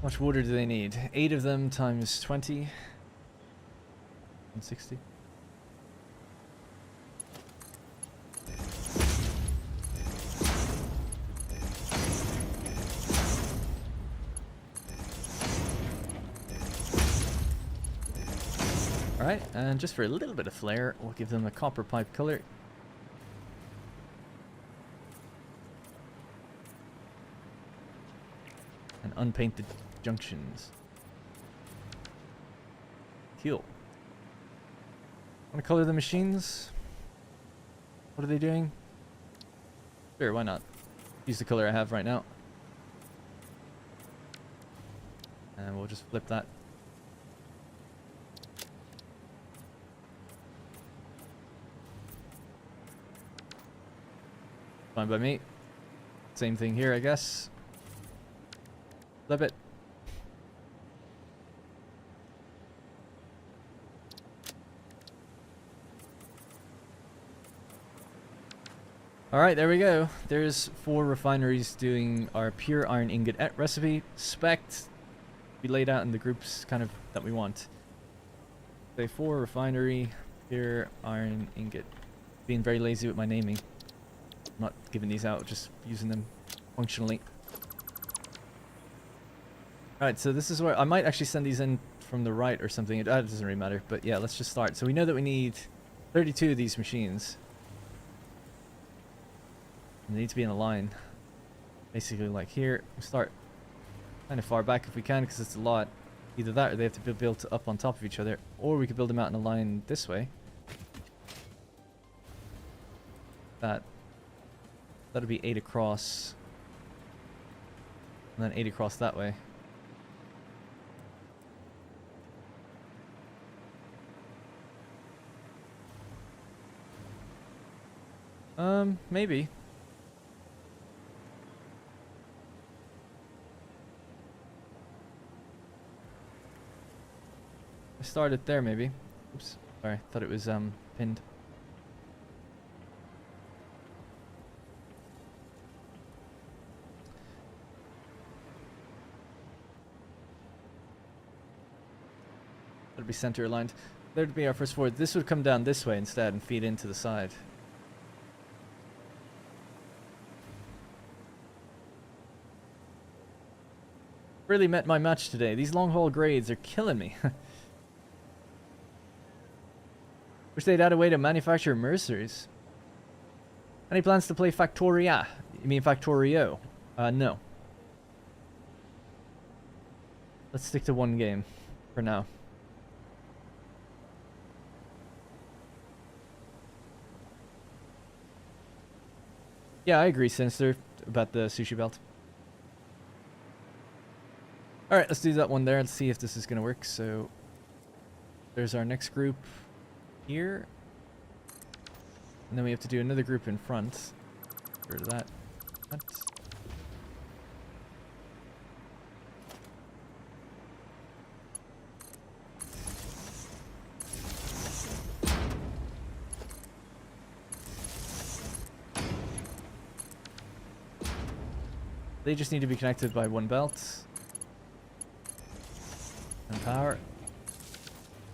How much water do they need? 8 of them times 20. 160. Alright, and just for a little bit of flair, we'll give them a copper pipe color. And unpainted junctions. Cool. Want to color the machines? What are they doing? Sure, why not? Use the color I have right now. And we'll just flip that. Fine by me. Same thing here, I guess. Flip it. Alright, there we go. There's 4 refineries doing our pure iron ingot recipe. Spec'd. Be laid out in the groups kind of that we want. Say 4 refinery, pure iron ingot. Being very lazy with my naming. I'm not giving these out, just using them functionally. Alright, so this is where I might actually send these in from the right or something. It doesn't really matter, but yeah, let's just start. So we know that we need 32 of these machines. And they need to be in a line. Basically like here. We start kind of far back if we can because it's a lot. Either that or they have to be built up on top of each other. Or we could build them out in a line this way. That'll be 8 across. And then 8 across that way. Maybe. I started there, maybe. Oops. Sorry, thought it was, pinned. That'd be center aligned. There'd be our first forward. This would come down this way instead and feed into the side. Really met my match today. These long haul grades are killing me. Wish they'd add a way to manufacture mercenaries. Any plans to play Factoria? You mean Factorio? No. Let's stick to one game for now. Yeah, I agree, Sinister, about the sushi belt. Alright, let's do that one there. Let's see if this is going to work. So, there's our next group here. And then we have to do another group in front. Get rid of that. They just need to be connected by one belt. And power.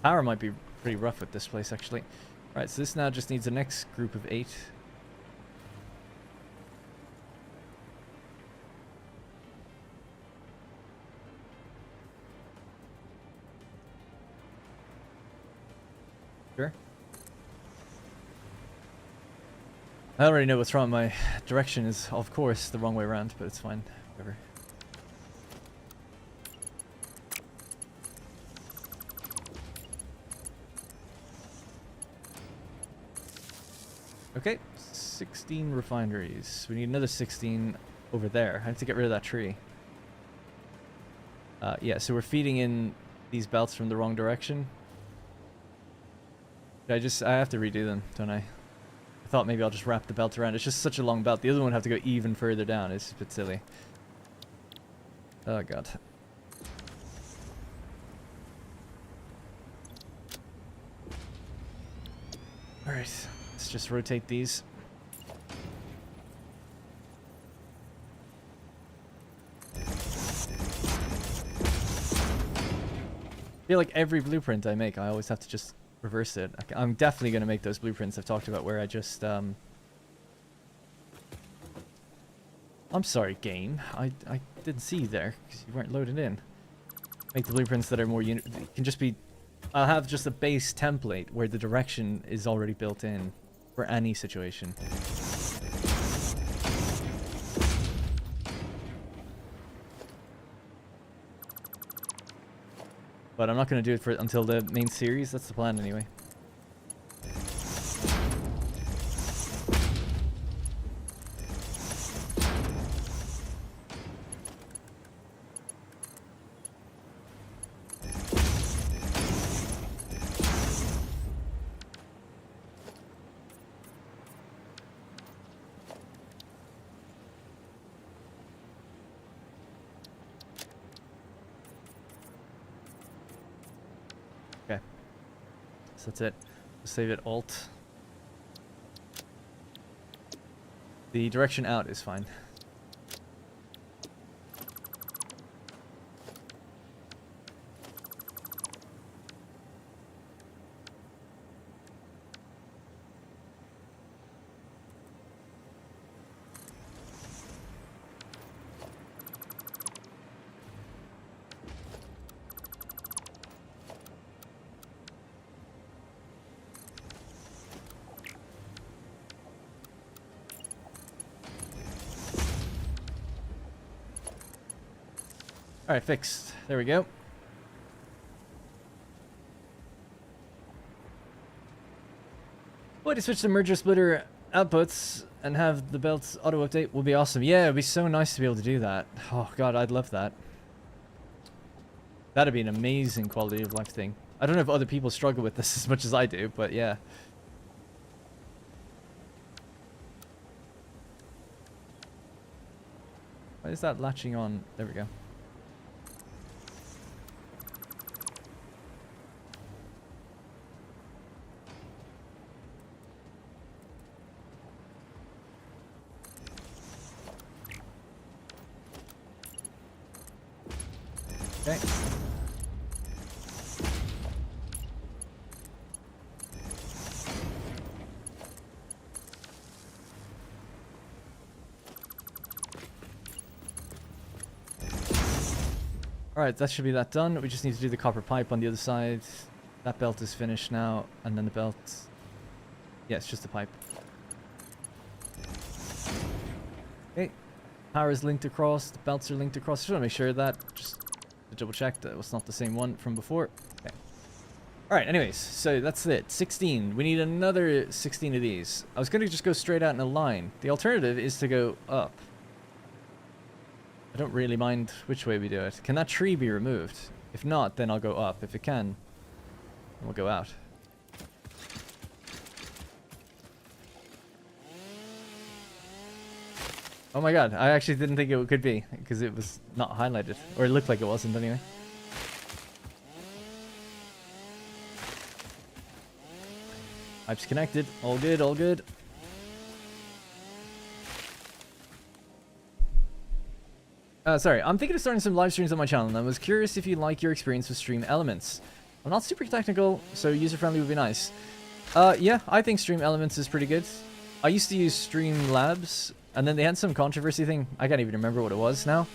Power might be pretty rough with this place, actually. Right, so this now just needs a next group of 8. Sure. I already know what's wrong. My direction is, of course, the wrong way around, but it's fine. Whatever. Okay, 16 refineries. We need another 16 over there. I have to get rid of that tree. Yeah, so we're feeding in these belts from the wrong direction. I have to redo them, don't I? I thought maybe I'll just wrap the belt around. It's just such a long belt. The other one would have to go even further down. It's a bit silly. Oh, God. Alright. Let's just rotate these. I feel like every blueprint I make, I always have to just reverse it. I'm definitely going to make those blueprints I've talked about where I just... I'm sorry, game. I didn't see you there because you weren't loaded in. Make the blueprints that are more... It can just be... I'll have just a base template where the direction is already built in. For any situation. But I'm not going to do it until the main series. That's the plan anyway. So that's it. Save it Alt. The direction out is fine. Alright, fixed. There we go. Way to switch to merger splitter outputs and have the belts auto update will be awesome. Yeah, it'd be so nice to be able to do that. Oh god, I'd love that. That'd be an amazing quality of life thing. I don't know if other people struggle with this as much as I do, but yeah. Why is that latching on? There we go. Okay. Alright, that should be that done. We just need to do the copper pipe on the other side. That belt is finished now, and then the belt... Yeah, it's just the pipe. Okay. Power is linked across, the belts are linked across. Just want to make sure of that, just to double check that it was not the same one from before. Okay. Alright, anyways, so that's it. 16. We need another 16 of these. I was going to just go straight out in a line. The alternative is to go up. I don't really mind which way we do it. Can that tree be removed? If not, then I'll go up. If it can, then we'll go out. Oh my god, I actually didn't think it could be, because it was not highlighted. Or it looked like it wasn't anyway. Pipes connected. All good, all good. Sorry, I'm thinking of starting some live streams on my channel, and I was curious if you like your experience with Stream Elements. I'm not super technical, so user-friendly would be nice. Yeah, I think Stream Elements is pretty good. I used to use Stream Labs, and then they had some controversy thing. I can't even remember what it was now.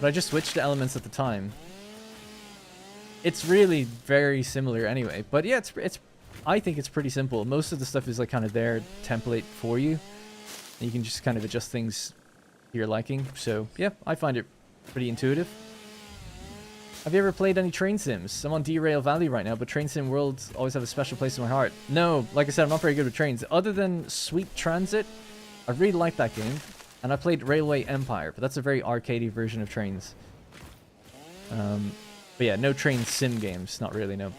But I just switched to Elements at the time. It's really very similar anyway. But yeah, I think it's pretty simple. Most of the stuff is like kind of their template for you. And you can just kind of adjust things to your liking. So yeah, I find it pretty intuitive. Have you ever played any train sims? I'm on Derail Valley right now, but Train Sim Worlds always have a special place in my heart. No, like I said, I'm not very good with trains. Other than Sweet Transit, I really like that game. And I played Railway Empire, but that's a very arcadey version of trains. But yeah, no train sim games. Not really, no.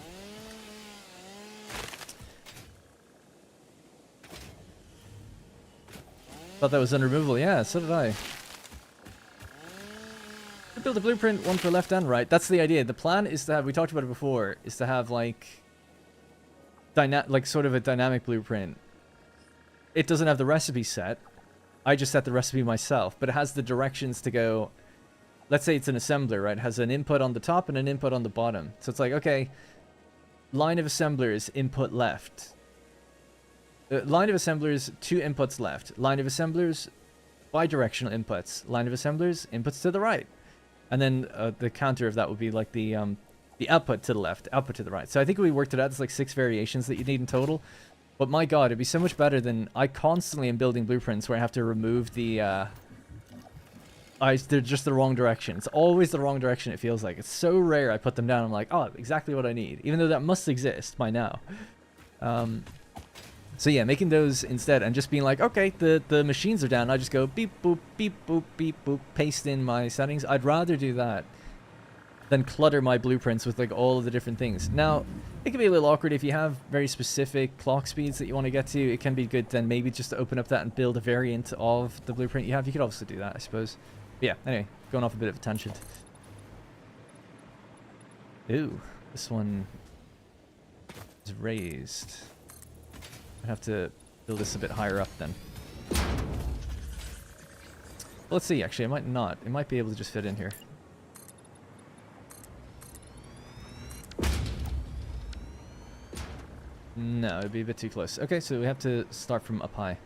Thought that was unremovable. Yeah, so did I. Build a blueprint, one for left and right. That's the idea. The plan is to have, we talked about it before, is to have like sort of a dynamic blueprint. It doesn't have the recipe set. I just set the recipe myself, but it has the directions to go. Let's say it's an assembler, right? It has an input on the top and an input on the bottom. So it's like, okay, line of assemblers, input left. Line of assemblers, 2 inputs left. Line of assemblers, bidirectional inputs. Line of assemblers, inputs to the right. And then the counter of that would be like the output to the left, output to the right. So I think we worked it out. There's like 6 variations that you need in total. But my god, it'd be so much better than... I constantly am building blueprints where I have to remove the... they're just the wrong direction. It's always the wrong direction, it feels like. It's so rare I put them down. I'm like, oh, exactly what I need. Even though that must exist by now. So yeah, making those instead and just being like, okay, the machines are down. I just go beep, boop, beep, boop, beep, boop, paste in my settings. I'd rather do that than clutter my blueprints with like all of the different things. Now, it can be a little awkward if you have very specific clock speeds that you want to get to. It can be good then maybe just to open up that and build a variant of the blueprint you have. You could also do that, I suppose. But yeah, anyway, going off a bit of a tangent. Ooh, this one is raised. I have to build this a bit higher up then. Well, let's see, actually, I might not. It might be able to just fit in here. No, it'd be a bit too close. Okay, so we have to start from up high.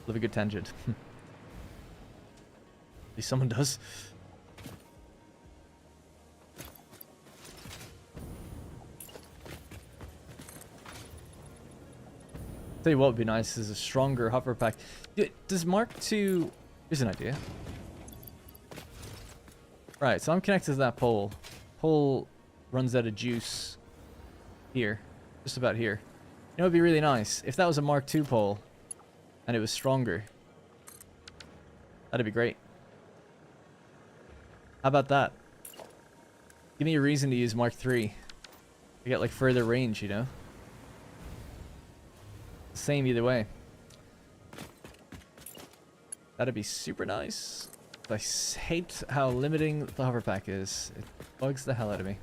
Love a good tangent. At least someone does. Tell you what would be nice is a stronger hover pack. Does Mark II... Here's an idea. Right, so I'm connected to that pole. Pole runs out of juice here. Just about here. You know, it'd be really nice if that was a Mark II pole and it was stronger. That'd be great. How about that? Give me a reason to use Mark III. To get like further range, you know? Same either way. That'd be super nice. I hate how limiting the hover pack is. It bugs the hell out of me.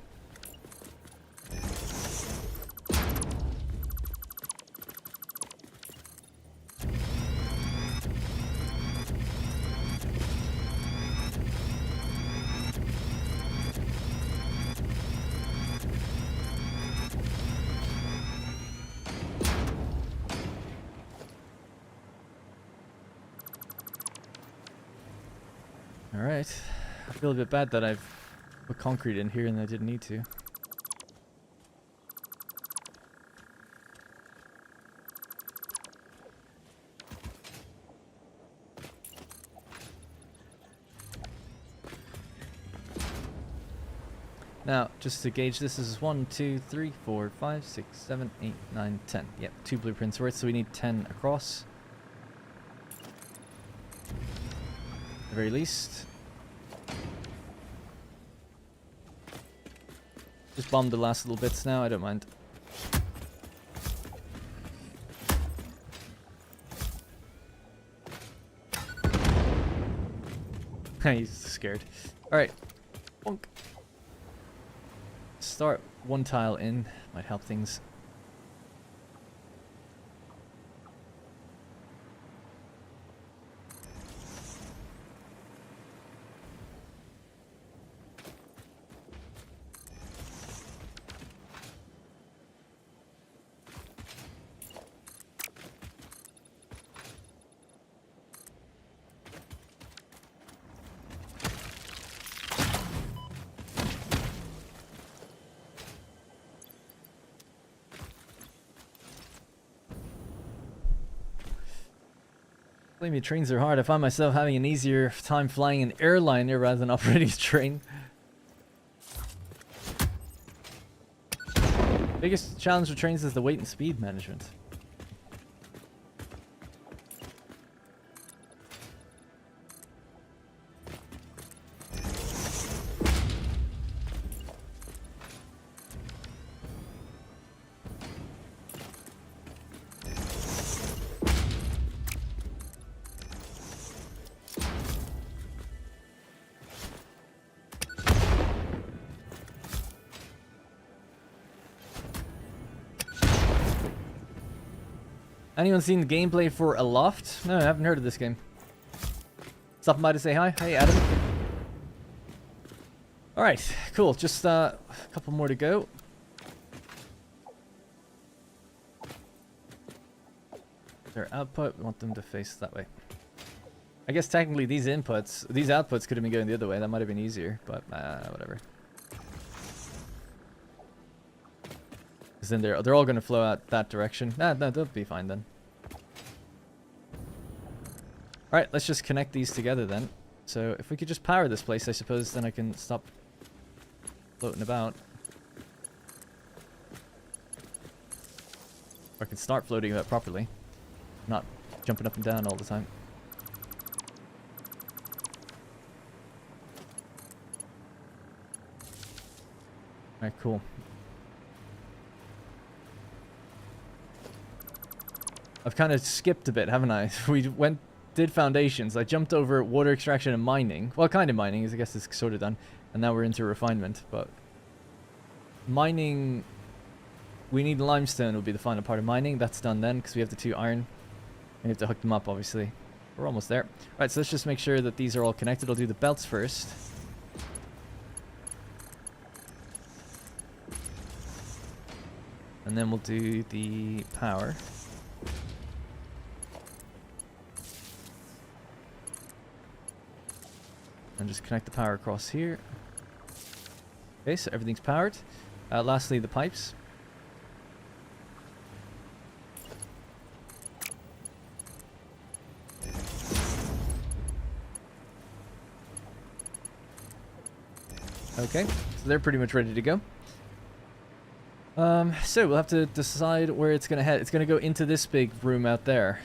Alright. I feel a bit bad that I've put concrete in here and I didn't need to. Now, just to gauge this, is 1, 2, 3, 4, 5, 6, 7, 8, 9, 10. Yep, 2 blueprints worth, so we need 10 across. At the very least. Just bomb the last little bits now, I don't mind. He's scared. Alright. Bonk. Start one tile in, might help things. Believe me, trains are hard. I find myself having an easier time flying an airliner rather than operating a train. Biggest challenge with trains is the weight and speed management. Anyone seen the gameplay for Aloft? No, I haven't heard of this game. Stopping by to say hi. Hey, Adam. Alright, cool. Just a couple more to go. Their output, we want them to face that way. I guess technically these outputs could have been going the other way. That might have been easier, but whatever. Because then they're all going to flow out that direction. No, they'll be fine then. Alright, let's just connect these together then. So if we could just power this place, I suppose, then I can stop floating about. Or I can start floating about properly. Not jumping up and down all the time. Alright, cool. I've kind of skipped a bit, haven't I? We did foundations. I jumped over water extraction and mining. Well, kind of mining, I guess it's sort of done. And now we're into refinement, but... Mining... We need limestone will be the final part of mining. That's done then, because we have the 2 iron. We have to hook them up, obviously. We're almost there. Alright, so let's just make sure that these are all connected. I'll do the belts first. And then we'll do the power. And just connect the power across here. Okay, so everything's powered. Lastly, the pipes. Okay, so they're pretty much ready to go. So we'll have to decide where it's gonna head. It's gonna go into this big room out there.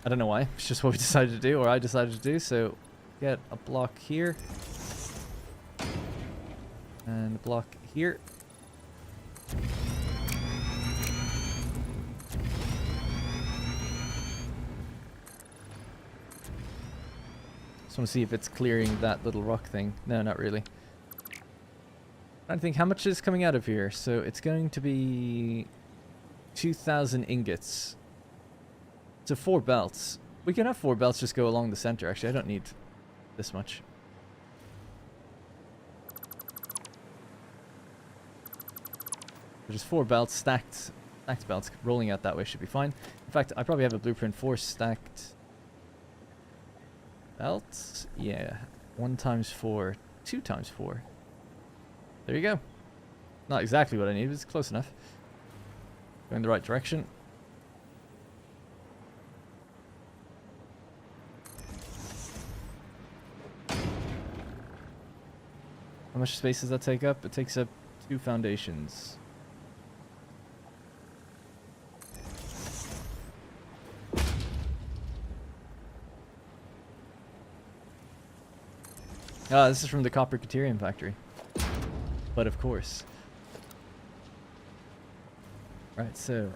I don't know why. It's just what we decided to do, or I decided to do. So get a block here. And a block here. Just want to see if it's clearing that little rock thing. No, not really. I think how much is coming out of here. So it's going to be 2,000 ingots. So 4 belts. We can have 4 belts just go along the center. Actually, I don't need this much. Just 4 belts stacked belts rolling out that way should be fine. In fact, I probably have a blueprint for stacked belts. Yeah, 1 times 4, 2 times 4. There you go. Not exactly what I need, but it's close enough. Going the right direction. How much space does that take up? It takes up 2 foundations. Ah, this is from the Copper Caterium factory. But of course. Right, so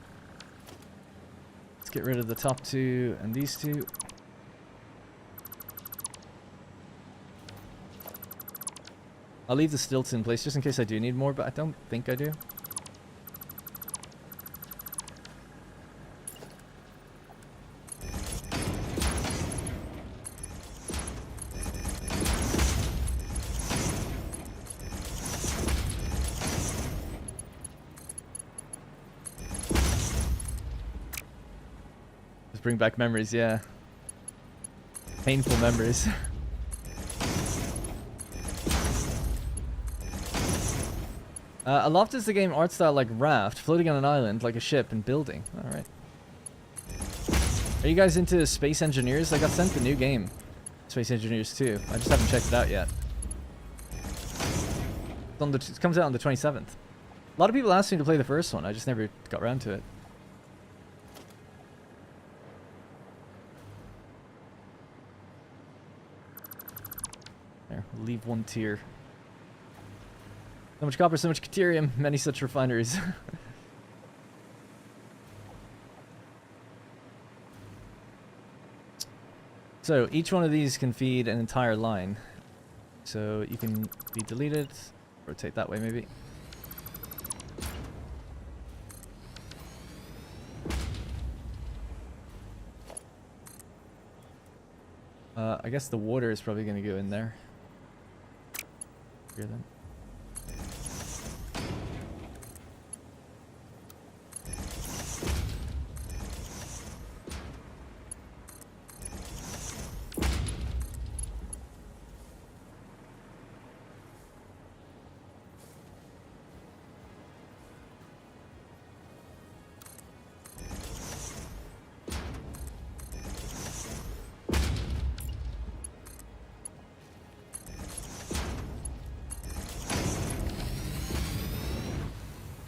let's get rid of the top 2 and these 2. I'll leave the stilts in place just in case I do need more, but I don't think I do. Just bring back memories, yeah. Painful memories. A loft is the game art style like raft, floating on an island like a ship and building. Alright. Are you guys into Space Engineers? I got sent the new game. Space Engineers 2. I just haven't checked it out yet. It comes out on the 27th. A lot of people asked me to play the first one. I just never got around to it. There, we'll leave 1 tier. So much copper, so much caterium, many such refineries. So each one of these can feed an entire line. So you can be deleted, rotate that way maybe. I guess the water is probably going to go in there. Here then.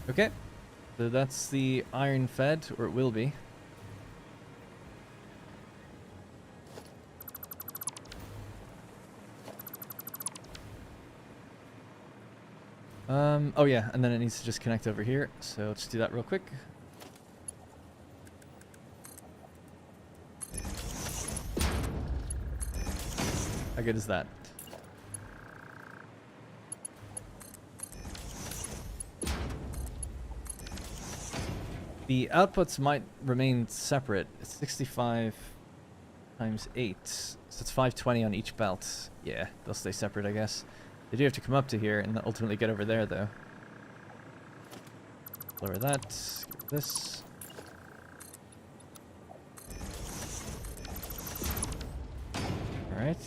Okay, so that's the iron fed, or it will be. Oh yeah, and then it needs to just connect over here, so let's do that real quick. How good is that? The outputs might remain separate. It's 65 times 8. So it's 520 on each belt. Yeah, they'll stay separate, I guess. They do have to come up to here and ultimately get over there, though. Lower that. Get this. Alright.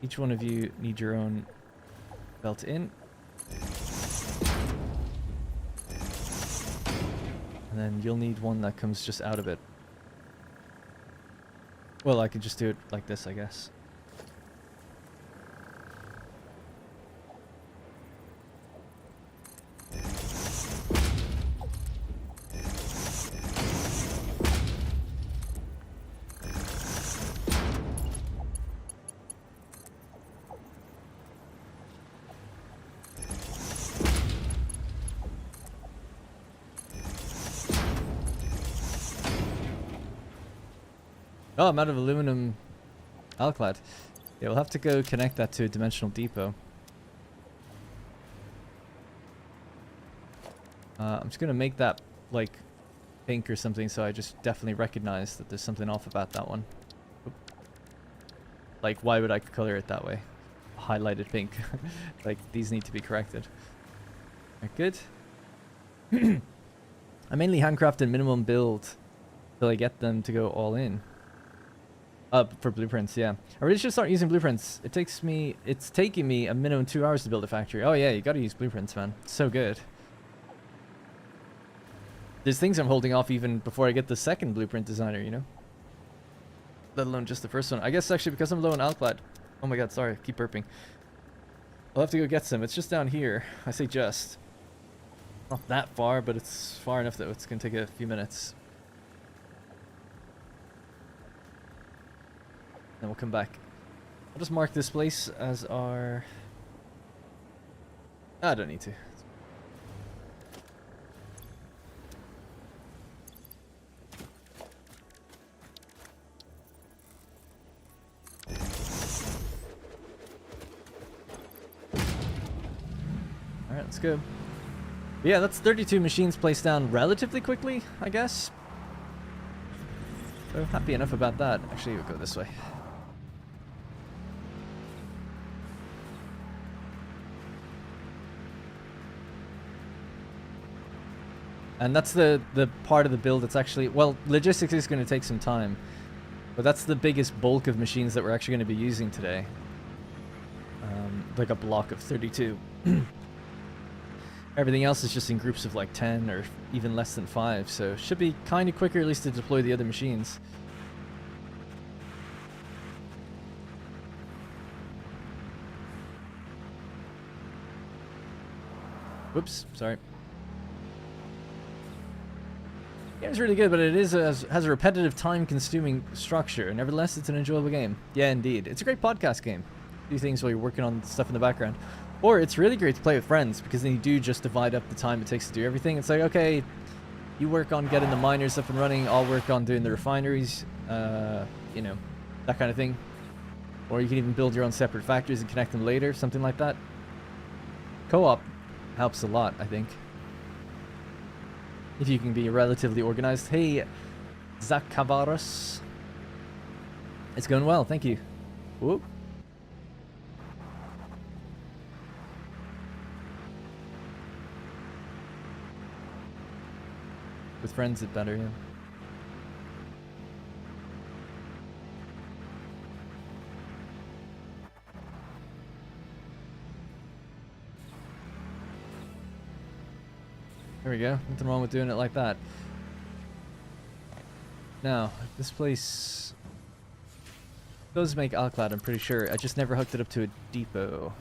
Each one of you need your own belt in. And then you'll need one that comes just out of it. Well, I could just do it like this, I guess. Oh, I'm out of aluminum alclad. Yeah, we'll have to go connect that to a dimensional depot. I'm just gonna make that like pink or something, so I just definitely recognize that there's something off about that one. Oop. Like, why would I color it that way? Highlighted pink. Like, these need to be corrected. Alright, good. I mainly handcraft and minimum build till I get them to go all in. For blueprints, yeah. I really should start using blueprints. It's taking me a minimum 2 hours to build a factory. Oh yeah, you gotta use blueprints, man. It's so good. There's things I'm holding off even before I get the second blueprint designer, you know? Let alone just the first one. I guess actually because I'm low on alclad. Oh my god, sorry, keep burping. I'll have to go get some. It's just down here. I say just. Not that far, but it's far enough that it's gonna take a few minutes. Then we'll come back. I'll just mark this place as our... I don't need to. Alright, let's go. But yeah, that's 32 machines placed down relatively quickly, I guess. So happy enough about that. Actually, we'll go this way. And that's the part of the build that's actually... Well, logistics is going to take some time. But that's the biggest bulk of machines that we're actually going to be using today. Like a block of 32. Everything else is just in groups of like 10 or even less than 5. So should be kind of quicker at least to deploy the other machines. Whoops, sorry. The game's really good, but it has a repetitive, time-consuming structure. Nevertheless, it's an enjoyable game. Yeah, indeed. It's a great podcast game. Do things while you're working on stuff in the background. Or it's really great to play with friends, because then you do just divide up the time it takes to do everything. It's like, okay, you work on getting the miners up and running, I'll work on doing the refineries, you know, that kind of thing. Or you can even build your own separate factories and connect them later, something like that. Co-op helps a lot, I think. If you can be relatively organized. Hey, Zach Cavaros. It's going well, thank you. Whoop. With friends, it's better, yeah. There we go. Nothing wrong with doing it like that. Now, this place does make alclad, I'm pretty sure. I just never hooked it up to a depot.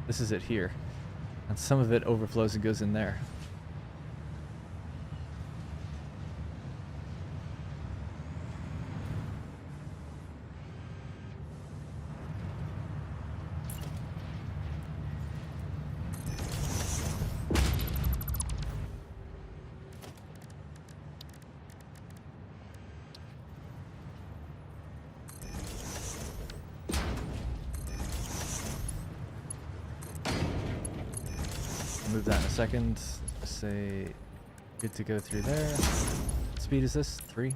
This is it here. And some of it overflows and goes in there. Move that in a second. Say good to go through there. What speed is this? 3.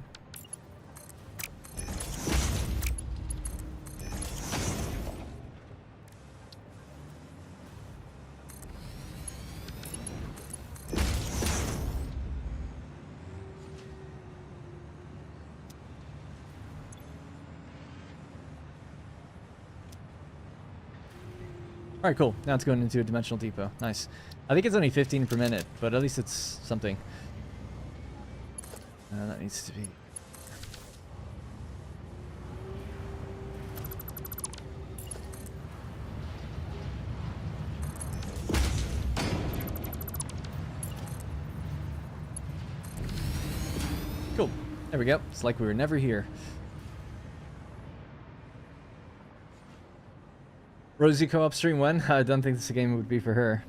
Alright, cool. Now it's going into a dimensional depot. Nice. I think it's only 15 per minute, but at least it's something. That needs to be... Cool. There we go. It's like we were never here. Rosie co-op stream when? I don't think this game would be for her.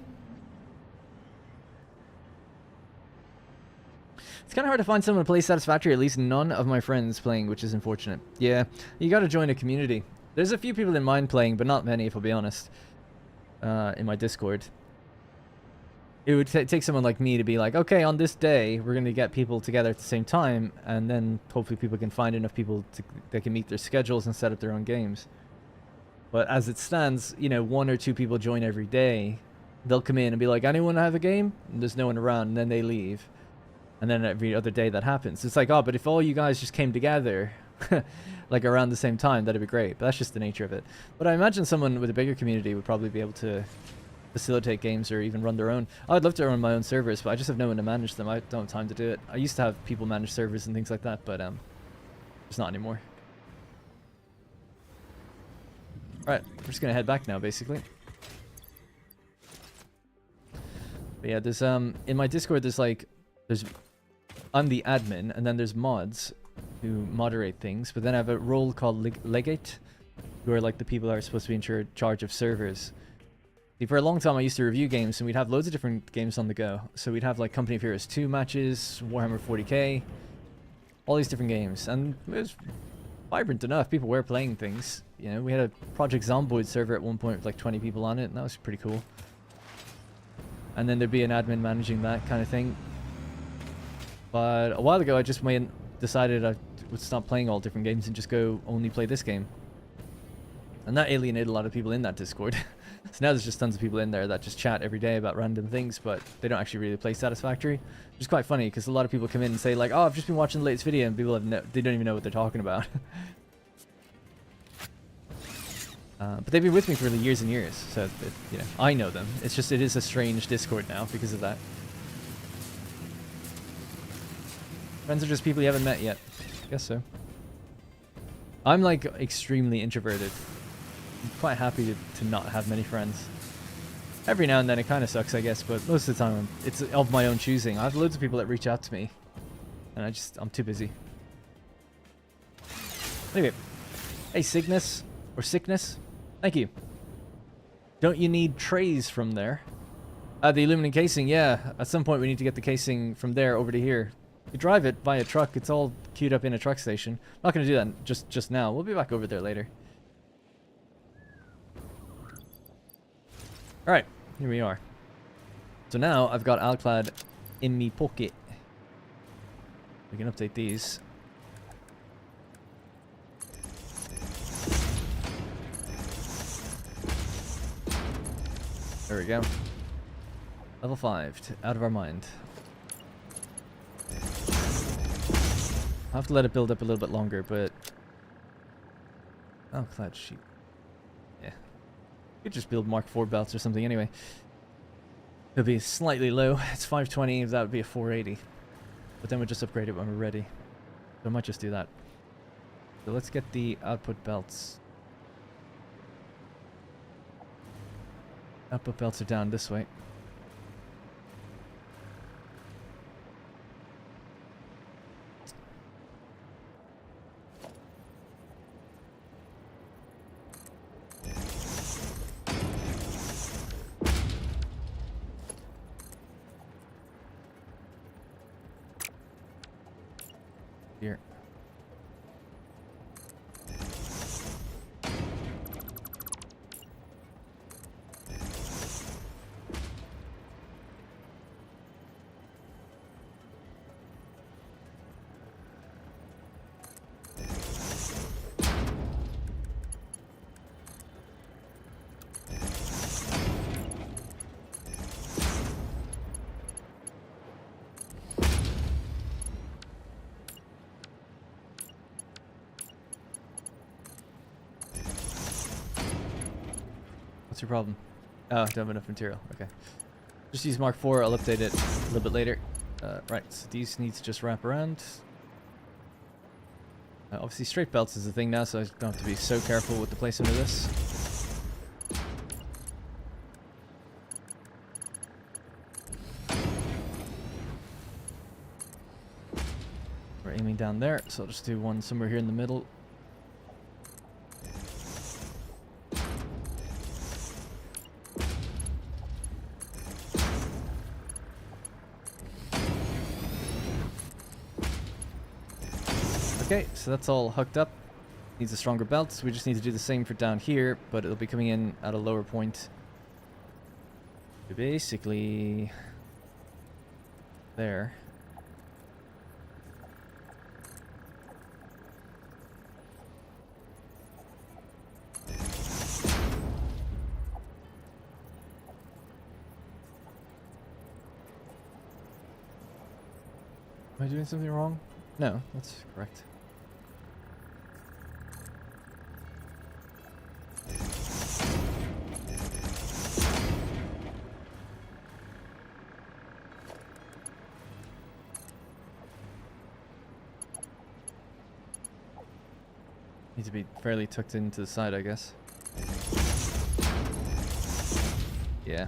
kind of hard to find someone to play Satisfactory. At least none of my friends playing, which is unfortunate. Yeah, you got to join a community. There's a few people in mind playing, but not many, if I'll be honest. In my Discord. It would take someone like me to be like, okay, on this day, we're going to get people together at the same time, and then hopefully people can find enough people that can meet their schedules and set up their own games. But as it stands, you know, 1 or 2 people join every day. They'll come in and be like, anyone have a game? And there's no one around, and then they leave. And then every other day that happens. It's like, oh, but if all you guys just came together, like around the same time, that'd be great. But that's just the nature of it. But I imagine someone with a bigger community would probably be able to facilitate games or even run their own. I'd love to run my own servers, but I just have no one to manage them. I don't have time to do it. I used to have people manage servers and things like that, but it's not anymore. Alright, we're just gonna head back now, basically. But yeah, there's in my Discord I'm the admin, and then there's mods who moderate things, but then I have a role called legate, who are like the people that are supposed to be in charge of servers. See, for a long time I used to review games, and we'd have loads of different games on the go. So we'd have like Company of Heroes 2 matches, Warhammer 40k, all these different games, and it was vibrant enough. People were playing things. You know, we had a Project Zomboid server at one point with like 20 people on it, and that was pretty cool. And then there'd be an admin managing that kind of thing. But a while ago I just decided I would stop playing all different games and just go only play this game. And that alienated a lot of people in that Discord. So now there's just tons of people in there that just chat every day about random things, but they don't actually really play Satisfactory. Which is quite funny, because a lot of people come in and say like, oh, I've just been watching the latest video, and people they don't even know what they're talking about. But they've been with me for years and years, so you know, I know them. It's just, it is a strange Discord now because of that. Friends are just people you haven't met yet. I guess so. I'm like extremely introverted. I'm quite happy to not have many friends. Every now and then it kind of sucks, I guess, but most of the time it's of my own choosing. I have loads of people that reach out to me, and I'm too busy. Anyway, hey Cygnus, or Sickness, thank you. Don't you need trays from there? The aluminum casing, yeah. At some point we need to get the casing from there over to here. You drive it by a truck, it's all queued up in a truck station. I'm not going to do that just now. We'll be back over there later. Alright, here we are. So now I've got Alclad in me pocket. We can update these. There we go. Level 5, out of our mind. I'll have to let it build up a little bit longer, but... Oh, clad sheet. Yeah. Could just build Mark 4 belts or something anyway. It'll be slightly low. It's 520, that would be a 480. But then we'll just upgrade it when we're ready. So I might just do that. So let's get the output belts. Output belts are down this way. Here. What's your problem? Oh, I don't have enough material. Okay. Just use Mark 4. I'll update it a little bit later. Right, so these need to just wrap around. Obviously, straight belts is the thing now, so I don't have to be so careful with the placement of this. We're aiming down there, so I'll just do one somewhere here in the middle. Okay, so that's all hooked up. Needs a stronger belt, so we just need to do the same for down here, but it'll be coming in at a lower point. So basically... there. Am I doing something wrong? No, that's correct. Need to be fairly tucked into the side, I guess. Yeah.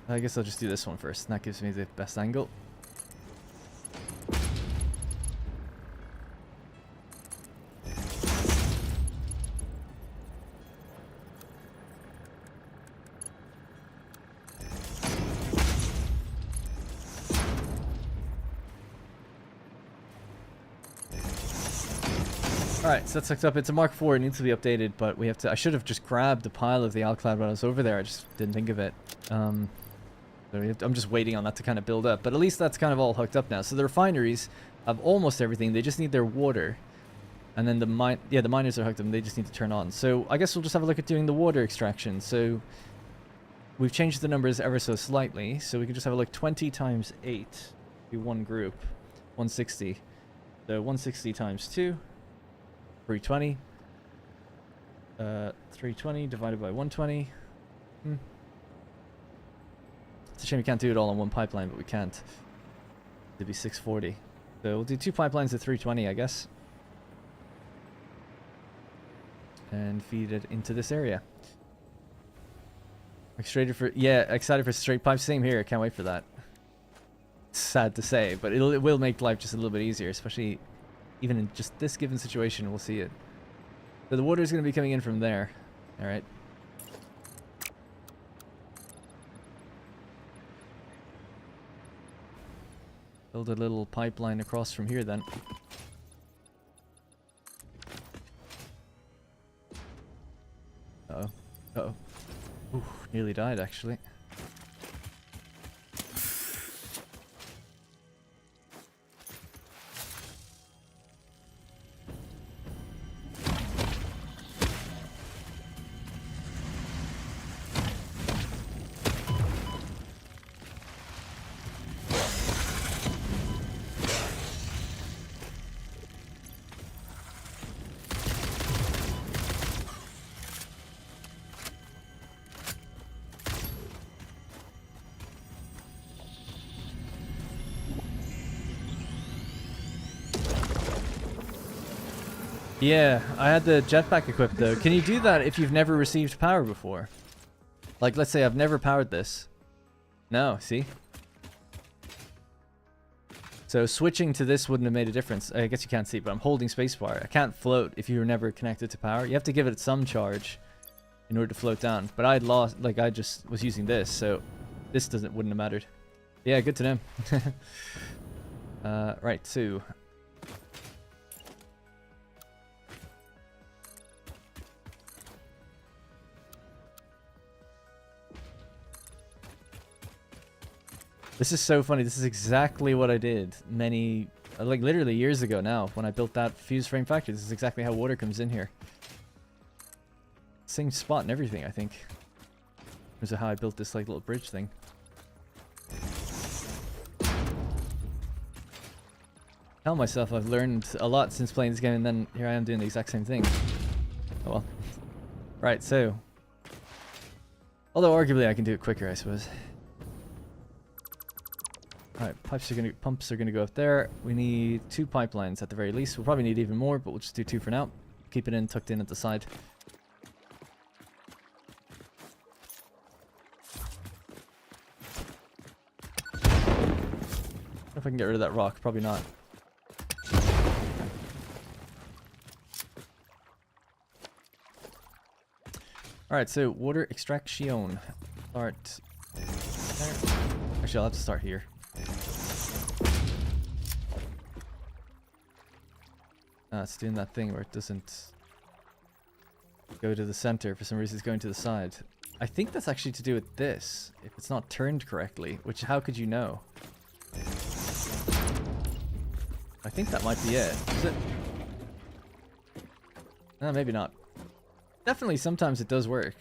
I guess I'll just do this one first, and that gives me the best angle. Alright, so that's hooked up. It's a Mark IV, it needs to be updated, but we have to... I should have just grabbed a pile of the Alclad when I was over there, I just didn't think of it. So I'm just waiting on that to kind of build up, but at least that's kind of all hooked up now. So the refineries have almost everything, they just need their water. And then the miners are hooked up and they just need to turn on. So I guess we'll just have a look at doing the water extraction. So we've changed the numbers ever so slightly, so we can just have a look. 20 times 8 be one group, 160. So 160 times 2, 320. 320 divided by 120. It's a shame we can't do it all on one pipeline, but we can't. It'd be 640. So we'll do 2 pipelines at 320, I guess. And feed it into this area. Excited for straight pipes. Same here. Can't wait for that. It's sad to say, but it will make life just a little bit easier, especially even in just this given situation. We'll see it. So the water is going to be coming in from there. All right. Build a little pipeline across from here then. Uh-oh. Uh-oh. Ooh, nearly died actually. Yeah, I had the jetpack equipped though. Can you do that if you've never received power before? Like, let's say I've never powered this. No, see? So switching to this wouldn't have made a difference. I guess you can't see, but I'm holding spacebar. I can't float if you were never connected to power. You have to give it some charge in order to float down. But I'd lost, like I just was using this, so this wouldn't have mattered. Yeah, good to know. Right, so... This is so funny. This is exactly what I did like literally years ago now when I built that fuse frame factory. This is exactly how water comes in here. Same spot and everything, I think. In terms of how I built this like little bridge thing. Tell myself I've learned a lot since playing this game, and then here I am doing the exact same thing. Oh well. Right, so. Although arguably I can do it quicker, I suppose. Alright, pumps are gonna go up there. We need 2 pipelines at the very least. We'll probably need even more, but we'll just do 2 for now. Keep it tucked in at the side. If I can get rid of that rock, probably not. Alright, so water extraction. Start there. Actually, I'll have to start here. It's doing that thing where it doesn't go to the center. For some reason, it's going to the side. I think that's actually to do with this. If it's not turned correctly, which how could you know? I think that might be it. Is it? Maybe not. Definitely, sometimes it does work.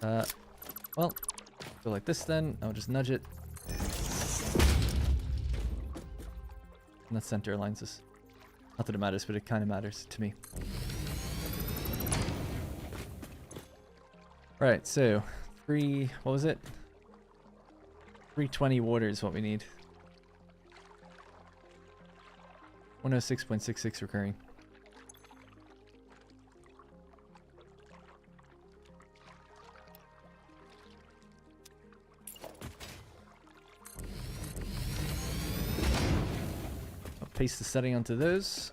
Well, go like this then. I'll just nudge it. And that center aligns us. Not that it matters, but it kind of matters to me. Right, so what was it? 320 water is what we need. 106.66 recurring. I'll paste the setting onto those.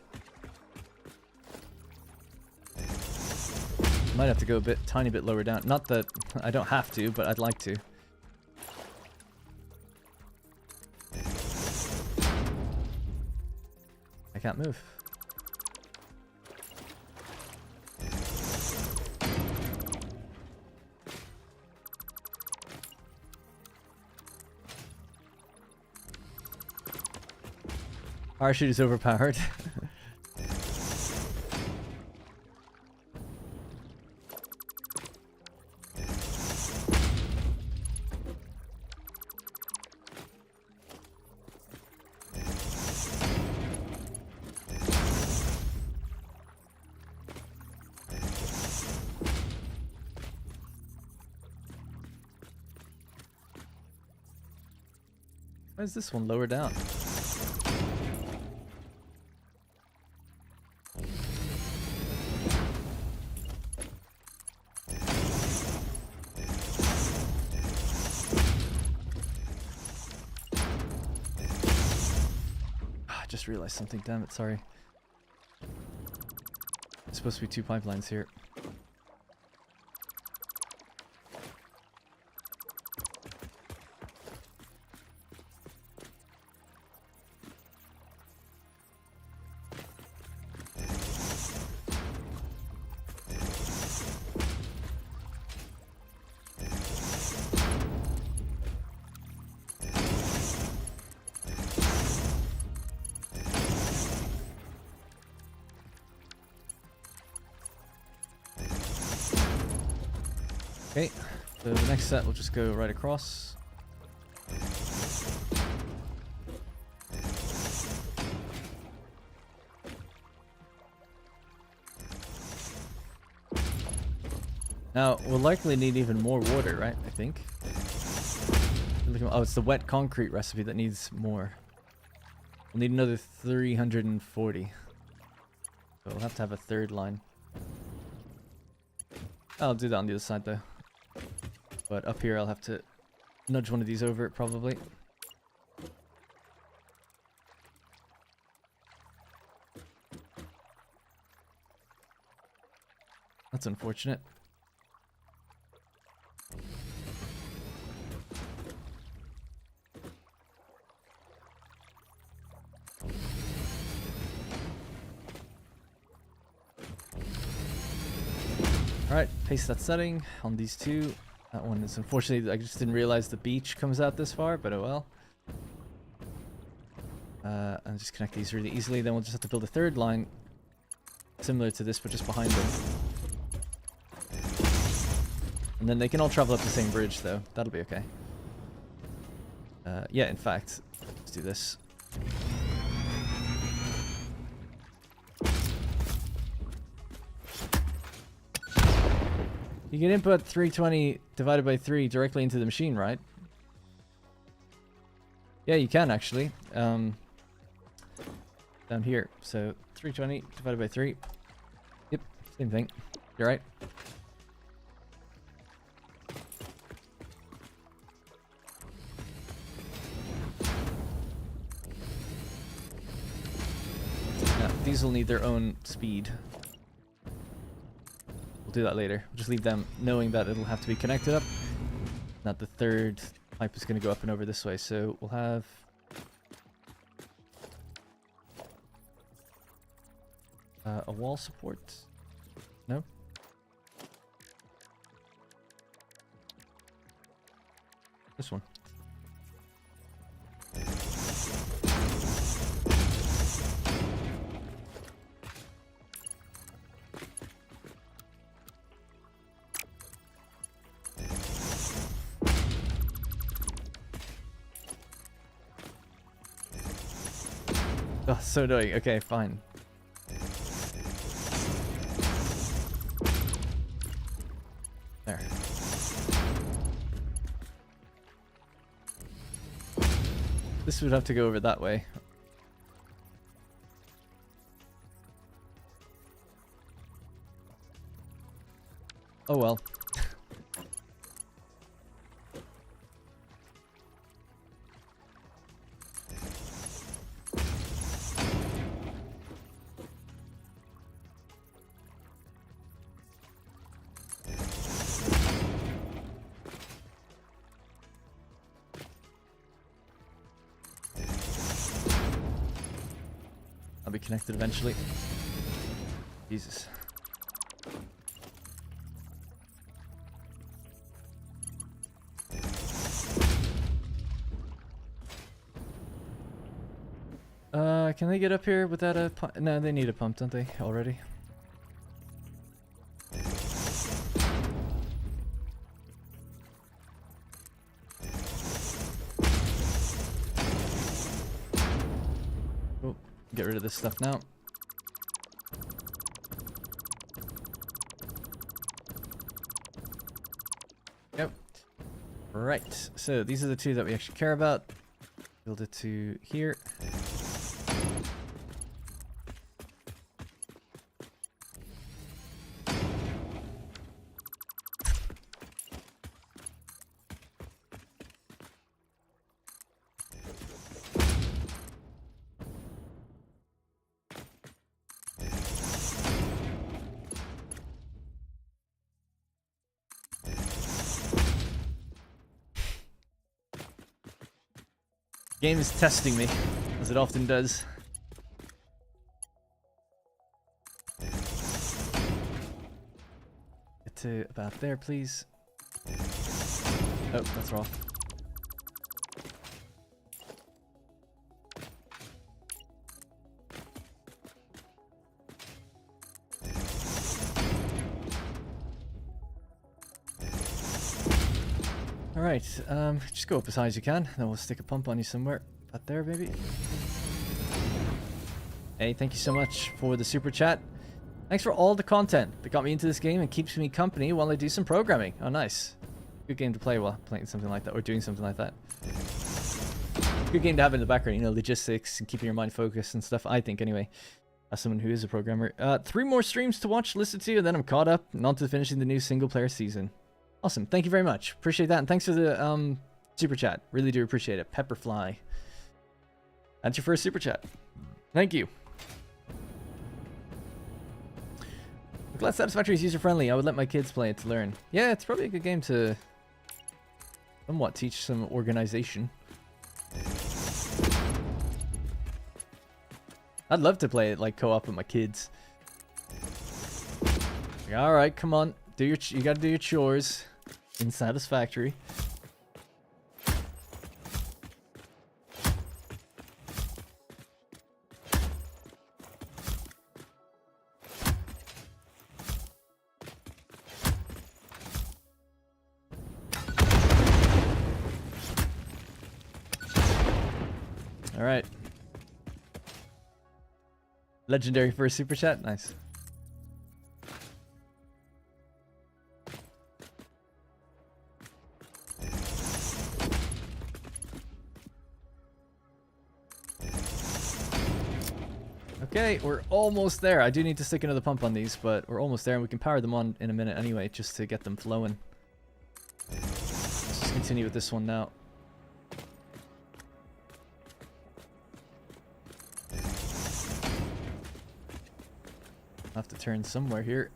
Might have to go a tiny bit lower down. Not that I don't have to, but I'd like to. I can't move. Parachute is overpowered. Why is this one lower down? I just realized something, damn it, sorry. There's supposed to be 2 pipelines here. Okay, so the next set will just go right across. Now, we'll likely need even more water, right? I think. Oh, it's the wet concrete recipe that needs more. We'll need another 340. So we'll have to have a third line. I'll do that on the other side though. But up here I'll have to nudge one of these over probably. That's unfortunate. Alright, paste that setting on these two. That one is unfortunately, I just didn't realize the beach comes out this far, but oh well. And just connect these really easily. Then we'll just have to build a third line similar to this, but just behind them. And then they can all travel up the same bridge though. That'll be okay. Yeah, in fact, let's do this. You can input 320 divided by 3 directly into the machine, right? Yeah, you can actually. Down here. So 320 divided by 3. Yep, same thing. You're right. Yeah, these will need their own speed. Do that later. We'll just leave them knowing that it'll have to be connected up. Not the third pipe is going to go up and over this way. So we'll have A wall support? No? This one. Oh, so annoying. Okay, fine. There. This would have to go over that way. Oh well. I'll be connected eventually. Jesus. Can they get up here without a pump? No, they need a pump, don't they, already? Oh, get rid of this stuff now. Yep. Right, so these are the two that we actually care about. Build it to here. Game is testing me, as it often does. Get to about there, please. Oh, that's wrong. Alright, just go up as high as you can, then we'll stick a pump on you somewhere. About there, maybe? Hey, thank you so much for the super chat. Thanks for all the content that got me into this game and keeps me company while I do some programming. Oh, nice. Good game to play while playing something like that, or doing something like that. Good game to have in the background, you know, logistics and keeping your mind focused and stuff, I think, anyway. As someone who is a programmer. 3 more streams to watch, listen to, and then I'm caught up and on to finishing the new single-player season. Awesome. Thank you very much. Appreciate that. And thanks for the super chat. Really do appreciate it. Pepperfly. That's your first super chat. Thank you. I'm glad Satisfactory is user-friendly. I would let my kids play it to learn. Yeah, it's probably a good game to somewhat teach some organization. I'd love to play it like co-op with my kids. Like, all right, come on. You gotta do your chores in Satisfactory. All right. Legendary for a super chat. Nice. Okay, we're almost there. I do need to stick another pump on these, but we're almost there, and we can power them on in a minute anyway, just to get them flowing. Let's just continue with this one now. I'll have to turn somewhere here.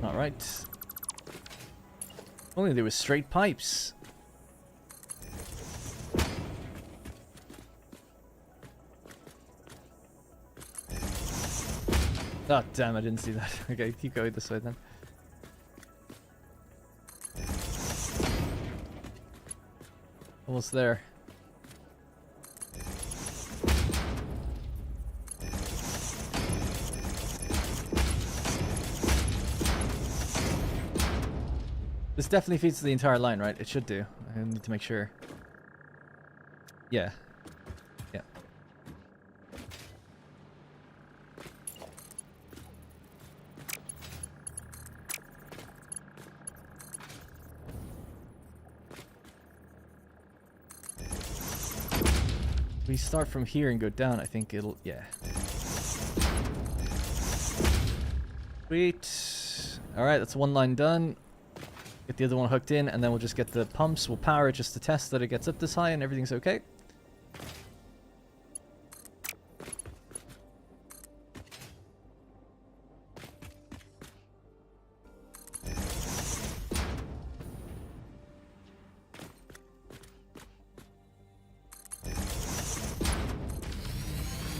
All right. If only there was straight pipes. Oh, damn, I didn't see that. Okay, keep going this way then. Almost there. This definitely feeds the entire line, right? It should do. I need to make sure. Yeah. Yeah. We start from here and go down, I think it'll... Yeah. Sweet. Alright, that's one line done. Get the other one hooked in, and then we'll just get the pumps. We'll power it just to test that it gets up this high and everything's okay.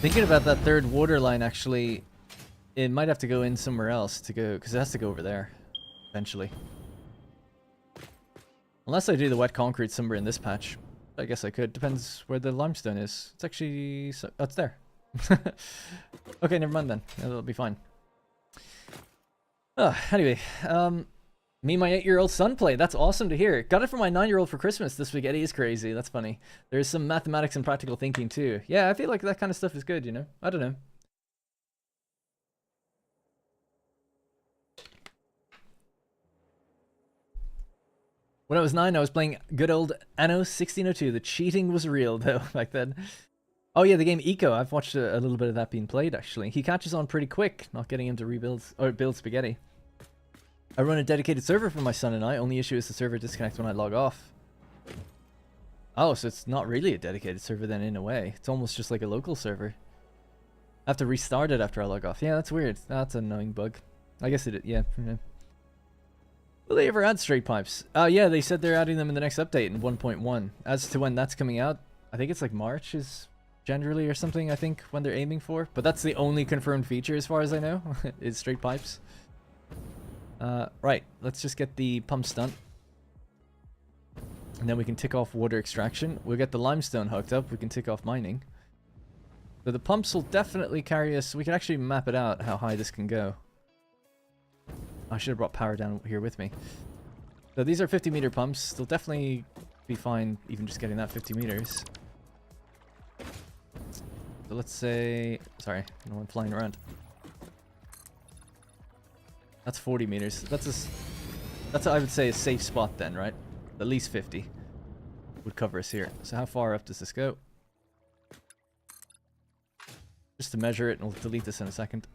Thinking about that third water line, actually, it might have to go in somewhere else to go, because it has to go over there, eventually. Unless I do the wet concrete somewhere in this patch. I guess I could. Depends where the limestone is. It's actually... oh, it's there. Okay, never mind then. That'll be fine. Anyway, me and my 8-year-old son play. That's awesome to hear. Got it for my 9-year-old for Christmas this week. Eddie is crazy. That's funny. There's some mathematics and practical thinking too. Yeah, I feel like that kind of stuff is good, you know? I don't know. When I was 9, I was playing good old Anno 1602. The cheating was real, though, back then. Oh, yeah, the game Eco. I've watched a little bit of that being played, actually. He catches on pretty quick, not getting him to rebuild or build spaghetti. I run a dedicated server for my son and I. Only issue is the server disconnects when I log off. Oh, so it's not really a dedicated server then, in a way. It's almost just like a local server. I have to restart it after I log off. Yeah, that's weird. That's an annoying bug. I guess it... yeah. Will they ever add straight pipes? Yeah, they said they're adding them in the next update in 1.1. As to when that's coming out, I think it's like March is generally or something, I think, when they're aiming for. But that's the only confirmed feature as far as I know, is straight pipes. Right, let's just get the pumps done. And then we can tick off water extraction. We'll get the limestone hooked up, we can tick off mining. So the pumps will definitely carry us, we can actually map it out how high this can go. I should have brought power down here with me. So these are 50-meter pumps. They'll definitely be fine even just getting that 50 meters. So let's say... sorry, no one flying around. That's 40 meters. That's I would say a safe spot then, right? At least 50 would cover us here. So how far up does this go? Just to measure it, and we'll delete this in a second.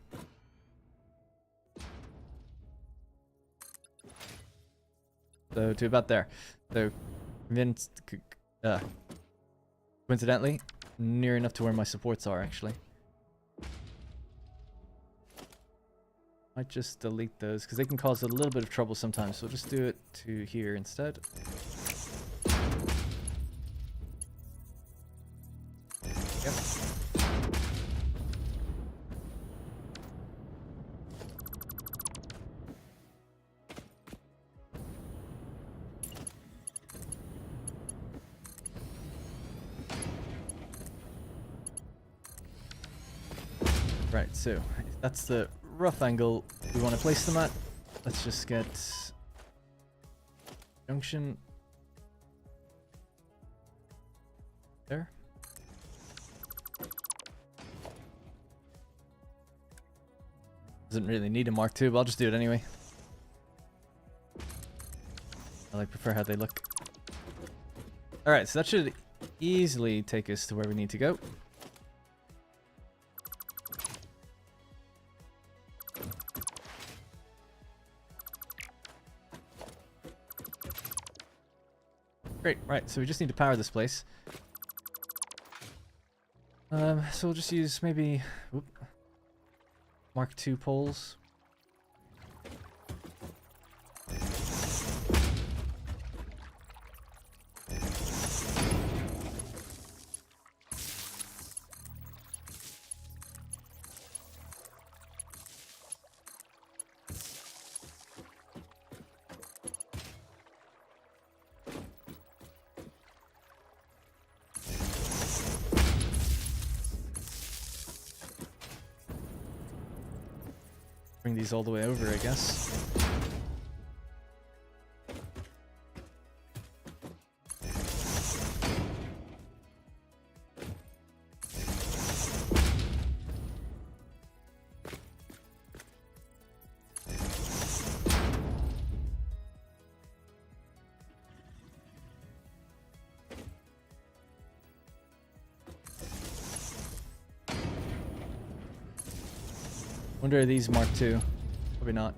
So to about there. So coincidentally, near enough to where my supports are actually. Might just delete those because they can cause a little bit of trouble sometimes. So we'll just do it to here instead. Yep. Right, so that's the rough angle we want to place them at. Let's just get junction there. Doesn't really need a Mark II, but I'll just do it anyway. I prefer how they look. Alright, so that should easily take us to where we need to go. Great, right, so we just need to power this place. So we'll just use maybe Mark II poles. Bring these all the way over, I guess. Wonder are these Mark II? Probably not.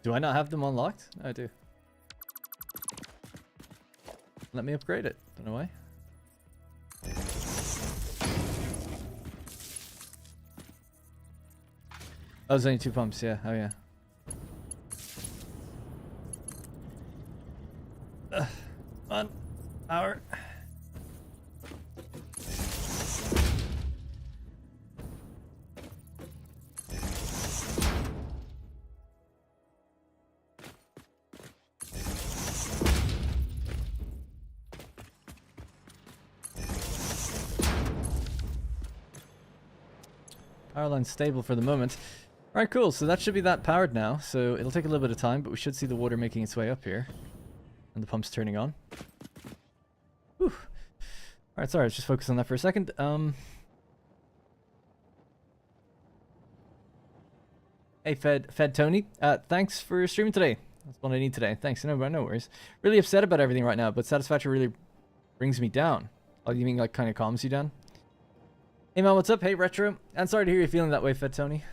Do I not have them unlocked? I do. Let me upgrade it. Don't know why. Oh, there's only 2 pumps, yeah. Oh, yeah. On. Power. Power line's stable for the moment. Alright, cool. So that should be that powered now. So it'll take a little bit of time, but we should see the water making its way up here. And the pump's turning on. Whew. Alright, sorry, let's just focus on that for a second. Hey, Fed Tony. Thanks for streaming today. That's what I need today. Thanks. No worries. Really upset about everything right now, but Satisfactory really brings me down. Oh, you mean like kind of calms you down? Hey man, what's up? Hey Retro. And sorry to hear you feeling that way, Fed Tony.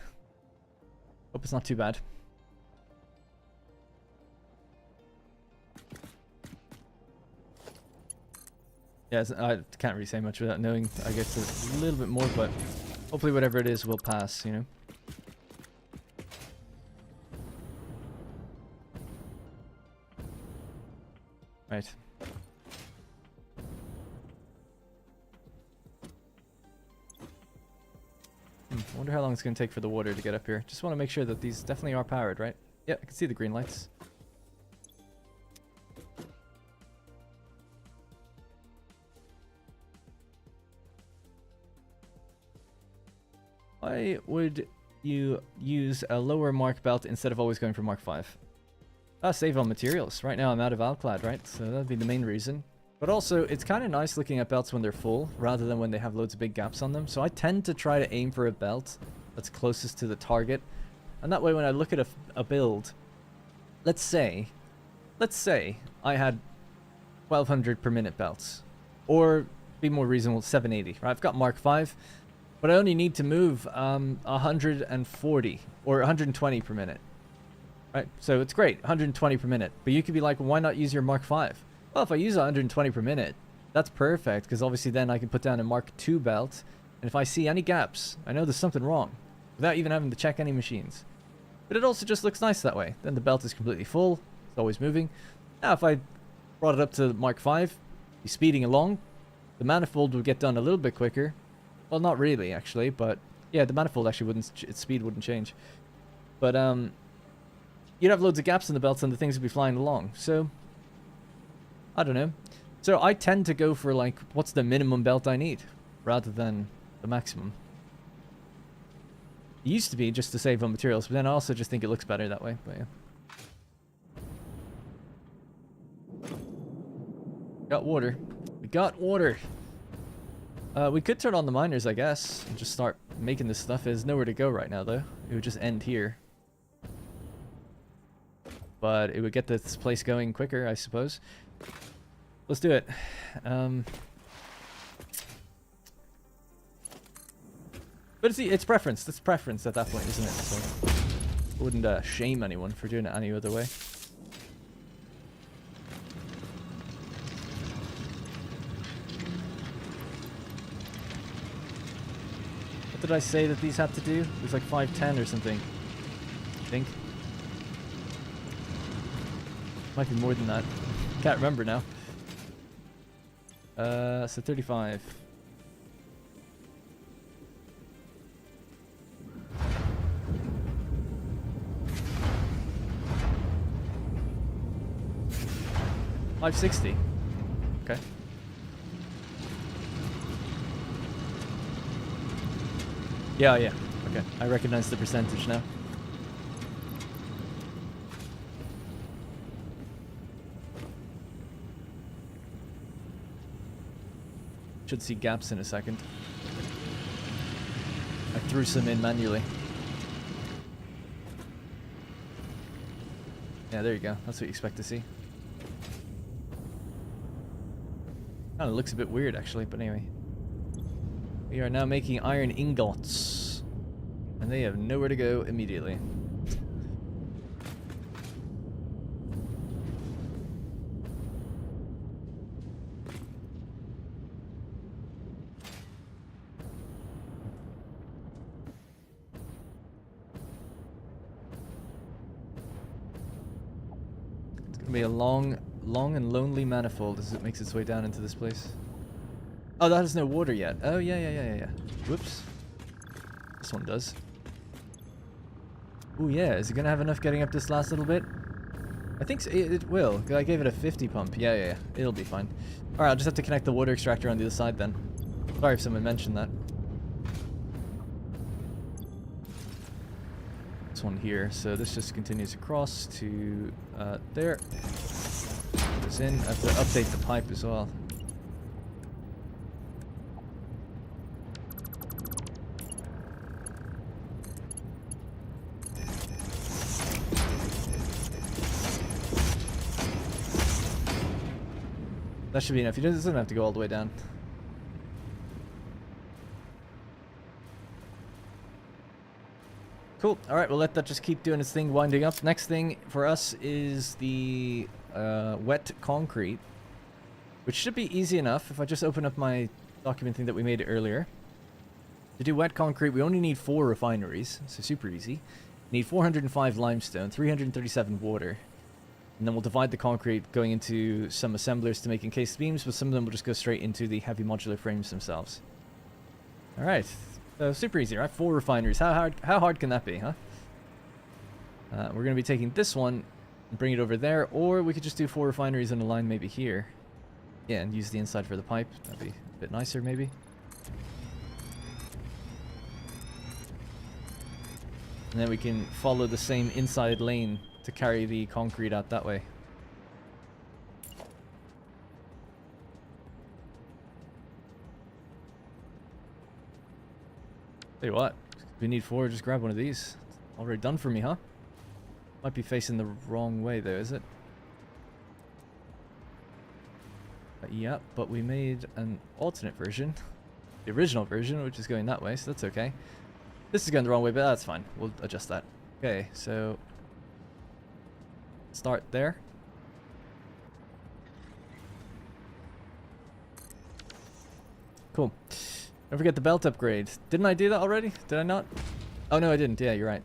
Hope it's not too bad. Yeah, I can't really say much without knowing, I guess, a little bit more, but hopefully whatever it is will pass, you know? Right. I wonder how long it's going to take for the water to get up here. Just want to make sure that these definitely are powered, right? Yeah, I can see the green lights. Why would you use a lower Mark belt instead of always going for Mark 5? Save on materials. Right now I'm out of Alclad, right? So that'd be the main reason. But also, it's kind of nice looking at belts when they're full, rather than when they have loads of big gaps on them. So I tend to try to aim for a belt that's closest to the target. And that way when I look at a build, let's say I had 1200 per minute belts. Or, be more reasonable, 780, right? I've got Mark 5, but I only need to move 140 or 120 per minute. Right? So it's great, 120 per minute. But you could be like, why not use your Mark 5? Well, if I use 120 per minute, that's perfect, because obviously then I can put down a Mark II belt, and if I see any gaps, I know there's something wrong, without even having to check any machines. But it also just looks nice that way. Then the belt is completely full, it's always moving. Now, if I brought it up to Mark V, be speeding along, the manifold would get done a little bit quicker. Well, not really, actually, but yeah, the manifold actually wouldn't, its speed wouldn't change. But, you'd have loads of gaps in the belts and the things would be flying along, so I don't know. So I tend to go for like, what's the minimum belt I need, rather than the maximum. It used to be just to save on materials, but then I also just think it looks better that way, but yeah. Got water. We got water. We could turn on the miners, I guess, and just start making this stuff. There's nowhere to go right now, though. It would just end here. But it would get this place going quicker, I suppose. Let's do it. But it's preference. It's preference at that point, isn't it? So I wouldn't shame anyone for doing it any other way. What did I say that these had to do? It was like 510 or something, I think. Might be more than that. Can't remember now. So 35. $560. Okay. Yeah, yeah. Okay, I recognize the percentage now. Should see gaps in a second. I threw some in manually. Yeah, there you go. That's what you expect to see. Kind of looks a bit weird, actually, but anyway. We are now making iron ingots. And they have nowhere to go immediately. It's gonna be a long and lonely manifold as it makes its way down into this place. Oh, that has no water yet. Oh, yeah. Whoops. This one does. Oh, yeah. Is it going to have enough getting up this last little bit? I think so. It will. I gave it a 50 pump. Yeah. It'll be fine. Alright, I'll just have to connect the water extractor on the other side then. Sorry if someone mentioned that. This one here. So this just continues across to there. Goes in. I have to update the pipe as well. That should be enough. He doesn't have to go all the way down. Cool. Alright, we'll let that just keep doing its thing, winding up. Next thing for us is the wet concrete, which should be easy enough if I just open up my document thing that we made earlier. To do wet concrete, we only need 4 refineries, so super easy. We need 405 limestone, 337 water. And then we'll divide the concrete going into some assemblers to make encased beams, but some of them will just go straight into the heavy modular frames themselves. Alright, so super easy, right? 4 refineries. How hard can that be, huh? We're going to be taking this one and bring it over there, or we could just do 4 refineries in a line maybe here. Yeah, and use the inside for the pipe. That'd be a bit nicer maybe. And then we can follow the same inside lane to carry the concrete out that way. Tell you what, if we need 4, just grab one of these. Already done for me, huh? Might be facing the wrong way though, is it? Yeah, but we made an alternate version. The original version, which is going that way, so that's okay. This is going the wrong way, but that's fine. We'll adjust that. Okay, so start there. Cool. Don't forget the belt upgrade. Didn't I do that already? Did I not? Oh no, I didn't. Yeah, you're right.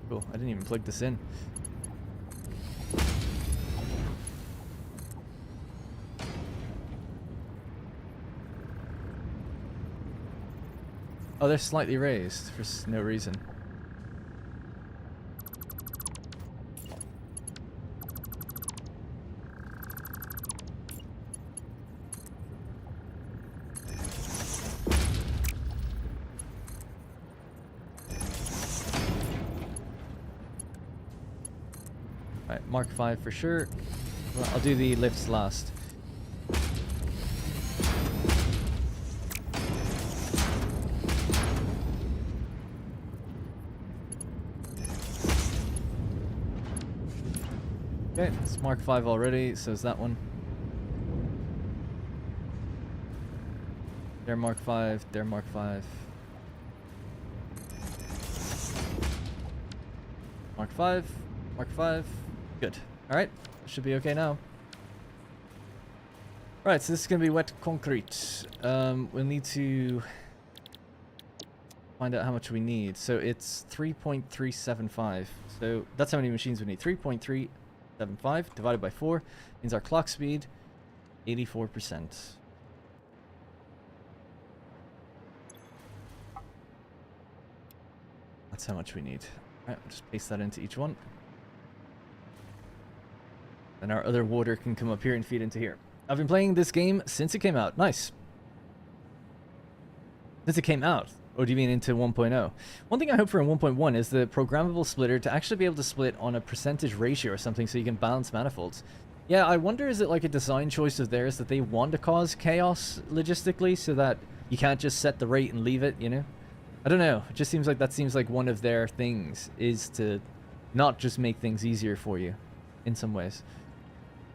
Cool. I didn't even plug this in. Oh, they're slightly raised for no reason. Alright, Mark 5 for sure. Well, I'll do the lifts last. Okay, it's Mark 5 already, so is that one. There Mark 5, there Mark 5. Mark 5, Mark 5. Good. Alright, should be okay now. Right, so this is going to be wet concrete. We'll need to find out how much we need. So it's 3.375. So that's how many machines we need. 3.375 divided by 4 means our clock speed 84%. That's how much we need. Alright, we'll just paste that into each one. And our other water can come up here and feed into here. I've been playing this game since it came out. Nice. Since it came out. Or do you mean into 1.0? One thing I hope for in 1.1 is the programmable splitter to actually be able to split on a percentage ratio or something so you can balance manifolds. Yeah, I wonder, is it like a design choice of theirs that they want to cause chaos logistically so that you can't just set the rate and leave it, you know? I don't know. It just seems like that seems like one of their things is to not just make things easier for you in some ways.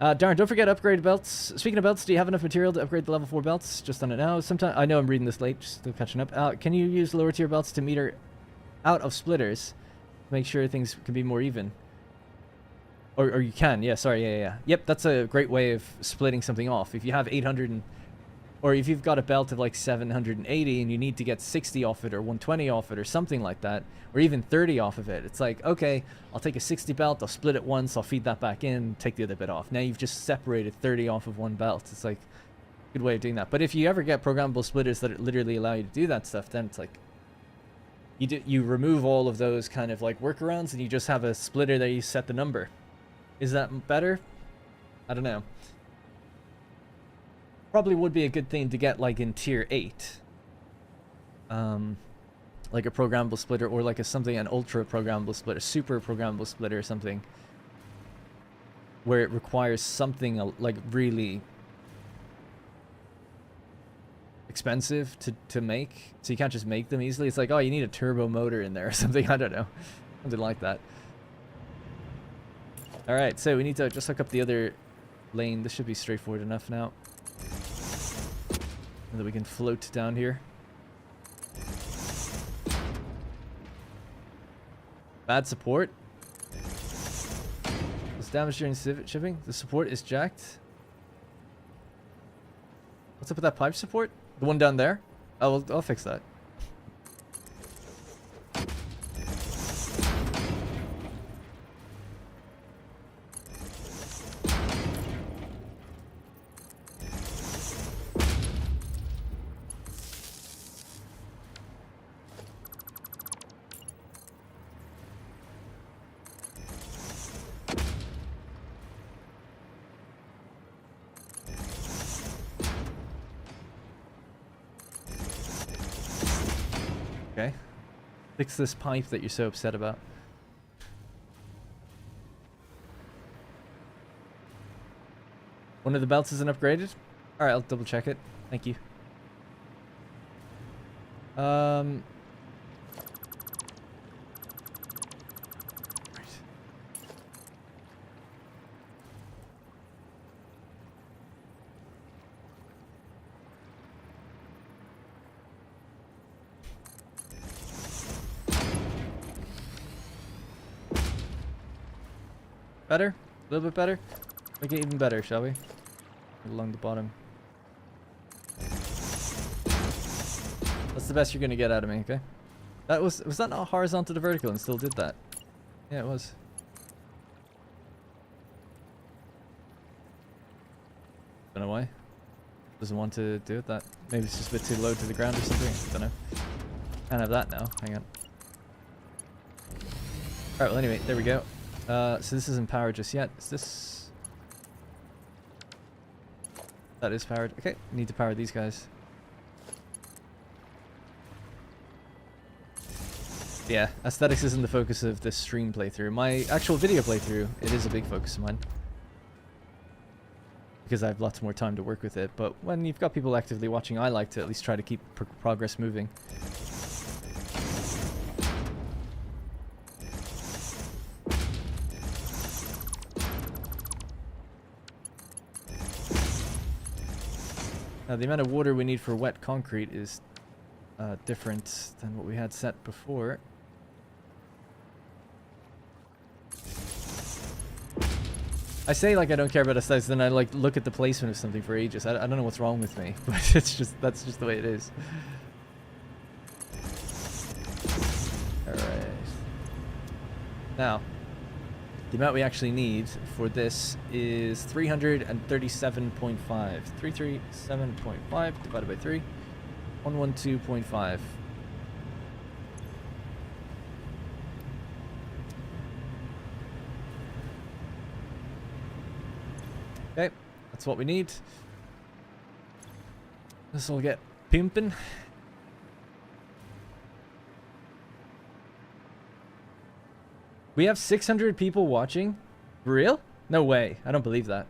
Darren, don't forget upgrade belts. Speaking of belts, do you have enough material to upgrade the level 4 belts? Just on it now. Sometimes I know I'm reading this late, just still catching up. Can you use lower tier belts to meter out of splitters to make sure things can be more even? Or you can, yeah, sorry, yeah. Yep, that's a great way of splitting something off. If you have 800 or if you've got a belt of like 780 and you need to get 60 off it or 120 off it or something like that, or even 30 off of it, it's like, okay, I'll take a 60 belt, I'll split it once, I'll feed that back in, take the other bit off. Now you've just separated 30 off of one belt. It's like a good way of doing that. But if you ever get programmable splitters that literally allow you to do that stuff, then it's like you remove all of those kind of like workarounds and you just have a splitter that you set the number. Is that better? I don't know. Probably would be a good thing to get like in tier 8. Like a programmable splitter or like an ultra programmable splitter, super programmable splitter or something. Where it requires something like really expensive to make. So you can't just make them easily. It's like, oh, you need a turbo motor in there or something. I don't know. Something like that. Alright, so we need to just hook up the other lane. This should be straightforward enough now. And then we can float down here. Bad support. It's damage during shipping. The support is jacked. What's up with that pipe support? The one down there? Oh, I'll fix that. Okay. Fix this pipe that you're so upset about. One of the belts isn't upgraded? Alright, I'll double check it. Thank you. Better? A little bit better? Make it even better, shall we? Along the bottom. That's the best you're gonna get out of me, okay? That was that not horizontal to vertical and still did that? Yeah, it was. Don't know why. Doesn't want to do it that. Maybe it's just a bit too low to the ground or something. Don't know. Can't have that now. Hang on. Alright, well anyway, there we go. So this isn't powered just yet. Is this... That is powered. Okay, need to power these guys. Yeah, aesthetics isn't the focus of this stream playthrough. My actual video playthrough, it is a big focus of mine. Because I have lots more time to work with it. But when you've got people actively watching, I like to at least try to keep progress moving. Now, the amount of water we need for wet concrete is different than what we had set before. I say like I don't care about aesthetics, then I like look at the placement of something for ages. I don't know what's wrong with me, but it's just that's just the way it is. All right. Now, the amount we actually need for this is 337.5. 337.5 divided by 3. 112.5. Okay, that's what we need. This will get pimping. We have 600 people watching? For real? No way. I don't believe that.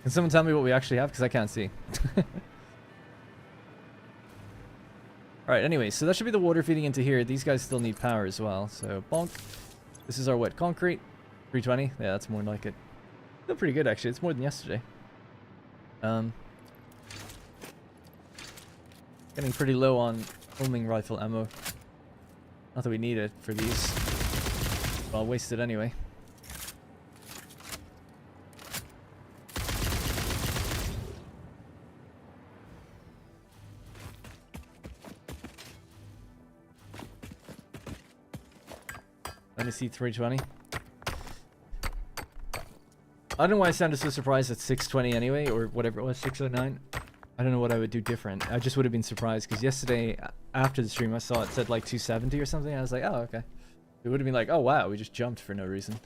Can someone tell me what we actually have? Because I can't see. Alright, anyway, so that should be the water feeding into here. These guys still need power as well. So, bonk. This is our wet concrete. 320. Yeah, that's more like it. Still pretty good, actually. It's more than yesterday. Getting pretty low on homing rifle ammo. Not that we need it for these. But I'll waste it anyway. Let me see 320. I don't know why I sounded so surprised at 620 anyway, or whatever it was, 609. I don't know what I would do different. I just would have been surprised because yesterday after the stream I saw it said like 270 or something. And I was like, oh, okay. It would have been like, oh wow, we just jumped for no reason.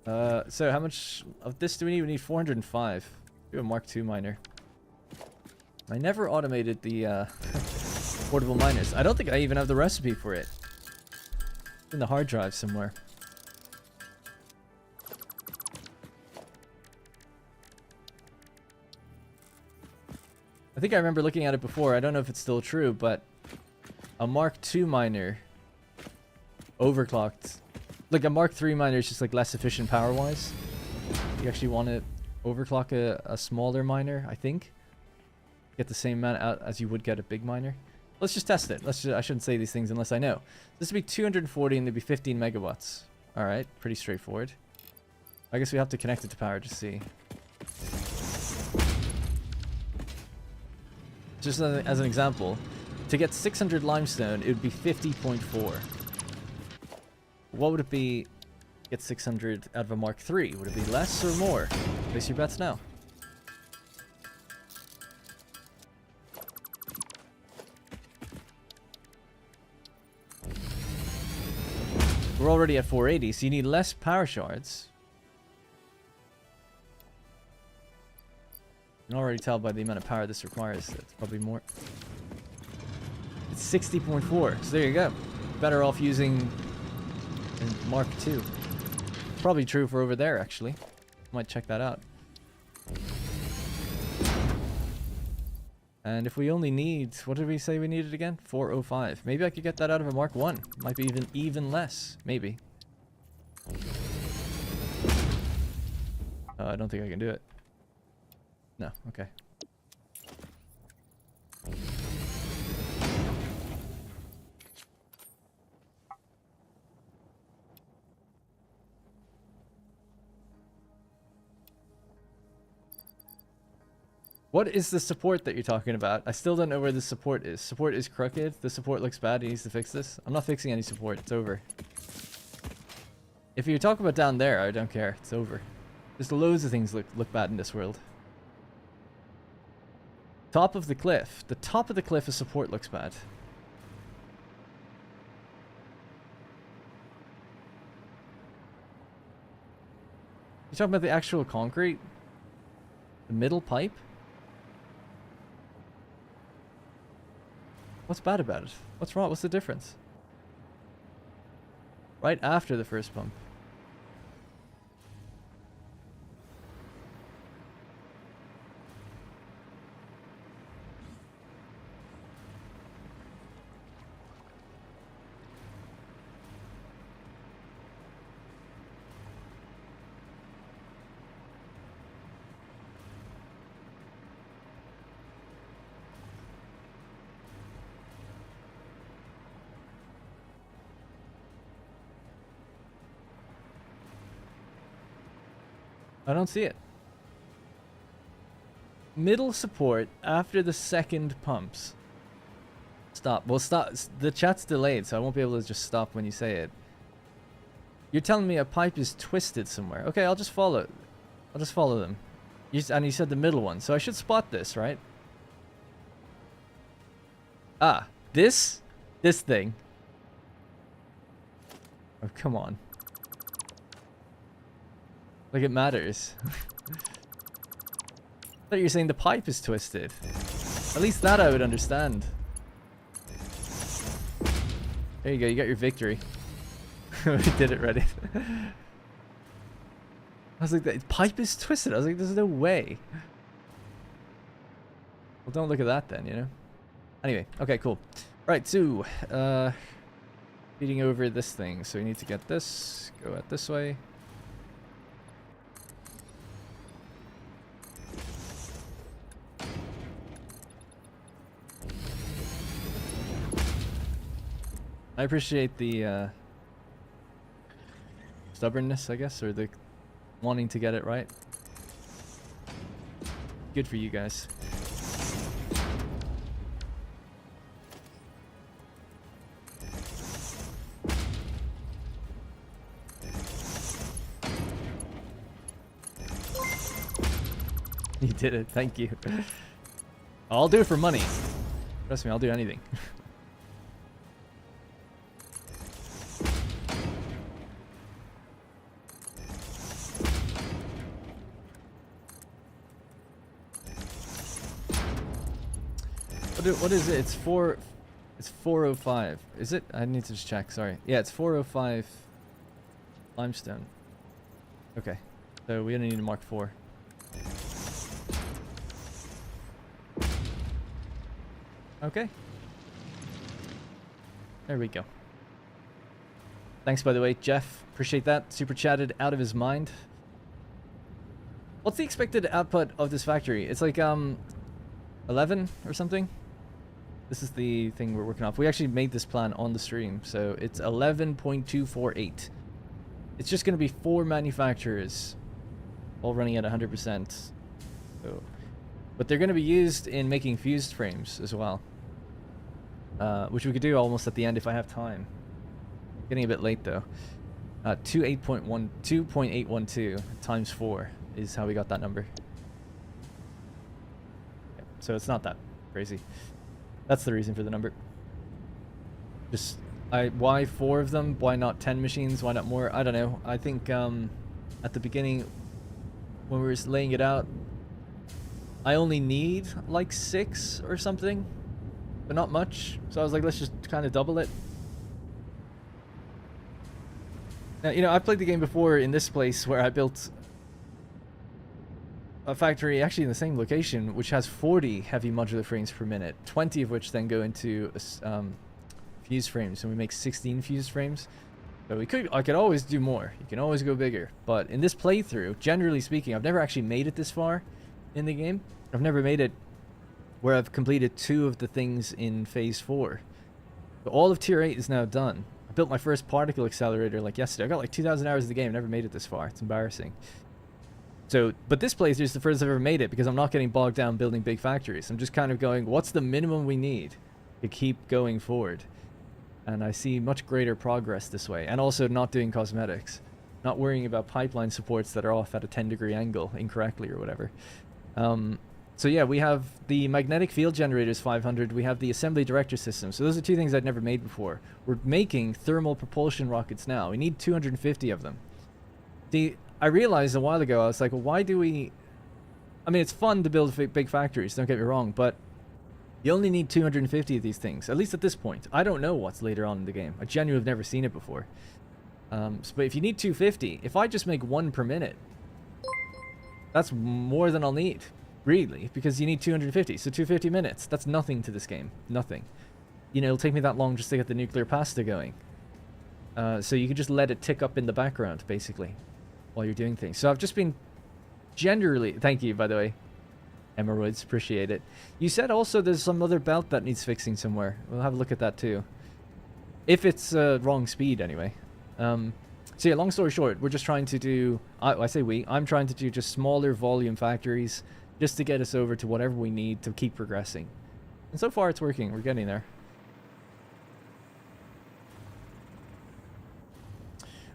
So how much of this do we need? We need 405. We have a Mark II miner. I never automated the portable miners. I don't think I even have the recipe for it. It's in the hard drive somewhere. I think I remember looking at it before. I don't know if it's still true, but a Mark II miner overclocked. Like a Mark III miner is just like less efficient power-wise. You actually want to overclock a smaller miner, I think. Get the same amount out as you would get a big miner. Let's just test it. I shouldn't say these things unless I know. This would be 240 and there'd be 15 megawatts. Alright, pretty straightforward. I guess we have to connect it to power to see. Just as an example, to get 600 limestone, it would be 50.4. What would it be get 600 out of a Mark III? Would it be less or more? Place your bets now. We're already at 480, so you need less power shards. You can already tell by the amount of power this requires. It's probably more. It's 60.4, so there you go. Better off using Mark II. Probably true for over there, actually. Might check that out. And if we only need, what did we say we needed again? 405. Maybe I could get that out of a Mark I. Might be even less. Maybe. I don't think I can do it. No, okay. What is the support that you're talking about? I still don't know where the support is. Support is crooked. The support looks bad. He needs to fix this. I'm not fixing any support. It's over. If you're talking about down there, I don't care. It's over. There's loads of things look bad in this world. Top of the cliff. The top of the cliff of support looks bad. You talking about the actual concrete? The middle pipe? What's bad about it? What's wrong? What's the difference? Right after the first pump. I don't see it. Middle support after the second pumps. Stop. Well, stop. The chat's delayed, so I won't be able to just stop when you say it. You're telling me a pipe is twisted somewhere. Okay, I'll just follow it. I'll just follow them. And you said the middle one, so I should spot this, right? Ah, this thing. Oh, come on. Like it matters. I thought you were saying the pipe is twisted. At least that I would understand. There you go, you got your victory. We did it, ready. I was like, the pipe is twisted. I was like, there's no way. Well, don't look at that then, you know? Anyway, okay, cool. Right, so, feeding over this thing. So we need to get this, go out this way. I appreciate the stubbornness, I guess, or the wanting to get it right. Good for you guys. You did it, thank you. I'll do it for money. Trust me, I'll do anything. What is it? It's 405. Is it? I need to just check, sorry. Yeah, it's 405 limestone. Okay. So we only need to mark 4. Okay. There we go. Thanks, by the way, Jeff. Appreciate that. Super chatted out of his mind. What's the expected output of this factory? It's like 11 or something. This is the thing we're working off. We actually made this plan on the stream, so it's 11.248. It's just going to be 4 manufacturers, all running at 100%. So, but they're going to be used in making fused frames as well, which we could do almost at the end if I have time. Getting a bit late though. 2.812 times 4 is how we got that number. Yeah, so it's not that crazy. That's the reason for the number. Just, why 4 of them? Why not 10 machines? Why not more? I don't know. I think at the beginning, when we were laying it out, I only need like 6 or something, but not much. So I was like, let's just kind of double it. Now, you know, I played the game before in this place where I built a factory actually in the same location, which has 40 heavy modular frames per minute, 20 of which then go into fuse frames, and we make 16 fuse frames. So I could always do more. You can always go bigger. But in this playthrough, generally speaking, I've never actually made it this far in the game. I've never made it where I've completed 2 of the things in phase 4. So all of tier 8 is now done. I built my first particle accelerator like yesterday. I got like 2,000 hours of the game, never made it this far. It's embarrassing. So, but this playthrough is the first I've ever made it because I'm not getting bogged down building big factories. I'm just kind of going, what's the minimum we need to keep going forward? And I see much greater progress this way. And also not doing cosmetics. Not worrying about pipeline supports that are off at a 10-degree angle incorrectly or whatever. So yeah, we have the magnetic field generators 500. We have the assembly director system. So those are 2 things I'd never made before. We're making thermal propulsion rockets now. We need 250 of them. I realized a while ago, I was like, well, why do we... I mean, it's fun to build big factories, don't get me wrong, but you only need 250 of these things, at least at this point. I don't know what's later on in the game. I genuinely have never seen it before. But if you need 250, if I just make 1 per minute, that's more than I'll need, really, because you need 250. So 250 minutes, that's nothing to this game. Nothing. You know, it'll take me that long just to get the nuclear pasta going. So you can just let it tick up in the background, basically, while you're doing things. So I've just been generally... Thank you, by the way. Emeralds, appreciate it. You said also there's some other belt that needs fixing somewhere. We'll have a look at that too. If it's wrong speed, anyway. So yeah, long story short, we're just trying to do... I say we. I'm trying to do just smaller volume factories just to get us over to whatever we need to keep progressing. And so far it's working. We're getting there.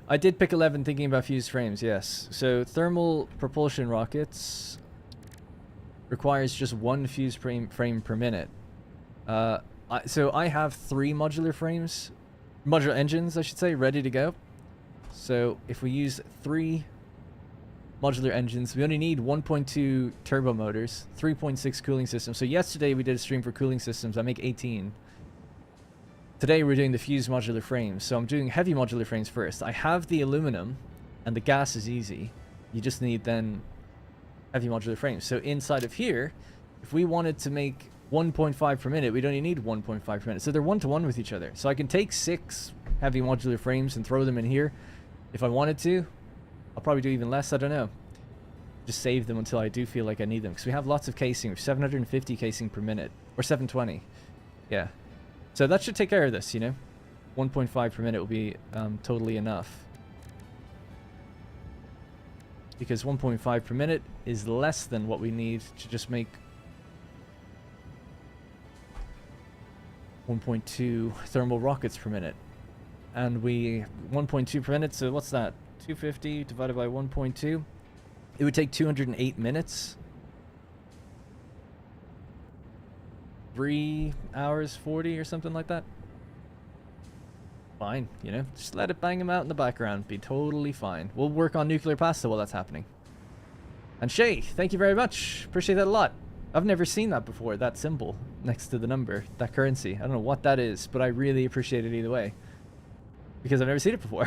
I did pick 11 thinking about fused frames, yes. So thermal propulsion rockets requires just 1 fused frame per minute. So I have 3 modular frames, modular engines, I should say, ready to go. So if we use 3 modular engines, we only need 1.2 turbo motors, 3.6 cooling systems. So yesterday we did a stream for cooling systems. I make 18. Today we're doing the fused modular frames. So I'm doing heavy modular frames first. I have the aluminum and the gas is easy. You just need then heavy modular frames. So inside of here, if we wanted to make 1.5 per minute, we'd only need 1.5 per minute. So they're 1-to-1 with each other. So I can take 6 heavy modular frames and throw them in here if I wanted to. I'll probably do even less, I don't know. Just save them until I do feel like I need them. Because we have lots of casing. We have 750 casing per minute. Or 720. Yeah. So that should take care of this, you know. 1.5 per minute will be totally enough. Because 1.5 per minute is less than what we need to just make 1.2 thermal rockets per minute. And we 1.2 per minute, so what's that? 250 divided by 1.2. It would take 208 minutes. 3 hours 40 or something like that. Fine, you know, just let it bang them out in the background. Be totally fine. We'll work on nuclear pasta while that's happening. And Shay, thank you very much. Appreciate that a lot. I've never seen that before, that symbol next to the number, that currency. I don't know what that is, but I really appreciate it either way. Because I've never seen it before.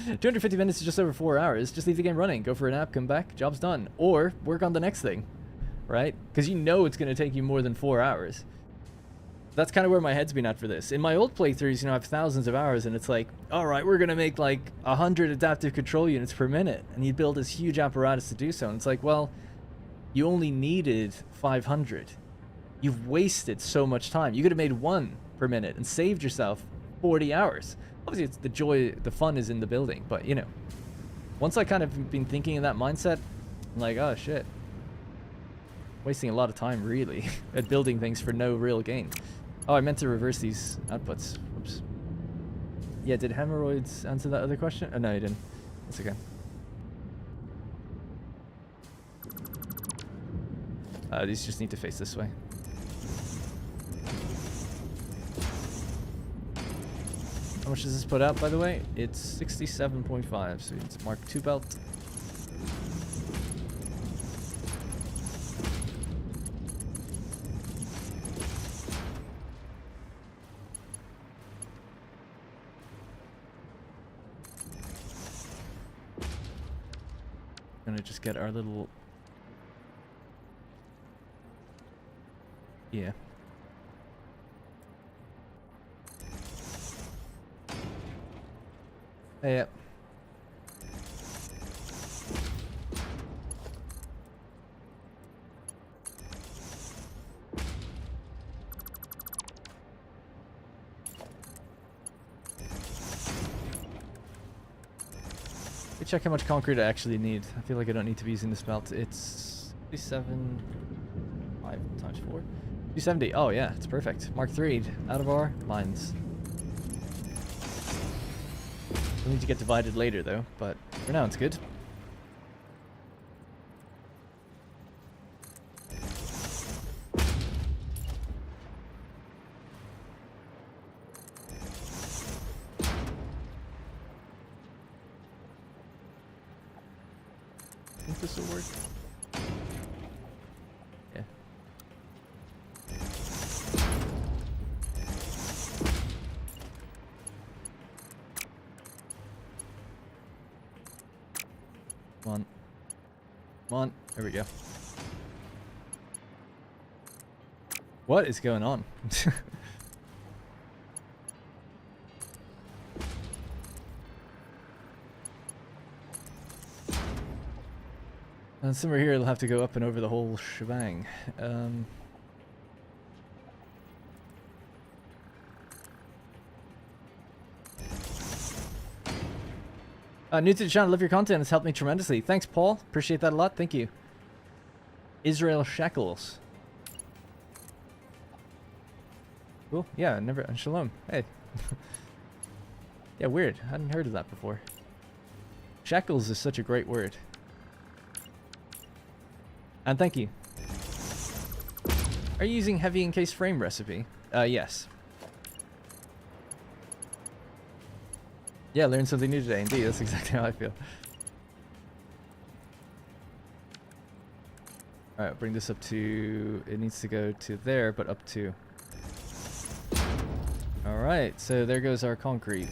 250 minutes is just over 4 hours. Just leave the game running. Go for a nap, come back, job's done. Or work on the next thing, right? Because you know it's going to take you more than 4 hours. That's kind of where my head's been at for this. In my old playthroughs, you know, I have thousands of hours, and it's like, all right, we're going to make like 100 adaptive control units per minute. And you build this huge apparatus to do so. And it's like, well, you only needed 500. You've wasted so much time. You could have made 1 per minute and saved yourself 40 hours. Obviously, it's the joy, the fun is in the building. But, you know, once I kind of been thinking in that mindset, I'm like, oh, shit. Wasting a lot of time, really, at building things for no real gain. Oh, I meant to reverse these outputs. Oops. Yeah, did hemorrhoids answer that other question? Oh, no, you didn't. That's okay. These just need to face this way. How much does this put out, by the way? It's 67.5, so it's Mark II belt. Gonna just get our little... Yeah. Hey, yep. Let me check how much concrete I actually need. I feel like I don't need to be using this belt. It's 57, 5 times 4. 270. Oh yeah, it's perfect. Mark III out of our lines. We'll need to get divided later though, but for now it's good. I think this will work. Yeah. Come on. Come on. There we go. What is going on? And somewhere here, it'll have to go up and over the whole shebang. New to the channel, love your content. It's helped me tremendously. Thanks, Paul. Appreciate that a lot. Thank you. Israel Shackles. Cool. Yeah, never. Shalom. Hey. Yeah, weird. I hadn't heard of that before. Shackles is such a great word. And thank you. Are you using heavy encased frame recipe? Yes. Yeah, learn something new today. Indeed, that's exactly how I feel. Alright, bring this up to... It needs to go to there, but up to... Alright, so there goes our concrete.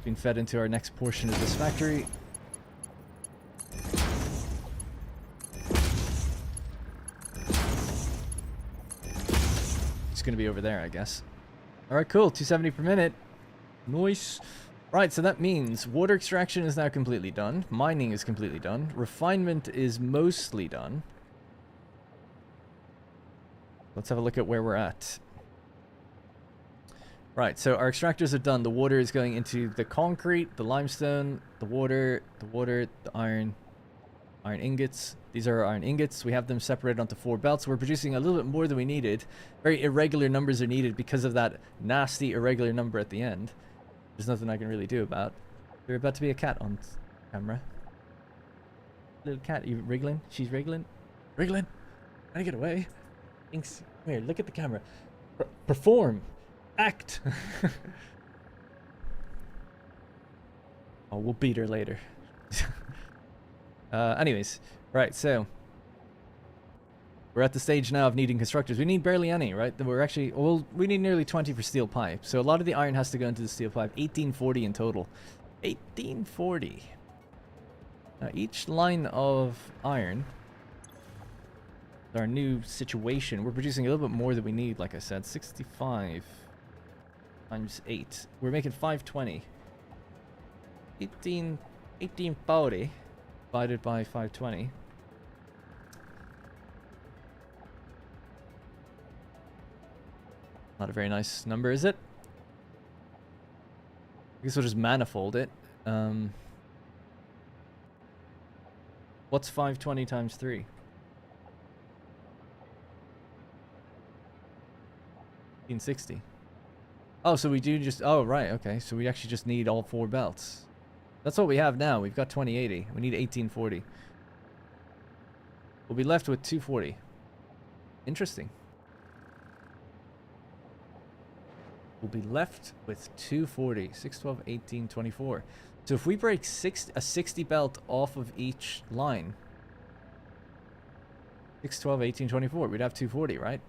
Being fed into our next portion of this factory. It's gonna be over there, I guess. Alright, cool. 270 per minute. Nice. Right, so that means water extraction is now completely done. Mining is completely done. Refinement is mostly done. Let's have a look at where we're at. Right, so our extractors are done. The water is going into the concrete, the limestone, the water, the iron ingots. These are our iron ingots. We have them separated onto 4 belts. We're producing a little bit more than we needed. Very irregular numbers are needed because of that nasty irregular number at the end. There's nothing I can really do about. There's about to be a cat on camera. Little cat, you wriggling? She's wriggling? Wriggling? Trying to get away. Thanks. Come here, look at the camera. Perform! Act! Oh, we'll beat her later. Anyways, right, so we're at the stage now of needing constructors. We need barely any, right? We're actually, well, we need nearly 20 for steel pipe. So a lot of the iron has to go into the steel pipe. 1840 in total. 1840. Now each line of iron, our new situation, we're producing a little bit more than we need, like I said. 65 times 8. We're making 520. 1840 divided by 520. Not a very nice number, is it? I guess we'll just manifold it. What's 520 times 3? 1860. Oh, so we do just... Oh, right, okay. So we actually just need all 4 belts. That's what we have now. We've got 2080. We need 1840. We'll be left with 240. Interesting. We'll be left with 240. 612, 18, 24. So if we break a 60 belt off of each line, 612, 18, 24, we'd have 240, right?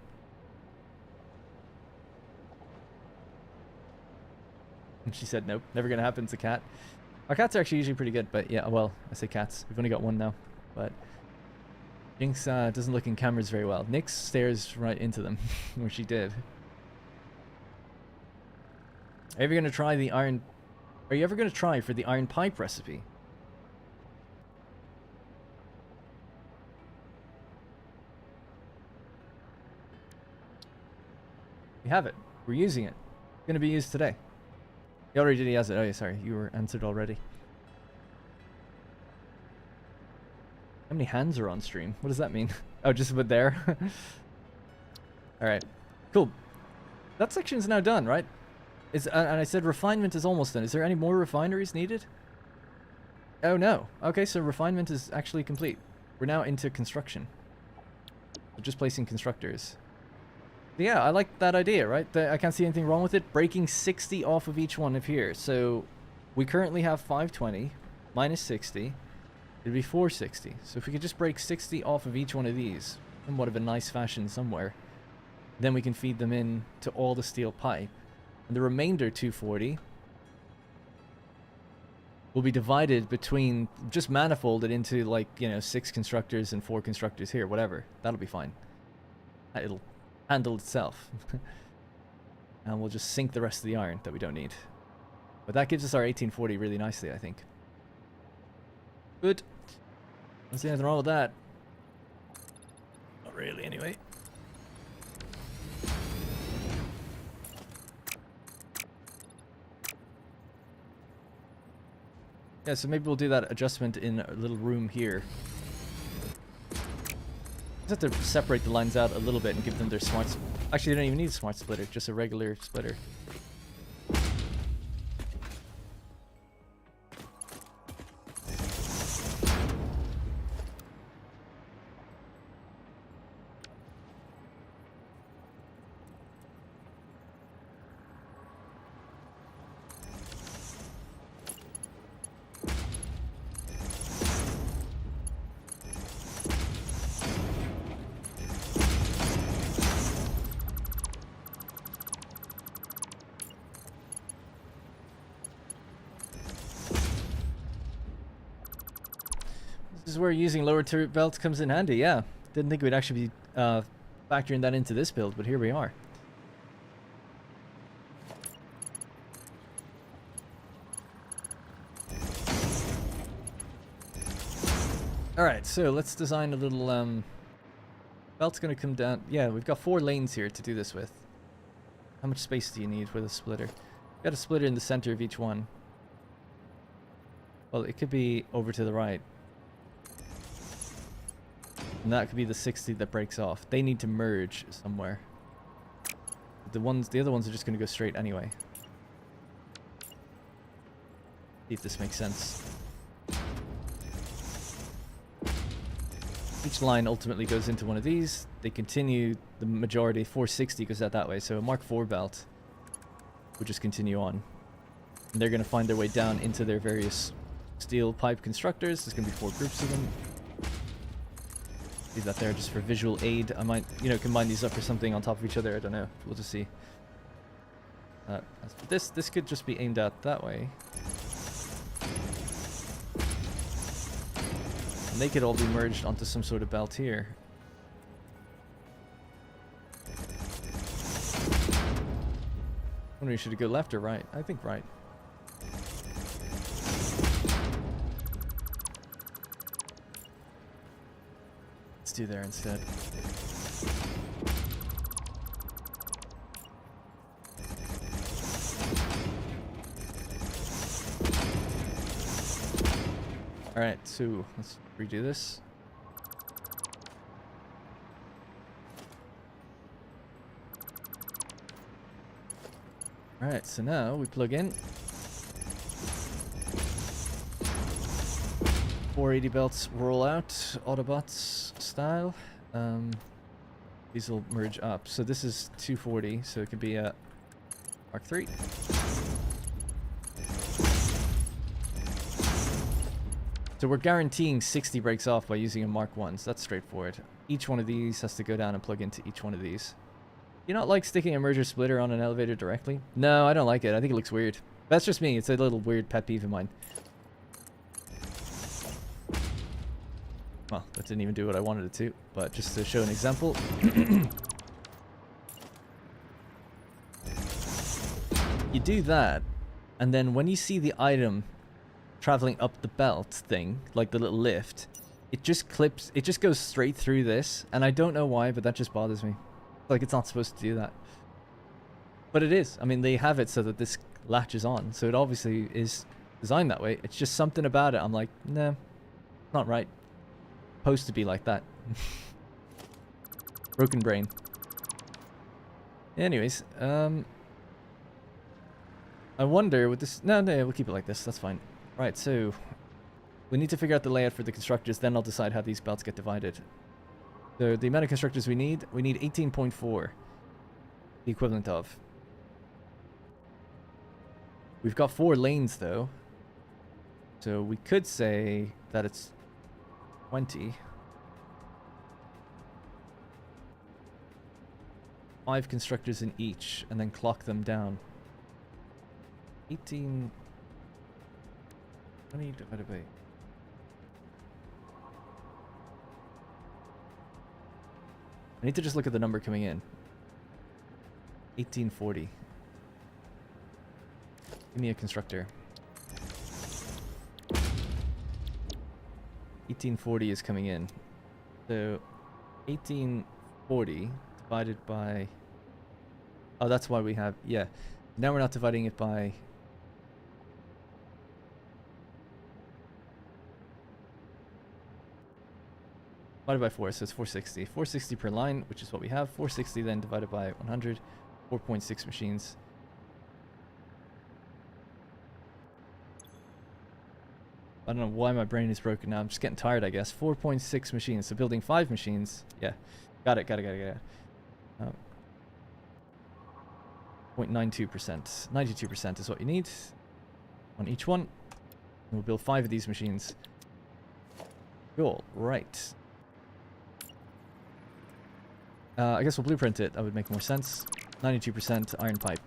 And she said, nope, never gonna happen. It's a cat. Our cats are actually usually pretty good, but yeah, well, I say cats. We've only got one now, but Jinx doesn't look in cameras very well. Nyx stares right into them, which she did. Are you ever gonna try the iron? Are you ever gonna try for the iron pipe recipe? We have it. We're using it. It's gonna be used today. He already did. He has it. Oh yeah, sorry. You were answered already. How many hands are on stream? What does that mean? Oh, just about there. All right. Cool. That section's now done, right? And I said refinement is almost done. Is there any more refineries needed? Oh no. Okay, so refinement is actually complete. We're now into construction. We're just placing constructors. But yeah, I like that idea, right? I can't see anything wrong with it. Breaking 60 off of each one of here. So we currently have 520 minus 60. It'd be 460. So if we could just break 60 off of each one of these, somewhat of a nice fashion somewhere, then we can feed them in to all the steel pipe. And the remainder 240 will be divided between, just manifolded into, like, you know, 6 constructors and 4 constructors here, whatever. That'll be fine. It'll handle itself. And we'll just sink the rest of the iron that we don't need. But that gives us our 1840 really nicely, I think. Good. Don't see anything wrong with that. Not really, anyway. Yeah, so maybe we'll do that adjustment in a little room here. Just have to separate the lines out a little bit and give them their smart... Actually, they don't even need a smart splitter, just a regular splitter. This is where using lower turret belts comes in handy, yeah. Didn't think we'd actually be factoring that into this build, but here we are. Alright, so let's design a little belt's gonna come down. Yeah, we've got 4 lanes here to do this with. How much space do you need with a splitter? Got a splitter in the center of each one. Well, it could be over to the right. And that could be the 60 that breaks off. They need to merge somewhere. The other ones are just gonna go straight anyway. See if this makes sense. Each line ultimately goes into one of these. They continue, the majority, 460 goes out that way. So a Mark IV belt would just continue on. And they're going to find their way down into their various steel pipe constructors. There's going to be 4 groups of them. Leave that there just for visual aid. I might, you know, combine these up or something on top of each other. I don't know. We'll just see. This could just be aimed at that way. They could all be merged onto some sort of belt here. Wondering, should it go left or right? I think right. Let's do there instead. Alright, so let's redo this. Alright, so now we plug in 480 belts roll out, Autobots style. These will merge up. So this is 240, so it could be a Mark III. So we're guaranteeing 60 breaks off by using a Mark 1, so that's straightforward. Each one of these has to go down and plug into each one of these. You not like sticking a merger splitter on an elevator directly? No, I don't like it. I think it looks weird. That's just me. It's a little weird pet peeve of mine. Well, that didn't even do what I wanted it to, but just to show an example. You do that, and then when you see the item traveling up the belt thing, like the little lift, it just clips, it just goes straight through this, and I don't know why, but that just bothers me. Like, it's not supposed to do that. But it is. I mean, they have it so that this latches on, so it obviously is designed that way. It's just something about it. I'm like, nah, not right. Supposed to be like that. Broken brain. Anyways, I wonder with this. No, we'll keep it like this. That's fine. Right, so we need to figure out the layout for the constructors, then I'll decide how these belts get divided. So the amount of constructors we need 18.4. The equivalent of. We've got 4 lanes though. So we could say that it's 20. 5 constructors in each, and then clock them down. 18... 20 divided by... I need to just look at the number coming in. 1840. Give me a constructor. 1840 is coming in. So 1840 divided by... Oh, that's why we have... Yeah. Now we're not dividing it by... Divided by 4, so it's 460. 460 per line, which is what we have. 460 then divided by 100. 4.6 machines. I don't know why my brain is broken now. I'm just getting tired, I guess. 4.6 machines. So building 5 machines. Yeah. Got it. 0.92%. 92% is what you need on each one. And we'll build 5 of these machines. Cool. Right. I guess we'll blueprint it. That would make more sense. 92% iron pipe.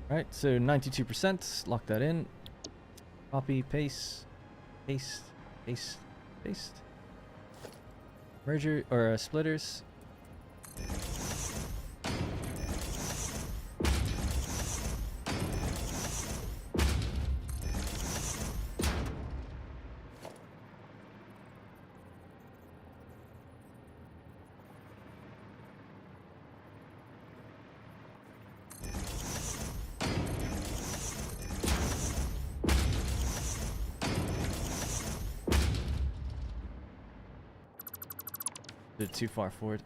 Right, so 92%. Lock that in. Copy, paste, paste, paste, paste. Merger or splitters. Did it too far forward.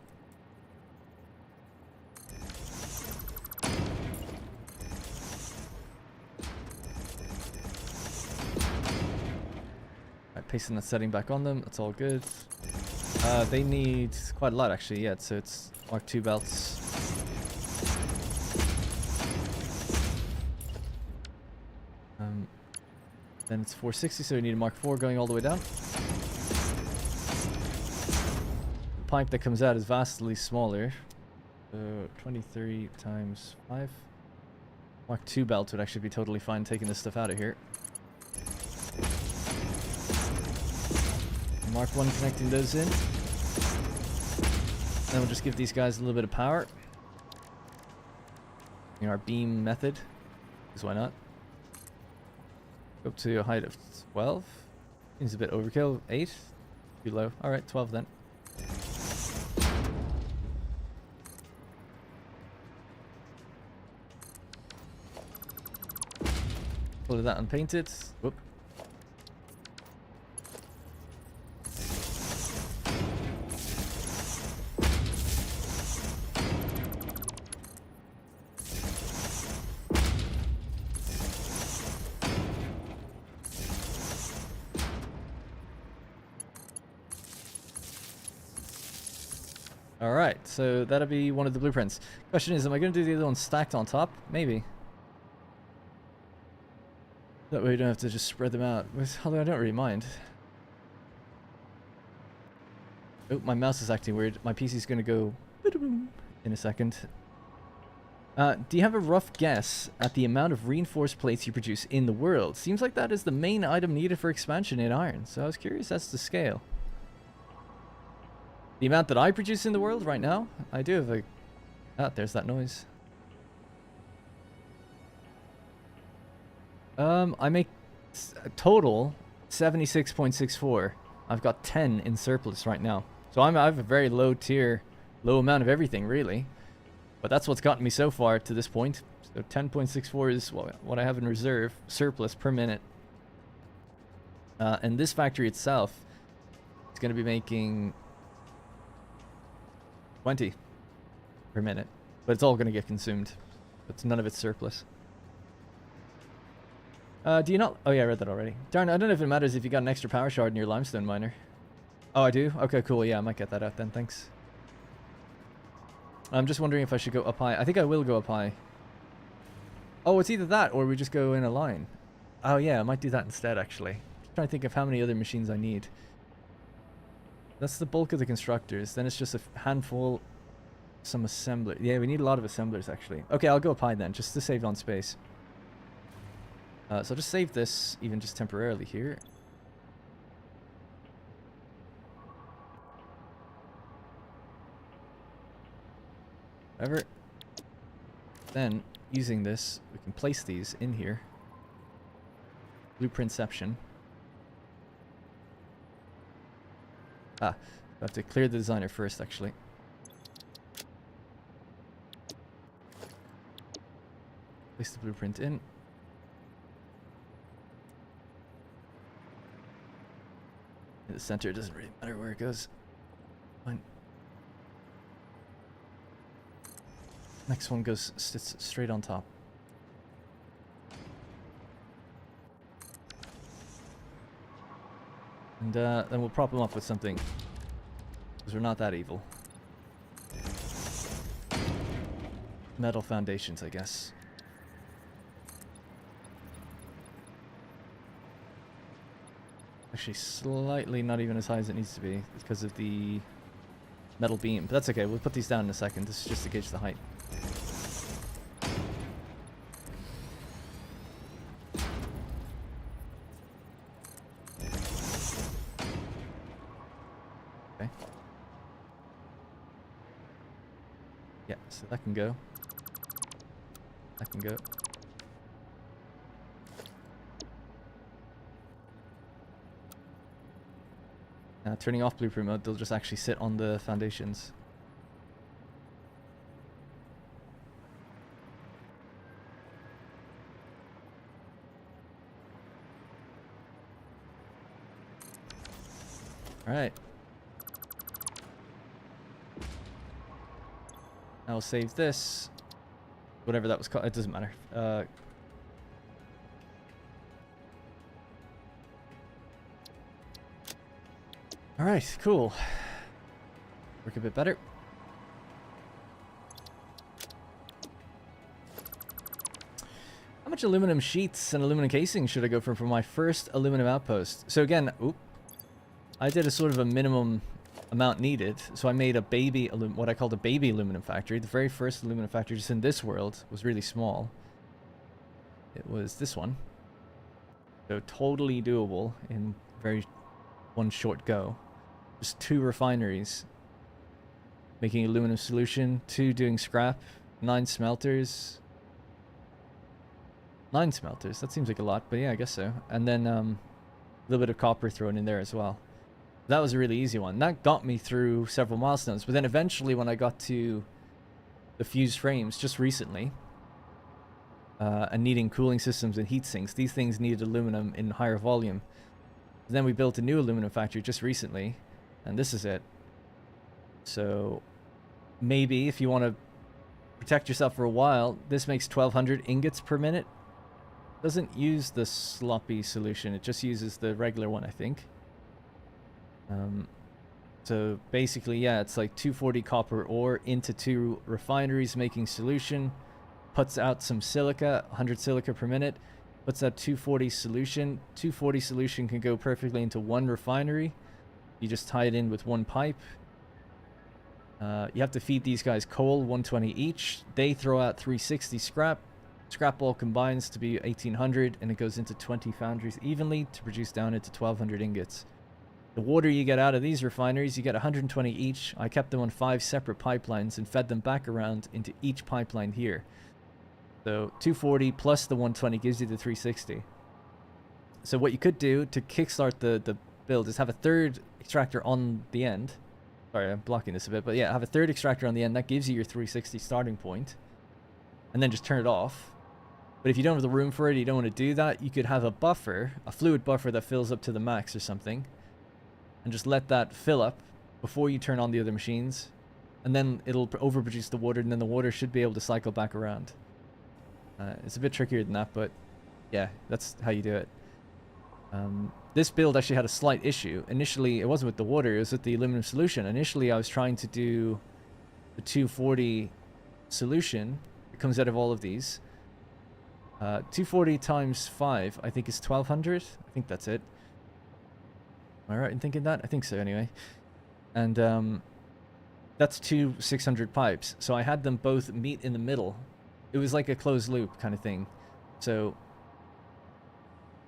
Alright, pasting that setting back on them. That's all good. They need quite a lot actually, yeah, so it's Mark II belts. Then it's 460, so we need a Mark IV going all the way down. The pipe that comes out is vastly smaller. So 23 times 5. Mark II belt would actually be totally fine taking this stuff out of here. Mark I connecting those in. Then we'll just give these guys a little bit of power. In our beam method, because why not? Up to a height of 12. Seems a bit overkill. 8. Too low. Alright, 12 then. Pull that unpainted. Whoop. Alright, so that'll be one of the blueprints. Question is, am I going to do the other one stacked on top? Maybe. That way you don't have to just spread them out. Although I don't really mind. Oh, my mouse is acting weird. My PC's going to go in a second. Do you have a rough guess at the amount of reinforced plates you produce in the world? Seems like that is the main item needed for expansion in iron, so I was curious as to scale. The amount that I produce in the world right now? I do have a... Ah, there's that noise. I make a total 76.64. I've got 10 in surplus right now. So I have a very low tier, low amount of everything, really. But that's what's gotten me so far to this point. So 10.64 is what I have in reserve, surplus per minute. And this factory itself is going to be making 20 per minute. But it's all going to get consumed. But none of it's surplus. Do you not... Oh yeah, I read that already. Darn, I don't know if it matters if you got an extra power shard in your limestone miner. Oh, I do? Okay, cool. Yeah, I might get that out then. Thanks. I'm just wondering if I should go up high. I think I will go up high. Oh, it's either that or we just go in a line. Oh yeah, I might do that instead, actually. Just trying to think of how many other machines I need. That's the bulk of the constructors. Then it's just a handful, some assembler. Yeah, we need a lot of assemblers, actually. Okay, I'll go up high then, just to save on space. So I'll just save this, even just temporarily here. However, then, using this, we can place these in here. Blueprintception. Ah, I have to clear the designer first, actually. Place the blueprint in. In the center, it doesn't really matter where it goes. Fine. Next one goes sits straight on top. And then we'll prop them up with something. Because we're not that evil. Metal foundations, I guess. Actually, slightly not even as high as it needs to be because of the metal beam. But that's okay, we'll put these down in a second. This is just to gauge the height. So that can go. That can go. Now, turning off blueprint mode, they'll just actually sit on the foundations. Alright. I'll save this. Whatever that was called, it doesn't matter. Alright, cool. Work a bit better. How much aluminum sheets and aluminum casing should I go for my first aluminum outpost? So again, I did a sort of a minimum amount needed. So I made a baby, what I called a baby aluminum factory. The very first aluminum factory just in this world was really small. It was this one. So totally doable in one short go. Just 2 refineries making aluminum solution, 2 doing scrap, 9 smelters. 9 smelters, that seems like a lot, but yeah, I guess so. And then a little bit of copper thrown in there as well. That was a really easy one. That got me through several milestones, but then eventually when I got to the fused frames just recently, and needing cooling systems and heat sinks, these things needed aluminum in higher volume. Then we built a new aluminum factory just recently, and this is it. So maybe if you want to protect yourself for a while, this makes 1200 ingots per minute. Doesn't use the sloppy solution, it just uses the regular one, I think. So basically, yeah, it's like 240 copper ore into 2 refineries making solution, puts out some silica, 100 silica per minute, puts out 240 solution. 240 solution can go perfectly into 1 refinery. You just tie it in with 1 pipe. You have to feed these guys coal, 120 each. They throw out 360 scrap. Scrap all combines to be 1800, and it goes into 20 foundries evenly to produce down into 1200 ingots. The water you get out of these refineries, you get 120 each. I kept them on 5 separate pipelines and fed them back around into each pipeline here. So 240 plus the 120 gives you the 360. So what you could do to kickstart the build is have a 3rd extractor on the end. Sorry, I'm blocking this a bit, but yeah, have a 3rd extractor on the end. That gives you your 360 starting point. And then just turn it off. But if you don't have the room for it, you don't want to do that, you could have a buffer, a fluid buffer that fills up to the max or something. And just let that fill up before you turn on the other machines. And then it'll overproduce the water, and then the water should be able to cycle back around. It's a bit trickier than that, but yeah, that's how you do it. This build actually had a slight issue. Initially, it wasn't with the water, it was with the aluminum solution. Initially, I was trying to do the 240 solution. It comes out of all of these. 240 times 5, I think, is 1200. I think that's it. Am I right in thinking that? I think so, anyway. And that's 2 600 pipes. So I had them both meet in the middle. It was like a closed loop kind of thing. So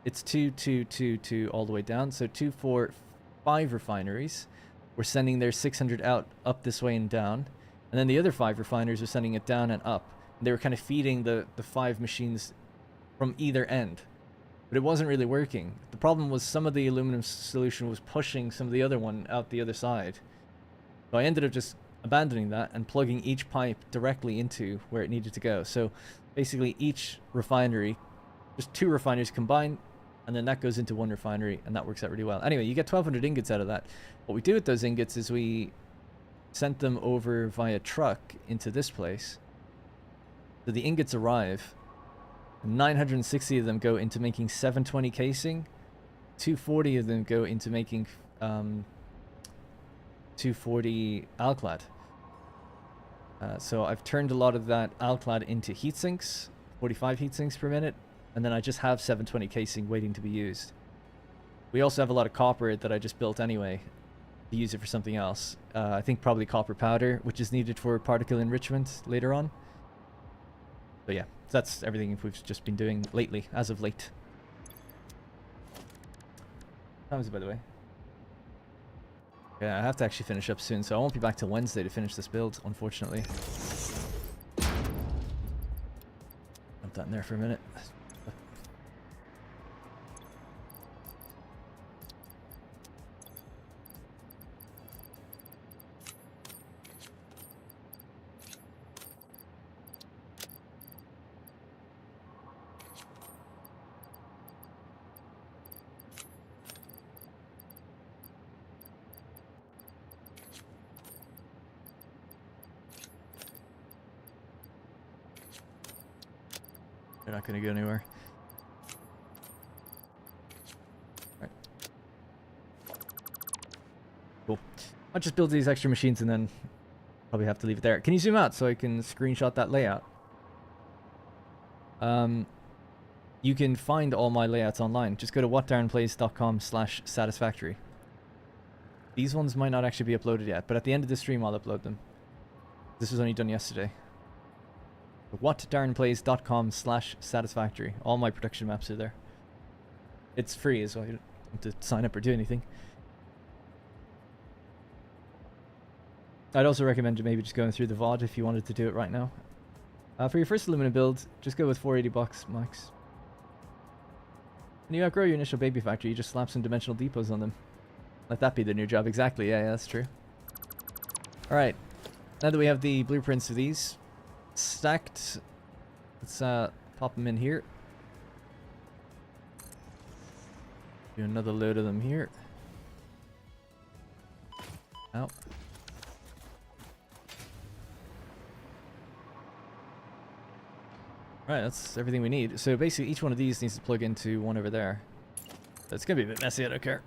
it's 2, 2, 2, 2 all the way down. So 2, 4, 5 refineries. We're sending their 600 out, up this way and down. And then the other 5 refineries are sending it down and up. And they were kind of feeding the 5 machines from either end. But it wasn't really working. The problem was some of the aluminum solution was pushing some of the other one out the other side. So I ended up just abandoning that and plugging each pipe directly into where it needed to go. So basically each refinery, just 2 refineries combined, and then that goes into 1 refinery, and that works out really well. Anyway, you get 1200 ingots out of that. What we do with those ingots is we sent them over via truck into this place. So the ingots arrive. 960 of them go into making 720 casing. 240 of them go into making 240 alclad. So I've turned a lot of that alclad into heat sinks, 45 heat sinks per minute, and then I just have 720 casing waiting to be used. We also have a lot of copper that I just built anyway to use it for something else. I think probably copper powder, which is needed for particle enrichment later on. But yeah, that's everything we've just been doing lately, as of late. How is it, by the way? Yeah, I have to actually finish up soon, so I won't be back till Wednesday to finish this build, unfortunately. Dump that in there for a minute. They're not going to go anywhere. All right. Cool. I'll just build these extra machines and then probably have to leave it there. Can you zoom out so I can screenshot that layout? You can find all my layouts online. Just go to whatdarrenplays.com/satisfactory. These ones might not actually be uploaded yet, but at the end of the stream I'll upload them. This was only done yesterday. whatdarrenplays.com/satisfactory. All my production maps are there. It's free as well. You don't have to sign up or do anything. I'd also recommend maybe just going through the VOD if you wanted to do it right now. For your first aluminum build, just go with 480 bucks max. When you outgrow your initial baby factory, you just slap some dimensional depots on them. Let that be the new job. Exactly. Yeah, that's true. Alright. Now that we have the blueprints of these stacked, let's pop them in here. Do another load of them here. Ow. Right, that's everything we need. So basically each one of these needs to plug into one over there. So it's gonna be a bit messy, I don't care.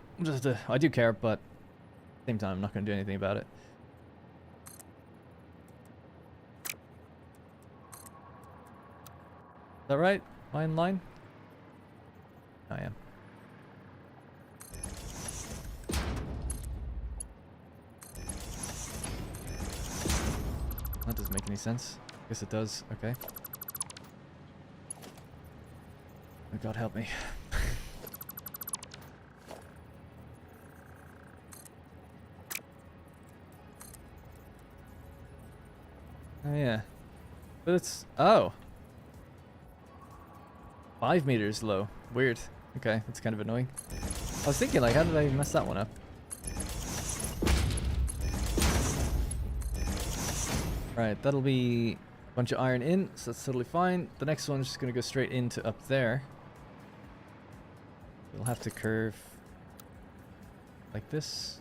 I do care, but at the same time I'm not gonna do anything about it. Is that right? Am I in line? I am. That doesn't make any sense. Guess it does. Okay. Oh, God help me. Oh yeah. But it's... Oh! 5 meters low. Weird. Okay, that's kind of annoying. I was thinking, like, how did I mess that one up? Right, that'll be a bunch of iron in, so that's totally fine. The next one's just going to go straight into up there. We'll have to curve like this.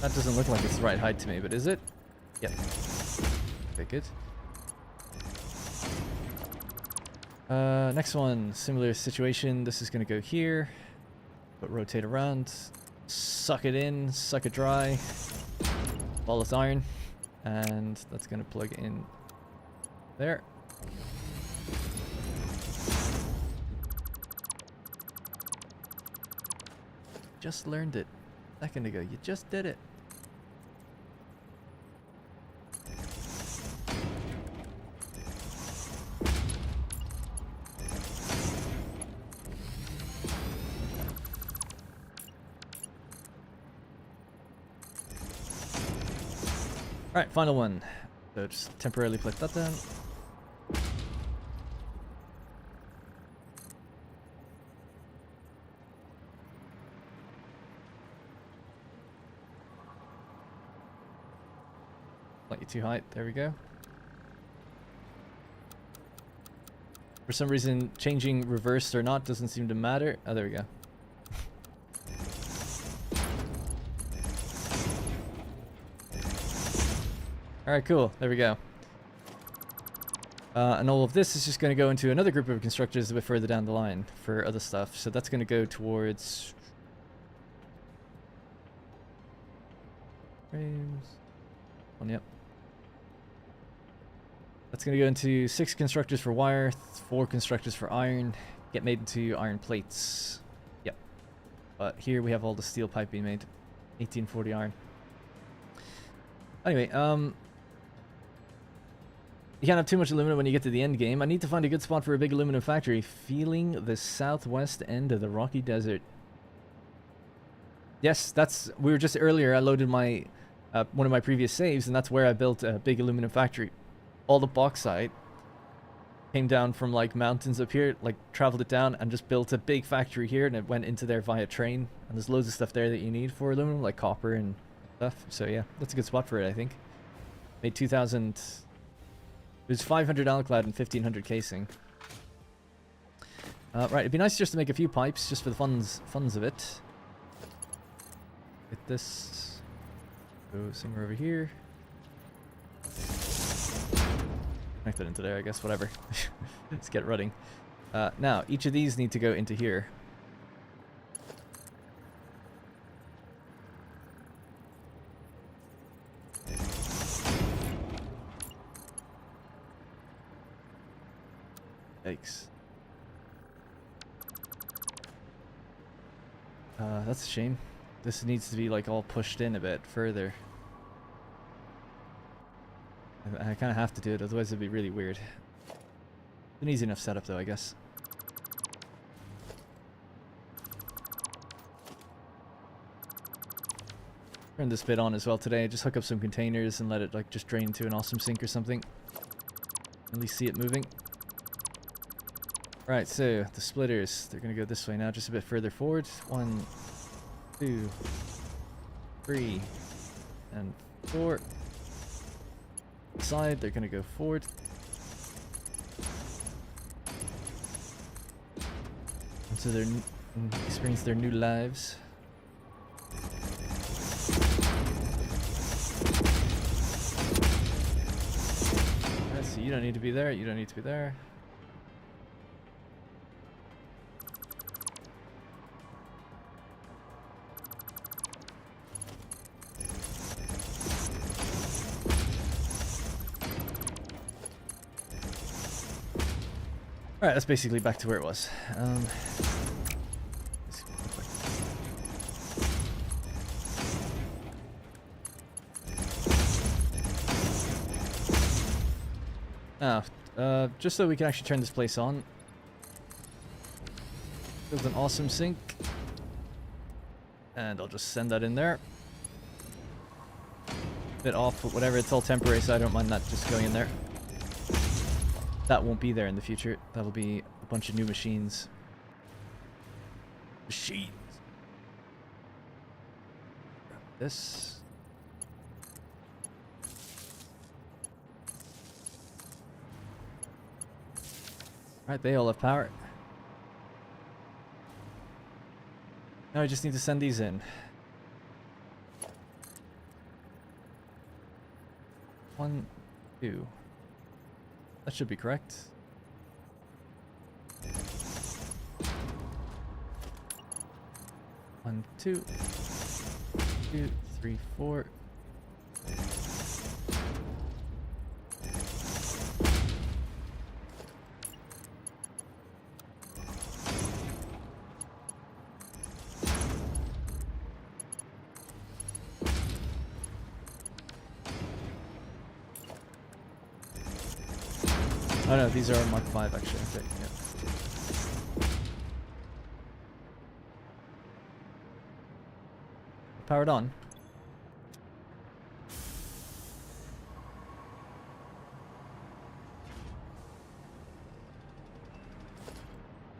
That doesn't look like it's the right height to me, but is it? Yep. Okay, good. Next one, similar situation. This is going to go here, but rotate around, suck it in, suck it dry, ball its iron, and that's going to plug in there. Just learned it a second ago. You just did it. Alright, final one. So just temporarily put that down. Slightly too high. There we go. For some reason, changing reversed or not doesn't seem to matter. Oh, there we go. Alright, cool. There we go. And all of this is just going to go into another group of constructors a bit further down the line for other stuff. So that's going to go towards... frames. Yep. That's going to go into 6 constructors for wire, 4 constructors for iron, get made into iron plates. Yep. But here we have all the steel pipe being made. 1840 iron. Anyway, You can't have too much aluminum when you get to the end game. I need to find a good spot for a big aluminum factory. Feeling the southwest end of the rocky desert. Yes, that's... We were just earlier, I loaded my... one of my previous saves, and that's where I built a big aluminum factory. All the bauxite came down from, like, mountains up here, like, traveled it down, and just built a big factory here, and it went into there via train. And there's loads of stuff there that you need for aluminum, like copper and stuff. So, yeah, that's a good spot for it, I think. Made 2,000... It was 500 alclad and 1,500 casing. Right, it'd be nice just to make a few pipes, just for the funs of it. Get this. Go somewhere over here. Connect that into there, I guess, whatever. Let's get running. Now, each of these need to go into here. Yikes. That's a shame. This needs to be like all pushed in a bit further. I kind of have to do it, otherwise it'd be really weird. An easy enough setup though, I guess. Turn this bit on as well today. Just hook up some containers and let it like just drain to an awesome sink or something. At least see it moving. Right, so the splitters, they're gonna go this way now, just a bit further forward. 1, 2, 3, and 4. Side, they're gonna go forward. Until they experience their new lives. Alright, so you don't need to be there, you don't need to be there. Alright, that's basically back to where it was. Just so we can actually turn this place on. Build an awesome sink. And I'll just send that in there. Bit off, but whatever, it's all temporary, so I don't mind that just going in there. That won't be there in the future. That'll be a bunch of new machines. Machines. Grab this. Alright, they all have power. Now I just need to send these in. 1, 2. That should be correct. 1, 2, 2, 3, 4. Oh no, these are Mark 5 actually. Okay, yeah. Powered on.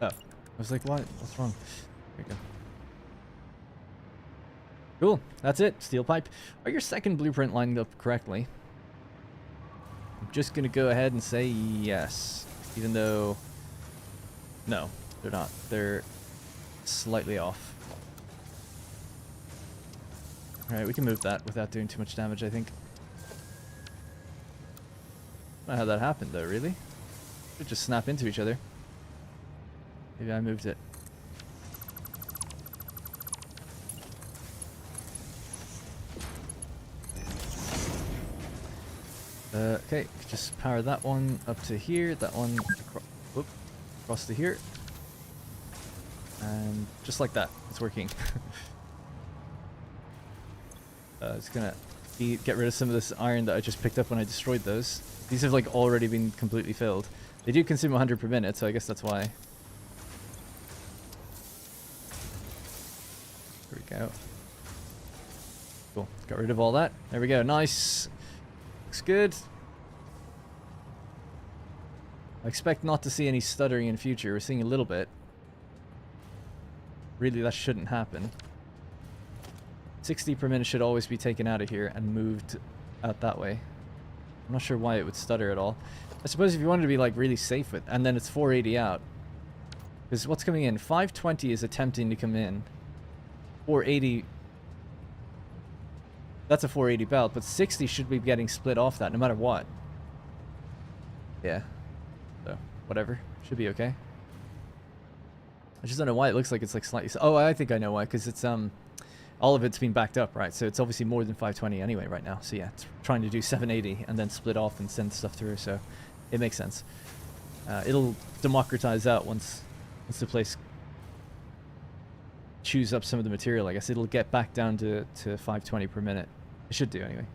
Oh, I was like, what? What's wrong? There you go. Cool, that's it. Steel pipe. Are your second blueprint lined up correctly? I'm just gonna go ahead and say yes, even though no, they're not. They're slightly off. Alright, we can move that without doing too much damage, I think. I don't know how that happened though, really. Should just snap into each other. Maybe I moved it. Okay, just power that one up to here, that one across to here. And just like that, it's working. It's gonna get rid of some of this iron that I just picked up when I destroyed those. These have like already been completely filled. They do consume 100 per minute, so I guess that's why. There we go. Cool. Got rid of all that. There we go. Nice. Looks good. I expect not to see any stuttering in future. We're seeing a little bit. Really, that shouldn't happen. 60 per minute should always be taken out of here and moved out that way. I'm not sure why it would stutter at all. I suppose if you wanted to be like really safe with, and then it's 480 out. Because what's coming in? 520 is attempting to come in. 480. That's a 480 belt, but 60 should be getting split off that no matter what. Yeah. So, whatever. Should be okay. I just don't know why it looks like it's like slightly... Oh, I think I know why. Because it's, all of it's been backed up, right? So it's obviously more than 520 anyway right now. So yeah, it's trying to do 780 and then split off and send stuff through. So it makes sense. It'll democratize out once the place chews up some of the material, I guess. It'll get back down to 520 per minute. It should do anyway.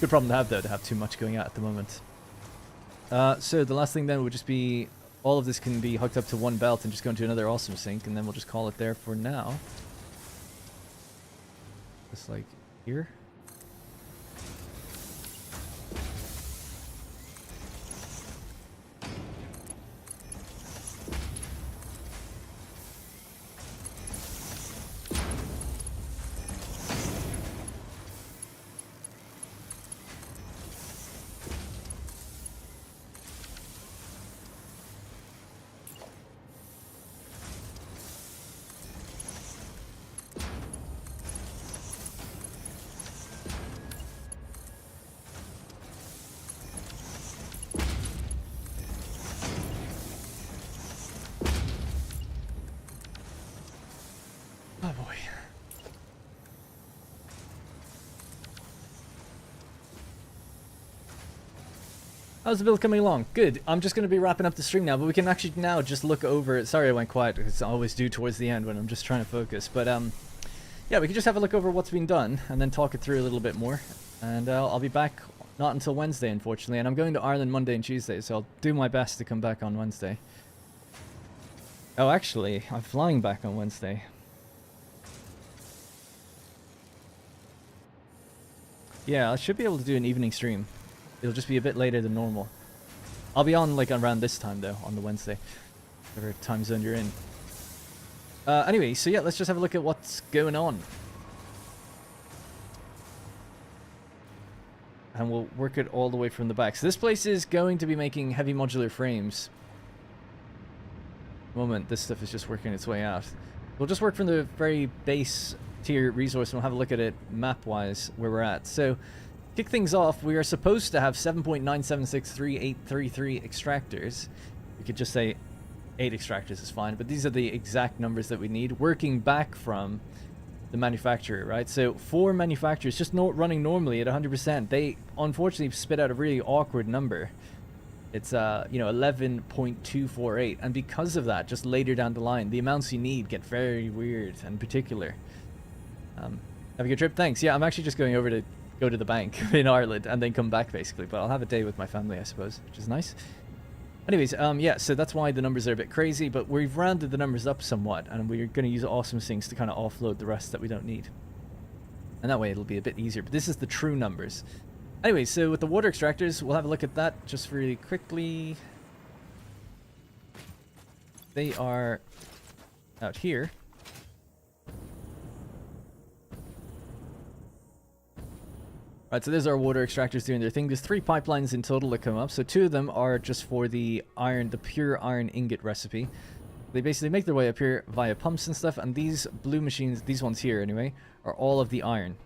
Good problem to have, though, to have too much going out at the moment. So the last thing then would just be all of this can be hooked up to one belt and just go into another awesome sink, and then we'll just call it there for now. Just like here. Oh boy. How's the build coming along? Good. I'm just going to be wrapping up the stream now, but we can actually now just look over it. Sorry I went quiet, because I always do towards the end when I'm just trying to focus. But yeah, we can just have a look over what's been done and then talk it through a little bit more. And I'll be back not until Wednesday, unfortunately. And I'm going to Ireland Monday and Tuesday, so I'll do my best to come back on Wednesday. Oh, actually, I'm flying back on Wednesday. Yeah, I should be able to do an evening stream. It'll just be a bit later than normal. I'll be on like around this time though, on the Wednesday. Whatever time zone you're in. Anyway, so yeah, let's just have a look at what's going on. And we'll work it all the way from the back. So this place is going to be making heavy modular frames. Moment, this stuff is just working its way out. We'll just work from the very base tier resource and we'll have a look at it map-wise where we're at. So, kick things off, we are supposed to have 7.9763833 extractors. We could just say 8 extractors is fine, but these are the exact numbers that we need, working back from the manufacturer, right? So 4 manufacturers just running normally at 100%. They unfortunately spit out a really awkward number. It's you know, 11.248, and because of that, just later down the line, the amounts you need get very weird and particular. Have a good trip. Thanks. Yeah, I'm actually just going over to go to the bank in Ireland and then come back basically, but I'll have a day with my family, I suppose, which is nice. Anyways, yeah, so that's why the numbers are a bit crazy, but we've rounded the numbers up somewhat, and we're going to use awesome things to kind of offload the rest that we don't need. And that way it'll be a bit easier, but this is the true numbers. Anyway, so with the water extractors, we'll have a look at that just really quickly. They are out here. Right, so there's our water extractors doing their thing. There's 3 pipelines in total that come up. So 2 of them are just for the iron, the pure iron ingot recipe. They basically make their way up here via pumps and stuff. And these blue machines, these ones here anyway, are all of the iron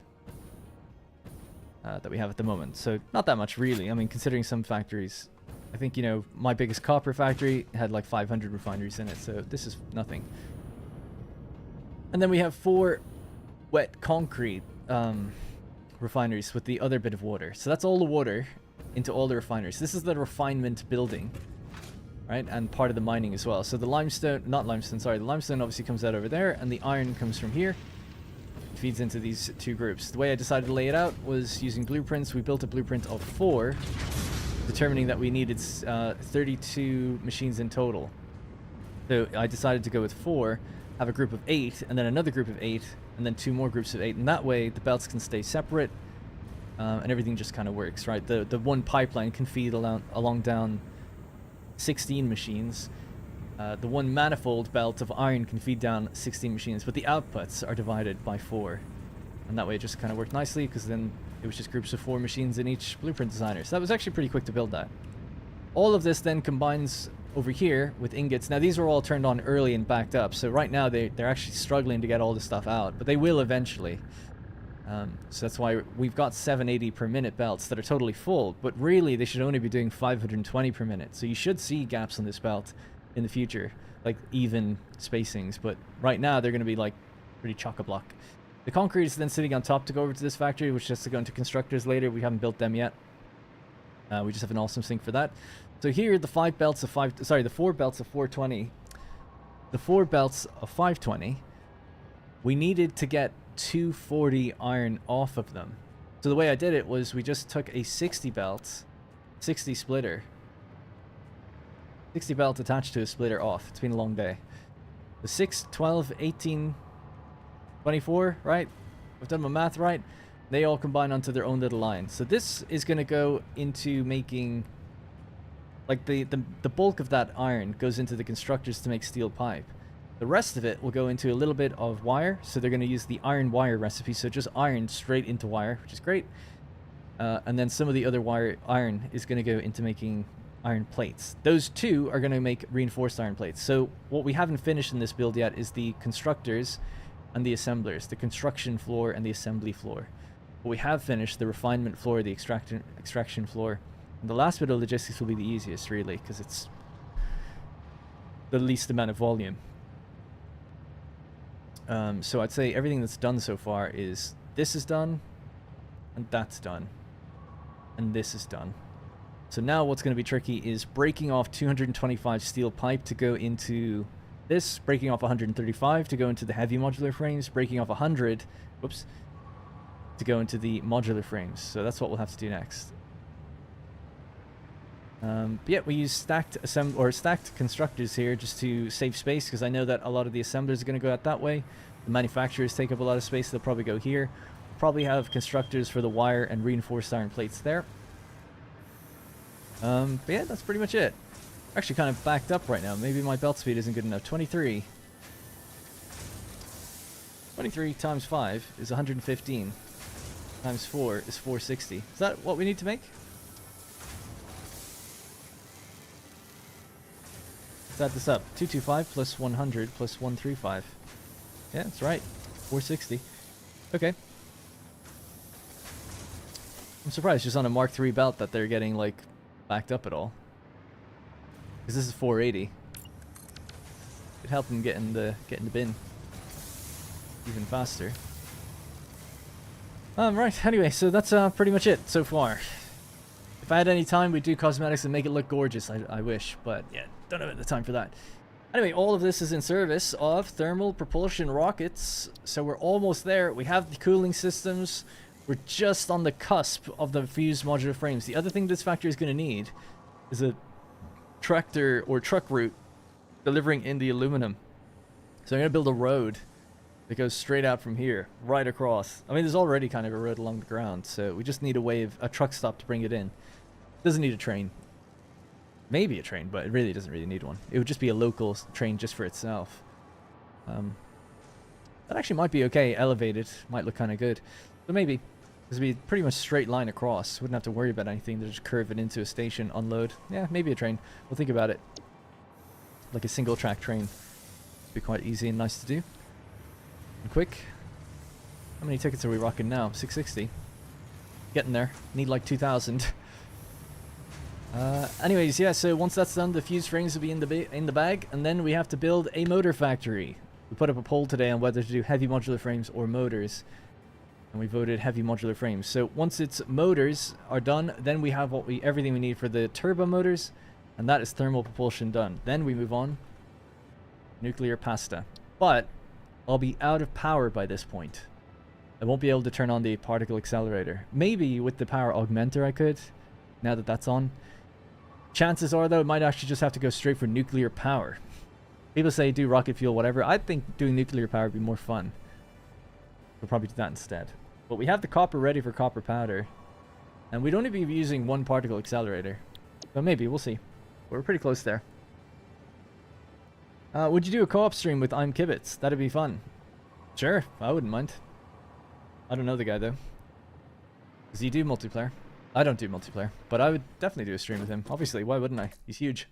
that we have at the moment. So not that much really. I mean, considering some factories, I think, you know, my biggest copper factory had like 500 refineries in it. So this is nothing. And then we have 4 wet concrete refineries with the other bit of water. So that's all the water into all the refineries. This is the refinement building, right? And part of the mining as well. So the limestone, not limestone, sorry, the limestone obviously comes out over there, and the iron comes from here. feeds into these two groups. The way I decided to lay it out was using blueprints. We built a blueprint of 4, determining that we needed 32 machines in total. So I decided to go with 4, have a group of 8, and then another group of 8, and then 2 more groups of 8. And that way, the belts can stay separate, and everything just kind of works, right? The one pipeline can feed along down 16 machines. The one manifold belt of iron can feed down 16 machines, but the outputs are divided by 4. And that way it just kind of worked nicely, because then it was just groups of 4 machines in each blueprint designer. So that was actually pretty quick to build that. All of this then combines over here with ingots. Now these were all turned on early and backed up, so right now they're actually struggling to get all this stuff out, but they will eventually. So that's why we've got 780 per minute belts that are totally full, but really they should only be doing 520 per minute. So you should see gaps on this belt in the future, like even spacings, but right now they're going to be like pretty chock-a-block. The concrete is then sitting on top to go over to this factory, which has to go into constructors later. We haven't built them yet. We just have an awesome sink for that. So here, the 4 belts of 420, the 4 belts of 520, we needed to get 240 iron off of them. So the way I did it was we just took a 60 belt, 60 splitter, 60 belt attached to a splitter off. It's been a long day. The 6, 12, 18, 24, right? I've done my math right. They all combine onto their own little line. So this is going to go into making, like the bulk of that iron goes into the constructors to make steel pipe. The rest of it will go into a little bit of wire. So they're going to use the iron wire recipe. So just iron straight into wire, which is great. And then some of the other iron is going to go into making iron plates. Those two are going to make reinforced iron plates. So what we haven't finished in this build yet is the constructors and the assemblers, the construction floor and the assembly floor. But we have finished the refinement floor, the extraction floor. And the last bit of logistics will be the easiest, really, because it's the least amount of volume. So I'd say everything that's done so far is this is done, and that's done, and this is done. So now what's going to be tricky is breaking off 225 steel pipe to go into this, breaking off 135 to go into the heavy modular frames, breaking off 100, whoops, to go into the modular frames. So that's what we'll have to do next. But yeah, we use stacked constructors here just to save space, because I know that a lot of the assemblers are going to go out that way. The manufacturers take up a lot of space, they'll probably go here. Probably have constructors for the wire and reinforced iron plates there. But yeah, that's pretty much it. Actually kind of backed up right now. Maybe my belt speed isn't good enough. 23. 23 times 5 is 115. Times 4 is 460. Is that what we need to make? Let's add this up. 225 plus 100 plus 135. Yeah, that's right. 460. Okay. I'm surprised just on a Mark III belt that they're getting, like, backed up at all. Because this is 480. Could help them get in the bin even faster. Right, anyway, so that's pretty much it so far. If I had any time, we'd do cosmetics and make it look gorgeous, I wish, but yeah, don't have the time for that. Anyway, all of this is in service of thermal propulsion rockets, so we're almost there. We have the cooling systems. We're just on the cusp of the fused modular frames. The other thing this factory is going to need is a tractor or truck route delivering in the aluminum. So I'm going to build a road that goes straight out from here, right across. I mean, there's already kind of a road along the ground, so we just need a truck stop to bring it in. Doesn't need a train. Maybe a train, but it really doesn't really need one. It would just be a local train just for itself. That actually might be okay, elevated. Might look kind of good. So maybe. This would be pretty much straight line across. Wouldn't have to worry about anything. They just curve it into a station, unload. Yeah, maybe a train. We'll think about it. Like a single track train. Be quite easy and nice to do. And quick. How many tickets are we rocking now? 660. Getting there. Need like 2,000. Anyways, yeah, so once that's done, the fuse frames will be in the bag, and then we have to build a motor factory. We put up a poll today on whether to do heavy modular frames or motors, and we voted heavy modular frames. So once its motors are done, then we have everything we need for the turbo motors, and that is thermal propulsion done. Then we move on. Nuclear pasta. But I'll be out of power by this point. I won't be able to turn on the particle accelerator. Maybe with the power augmenter I could, now that that's on. Chances are, though, it might actually just have to go straight for nuclear power. People say do rocket fuel, whatever. I think doing nuclear power would be more fun. We'll probably do that instead. But we have the copper ready for copper powder. And we'd only be using one particle accelerator. But maybe, we'll see. We're pretty close there. Would you do a co-op stream with I'm Kibitz? That'd be fun. Sure, I wouldn't mind. I don't know the guy, though. Does he do multiplayer? I don't do multiplayer, but I would definitely do a stream with him. Obviously, why wouldn't I? He's huge.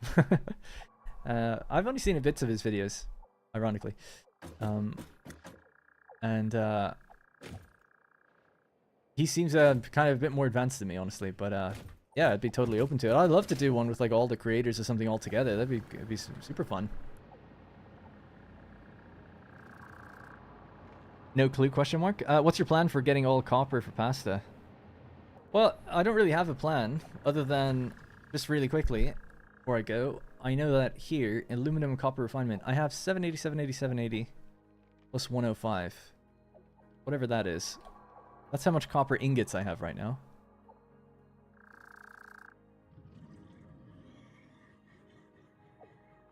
I've only seen bits of his videos, ironically. He seems kind of a bit more advanced than me, honestly, but yeah, I'd be totally open to it. I'd love to do one with like all the creators or something all together. It'd be super fun. No clue, question mark? What's your plan for getting all copper for pasta? Well, I don't really have a plan, other than, just really quickly, before I go, I know that here, in aluminum and copper refinement, I have 780, 780, 780, plus 105. Whatever that is. That's how much copper ingots I have right now.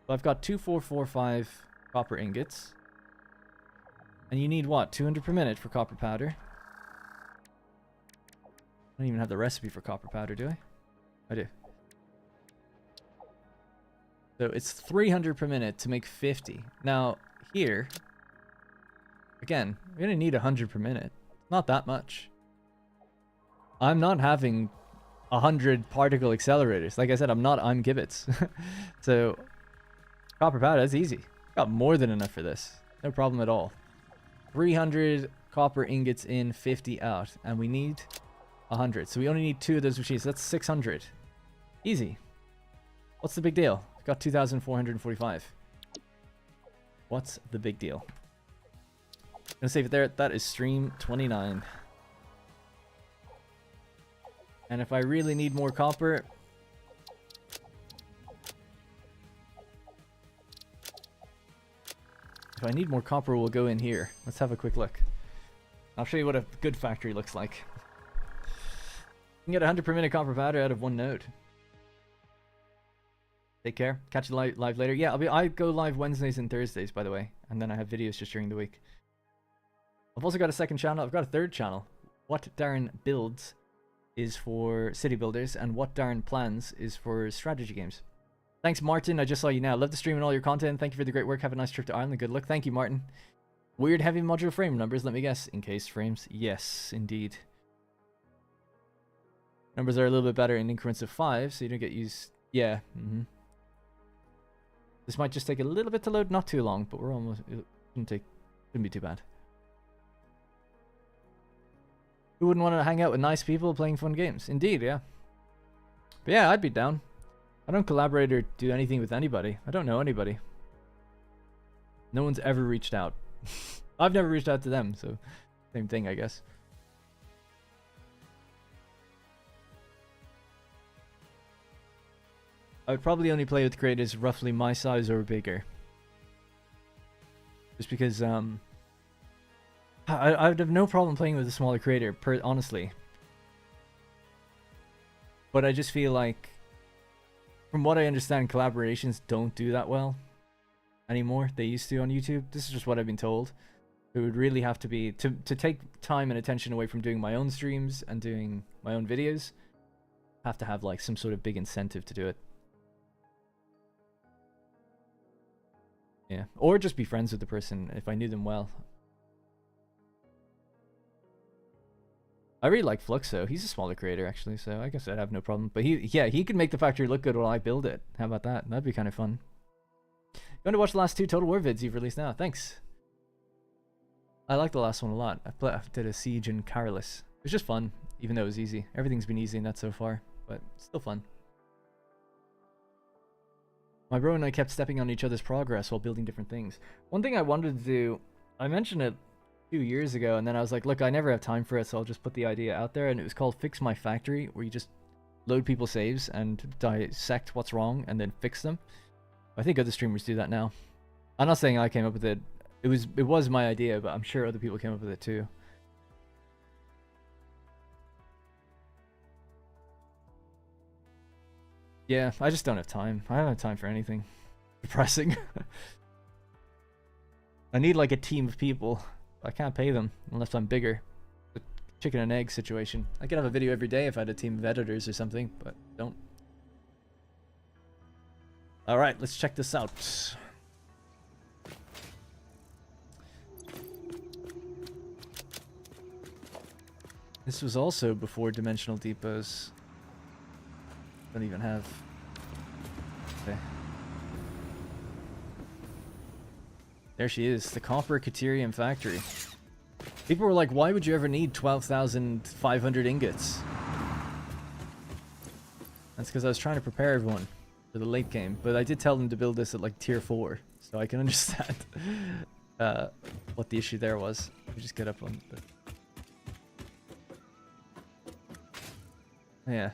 So I've got 2445 copper ingots. And you need what? 200 per minute for copper powder. I don't even have the recipe for copper powder, do I? I do. So it's 300 per minute to make 50. Now, here, again, we're going to need 100 per minute. Not that much. I'm not having 100 particle accelerators. Like I said, I'm Gibbets. So, copper powder, that's easy. Got more than enough for this. No problem at all. 300 copper ingots in, 50 out. And we need 100. So we only need 2 of those machines. That's 600. Easy. What's the big deal? We've got 2,445. What's the big deal? I'm gonna save it there. That is stream 29. And if I really need more copper, if I need more copper, we'll go in here. Let's have a quick look. I'll show you what a good factory looks like. You can get 100 per minute copper powder out of one node. Take care. Catch you live later. Yeah, I go live Wednesdays and Thursdays, by the way, and then I have videos just during the week. I've also got a second channel. I've got a third channel. What Darren Builds is for city builders, and What Darren Plans is for strategy games. Thanks, Martin. I just saw you now. Love the stream and all your content. Thank you for the great work. Have a nice trip to Ireland. Good luck. Thank you, Martin. Weird heavy modular frame numbers. Let me guess. Encased frames. Yes, indeed. Numbers are a little bit better in increments of 5, so you don't get used. Yeah. This might just take a little bit to load. Not too long, but we're almost. It shouldn't be too bad. Who wouldn't want to hang out with nice people playing fun games? Indeed, yeah. But yeah, I'd be down. I don't collaborate or do anything with anybody. I don't know anybody. No one's ever reached out. I've never reached out to them, so same thing, I guess. I would probably only play with creators roughly my size or bigger. Just because, I would have no problem playing with a smaller creator, honestly. But I just feel like, from what I understand, collaborations don't do that well anymore. They used to on YouTube. This is just what I've been told. It would really have to be, to take time and attention away from doing my own streams and doing my own videos, have to have like some sort of big incentive to do it. Yeah, or just be friends with the person if I knew them well. I really like Fluxo. He's a smaller creator, actually, so I guess I'd have no problem. But he could make the factory look good while I build it. How about that? That'd be kind of fun. Going to watch the last 2 Total War vids you've released now. Thanks. I like the last one a lot. I did a Siege in Carolus. It was just fun, even though it was easy. Everything's been easy in that so far, but still fun. My bro and I kept stepping on each other's progress while building different things. One thing I wanted to do, I mentioned it 2 years ago, and then I was like, look, I never have time for it, so I'll just put the idea out there, and it was called Fix My Factory, where you just load people's saves and dissect what's wrong and then fix them. I think other streamers do that now. I'm not saying I came up with it. It was my idea, but I'm sure other people came up with it too. Yeah, I just don't have time. I don't have time for anything. Depressing. I need like a team of people. I can't pay them unless I'm bigger. The chicken and egg situation. I could have a video every day if I had a team of editors or something, but don't. Alright, let's check this out. This was also before dimensional depots. Don't even have... Okay. There she is, the Copper Caterium Factory. People were like, why would you ever need 12,500 ingots? That's because I was trying to prepare everyone for the late game, but I did tell them to build this at like tier 4, so I can understand what the issue there was. We just get up on the... Yeah.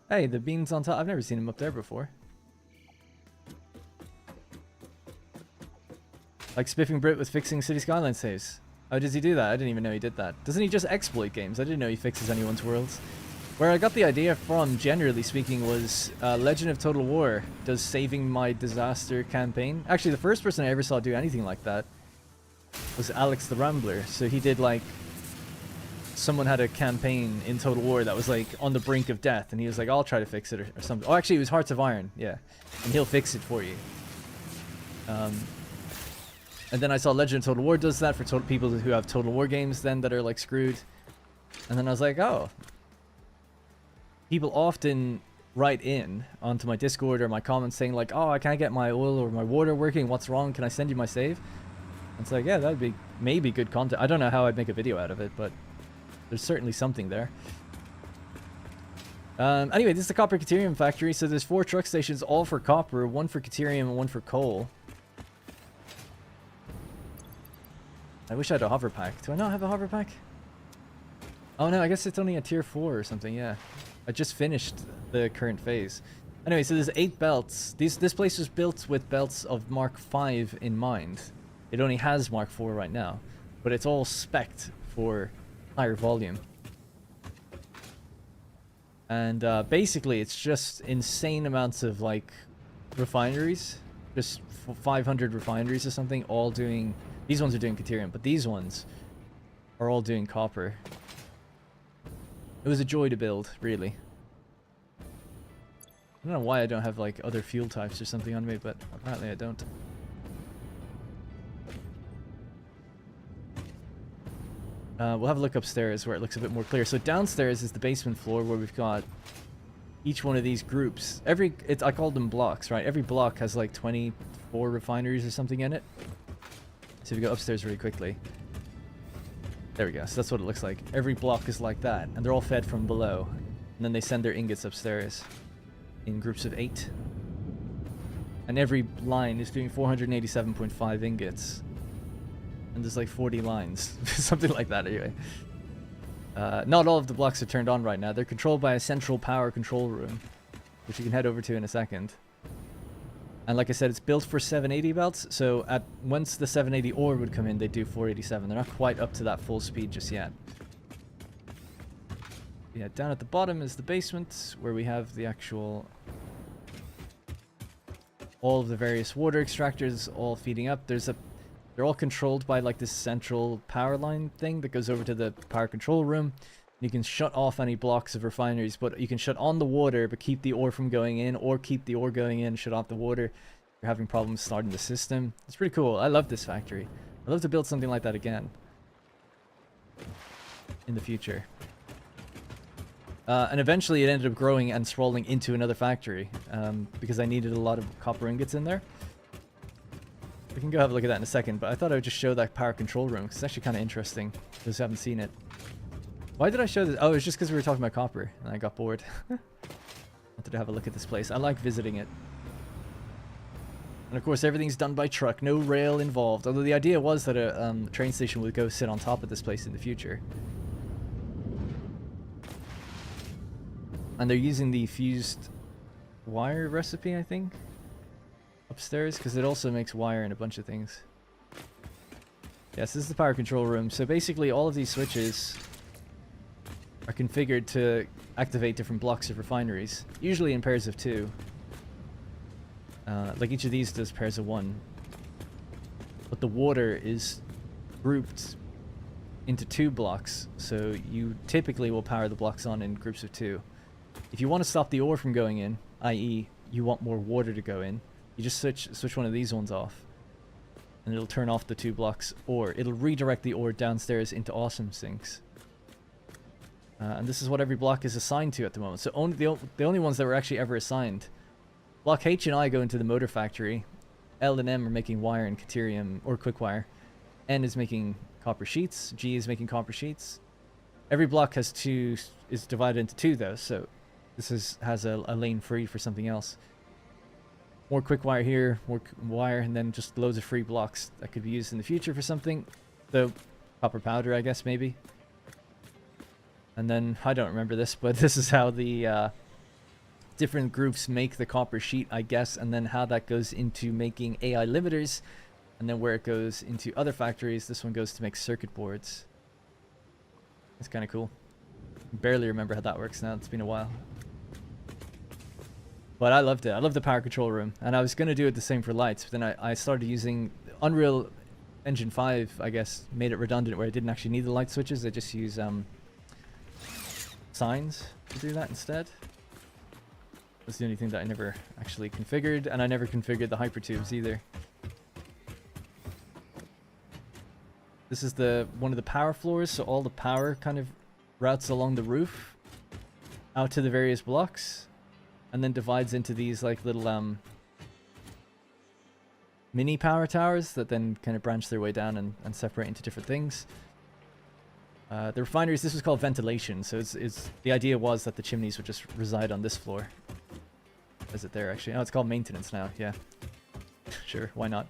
Hey, the beans on top. I've never seen him up there before. Like Spiffing Brit with fixing City Skyline saves. Oh, does he do that? I didn't even know he did that. Doesn't he just exploit games? I didn't know he fixes anyone's worlds. Where I got the idea from, generally speaking, was Legend of Total War does Saving My Disaster campaign. Actually, the first person I ever saw do anything like that was Alex the Rambler. So he did like... Someone had a campaign in Total War that was like on the brink of death, and he was like, I'll try to fix it or something. Oh, actually, it was Hearts of Iron, yeah. And he'll fix it for you. And then I saw Legend of Total War does that for people who have Total War games then that are like screwed. And then I was like, oh. People often write in onto my Discord or my comments saying like, oh, I can't get my oil or my water working. What's wrong? Can I send you my save? And it's like, yeah, that'd be maybe good content. I don't know how I'd make a video out of it, but there's certainly something there. Anyway, this is the Copper Caterium Factory. So there's 4 truck stations, all for copper, 1 for Caterium and 1 for coal. I wish I had a hover pack. Do I not have a hover pack? Oh no, I guess it's only a tier 4 or something, yeah. I just finished the current phase. Anyway, so there's 8 belts. This place was built with belts of Mark 5 in mind. It only has Mark 4 right now, but it's all spec'd for higher volume. And basically it's just insane amounts of like refineries, just 500 refineries or something, all doing... These ones are doing Caterium, but these ones are all doing copper. It was a joy to build, really. I don't know why I don't have like other fuel types or something on me, but apparently I don't. We'll have a look upstairs where it looks a bit more clear. So downstairs is the basement floor where we've got each one of these groups. I call them blocks, right? Every block has like 24 refineries or something in it. So if we go upstairs really quickly. There we go. So that's what it looks like. Every block is like that, and they're all fed from below. And then they send their ingots upstairs in groups of 8. And every line is doing 487.5 ingots. And there's like 40 lines. Something like that anyway. Not all of the blocks are turned on right now. They're controlled by a central power control room, which you can head over to in a second. And like I said, it's built for 780 belts, so once the 780 ore would come in, they'd do 487. They're not quite up to that full speed just yet. Yeah, down at the bottom is the basement, where we have the actual... all of the various water extractors all feeding up. They're all controlled by like this central power line thing that goes over to the power control room. You can shut off any blocks of refineries, but you can shut on the water but keep the ore from going in, or keep the ore going in, shut off the water if you're having problems starting the system. It's pretty cool. I love this factory. I'd love to build something like that again in the future. And eventually it ended up growing and sprawling into another factory because I needed a lot of copper ingots in there. We can go have a look at that in a second, but I thought I would just show that power control room because it's actually kind of interesting. Those who haven't seen it. Why did I show this? Oh, it's just because we were talking about copper and I got bored. Wanted to have a look at this place. I like visiting it. And of course, everything's done by truck. No rail involved. Although the idea was that a train station would go sit on top of this place in the future. And they're using the fused wire recipe, I think, upstairs, because it also makes wire and a bunch of things. Yes, this is the power control room. So basically all of these switches are configured to activate different blocks of refineries, usually in pairs of 2. Like each of these does pairs of 1. But the water is grouped into 2 blocks, so you typically will power the blocks on in groups of 2. If you want to stop the ore from going in, i.e. you want more water to go in, you just switch one of these ones off, and it'll turn off the 2 blocks, or it'll redirect the ore downstairs into awesome sinks. And this is what every block is assigned to at the moment. So the only ones that were actually ever assigned. Block H and I go into the motor factory. L and M are making wire and caterium, or quick wire. N is making copper sheets. G is making copper sheets. Every block has 2, is divided into 2 though, so this has a lane free for something else. More quick wire here, more wire, and then just loads of free blocks that could be used in the future for something. So, copper powder, I guess, maybe. And then, I don't remember this, but this is how the different groups make the copper sheet, I guess, and then how that goes into making AI limiters, and then where it goes into other factories. This one goes to make circuit boards. It's kind of cool. Barely remember how that works now, it's been a while. But I loved it. I love the power control room, and I was going to do it the same for lights, but then I started using Unreal Engine 5, I guess, made it redundant where I didn't actually need the light switches. I just use signs to do that instead. That's the only thing that I never actually configured, and I never configured the hypertubes either. This is one of the power floors, so all the power kind of routes along the roof out to the various blocks, and then divides into these like little mini power towers that then kind of branch their way down and separate into different things. The refineries, this was called ventilation, so the idea was that the chimneys would just reside on this floor. Is it there actually? Oh, it's called maintenance now, yeah. Sure, why not?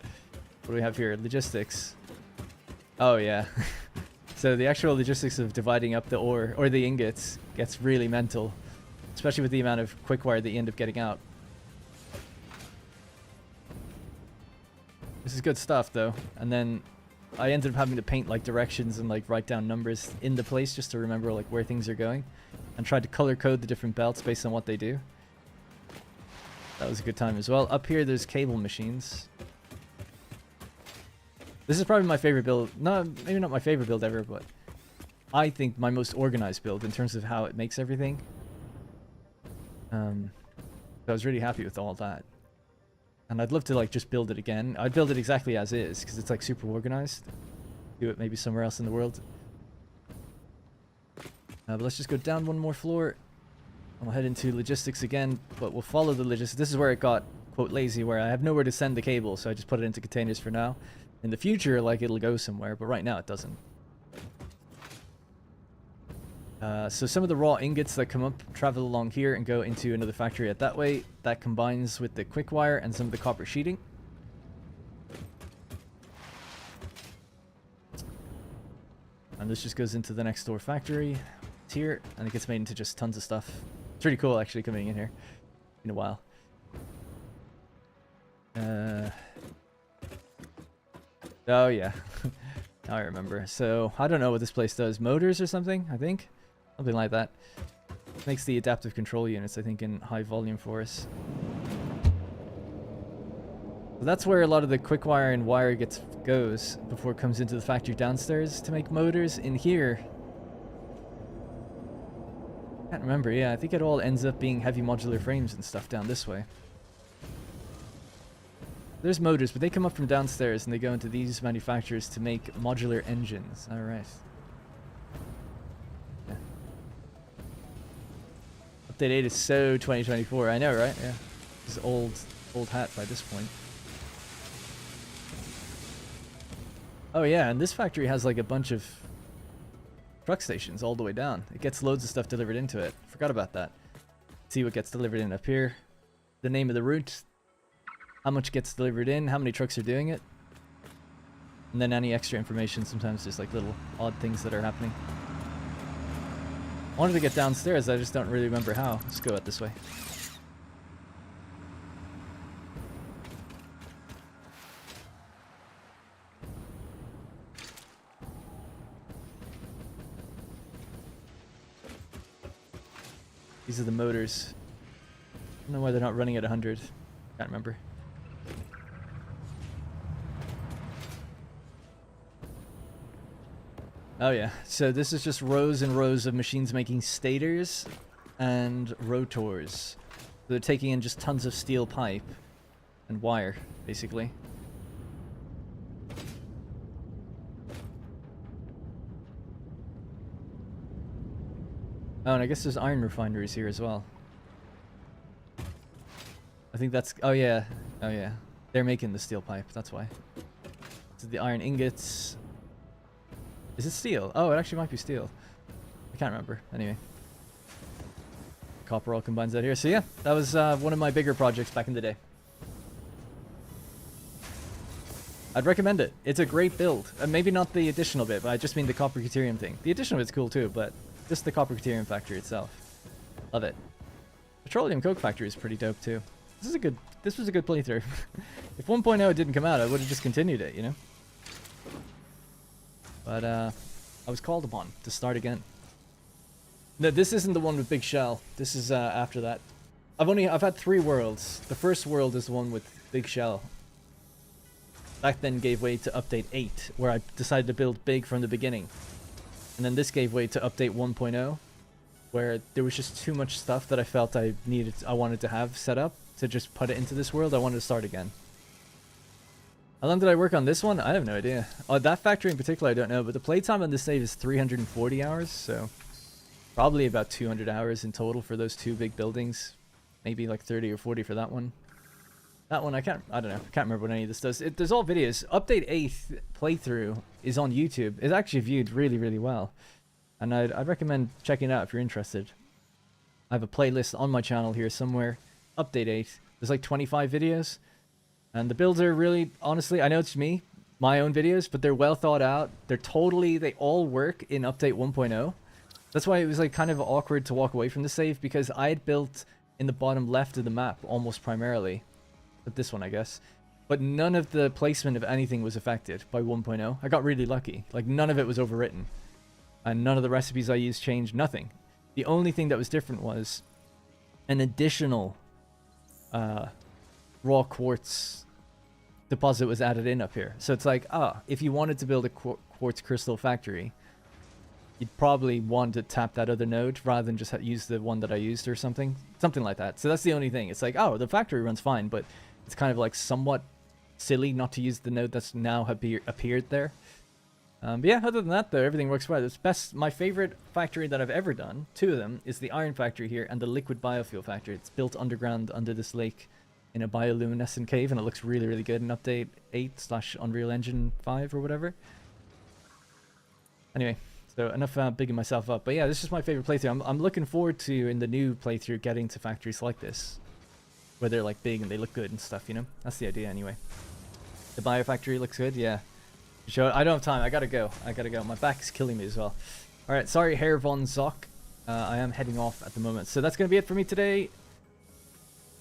What do we have here? Logistics. Oh yeah. So the actual logistics of dividing up the ore, or the ingots, gets really mental. Especially with the amount of quick wire that you end up getting out. This is good stuff though. And then I ended up having to paint like directions and like write down numbers in the place just to remember like where things are going. And tried to color code the different belts based on what they do. That was a good time as well. Up here there's cable machines. This is probably my favorite build. No, maybe not my favorite build ever, but I think my most organized build in terms of how it makes everything. So I was really happy with all that. And I'd love to like just build it again. I'd build it exactly as is, because it's like super organized. Do it maybe somewhere else in the world. But let's just go down one more floor. And we'll head into logistics again, but we'll follow the logistics. This is where it got, quote, lazy, where I have nowhere to send the cable, so I just put it into containers for now. In the future, like, it'll go somewhere, but right now it doesn't. So some of the raw ingots that come up travel along here and go into another factory at that way. That combines with the quick wire and some of the copper sheeting. And this just goes into the next door factory. It's here, and it gets made into just tons of stuff. It's really cool, actually, coming in here. In a while. Oh, yeah. Now I remember. So, I don't know what this place does. Motors or something, I think? Something like that. Makes the adaptive control units, I think, in high volume for us. So that's where a lot of the quick wire and wire goes before it comes into the factory downstairs to make motors. In here, I can't remember. Yeah, I think it all ends up being heavy modular frames and stuff down this way. There's motors, but they come up from downstairs and they go into these manufacturers to make modular engines. Alright. Yeah. Update 8 is so 2024. I know, right? Yeah. This is old hat by this point. Oh yeah, and this factory has like a bunch of truck stations all the way down. It gets loads of stuff delivered into it. Forgot about that. See what gets delivered in up here. The name of the route. How much gets delivered in, how many trucks are doing it. And then any extra information, sometimes just like little odd things that are happening. I wanted to get downstairs, I just don't really remember how. Let's go out this way. These are the motors. I don't know why they're not running at 100. Can't remember. Oh yeah, so this is just rows and rows of machines making stators and rotors. So they're taking in just tons of steel pipe and wire, basically. Oh, and I guess there's iron refineries here as well. I think that's... Oh yeah. Oh yeah. They're making the steel pipe, that's why. So the iron ingots... Is it steel? Oh, it actually might be steel. I can't remember. Anyway. Copper all combines out here. So yeah, that was one of my bigger projects back in the day. I'd recommend it. It's a great build. Maybe not the additional bit, but I just mean the copper deuterium thing. The additional bit's cool too, but just the copper deuterium factory itself. Love it. Petroleum coke factory is pretty dope too. This was a good playthrough. If 1.0 didn't come out, I would have just continued it, you know? But I was called upon to start again. No, this isn't the one with Big Shell. This is after that. I've had 3 worlds. The first world is the one with Big Shell. That then gave way to update 8, where I decided to build big from the beginning. And then this gave way to update 1.0, where there was just too much stuff that I felt I wanted to have set up to just put it into this world. I wanted to start again. How long did I work on this one? I have no idea. Oh, that factory in particular, I don't know, but the playtime on this save is 340 hours, so probably about 200 hours in total for those 2 big buildings. Maybe like 30 or 40 for that one. That one, I don't know. I can't remember what any of this does. There's all videos. Update 8 playthrough is on YouTube. It's actually viewed really, really well. And I'd recommend checking it out if you're interested. I have a playlist on my channel here somewhere. Update 8. There's like 25 videos. And the builds are really, honestly, I know it's me, my own videos, but they're well thought out. They all work in update 1.0. That's why it was like kind of awkward to walk away from the save, because I had built in the bottom left of the map almost primarily. But this one, I guess. But none of the placement of anything was affected by 1.0. I got really lucky. Like, none of it was overwritten. And none of the recipes I used changed. Nothing. The only thing that was different was an additional raw quartz deposit was added in up here. So it's like, if you wanted to build a quartz crystal factory, you'd probably want to tap that other node rather than just use the one that I used or something. Something like that. So that's the only thing. It's like, the factory runs fine, but it's kind of like somewhat silly not to use the node that's now appeared there. But yeah, other than that though, everything works well. My favorite factory that I've ever done, 2 of them, is the iron factory here and the liquid biofuel factory. It's built underground under this lake in a bioluminescent cave, and it looks really, really good in update 8/Unreal Engine 5 or whatever. Anyway, so enough bigging myself up. But yeah, this is my favorite playthrough. I'm looking forward to, in the new playthrough, getting to factories like this, where they're like big and they look good and stuff, you know? That's the idea anyway. The bio factory looks good, yeah. I don't have time. I gotta go. My back is killing me as well. Alright, sorry, Herr von Zock. I am heading off at the moment. So that's gonna be it for me today.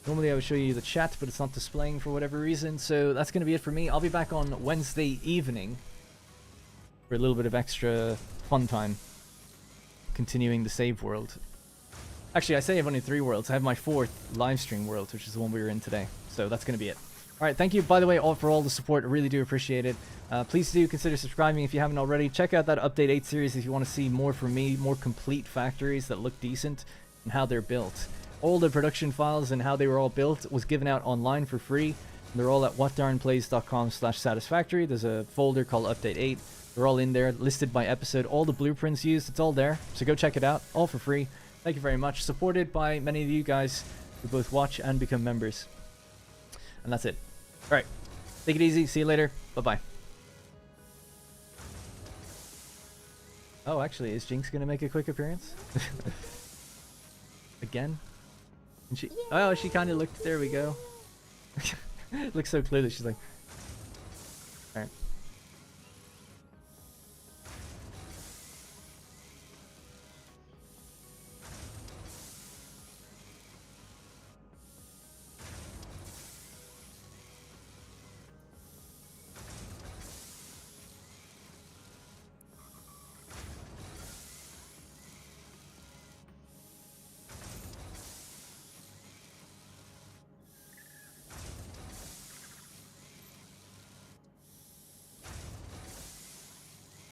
Normally I would show you the chat, but it's not displaying for whatever reason. So that's gonna be it for me. I'll be back on Wednesday evening for a little bit of extra fun time. Continuing the save world. Actually, I say I have only 3 worlds. I have my 4th live stream world, which is the one we were in today. So that's gonna be it. Alright, thank you, by the way, for all the support. I really do appreciate it. Please do consider subscribing if you haven't already. Check out that Update 8 series if you want to see more from me, more complete factories that look decent, and how they're built. All the production files and how they were all built was given out online for free. They're all at whatdarnplays.com/satisfactory. There's a folder called Update 8. They're all in there, listed by episode. All the blueprints used, it's all there. So go check it out, all for free. Thank you very much. Supported by many of you guys who both watch and become members. And that's it. Alright, take it easy. See you later. Bye-bye. Oh, actually, is Jinx going to make a quick appearance? Again? And she kind of looked... There we go. Looks so clearly. She's like... Alright.